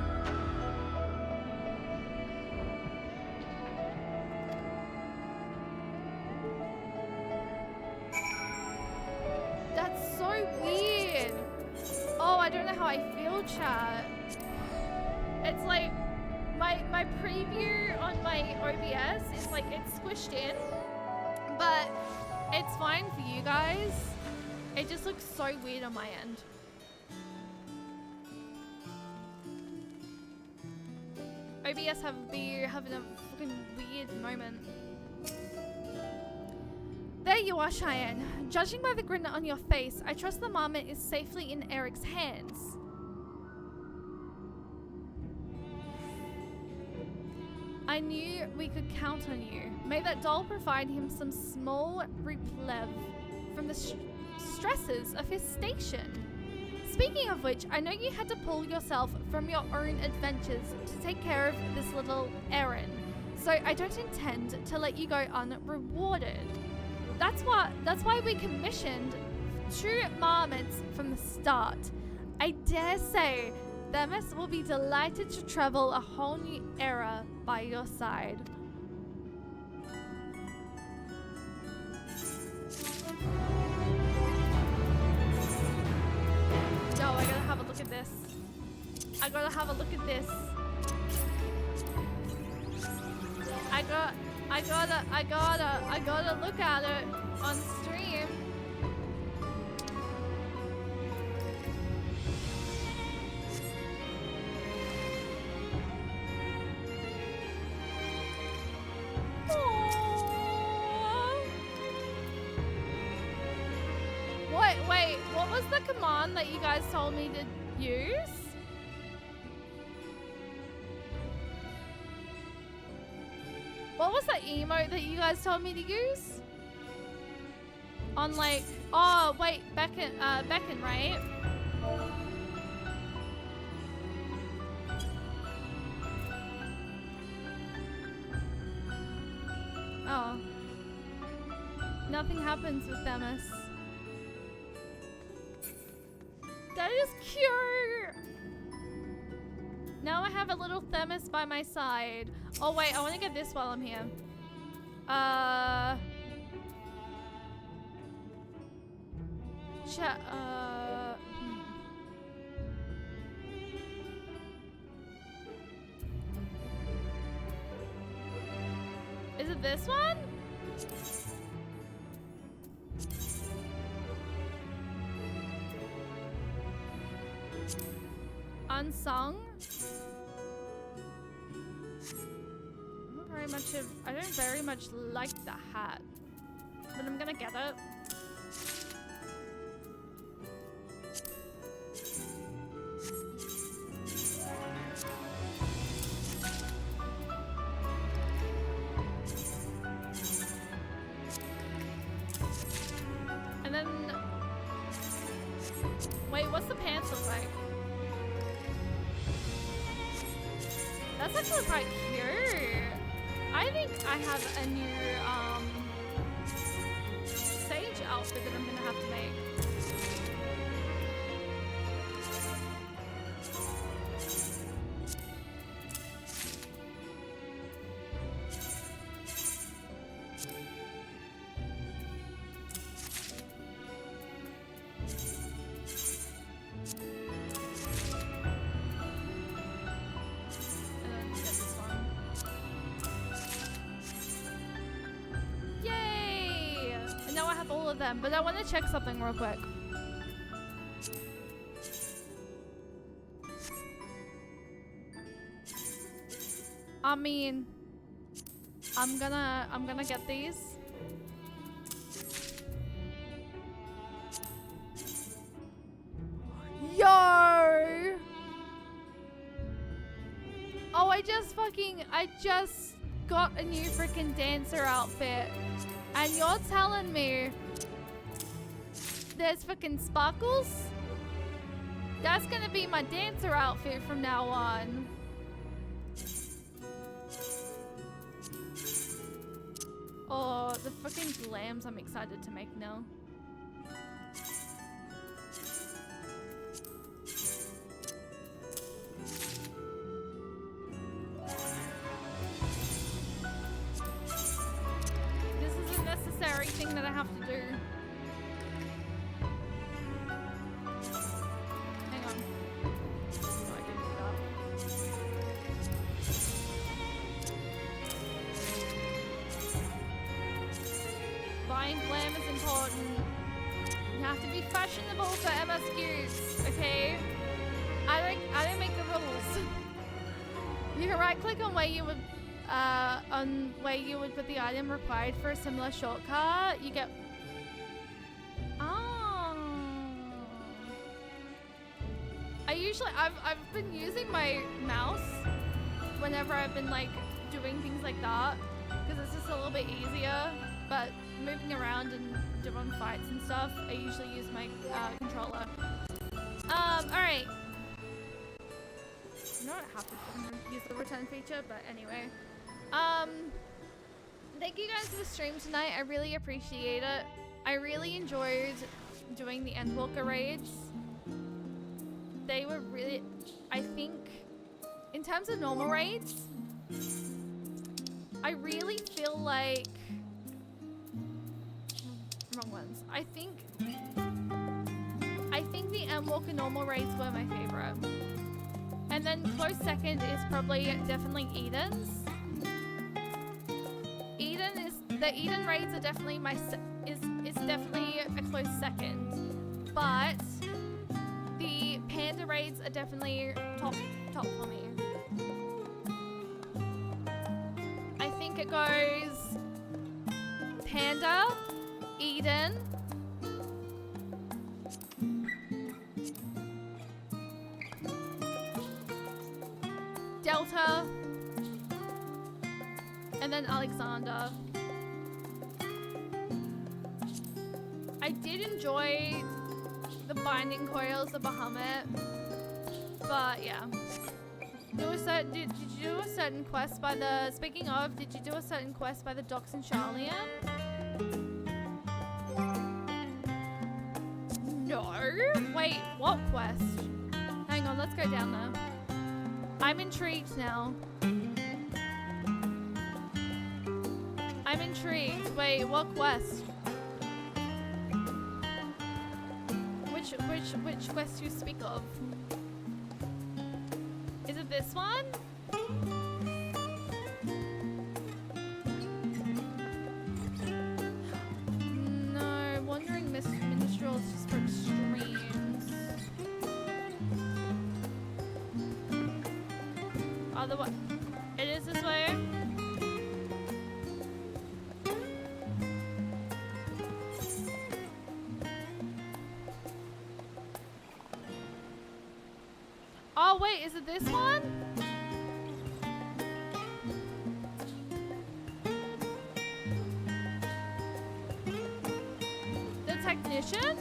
S1: That's so weird. Oh, I don't know how I feel, chat. It's like my preview on my OBS is like it's squished in, but It's fine for you guys. It just looks so weird on my end. OBS having a fucking weird moment. There you are, Cheyenne. Judging by the grin on your face, I trust the marmot is safely in Eric's hands. I knew we could count on you. May that doll provide him some small reprieve from the stresses of his station. Speaking of which, I know you had to pull yourself from your own adventures to take care of this little errand, so I don't intend to let you go unrewarded. That's why we commissioned 2 marmots from the start. I dare say Themis will be delighted to travel a whole new era by your side. Yo, I gotta have a look at this. I gotta have a look at this. I gotta look at it on stream. Wait, what was the command that you guys told me to use? What was that emote that you guys told me to use? On like, oh wait, beckon, right? Oh. Nothing happens with Themis. That is cute! Now I have a little Themis by my side. Oh wait, I want to get this while I'm here. Is it this one? Unsung? I don't very much like the hat, but I'm gonna get it. And then, wait, what's the pants look like? That's actually quite cute. I think I have a new sage outfit that I'm gonna have to make. But I want to check something real quick. I mean, I'm gonna get these. Yo! Oh, I just got a new freaking dancer outfit. And you're telling me there's fucking sparkles? That's gonna be my dancer outfit from now on. Oh, the freaking glams I'm excited to make now. This is a necessary thing that I have to do. Buying glam is important. You have to be fashionable for MSQs, okay? I don't make the rules. You can right click on where you would put the item required for a similar shortcut. You get I've been using my mouse whenever I've been like doing things like that because it's just a little bit easier, but moving around and doing fights and stuff, I usually use my controller. Alright. You know what, I have to use the return feature, but anyway. Thank you guys for the stream tonight. I really appreciate it. I really enjoyed doing the Endwalker raids. They were really, I think, in terms of normal raids, I really feel like, wrong ones. I think the Endwalker normal raids were my favorite. And then close second is probably definitely Eden's. The Eden raids are definitely is definitely a close second. But the Panda raids are definitely top for me. I think it goes Panda, Eden, Delta, and then Alexander. I did enjoy the binding coils of Bahamut, but yeah. Did you do a certain quest by the, speaking of, did you do a certain quest by the docks in Charlian? No? Wait, what quest? Hang on, let's go down there. I'm intrigued now. I'm intrigued. Wait, what quest? Which quest do you speak of? Is it this one? No, Wandering Minstrel is just for extremes. Otherwise, it is this way. Oh wait, is it this one? The technician?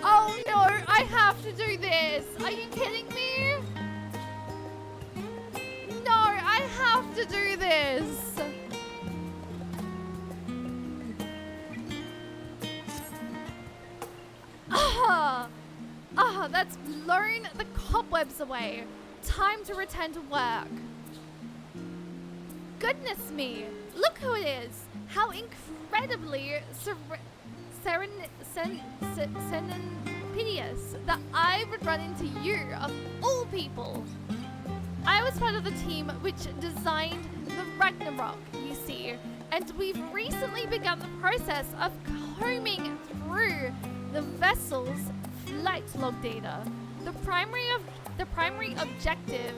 S1: Oh no, I have to do this. Are you kidding me? No, I have to do this. That's blown the cobwebs away. Time to return to work. Goodness me, look who it is. How incredibly serendipitous that I would run into you, of all people. I was part of the team which designed the Ragnarok, you see, and we've recently begun the process of combing through the vessel's flight log data. The primary objective.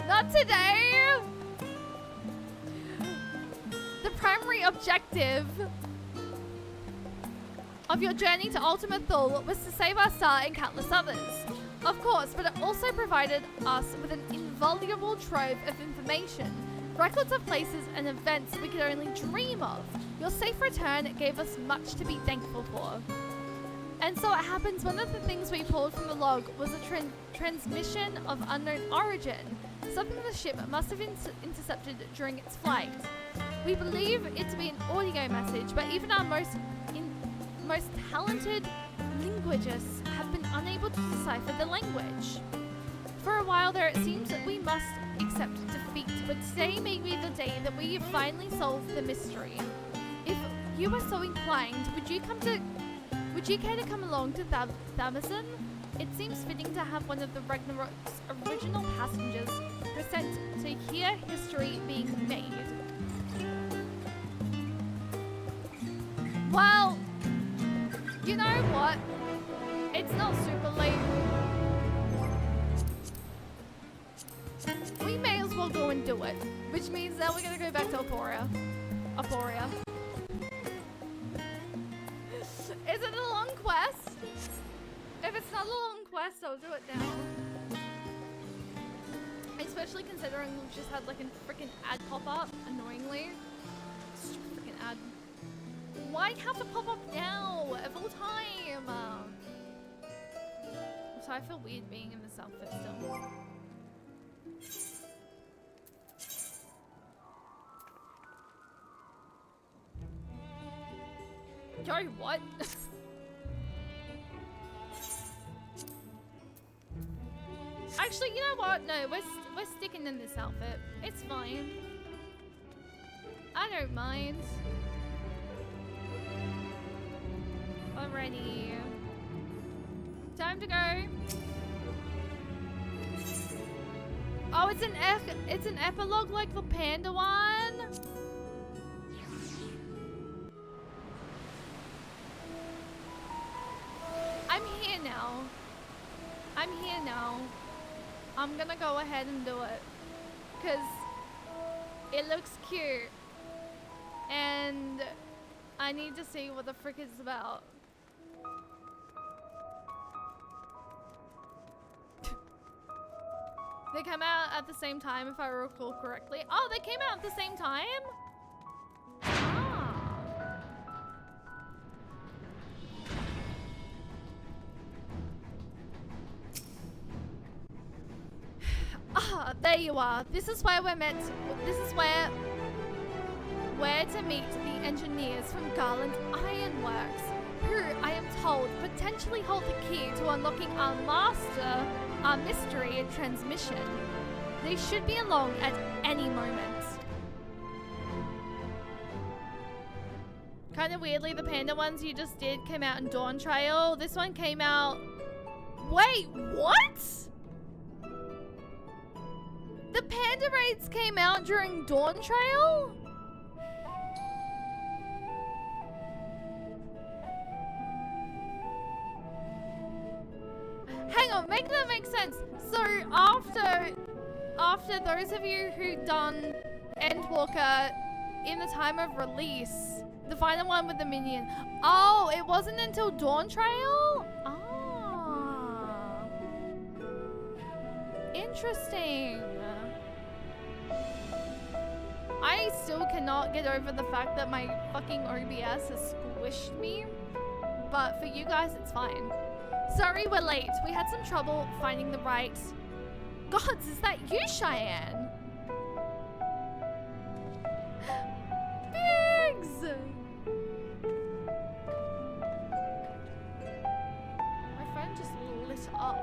S1: Not today. The primary objective of your journey to Ultimate Thule was to save our star and countless others. Of course, but it also provided us with an invaluable trove of information, records of places and events we could only dream of. Your safe return gave us much to be thankful for. And so it happens one of the things we pulled from the log was a transmission of unknown origin, something the ship must have intercepted during its flight. We believe it to be an audio message, but even our most talented linguists have been unable to decipher the language. For a while there, it seems that we must accept defeat, but today may be the day that we finally solve the mystery. If you are so inclined, would you care to come along to Thamison? it seems fitting to have one of the Ragnarok's original passengers present to hear history being made. Well, you know what? It's not super late. We may as well go and do it. Which means that we're gonna go back to Aporia. Is it a long quest? If it's not a long quest, I'll do it now. Especially considering we've just had like a freaking ad pop up, annoyingly. Stupid freaking ad. Why have to pop up now? Of all time? So I feel weird being in this outfit still. Yo, what? Actually, you know what? No, we're sticking in this outfit. It's fine. I don't mind. Alrighty. Time to go. Oh, it's an epilogue like the panda one. I'm here now. I'm here now. I'm gonna go ahead and do it. Cause it looks cute. And I need to see what the frick it's about. They come out at the same time if I recall correctly. Oh, they came out at the same time? Ah, there you are. This is where we're meant to, this is where to meet the engineers from Garland Ironworks, who I am told potentially hold the key to unlocking our mystery and transmission. They should be along at any moment. Kind of weirdly, the panda ones you just did came out in Dawn Trail. This one came out... Wait, what? The panda raids came out during Dawn Trail? Hang on, make that make sense. So after those of you who done Endwalker in the time of release, the final one with the minion. Oh, it wasn't until Dawn Trail? Ah. Interesting. I still cannot get over the fact that my fucking OBS has squished me. But for you guys, it's fine. Sorry we're late. We had some trouble finding the right... Gods, is that you, Cheyenne? Biggs! My phone just lit up.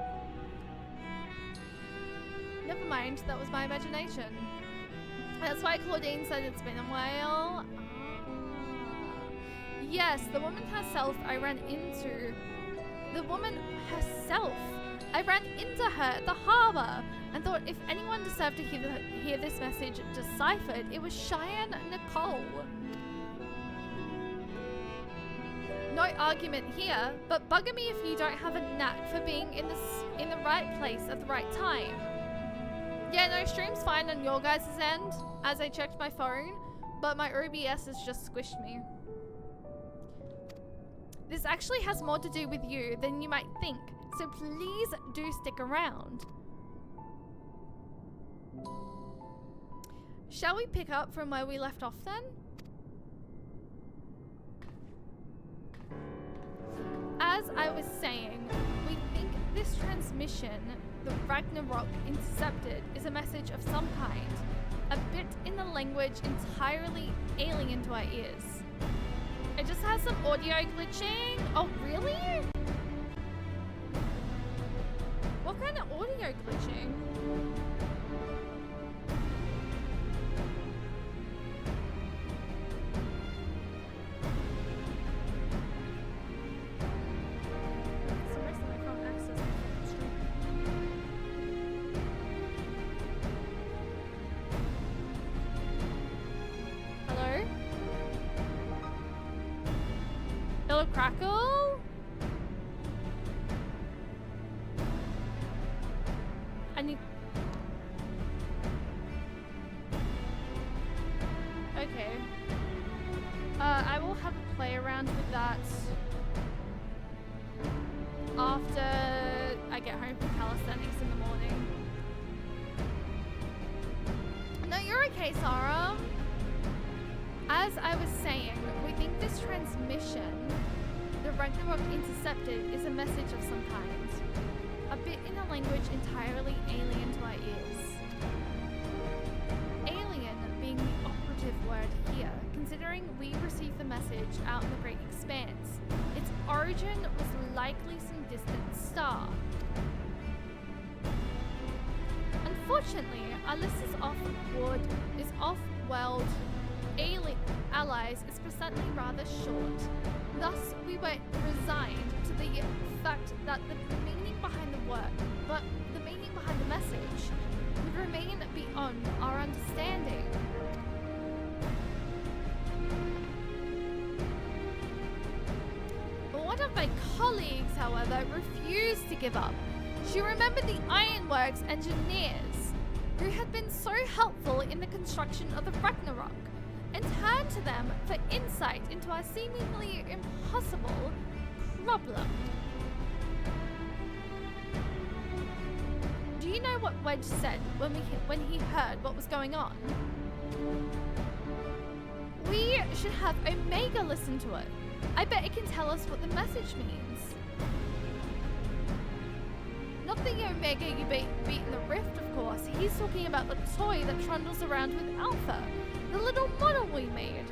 S1: Never mind, that was my imagination. That's why Claudine said it's been a while. Yes, the woman herself I ran into... The woman herself. I ran into her at the harbour and thought if anyone deserved to hear this message deciphered, it was Cheyenne Nicole. No argument here, but bugger me if you don't have a knack for being in the right place at the right time. Yeah, no, stream's fine on your guys' end as I checked my phone, but my OBS has just squished me. This actually has more to do with you than you might think, so please do stick around. Shall we pick up from where we left off then? As I was saying, we think this transmission, the Ragnarok Intercepted, is a message of some kind, a bit in the language entirely alien to our ears. It just has some audio glitching. Oh, really? What kind of audio glitching? Some reason I can't access my Hello, Crackle. I need... Okay. I will have a play around with that after I get home from calisthenics in the morning. No, you're okay, Sarah. As I was saying, we think this transmission the Ragnarok intercepted is a message of some kind. A bit in a language entirely alien to our ears. Alien being the operative word here, considering we received the message out in the great expanse. Its origin was likely some distant star. Unfortunately, our list is off-world alien allies is presently rather short. Thus, we were resigned to the fact that the meaning behind the message would remain beyond our understanding. One of my colleagues, however, refused to give up. She remembered the Ironworks engineers, who had been so helpful in the construction of the Ragnarok, and turned to them for insight into our seemingly impossible problem. Do you know what Wedge said when he heard what was going on? We should have Omega listen to it. I bet it can tell us what the message means. Not the Omega you beat in the Rift, of course. He's talking about the toy that trundles around with Alpha, the little model we made.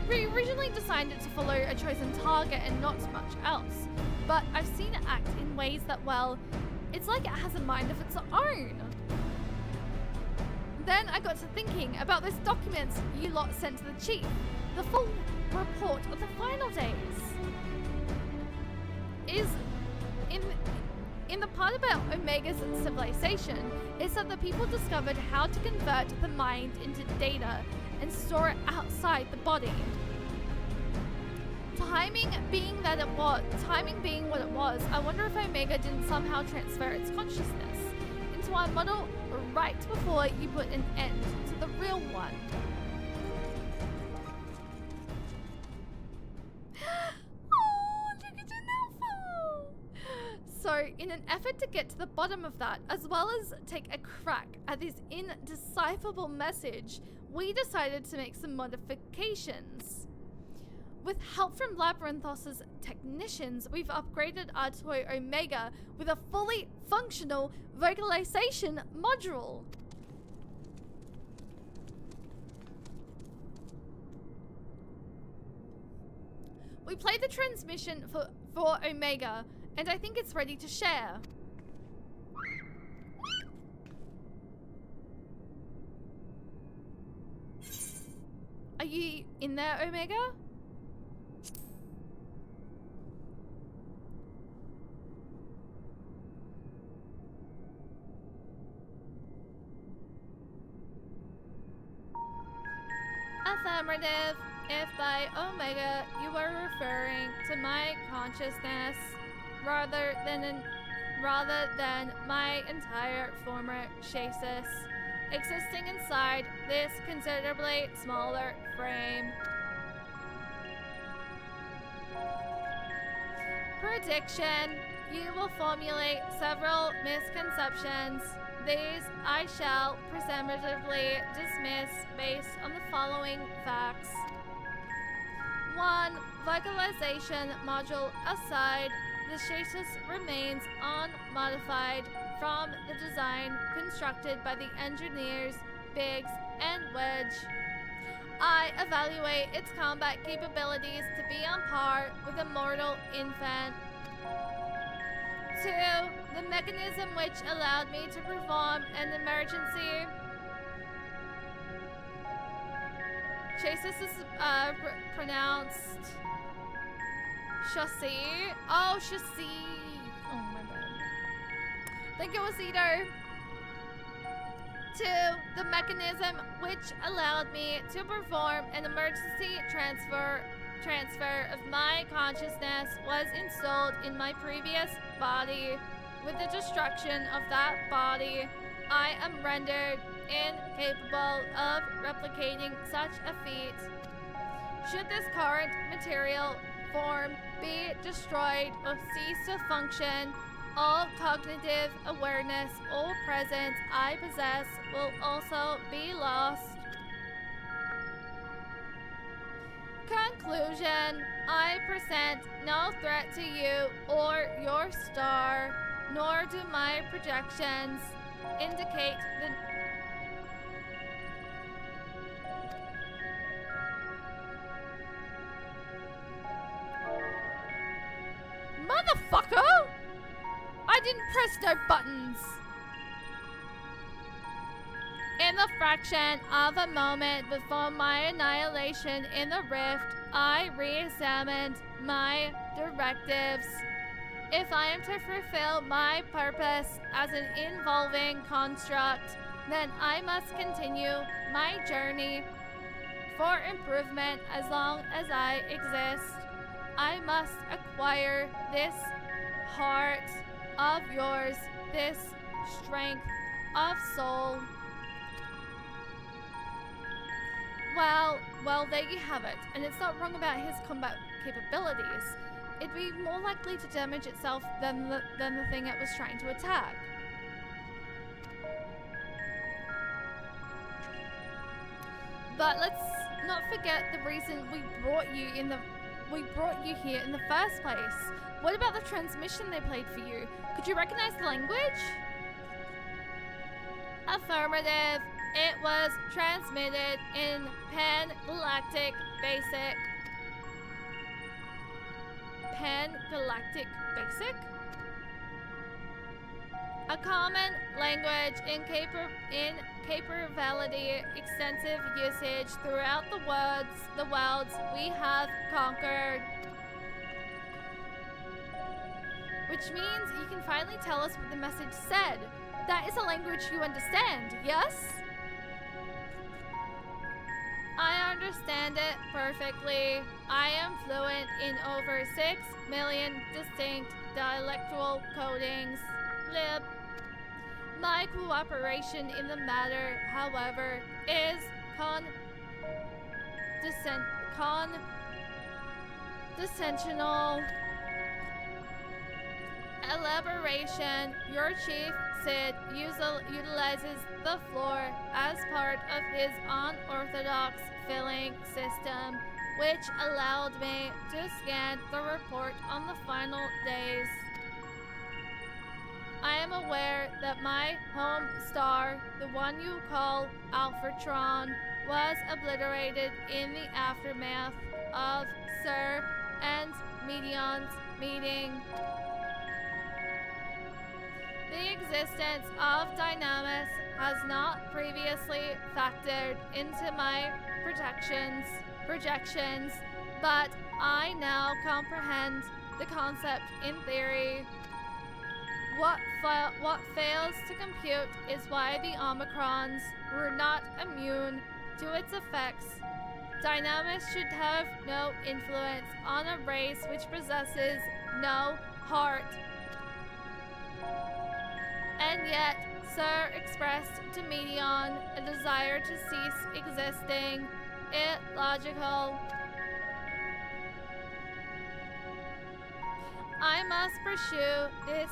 S1: We originally designed it to follow a chosen target and not much else, but I've seen it act in ways that, well, it's like it has a mind of its own. Then I got to thinking about those documents you lot sent to the chief, the full report of the final days. Is in the part about Omega's civilization, it said that people discovered how to convert the mind into data and store it outside the body. Timing being what it was, I wonder if Omega didn't somehow transfer its consciousness into our model right before you put an end to the real one. Oh, look at it. So, in an effort to get to the bottom of that, as well as take a crack at this indecipherable message, we decided to make some modifications. With help from Labyrinthos' technicians, we've upgraded our toy Omega with a fully functional vocalization module. We played the transmission for Omega, and I think it's ready to share. Are you in there, Omega? Affirmative. If by Omega you were referring to my consciousness rather than my entire former chassis existing inside this considerably smaller frame. Prediction. You will formulate several misconceptions. These I shall presumptively dismiss based on the following facts. 1. Vocalization module aside, the chassis remains unmodified from the design constructed by the engineers Biggs and Wedge. I evaluate its combat capabilities to be on par with a mortal infant. 2. The mechanism which allowed me to perform an emergency chassis is pronounced chassis. Oh, chassis. Oh, my bad. Thank you, Wasito. 2. The mechanism which allowed me to perform an emergency transfer transfer of my consciousness was installed in my previous body. With the destruction of that body, I am rendered incapable of replicating such a feat. Should this current material form be destroyed or cease to function, all cognitive awareness or presence I possess will also be lost. Conclusion: I present no threat to you or your star, nor do my projections indicate the Motherfucker! I didn't press no buttons. In the fraction of a moment before my annihilation in the rift, I re-examined my directives. If I am to fulfill my purpose as an involving construct, then I must continue my journey for improvement as long as I exist. I must acquire this heart of yours, this strength of soul. Well, there you have it. And it's not wrong about his combat capabilities. It'd be more likely to damage itself than the thing it was trying to attack. But let's not forget the reason we brought you here in the first place. What about the transmission they played for you? Could you recognize the language? Affirmative. It was transmitted in Pan-Galactic Basic. Pan-Galactic Basic? A common language in capability, extensive usage throughout the worlds we have conquered. Which means you can finally tell us what the message said. That is a language you understand, yes? I understand it perfectly. I am fluent in over 6 million distinct dialectal codings. Lib. My cooperation in the matter, however, is condescensional. Elaboration. Your chief, Sid, utilizes the floor as part of his unorthodox filling system, which allowed me to scan the report on the final days. I am aware that my home star, the one you call Alphatron, was obliterated in the aftermath of Sir and Medion's meeting. The existence of Dynamis has not previously factored into my projections, but I now comprehend the concept in theory. What fails to compute is why the Omicrons were not immune to its effects. Dynamis should have no influence on a race which possesses no heart. And yet, Sir expressed to Medion a desire to cease existing. Illogical. I must pursue this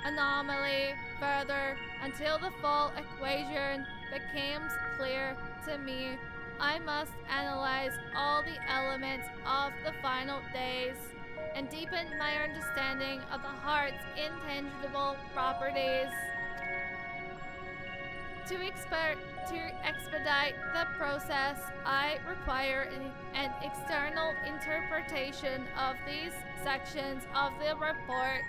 S1: anomaly further until the full equation becomes clear to me. I must analyze all the elements of the final days and deepen my understanding of the heart's intangible properties. To expedite the process, I require an external interpretation of these sections of the report,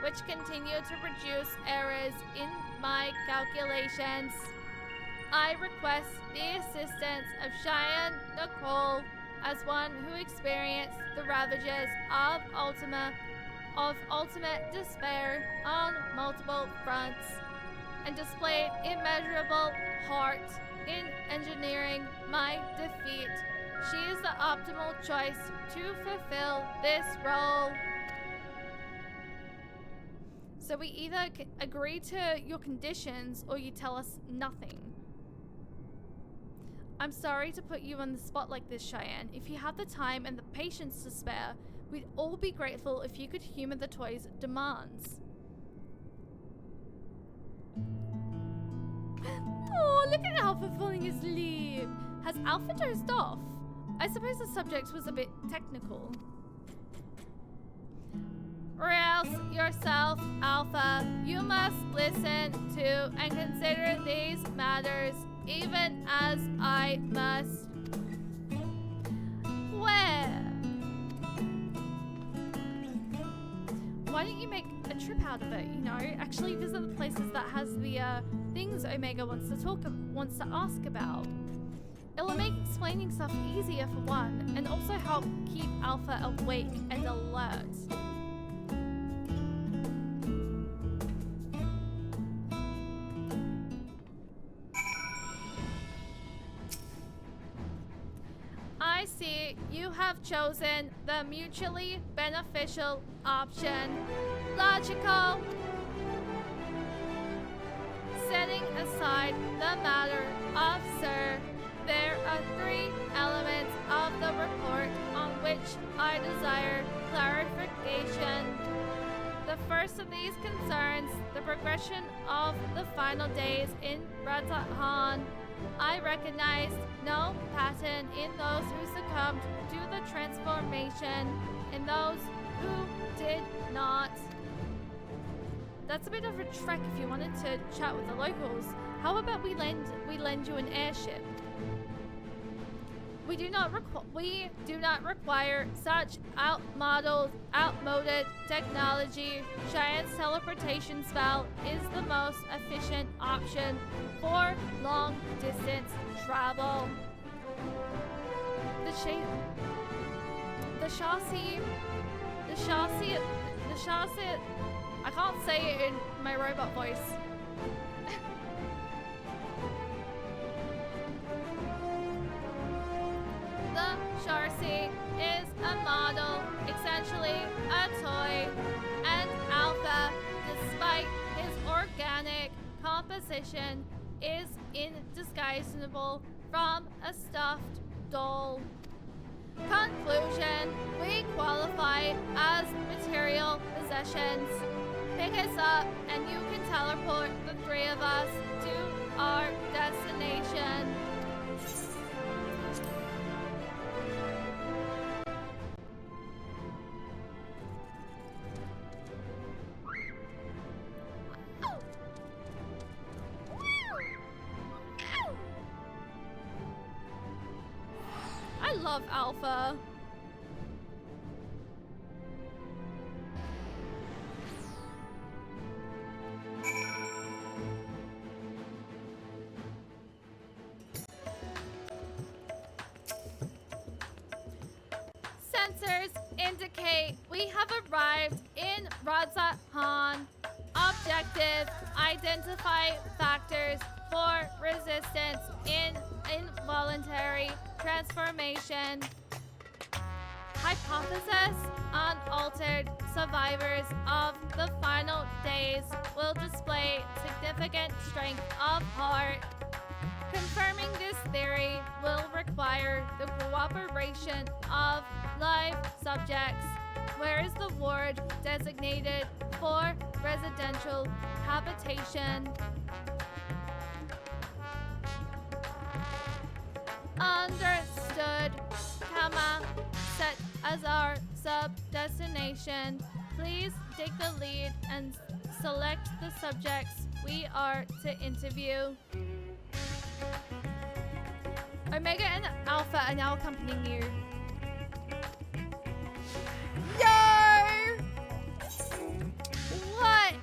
S1: which continue to produce errors in my calculations. I request the assistance of Cheyenne Nicole as one who experienced the ravages of ultimate despair on multiple fronts, and displayed immeasurable heart in engineering my defeat. She is the optimal choice to fulfill this role. So we either agree to your conditions or you tell us nothing. I'm sorry to put you on the spot like this, Cheyenne. If you have the time and the patience to spare, we'd all be grateful if you could humor the toy's demands. Oh, look at Alpha falling asleep. Has Alpha dozed off? I suppose the subject was a bit technical. Rouse yourself, Alpha. You must listen to and consider these matters, even as I must. Where? Why don't you make a trip out of it, you know? Actually visit the places that has the things Omega wants to ask about. It'll make explaining stuff easier for one, and also help keep Alpha awake and alert. I see you have chosen the mutually beneficial option. Logical. Setting aside the matter of Sir, there are 3 elements of the report on which I desire clarification. The first of these concerns the progression of the final days in Radzahan. I recognized no pattern in those who succumbed to the transformation and those who did not. That's a bit of a trek if you wanted to chat with the locals. How about we lend you an airship? We do not require such outmoded technology. Cheyenne's teleportation spell is the most efficient option for long distance travel. The chassis, I can't say it in my robot voice. The chassis is a model, essentially a toy, and Alpha, despite his organic composition, is indistinguishable from a stuffed doll. Conclusion: we qualify as material possessions. Pick us up and you can teleport the 3 of us to our destination. I love Alpha. Sensors indicate we have arrived in Radzahan. Objective: identify factors for resistance in involuntary transformation. Hypothesis: unaltered survivors of the final days will display significant strength of heart. Confirming this theory will require the cooperation of live subjects. Where is the ward designated for residential habitation? Understood. Kama, set as our sub-destination. Please take the lead and select the subjects we are to interview. Omega and Alpha are now accompanying you. Yo! What?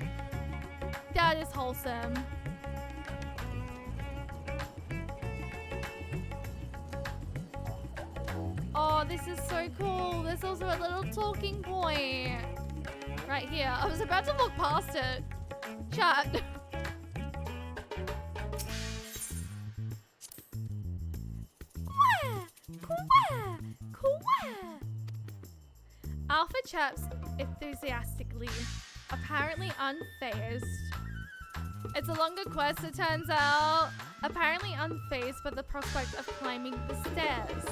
S1: That is wholesome. Oh, this is so cool. There's also a little talking point right here. I was about to look past it. Chat. chaps enthusiastically, apparently unfazed. It's a longer quest, it turns out. Apparently unfazed by the prospect of climbing the stairs.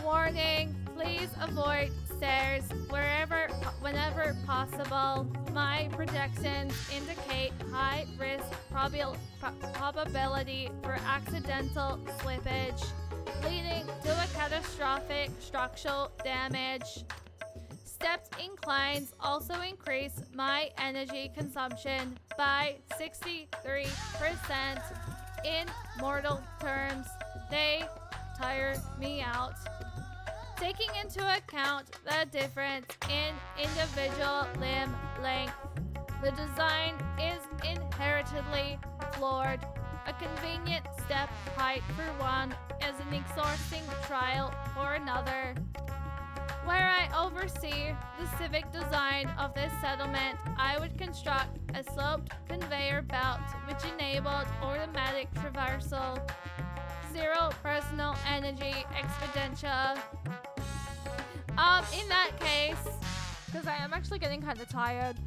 S1: Warning, please avoid stairs whenever possible. My projections indicate high risk probability for accidental slippage, leading to a catastrophic structural damage. Stepped inclines also increase my energy consumption by 63%. In mortal terms, they tire me out. Taking into account the difference in individual limb length, the design is inherently flawed. A convenient step height for one is an exhausting trial for another. Where I oversee the civic design of this settlement, I would construct a sloped conveyor belt which enabled automatic traversal. Zero personal energy expenditure. In that case, because I am actually getting kind of tired,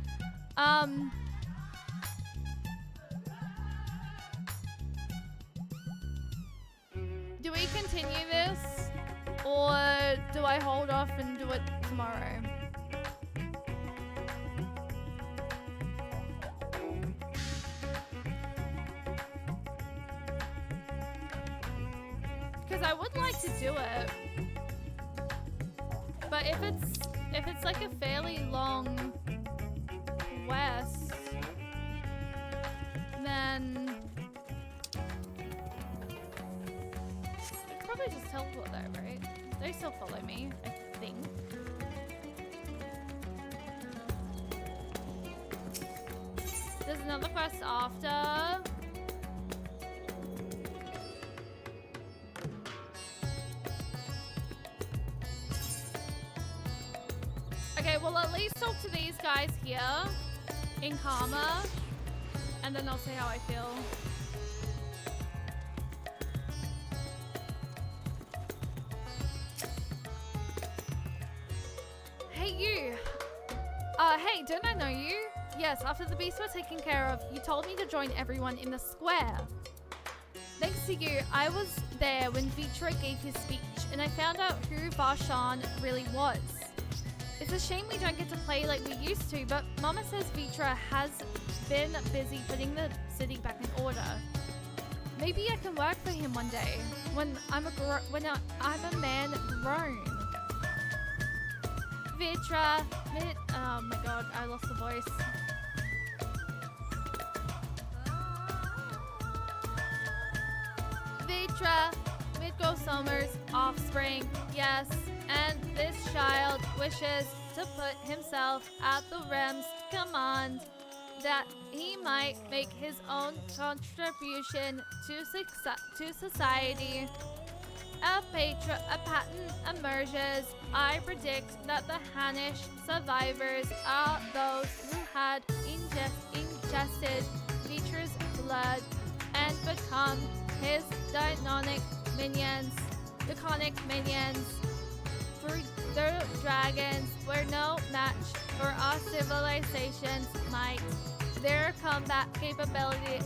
S1: do we continue this, or do I hold off and do it tomorrow? Because I would like to do it. But if it's like a fairly long quest, then I could probably just teleport there, right? They still follow me, I think. There's another quest after. Okay, well at least talk to these guys here in Karma, and then I'll see how I feel. Hey you! Hey, don't I know you? Yes, after the beasts were taken care of, you told me to join everyone in the square. Thanks to you, I was there when Vitra gave his speech, and I found out who Varshan really was. It's a shame we don't get to play like we used to, but Mama says Vitra has been busy putting the city back in order. Maybe I can work for him one day when I'm a man grown. Vitra, oh my god, I lost the voice. Vitra, Midgo Sommer's offspring, yes. And this child wishes to put himself at the realm's command, that he might make his own contribution to society. A pattern emerges. I predict that the Hanish survivors are those who had ingested Vitra's blood and become his Draconic minions. For the dragons were no match for our civilization's might. Their combat capabilities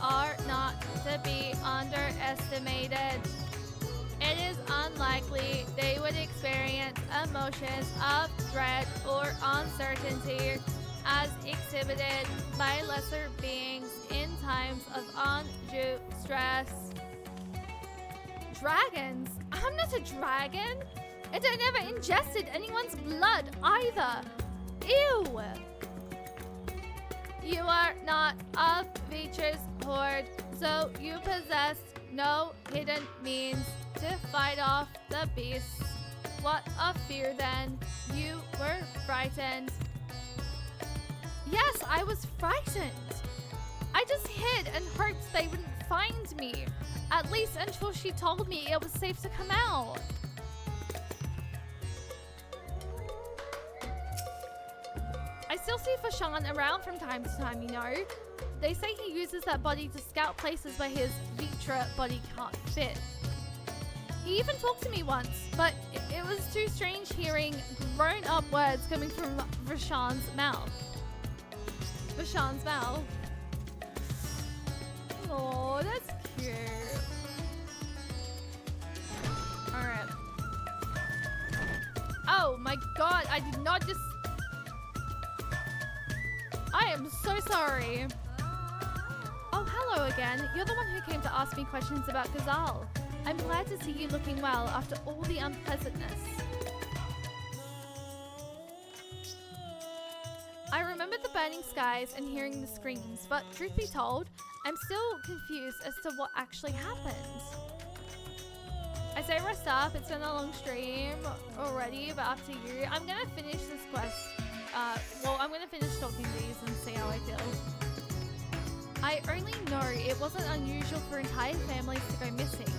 S1: are not to be underestimated. It is unlikely they would experience emotions of dread or uncertainty as exhibited by lesser beings in times of undue stress. Dragons? I'm not a dragon, and I never ingested anyone's blood either. Ew! You are not of Vitra's horde, so you possess no hidden means to fight off the beasts. What of fear then? You were frightened. Yes, I was frightened. I just hid and hoped they wouldn't find me. At least until she told me it was safe to come out. I still see Fashan around from time to time, you know. They say he uses that body to scout places where his Vitra body can't fit. He even talked to me once, but it was too strange hearing grown-up words coming from Fashan's mouth. Fashan's mouth. Oh, that's cute. Alright. Oh my god, I did not just... I am so sorry. Oh, hello again. You're the one who came to ask me questions about Ghazal. I'm glad to see you looking well after all the unpleasantness. I remember the burning skies and hearing the screams, but truth be told, I'm still confused as to what actually happened. I say rest up, it's been a long stream already, but up to you. I'm gonna finish this quest. Well, I'm gonna finish talking to these and see how I feel. I only know it wasn't unusual for entire families to go missing.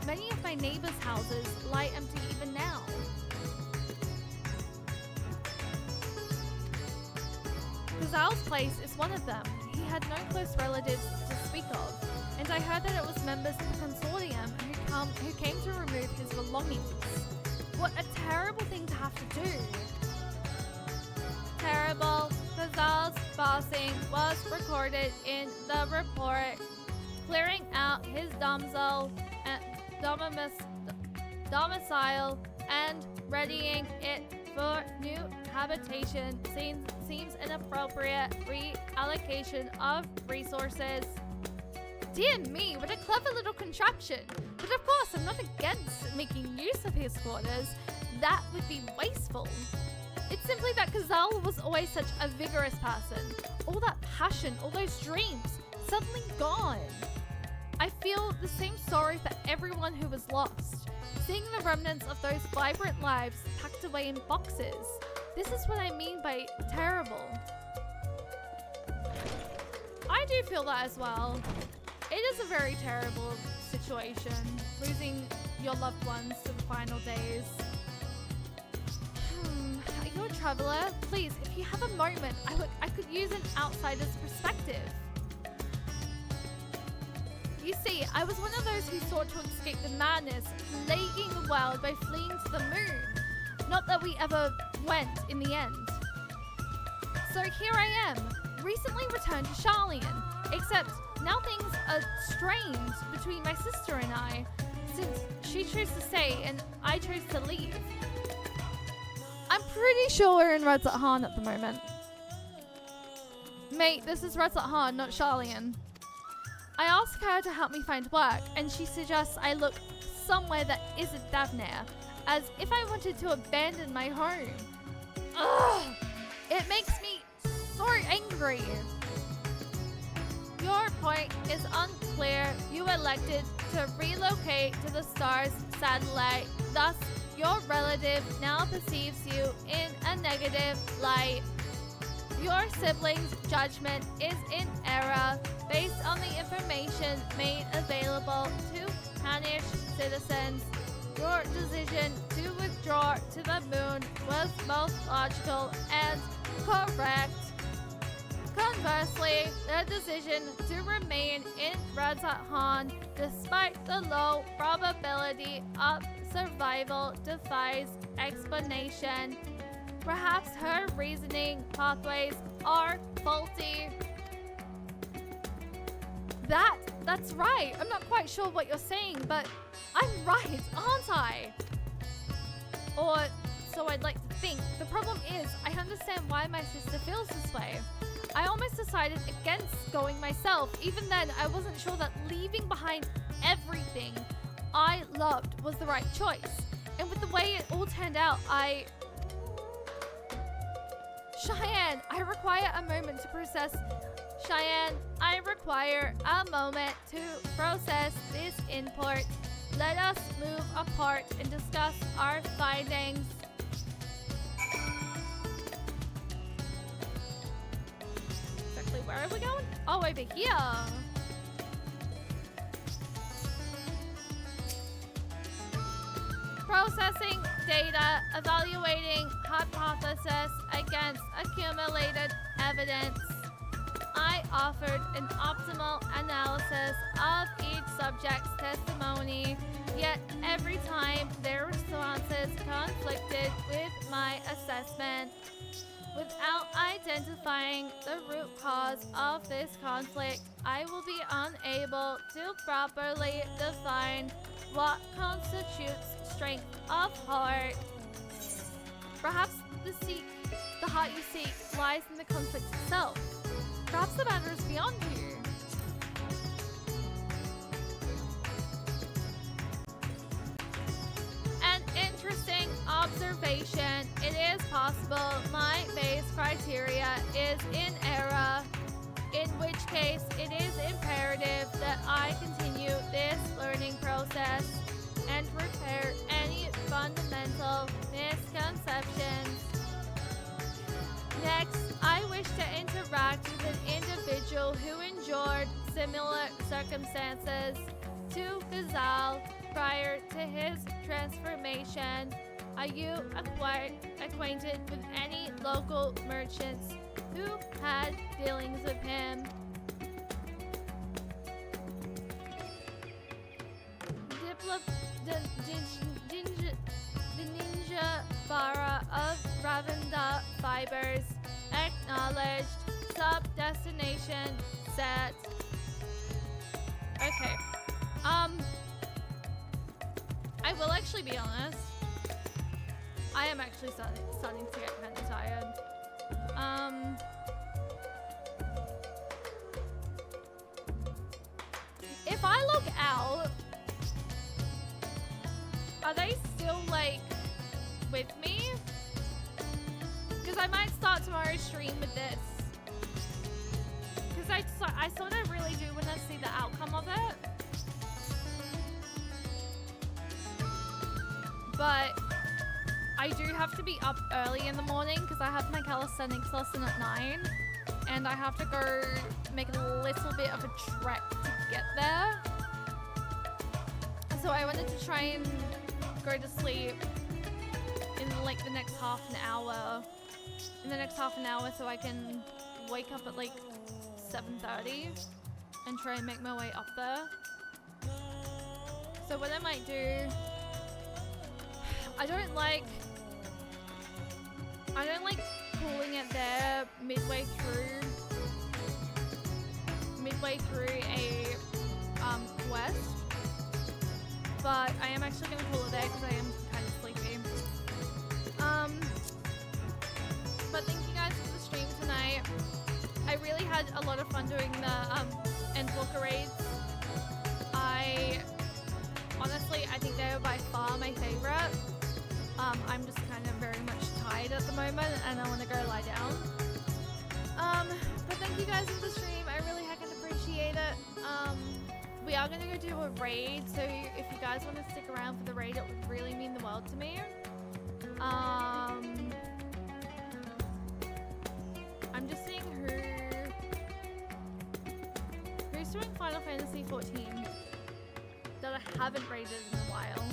S1: Many of my neighbors' houses lie empty even now. Ghazal's place is one of them. He had no close relatives to speak of, and I heard that it was members of the consortium who came to remove his belongings. What a terrible thing to have to do. Terrible. Ghazal's passing was recorded in the report, clearing out his domicile and readying it for new habitation seems an appropriate reallocation of resources. Dear me, what a clever little contraption. But of course, I'm not against making use of his quarters. That would be wasteful. It's simply that Ghazal was always such a vigorous person. All that passion, all those dreams, suddenly gone. I feel the same sorry for everyone who was lost, seeing the remnants of those vibrant lives packed away in boxes. This is what I mean by terrible. I do feel that as well. It is a very terrible situation, losing your loved ones to the final days. Are you a traveler? Please, if you have a moment, I could use an outsider's perspective. You see, I was one of those who sought to escape the madness plaguing the world by fleeing to the moon. Not that we ever went in the end. So here I am, recently returned to Charlian, except now things are strained between my sister and I, since she chose to stay and I chose to leave. I'm pretty sure we're in Reds at Han at the moment. Mate, this is Reds at Han, not Charlian. I ask her to help me find work, and she suggests I look somewhere that isn't Davnir, as if I wanted to abandon my home. Ugh! It makes me so angry. Your point is unclear. You elected to relocate to the star's satellite. Thus, your relative now perceives you in a negative light. Your sibling's judgment is in error based on the information made available to Hanish citizens. Your decision to withdraw to the moon was both logical and correct. Conversely, the decision to remain in Razathan, despite the low probability of survival, defies explanation. Perhaps her reasoning pathways are faulty. That's right. I'm not quite sure what you're saying, but I'm right, aren't I? Or so I'd like to think. The problem is, I understand why my sister feels this way. I almost decided against going myself. Even then, I wasn't sure that leaving behind everything I loved was the right choice. And with the way it all turned out, Cheyenne, I require a moment to process. Cheyenne, I require a moment to process this import. Let us move apart and discuss our findings. Exactly where are we going? Oh, over here. Processing data, evaluating hypothesis against accumulated evidence. I offered an optimal analysis of each subject's testimony, yet every time their responses conflicted with my assessment. Without identifying the root cause of this conflict, I will be unable to properly define what constitutes strength of heart. Perhaps the heart you seek lies in the conflict itself. Perhaps the matter is beyond you. An interesting observation. It is possible my base criteria is in error, in which case it is imperative that I continue this learning process and repair any fundamental misconceptions. Next, I wish to interact with an individual who endured similar circumstances to Ghazal prior to his transformation. Are you acquainted with any local merchants who had dealings with him? The ninja Bara of Ravenda Fibers. Acknowledged. Sub-destination set. Okay. I will actually be honest. I am actually starting to get kind of tired. If I look out, are they still like with me? Because I might start tomorrow's stream with this. Because I sort of really do want to see the outcome of it. But I do have to be up early in the morning because I have my calisthenics lesson at 9. And I have to go make a little bit of a trek to get there. So I wanted to try and go to sleep in like the next half an hour. So I can wake up at like 7:30 and try and make my way up there. So what I might do, I don't like pulling it there midway through a quest. But I am actually gonna pull it there because I am kind of sleepy. But thank you guys for the stream tonight. I really had a lot of fun doing the Endwalker raids. Honestly, I think they were by far my favorite. I'm just kind of very much tired at the moment and I want to go lie down. But thank you guys for the stream. I really heckin' appreciate it. We are going to go do a raid, so if you guys want to stick around for the raid, it would really mean the world to me. I'm just seeing who's doing Final Fantasy 14 that I haven't raided in a while.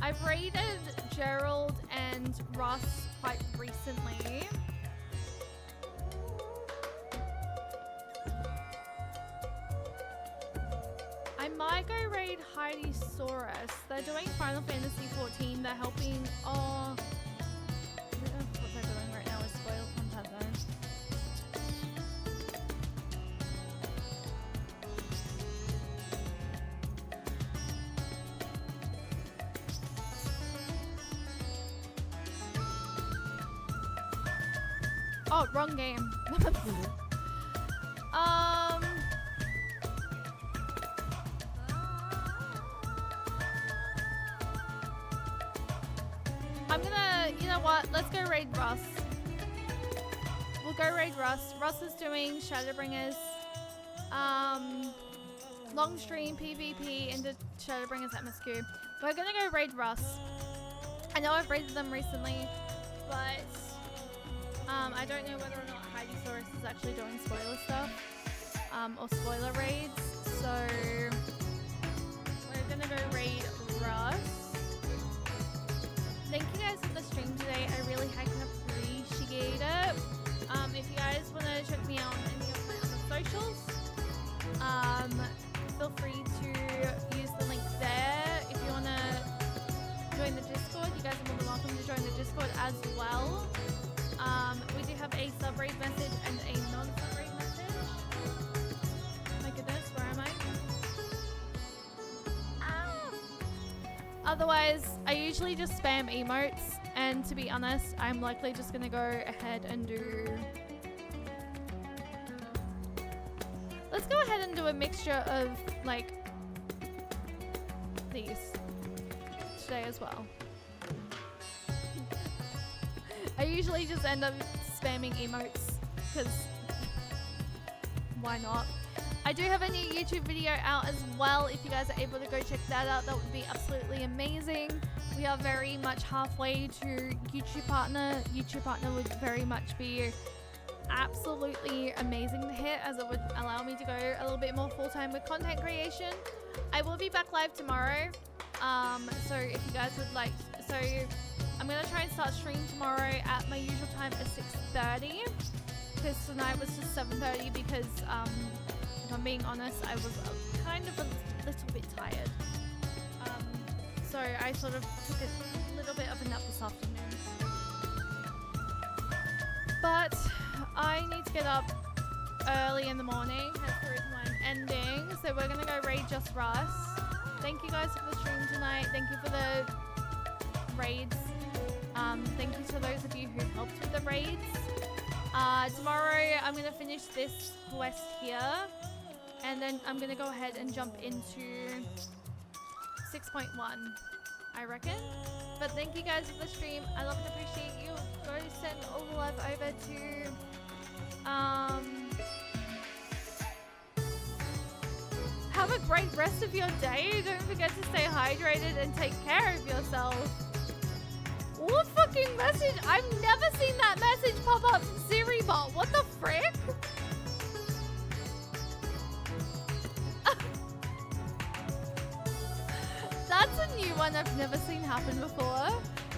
S1: I've raided Gerald and Ross quite recently. I might go raid Heidi Saurus. They're doing Final Fantasy 14. They're helping. Oh, I don't know what they're doing right now is spoiled content though. Oh, wrong game. I'm gonna, you know what? Let's go raid Russ. We'll go raid Russ. Russ is doing Shadowbringers. Long stream PvP into Shadowbringers at MSQ. We're gonna go raid Russ. I know I've raided them recently, but I don't know whether or not Heidisaurus is actually doing spoiler stuff, or spoiler raids, so we're gonna go raid Russ. Thank you guys for the stream today. I really heckin' appreciate it. If you guys wanna check me out on any of my other socials, feel free to use the link there. If you wanna join the Discord, you guys are more than welcome to join the Discord as well. We do have a sub-raid message and a non-sub-raid message. My goodness, where am I? Otherwise, I usually just spam emotes, and to be honest, I'm likely just gonna go ahead and do... Let's go ahead and do a mixture of, like, these today as well. I usually just end up spamming emotes, because why not? I do have a new YouTube video out as well. If you guys are able to go check that out, that would be absolutely amazing. We are very much halfway to YouTube partner. YouTube partner would very much be absolutely amazing to hit, as it would allow me to go a little bit more full-time with content creation. I will be back live tomorrow. So if you guys would like, so I'm gonna try and start stream tomorrow at my usual time at 6:30, because tonight was just 7:30 because if I'm being honest, I was kind of a little bit tired. So I sort of took a little bit of a nap this afternoon. But I need to get up early in the morning, hence the reason why I'm ending. So we're gonna go raid Just Russ. Thank you guys for the stream tonight. Thank you for the raids. Thank you to those of you who helped with the raids. Tomorrow I'm gonna finish this quest here, and then I'm gonna go ahead and jump into 6.1, I reckon. But thank you guys for the stream. I love and appreciate you. Go send all the love over to have a great rest of your day. Don't forget to stay hydrated and take care of yourself. What fucking message? I've never seen that message pop up from SiriBot. What the frick? That's a new one I've never seen happen before.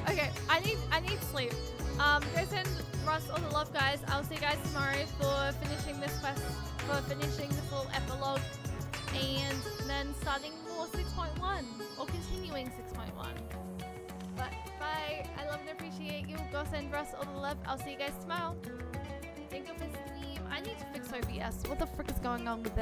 S1: Okay, I need sleep. Go send Russ all the love, guys. I'll see you guys tomorrow for finishing this quest, for finishing the full epilogue, and then starting more 6.1 or continuing 6.1. But bye. I love and appreciate you. Go send Russ all the love. I'll see you guys tomorrow. Thank you for stream. I need to fix OBS. What the frick is going on with this?